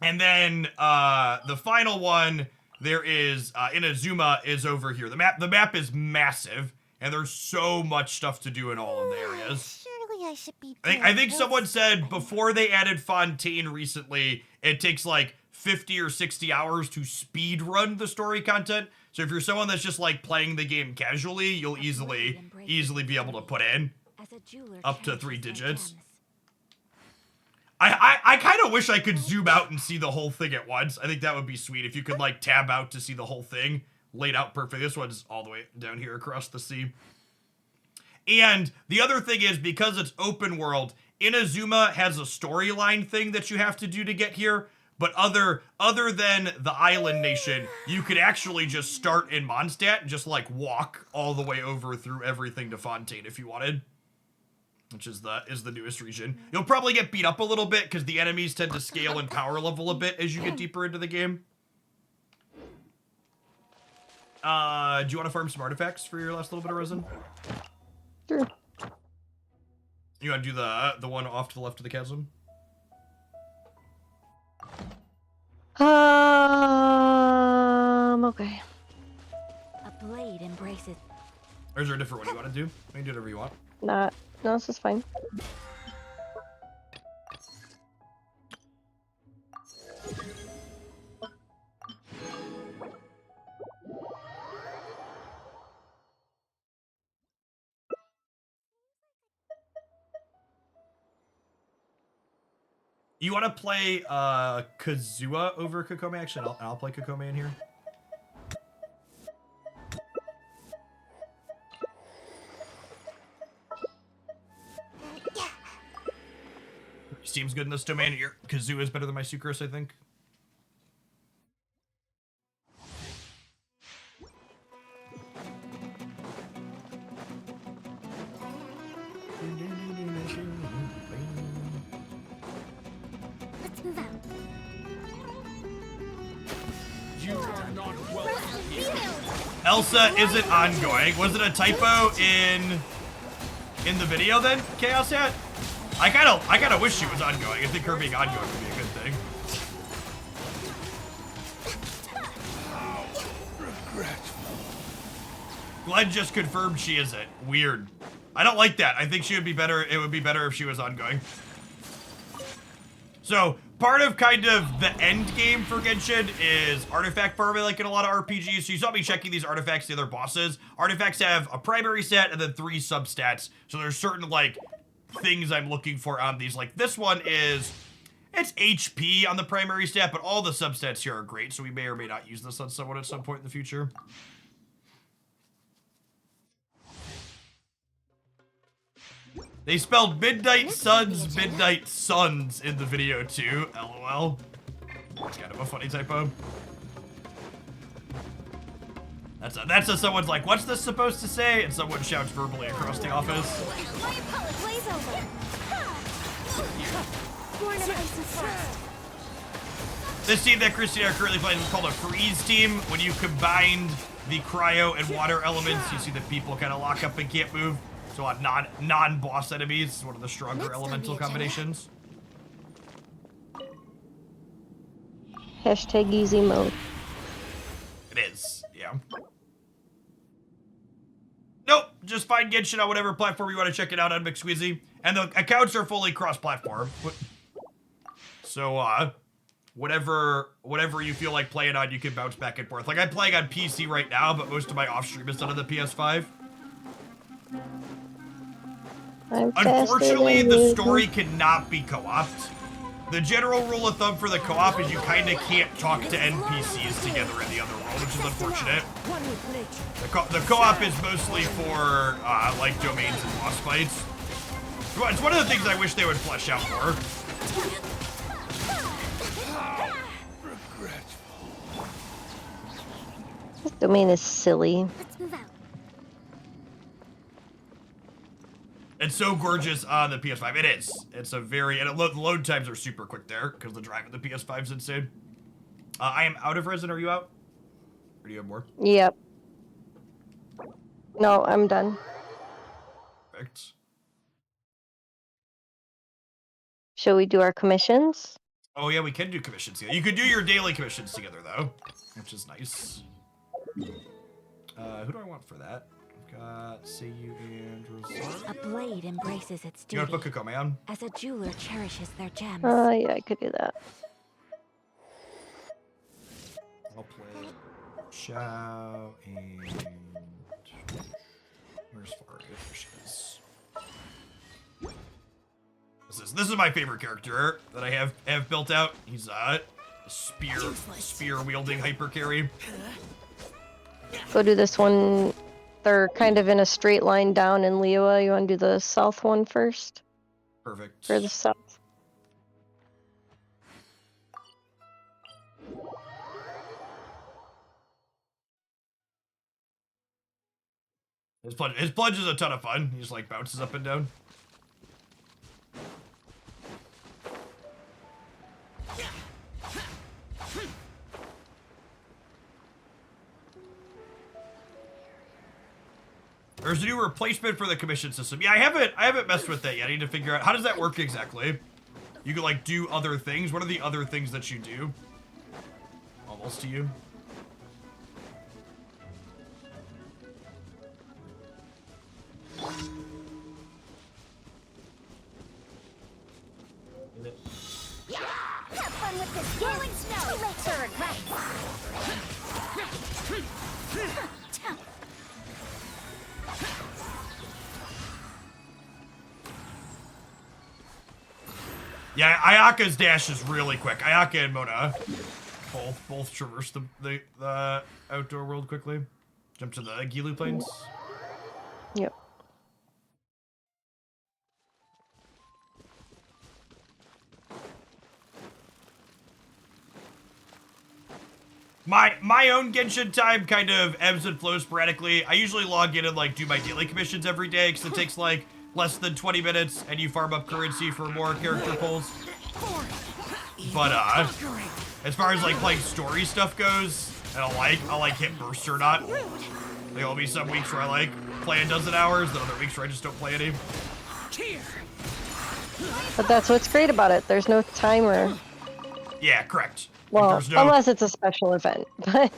And then the final one, there is Inazuma is over here. The map is massive, and there's so much stuff to do in all of the areas.
Surely I should be.
I think someone said before they added Fontaine recently, it takes like 50 or 60 hours to speed run the story content. So if you're someone that's just like playing the game casually, you'll easily be able to put in up to 3 digits. I kind of wish I could zoom out and see the whole thing at once. I think that would be sweet if you could like tab out to see the whole thing laid out perfect. This one's all the way down here across the sea. And the other thing is, because it's open world, Inazuma has a storyline thing that you have to do to get here. But other than the island nation, you could actually just start in Mondstadt and just like walk all the way over through everything to Fontaine if you wanted. Which is the newest region. You'll probably get beat up a little bit because the enemies tend to scale in power level a bit as you get deeper into the game. Do you want to farm some artifacts for your last little bit of resin?
Sure.
You want to do the one off to the left of the chasm?
Okay.
A blade embraces.
Or is there a different one you want to do? You can do whatever you want.
No, this is fine.
You want to play Kazuha over Kokome? Actually, I'll play Kokome in here. Seems good in this domain. Your Kazuha is better than my Sucrose, I think.
Let's move out.
You are not welcome here.
Elsa isn't ongoing. Was it a typo in the video then, Chaos Hat? I kind of wish she was ongoing. I think her being ongoing would be a good thing. Glenn just confirmed she isn't. Weird. I don't like that. I think she would be better. It would be better if she was ongoing. So part of kind of the end game for Genshin is artifact farming, like in a lot of RPGs. So you saw me checking these artifacts, the other bosses. Artifacts have a primary set and then 3 substats. So there's certain like things I'm looking for on these. Like this one it's HP on the primary stat, but all the substats here are great. So we may or may not use this on someone at some point in the future. They spelled Midnight Suns, Midnight Suns in the video too. LOL. It's kind of a funny typo. That's a someone's like, what's this supposed to say? And someone shouts verbally across the office.
Blaze over. Born of ice and frost.
This team that Christina are currently playing is called a freeze team. When you combined the cryo and water elements, you see that people kind of lock up and can't move. So on non-boss enemies, it's one of the stronger elemental combinations.
Hashtag easy mode.
It is, yeah. Nope, just find Genshin on whatever platform you want to check it out on McSqueezy. And the accounts are fully cross-platform. So, whatever you feel like playing on, you can bounce back and forth. Like, I'm playing on PC right now, but most of my off-stream is done on the PS5. Unfortunately, the story cannot be co-opted. The general rule of thumb for the co-op is you kind of can't talk to NPCs together in the other world, which is unfortunate. The co-op is mostly for, like, domains and boss fights. It's one of the things I wish they would flesh out more.
This domain is silly.
Let's move out.
It's so gorgeous on the PS5. It is. It's a very... And the load times are super quick there, because the drive of the PS5 is insane. I am out of resin. Are you out? Or do you have more?
Yep. No, I'm done.
Perfect.
Shall we do our commissions?
Oh, yeah, we can do commissions together. You could do your daily commissions together, though, which is nice. Who do I want for that? I've got Seiyu and Rosario.
A blade embraces its
You want
duty,
to put Kokome on?
as a jeweler cherishes their gems.
Yeah, I could do that.
I'll play Shao and... Where's Faria? There she is. This is my favorite character that I have built out. He's a spear wielding hyper carry.
Go do this one. They're kind of in a straight line down in Liyue. You want to do the south one first?
Perfect.
For the south.
His plunge is a ton of fun. He just like bounces up and down. There's a new replacement for the commission system. Yeah, I haven't messed with that yet. I need to figure out how does that work exactly. You can like do other things. What are the other things that you do? Almost to you.
Have fun with this rolling snow. Turn right.
Yeah, Ayaka's dash is really quick. Ayaka and Mona both traverse the outdoor world quickly. Jump to the Gilu plains.
Yep.
My own Genshin time kind of ebbs and flows sporadically. I usually log in and like do my daily commissions every day because it takes like less than 20 minutes and you farm up currency for more character pulls. But as far as like playing story stuff goes, and I'll like hit bursts or not. There'll be some weeks where I like play a dozen hours, then other weeks where I just don't play any.
But that's what's great about it. There's no timer.
Yeah, correct.
Well,
There's no...
unless it's a special event, but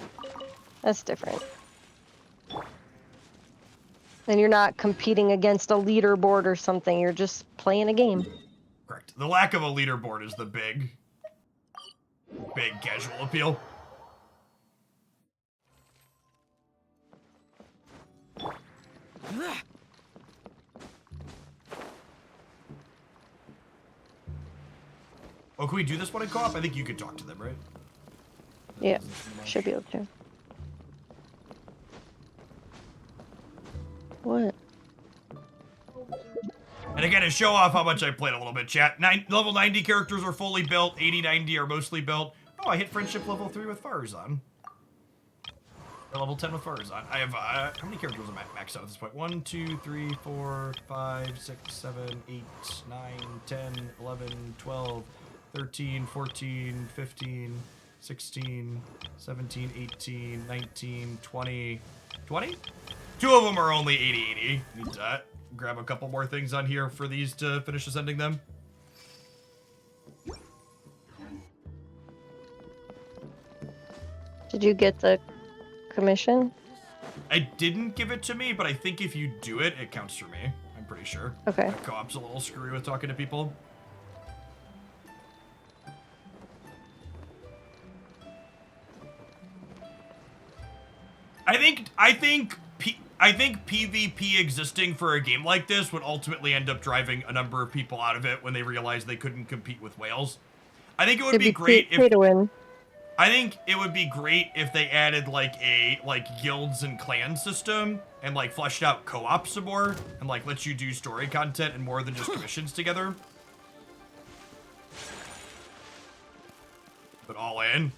that's different. Then you're not competing against a leaderboard or something. You're just playing a game.
Correct. The lack of a leaderboard is the big casual appeal. Oh, can we do this one in co-op? I think you could talk to them, right?
Yeah, should be able to. What?
And again, to show off how much I played a little bit, chat. Level 90 characters are fully built. 80, 90 are mostly built. Oh, I hit friendship level 3 with Farazan. Or level 10 with Farazan. I have, how many characters am I maxed out at this point? 1, 2, 3, 4, 5, 6, 7, 8, 9, 10, 11, 12, 13, 14, 15, 16, 17, 18, 19, 20. 20? 2 of them are only 80. Need to grab a couple more things on here for these to finish ascending them.
Did you get the commission?
I didn't give it to me, but I think if you do it, it counts for me. I'm pretty sure.
Okay.
My co-op's a little screwy with talking to people. I think PvP existing for a game like this would ultimately end up driving a number of people out of it when they realized they couldn't compete with whales. I think it would be great if
pay to win.
I think it would be great if they added like a guilds and clan system and like fleshed out co-op some more and like lets you do story content and more than just missions together. But all in.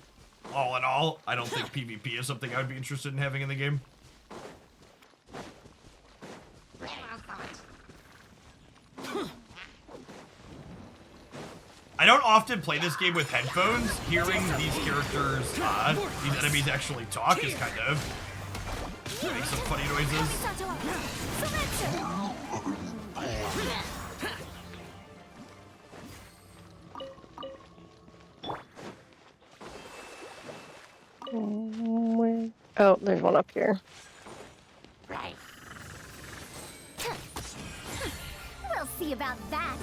all in all, I don't think PvP is something I would be interested in having in the game. I don't often play this game with headphones. Hearing these characters, these enemies actually talk is kind of make some funny noises.
Oh, there's one up here.
Right. We'll see about that.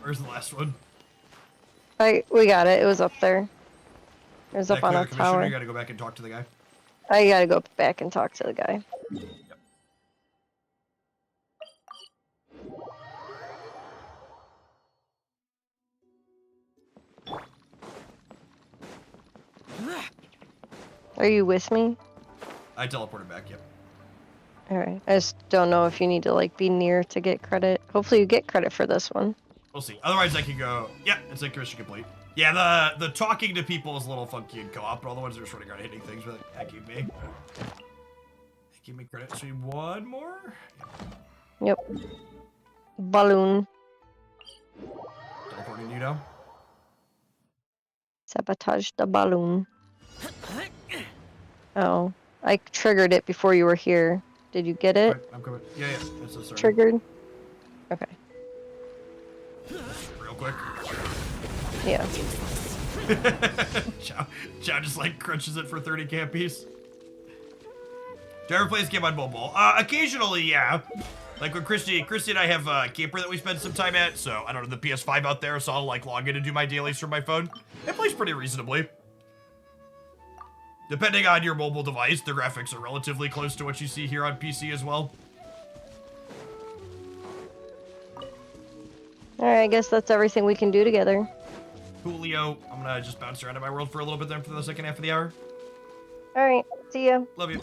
Where's the last one?
We got it. It was up there. It was
That
up on a
Commissioner,
tower.
you gotta go back and talk to the guy.
I gotta go back and talk to the guy. Are you with me?
I teleported back, yep.
Alright. I just don't know if you need to like be near to get credit. Hopefully you get credit for this one.
We'll see. Otherwise, I can go. Yeah, it's like mission complete. Yeah, the talking to people is a little funky in co-op, but all the ones that are just running around hitting things with it, that gave me. That gave me credit. So one more.
Yep. Balloon.
Teleporting you down.
Sabotage the balloon. Oh, I triggered it before you were here. Did you get it?
Right, I'm coming. Yeah, yeah. It's a
Triggered? Okay.
Real quick.
Yeah.
Chow just like crunches it for 30k apiece. Do you ever play this game on mobile? Occasionally, yeah. Like when Christy and I have a camper that we spend some time at, so I don't have the PS5 out there, so I'll like log in and do my dailies from my phone. It plays pretty reasonably. Depending on your mobile device, the graphics are relatively close to what you see here on PC as well.
Alright, I guess that's everything we can do together.
Julio, I'm gonna just bounce around in my world for a little bit then for the second half of the hour.
Alright, see ya.
Love you.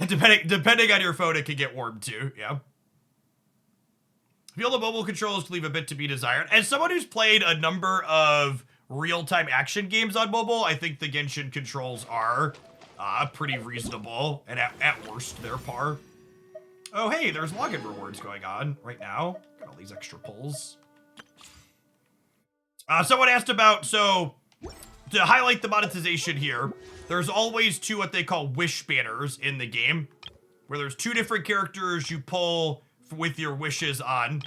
And depending on your phone, it can get warm too, yeah. Feel the mobile controls leave a bit to be desired. As someone who's played a number of real-time action games on mobile, I think the Genshin controls are pretty reasonable, and at worst, they're par. Oh, hey, there's login rewards going on right now. Got all these extra pulls. Someone asked about, so, to highlight the monetization here, there's always two what they call wish banners in the game, where there's two different characters you pull with your wishes on.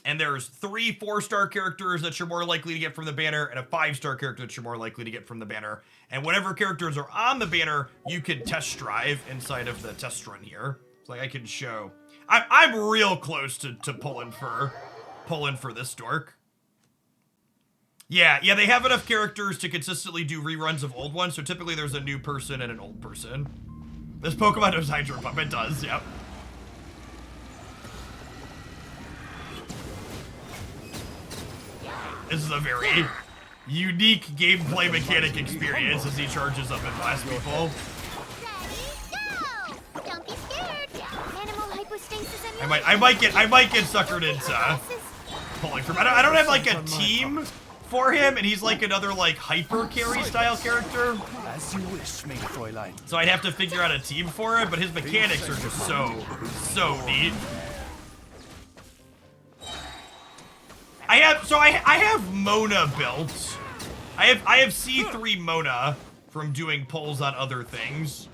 And there's 3 4-star characters that you're more likely to get from the banner, and a 5-star character that you're more likely to get from the banner. And whatever characters are on the banner, you can test drive inside of the test run here. It's like I can show. I'm real close to pulling for this dork. Yeah, they have enough characters to consistently do reruns of old ones, so typically there's a new person and an old person. This Pokemon knows Hydro Pump, it does, yep. This is a very unique gameplay mechanic experience as he charges up and blasts people.
Ready, go! Don't be scared. Animal hypostasis and
I might get suckered into pulling from. I don't have like a team for him, and he's like another like hyper carry style character.
As you wish, Maid Fräulein.
So I'd have to figure out a team for him, but his mechanics are just so neat. I have Mona built. I have C3 Mona from doing pulls on other things.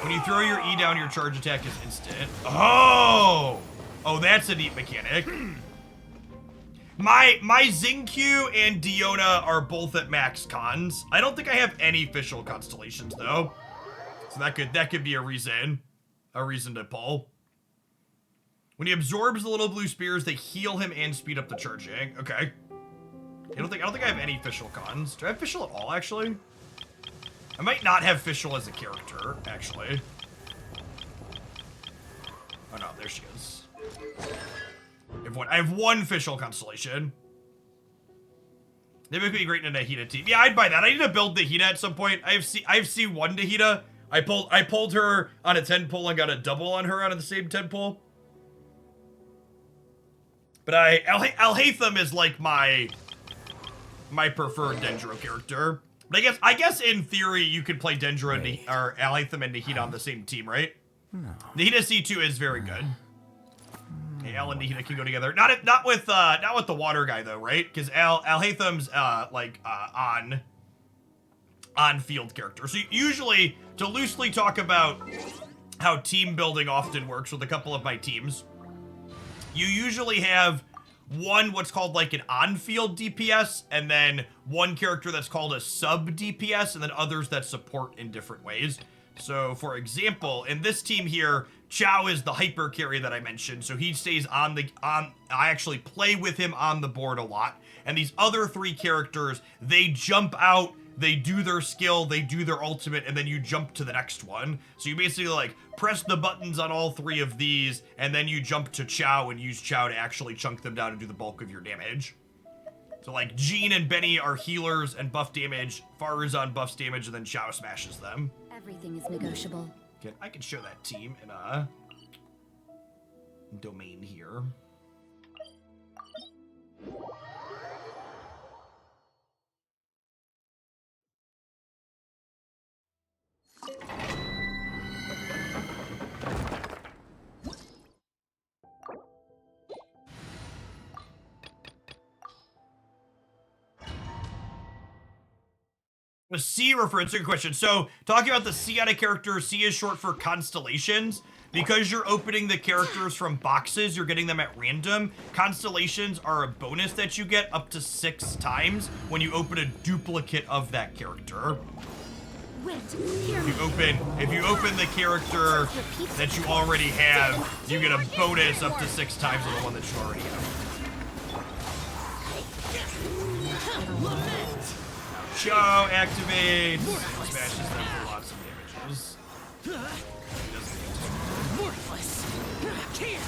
When you throw your E down, your charge attack is instant. Oh, that's a neat mechanic. My Xingqiu and Diona are both at max cons. I don't think I have any official constellations though, so that could be a reason to pull. When he absorbs the little blue spears, they heal him and speed up the charging. Okay. I don't think I have any official cons. Do I have official at all, actually? I might not have official as a character, actually. Oh no, there she is. I have one official constellation. They would be great in a Nahida team. Yeah, I'd buy that. I need to build Nahida at some point. I have C1 Nahida, I pulled her on a 10 pull and got a double on her out of the same 10 pull. But Alhaitham is like my preferred Dendro character. But I guess in theory you could play Dendro or Alhaitham and Nahida on the same team, right? No. Nahida C2 is very good. Okay, Al and Nahida can go together. Not with the water guy though, right? Because Alhaitham's on field character. So usually, to loosely talk about how team building often works with a couple of my teams, you usually have one what's called like an on-field DPS, and then one character that's called a sub-DPS, and then others that support in different ways. So, for example, in this team here, Chow is the hyper carry that I mentioned, so he stays I actually play with him on the board a lot. And these other three characters, they jump out, they do their skill, they do their ultimate, and then you jump to the next one. So you basically like press the buttons on all three of these, and then you jump to Chow and use Chow to actually chunk them down and do the bulk of your damage. So like Jean and Benny are healers and buff damage, Faruzan buffs damage, and then Chow smashes them.
Everything is negotiable.
I can show that team in a domain here. The C reference to a question. So, talking about the C on a character, C is short for constellations. Because you're opening the characters from boxes, you're getting them at random. Constellations are a bonus that you get up to 6 times when you open a duplicate of that character.
Wait,
If you open the character that you already have, you get a bonus up to 6 times on the one that you already have. Chow activates, smashes them for lots of damages.
Worthless. Here.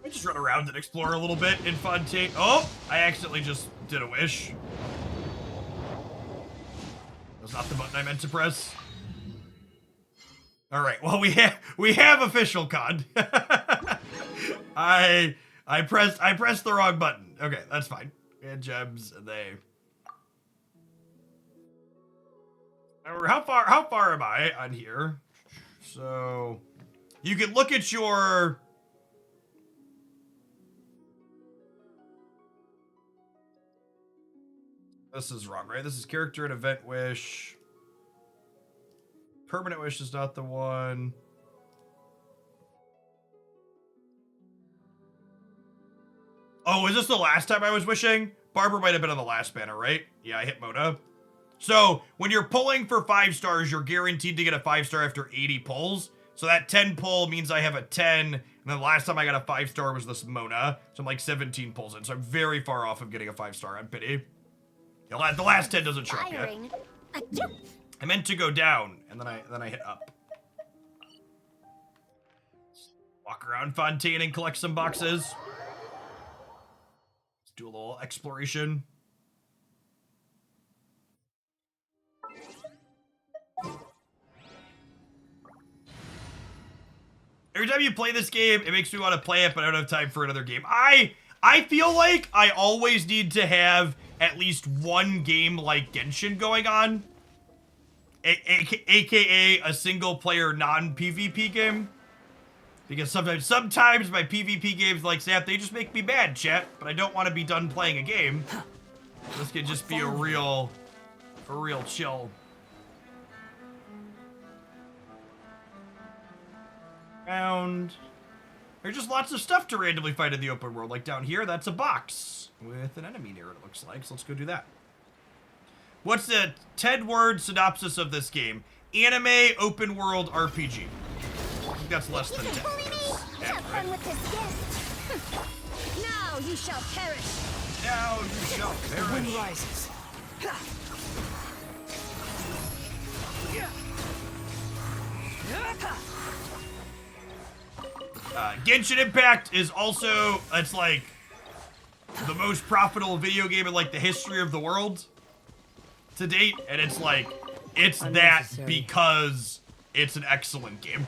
We just run around and explore a little bit in Fontaine. Oh, I accidentally just did a wish. That's not the button I meant to press. All right, well we have official COD. I pressed the wrong button. Okay, that's fine. We had gems and they. How far am I on here? So you can look at your. This is wrong, right? This is character and event wish. Permanent wish is not the one. Oh, is this the last time I was wishing? Barbara might have been on the last banner, right? Yeah, I hit Mona. So, when you're pulling for 5 stars, you're guaranteed to get a 5-star after 80 pulls. So that 10 pull means I have a 10, and then the last time I got a 5-star was this Mona. So I'm like 17 pulls in, so I'm very far off of getting a 5-star on pity. The last 10 doesn't show up yet. I meant to go down, and then I hit up. Walk around Fontaine and collect some boxes. Let's do a little exploration. Every time you play this game, it makes me want to play it, but I don't have time for another game. I feel like I always need to have at least one game like Genshin going on. AKA a single player non-PvP game. Because sometimes my PvP games like Zap, they just make me mad, chat. But I don't want to be done playing a game. This could just be a real chill. There's just lots of stuff to randomly fight in the open world. Like down here, that's a box with an enemy near it, it looks like. So let's go do that. What's the 10-word synopsis of this game? Anime open world RPG. I think that's less than 10.
Have fun with this gift. Now you shall perish.
Now you shall perish.
Wind rises.
Genshin Impact is also, it's like the most profitable video game in like the history of the world to date, and it's like, it's that
Unnecessary.
because it's an excellent game.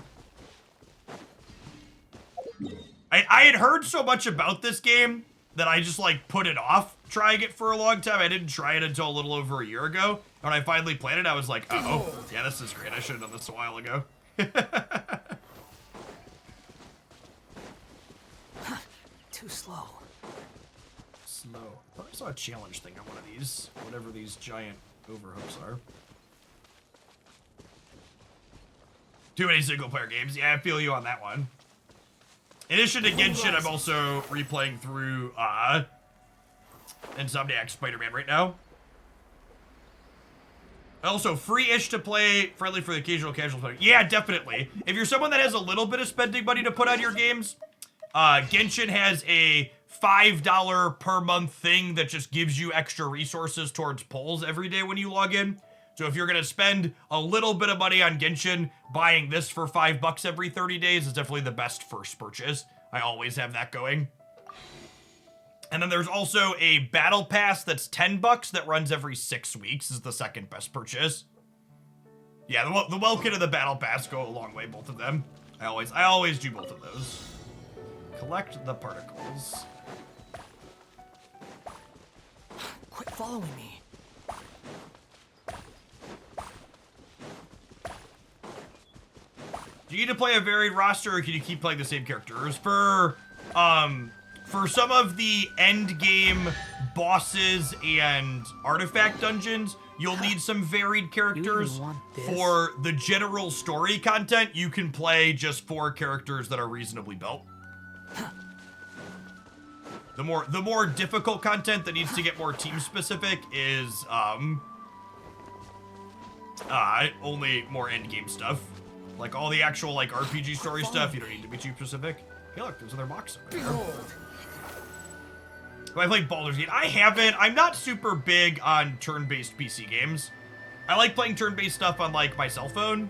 I had heard so much about this game that I just like put it off trying it for a long time. I didn't try it until a little over a year ago. When I finally played it, I was like, oh, yeah, this is great. I should have done this a while ago.
Too slow.
Slow. I thought I saw a challenge thing on one of these, whatever these giant overhooks are. Too many single player games. Yeah, I feel you on that one. In addition to Genshin, I'm also replaying through Insomniac Spider-Man right now. Also, free-ish to play, friendly for the occasional casual player. Yeah, definitely. If you're someone that has a little bit of spending money to put on your games, Genshin has a $5 per month thing that just gives you extra resources towards polls every day when you log in. So if you're gonna spend a little bit of money on Genshin, buying this for $5 every 30 days is definitely the best first purchase. I always have that going. And then there's also a battle pass that's $10 that runs every 6 weeks is the second best purchase. Yeah, the well kit and the battle pass go a long way, both of them. I always do both of those. Collect the particles.
Quit following me.
Do you need to play a varied roster, or can you keep playing the same characters? For some of the end game bosses and artifact dungeons, you'll need some varied characters.
want this?
For the general story content, you can play just 4 characters that are reasonably built. The more difficult content that needs to get more team specific is only more end game stuff. Like all the actual like RPG story stuff, you don't need to be too specific. Hey look, there's another box over there. Have I played Baldur's Gate? I haven't. I'm not super big on turn-based PC games. I like playing turn-based stuff on like my cell phone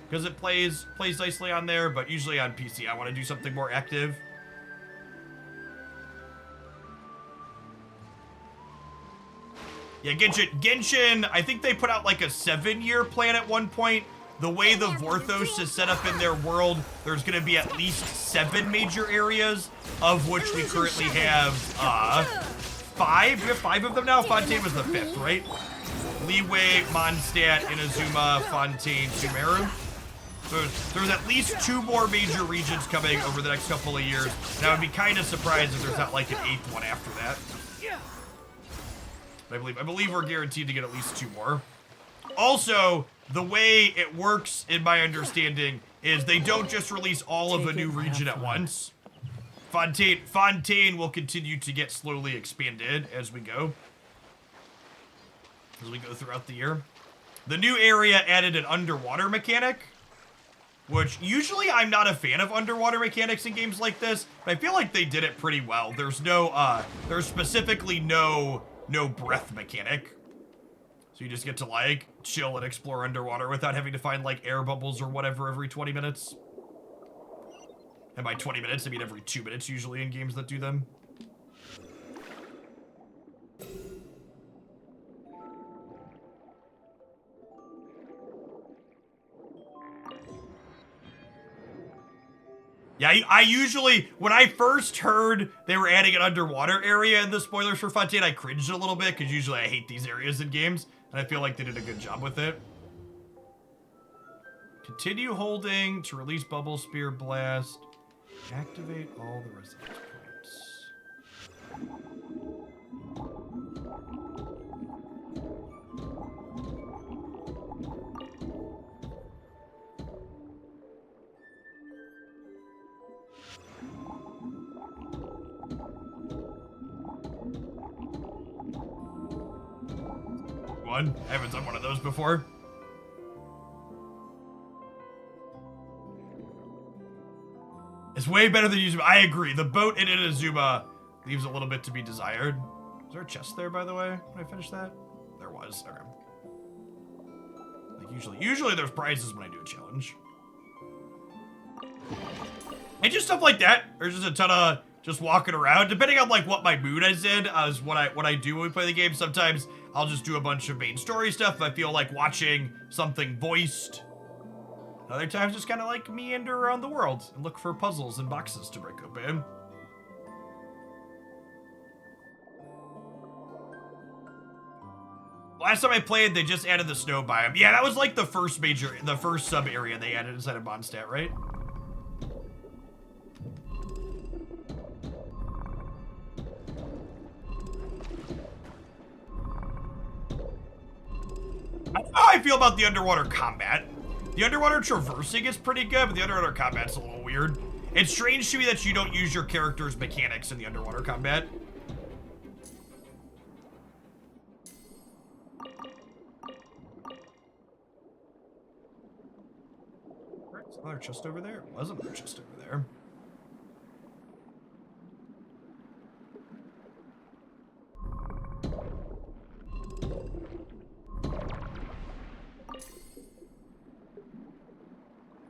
because it plays nicely on there, but usually on PC I want to do something more active. Yeah, Genshin, I think they put out like a 7-year plan at one point. The way the Vorthos is set up in their world, there's going to be at least 7 major areas, of which we currently have 5. We have 5 of them now. Fontaine was the 5th, right? Liyue, Mondstadt, Inazuma, Fontaine, Sumeru. So there's at least 2 more major regions coming over the next couple of years. And I would be kind of surprised if there's not like an 8th one after that. I believe we're guaranteed to get at least 2 more. Also, the way it works, in my understanding, is they don't just release all of a new region at once. Fontaine will continue to get slowly expanded as we go throughout the year. The new area added an underwater mechanic, which usually I'm not a fan of underwater mechanics in games like this, but I feel like they did it pretty well. There's there's specifically no breath mechanic. So you just get to, like, chill and explore underwater without having to find, like, air bubbles or whatever every 20 minutes. And by 20 minutes, I mean every 2 minutes usually in games that do them. Yeah, I usually, when I first heard they were adding an underwater area in the spoilers for Fontaine, I cringed a little bit, because usually I hate these areas in games, and I feel like they did a good job with it. Continue holding to release Bubble Spear Blast. Activate all the residence points. I haven't done one of those before. It's way better than Inazuma. I agree. The boat in Inazuma leaves a little bit to be desired. Is there a chest there, by the way, when I finished that? There was. Okay. Like usually there's prizes when I do a challenge. And just stuff like that. There's just a ton of just walking around, depending on like what my mood is in, as what I do when we play the game. Sometimes I'll just do a bunch of main story stuff if I feel like watching something voiced. Other times just kind of like meander around the world and look for puzzles and boxes to break open. Last time I played, they just added the snow biome. Yeah, that was like the first sub area they added inside of Mondstadt, right? I don't know how I feel about the underwater combat. The underwater traversing is pretty good, but the underwater combat's a little weird. It's strange to me that you don't use your character's mechanics in the underwater combat. There's another chest over there. Was another chest over there.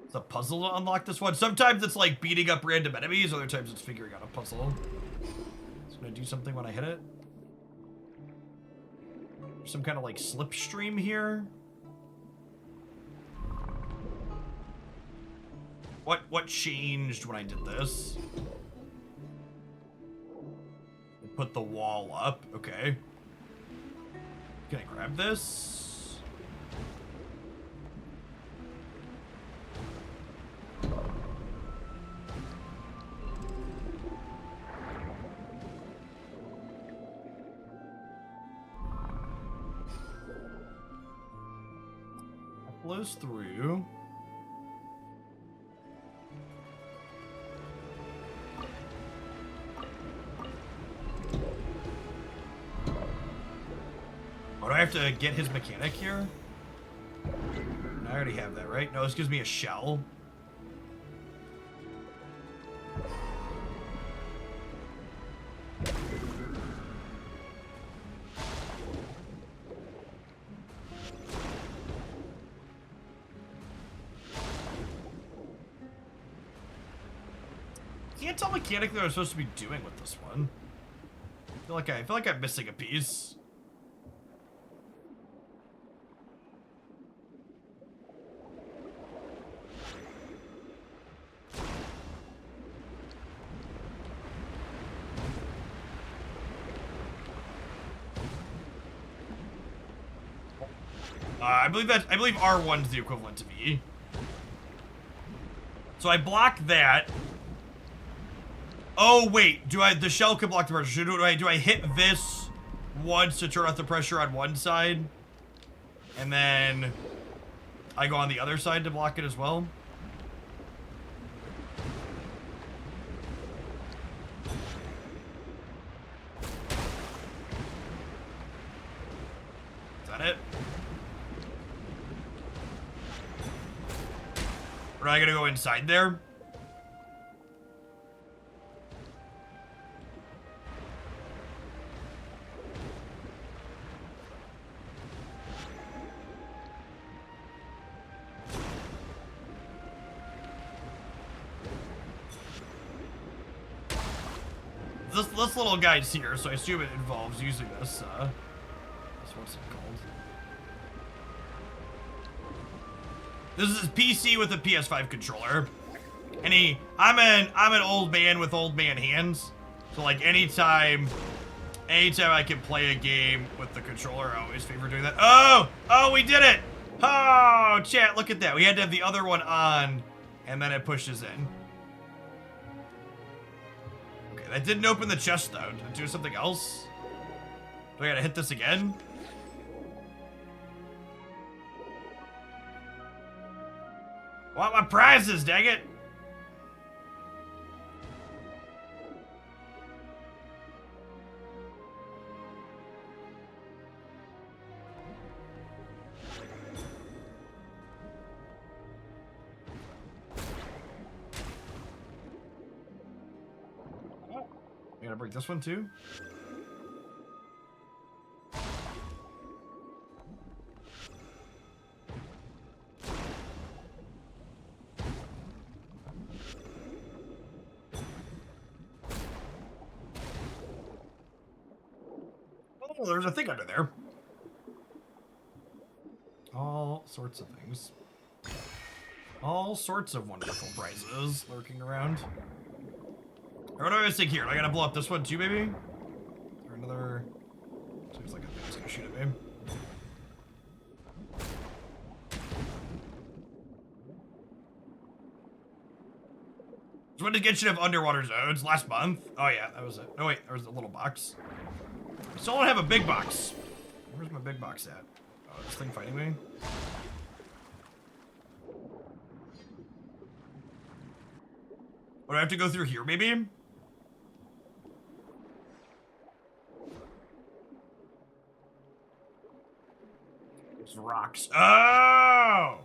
It's a puzzle to unlock this one. Sometimes it's like beating up random enemies, other times it's figuring out a puzzle. It's gonna do something when I hit it. There's some kind of like slipstream here. What changed when I did this? I put the wall up. Okay. Can I grab this? That blows through. Oh, do I have to get his mechanic here? I already have that, right? No, this gives me a shell. Can't tell mechanically what I'm supposed to be doing with this one. I feel like I'm missing a piece. I believe R1's the equivalent to V. So I block that. Oh wait, the shell can block the pressure. Do I hit this once to turn off the pressure on one side? And then I go on the other side to block it as well? Is that it? Or am I gonna go inside there? This little guy's here, so I assume it involves using this, what's it called? This is his PC with a PS5 controller. And I'm an old man with old man hands. So like anytime I can play a game with the controller, I always favor doing that. Oh, we did it. Oh, chat, look at that. We had to have the other one on and then it pushes in. Okay, that didn't open the chest though. Did it do something else? Do I gotta hit this again? I want my prizes, dang it! I gotta break this one too? Oh, there's a thing under there. All sorts of things. All sorts of wonderful prizes lurking around. Or what do I think here? I gotta blow up this one too, maybe? Or another... Seems like a thing's gonna shoot at me. So when did Genshin have underwater zones? Last month? Oh yeah, that was it. No wait, there was a little box. I still don't have a big box. Where's my big box at? Oh, this thing fighting me? What, do I have to go through here, maybe? There's rocks. Oh!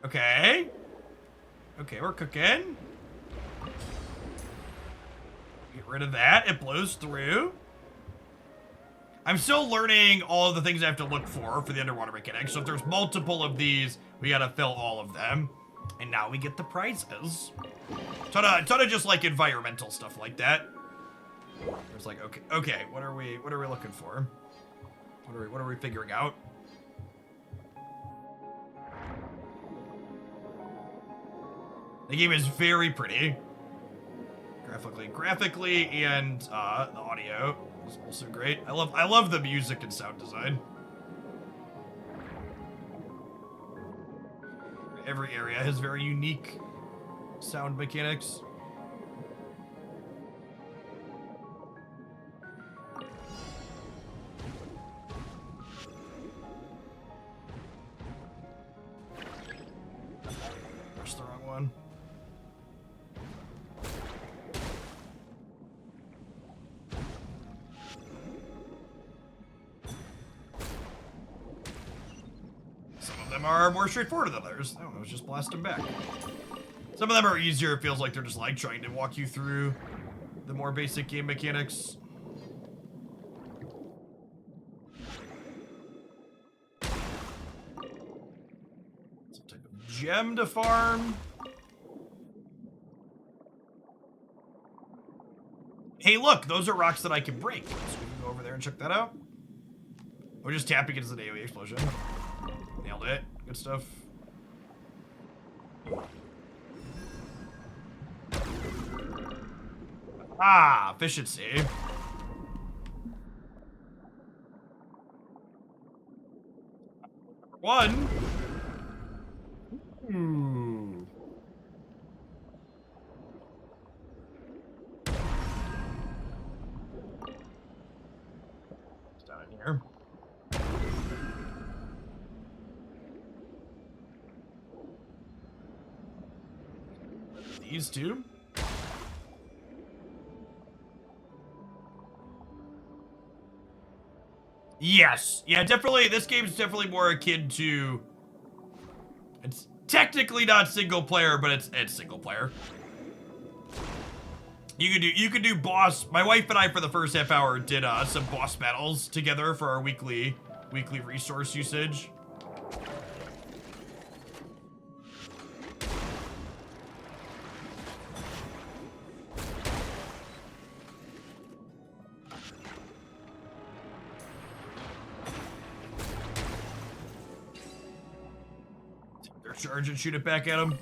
Okay. Okay, we're cooking. Get rid of that. It blows through. I'm still learning all of the things I have to look for the underwater mechanics. So if there's multiple of these, we gotta fill all of them. And now we get the prizes. Ton of just like environmental stuff like that. There's like, okay, what are we looking for? What are we figuring out? The game is very pretty. Graphically, and the audio is also great. I love the music and sound design. Every area has very unique sound mechanics. That's the wrong one. Are more straightforward than others. Oh, I was just blasting back. Some of them are easier. It feels like they're just like trying to walk you through the more basic game mechanics. Some type of gem to farm. Hey, look, those are rocks that I can break. So we can go over there and check that out. We're just tapping into the AoE explosion. Nailed it. Good stuff. Ah, efficiency. One. Ooh. It's down in here. These two. Yes. Yeah, definitely. This game's definitely more akin to... It's technically not single player, but it's single player. You could do boss... My wife and I, for the first half hour, did some boss battles together for our weekly resource usage. Charge and shoot it back at him.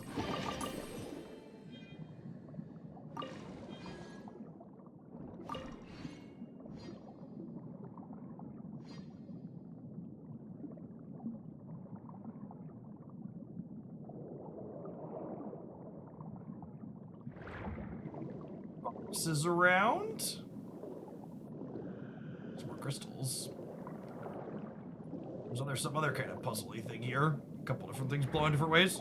Boxes around. Some more crystals. There's some other kind of puzzly thing here. A couple different things blowing different ways.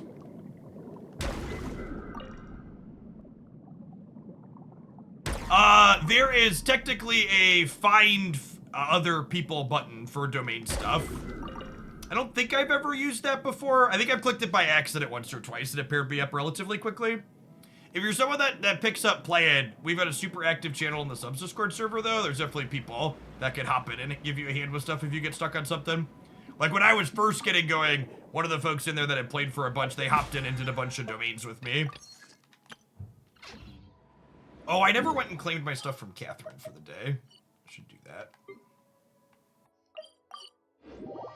There is technically a find other people button for domain stuff. I don't think I've ever used that before. I think I've clicked it by accident once or twice and it paired me up relatively quickly. If you're someone that picks up playing, we've got a super active channel in the subs Discord server though. There's definitely people that can hop in and give you a hand with stuff if you get stuck on something. Like when I was first getting going, one of the folks in there that had played for a bunch, they hopped in and did a bunch of domains with me. Oh, I never went and claimed my stuff from Catherine for the day. I should do that.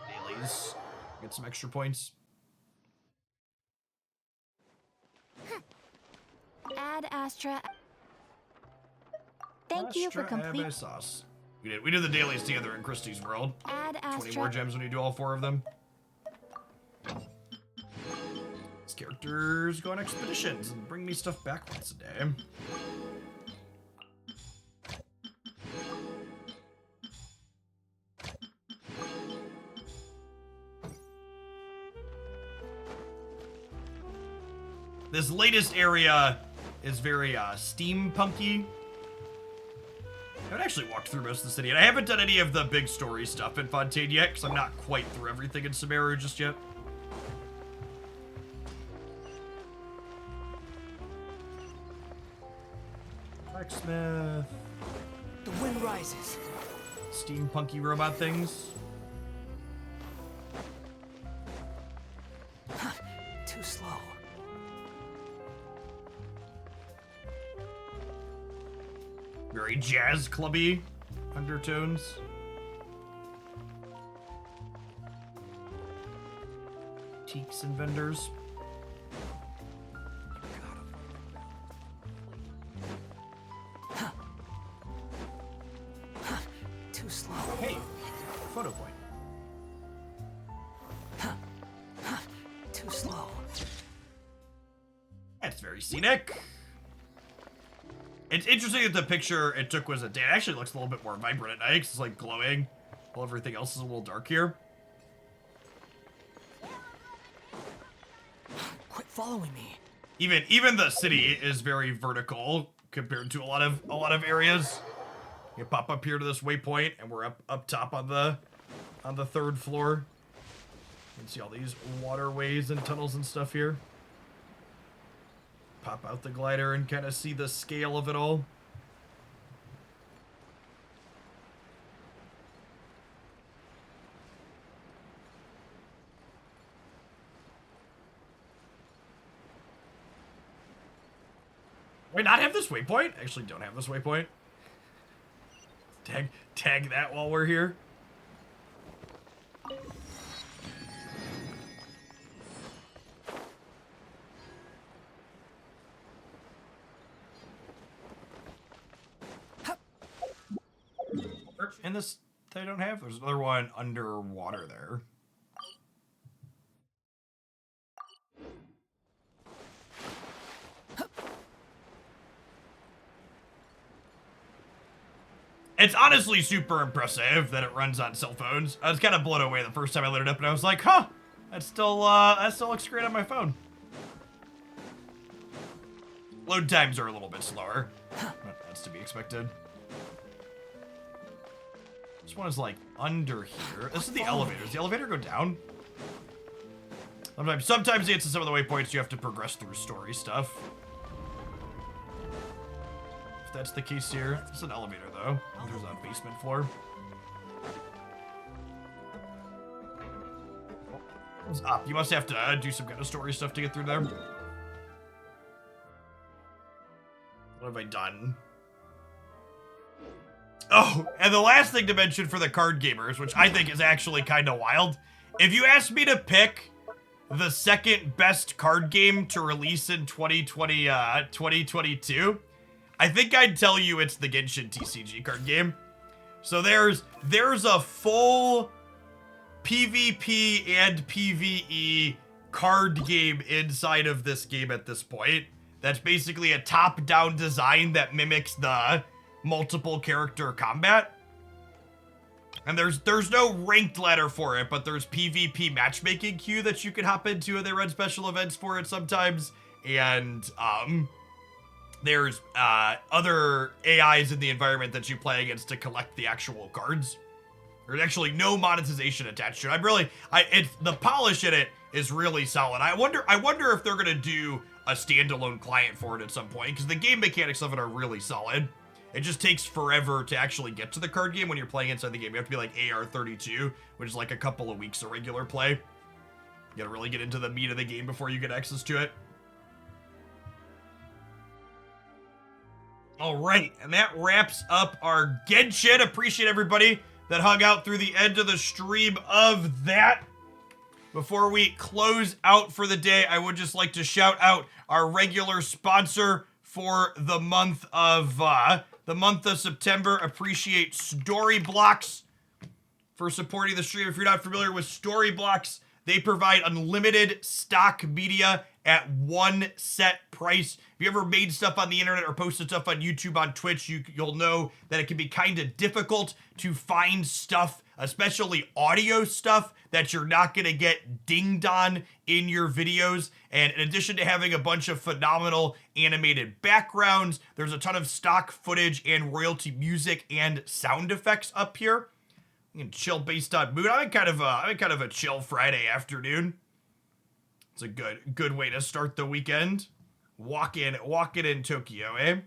Dailies. Get some extra points.
Add Astra. Thank you for
Astra
complete.
Abyssos. We did the dailies together in Christie's world.
Add
20 more
Astra.
gems when you do all 4 of them. These characters go on expeditions and bring me stuff back once a day. This latest area is very steampunky. I haven't actually walked through most of the city, and I haven't done any of the big story stuff in Fontaine yet, because I'm not quite through everything in Sumeru just yet. Blacksmith.
The wind rises.
Steampunky robot things.
Too slow.
Very jazz clubby undertones. Teaks and vendors.
Too slow.
Hey, photo point.
Too slow.
That's very scenic. It's interesting that the picture it took was a day. It actually looks a little bit more vibrant at night 'cause it's like glowing, while everything else is a little dark here.
Quit following me.
Even the city is very vertical compared to a lot of areas. You pop up here to this waypoint, and we're up top on the 3rd floor. You can see all these waterways and tunnels and stuff here. Pop out the glider and kind of see the scale of it all. Wait, not have this waypoint? Actually, don't have this waypoint. Tag that while we're here. And this they don't have. There's another one underwater there. It's honestly super impressive that it runs on cell phones. I was kind of blown away the first time I lit it up, and I was like, "Huh, that still looks great on my phone." Load times are a little bit slower, but that's to be expected. This one is like under here. This is the elevator. Does the elevator go down? Sometimes to get to some of the waypoints, you have to progress through story stuff. If that's the case here, it's an elevator though. There's a basement floor. What's up? You must have to do some kind of story stuff to get through there. What have I done? Oh, and the last thing to mention for the card gamers, which I think is actually kind of wild. If you asked me to pick the second best card game to release in 2022, I think I'd tell you it's the Genshin TCG card game. So there's a full PvP and PvE card game inside of this game at this point. That's basically a top-down design that mimics the multiple character combat. And there's no ranked ladder for it, but there's PvP matchmaking queue that you can hop into, and they run special events for it sometimes. And there's other AIs in the environment that you play against to collect the actual cards. There's actually no monetization attached to it. The polish in it is really solid. I wonder if they're gonna do a standalone client for it at some point, because the game mechanics of it are really solid. It just takes forever to actually get to the card game when you're playing inside the game. You have to be like AR32, which is like a couple of weeks of regular play. You gotta really get into the meat of the game before you get access to it. All right, and that wraps up our Genshin. Appreciate everybody that hung out through the end of the stream of that. Before we close out for the day, I would just like to shout out our regular sponsor for the month of September. Appreciate Storyblocks for supporting the stream. If you're not familiar with Storyblocks, they provide unlimited stock media at one set price. If you ever made stuff on the internet or posted stuff on YouTube, on Twitch, you'll know that it can be kind of difficult to find stuff, especially audio stuff, that you're not going to get dinged on in your videos. And in addition to having a bunch of phenomenal animated backgrounds, there's a ton of stock footage and royalty music and sound effects up here. You can chill based on mood. I'm in kind of a chill Friday afternoon. It's a good way to start the weekend. Walk in in Tokyo, eh?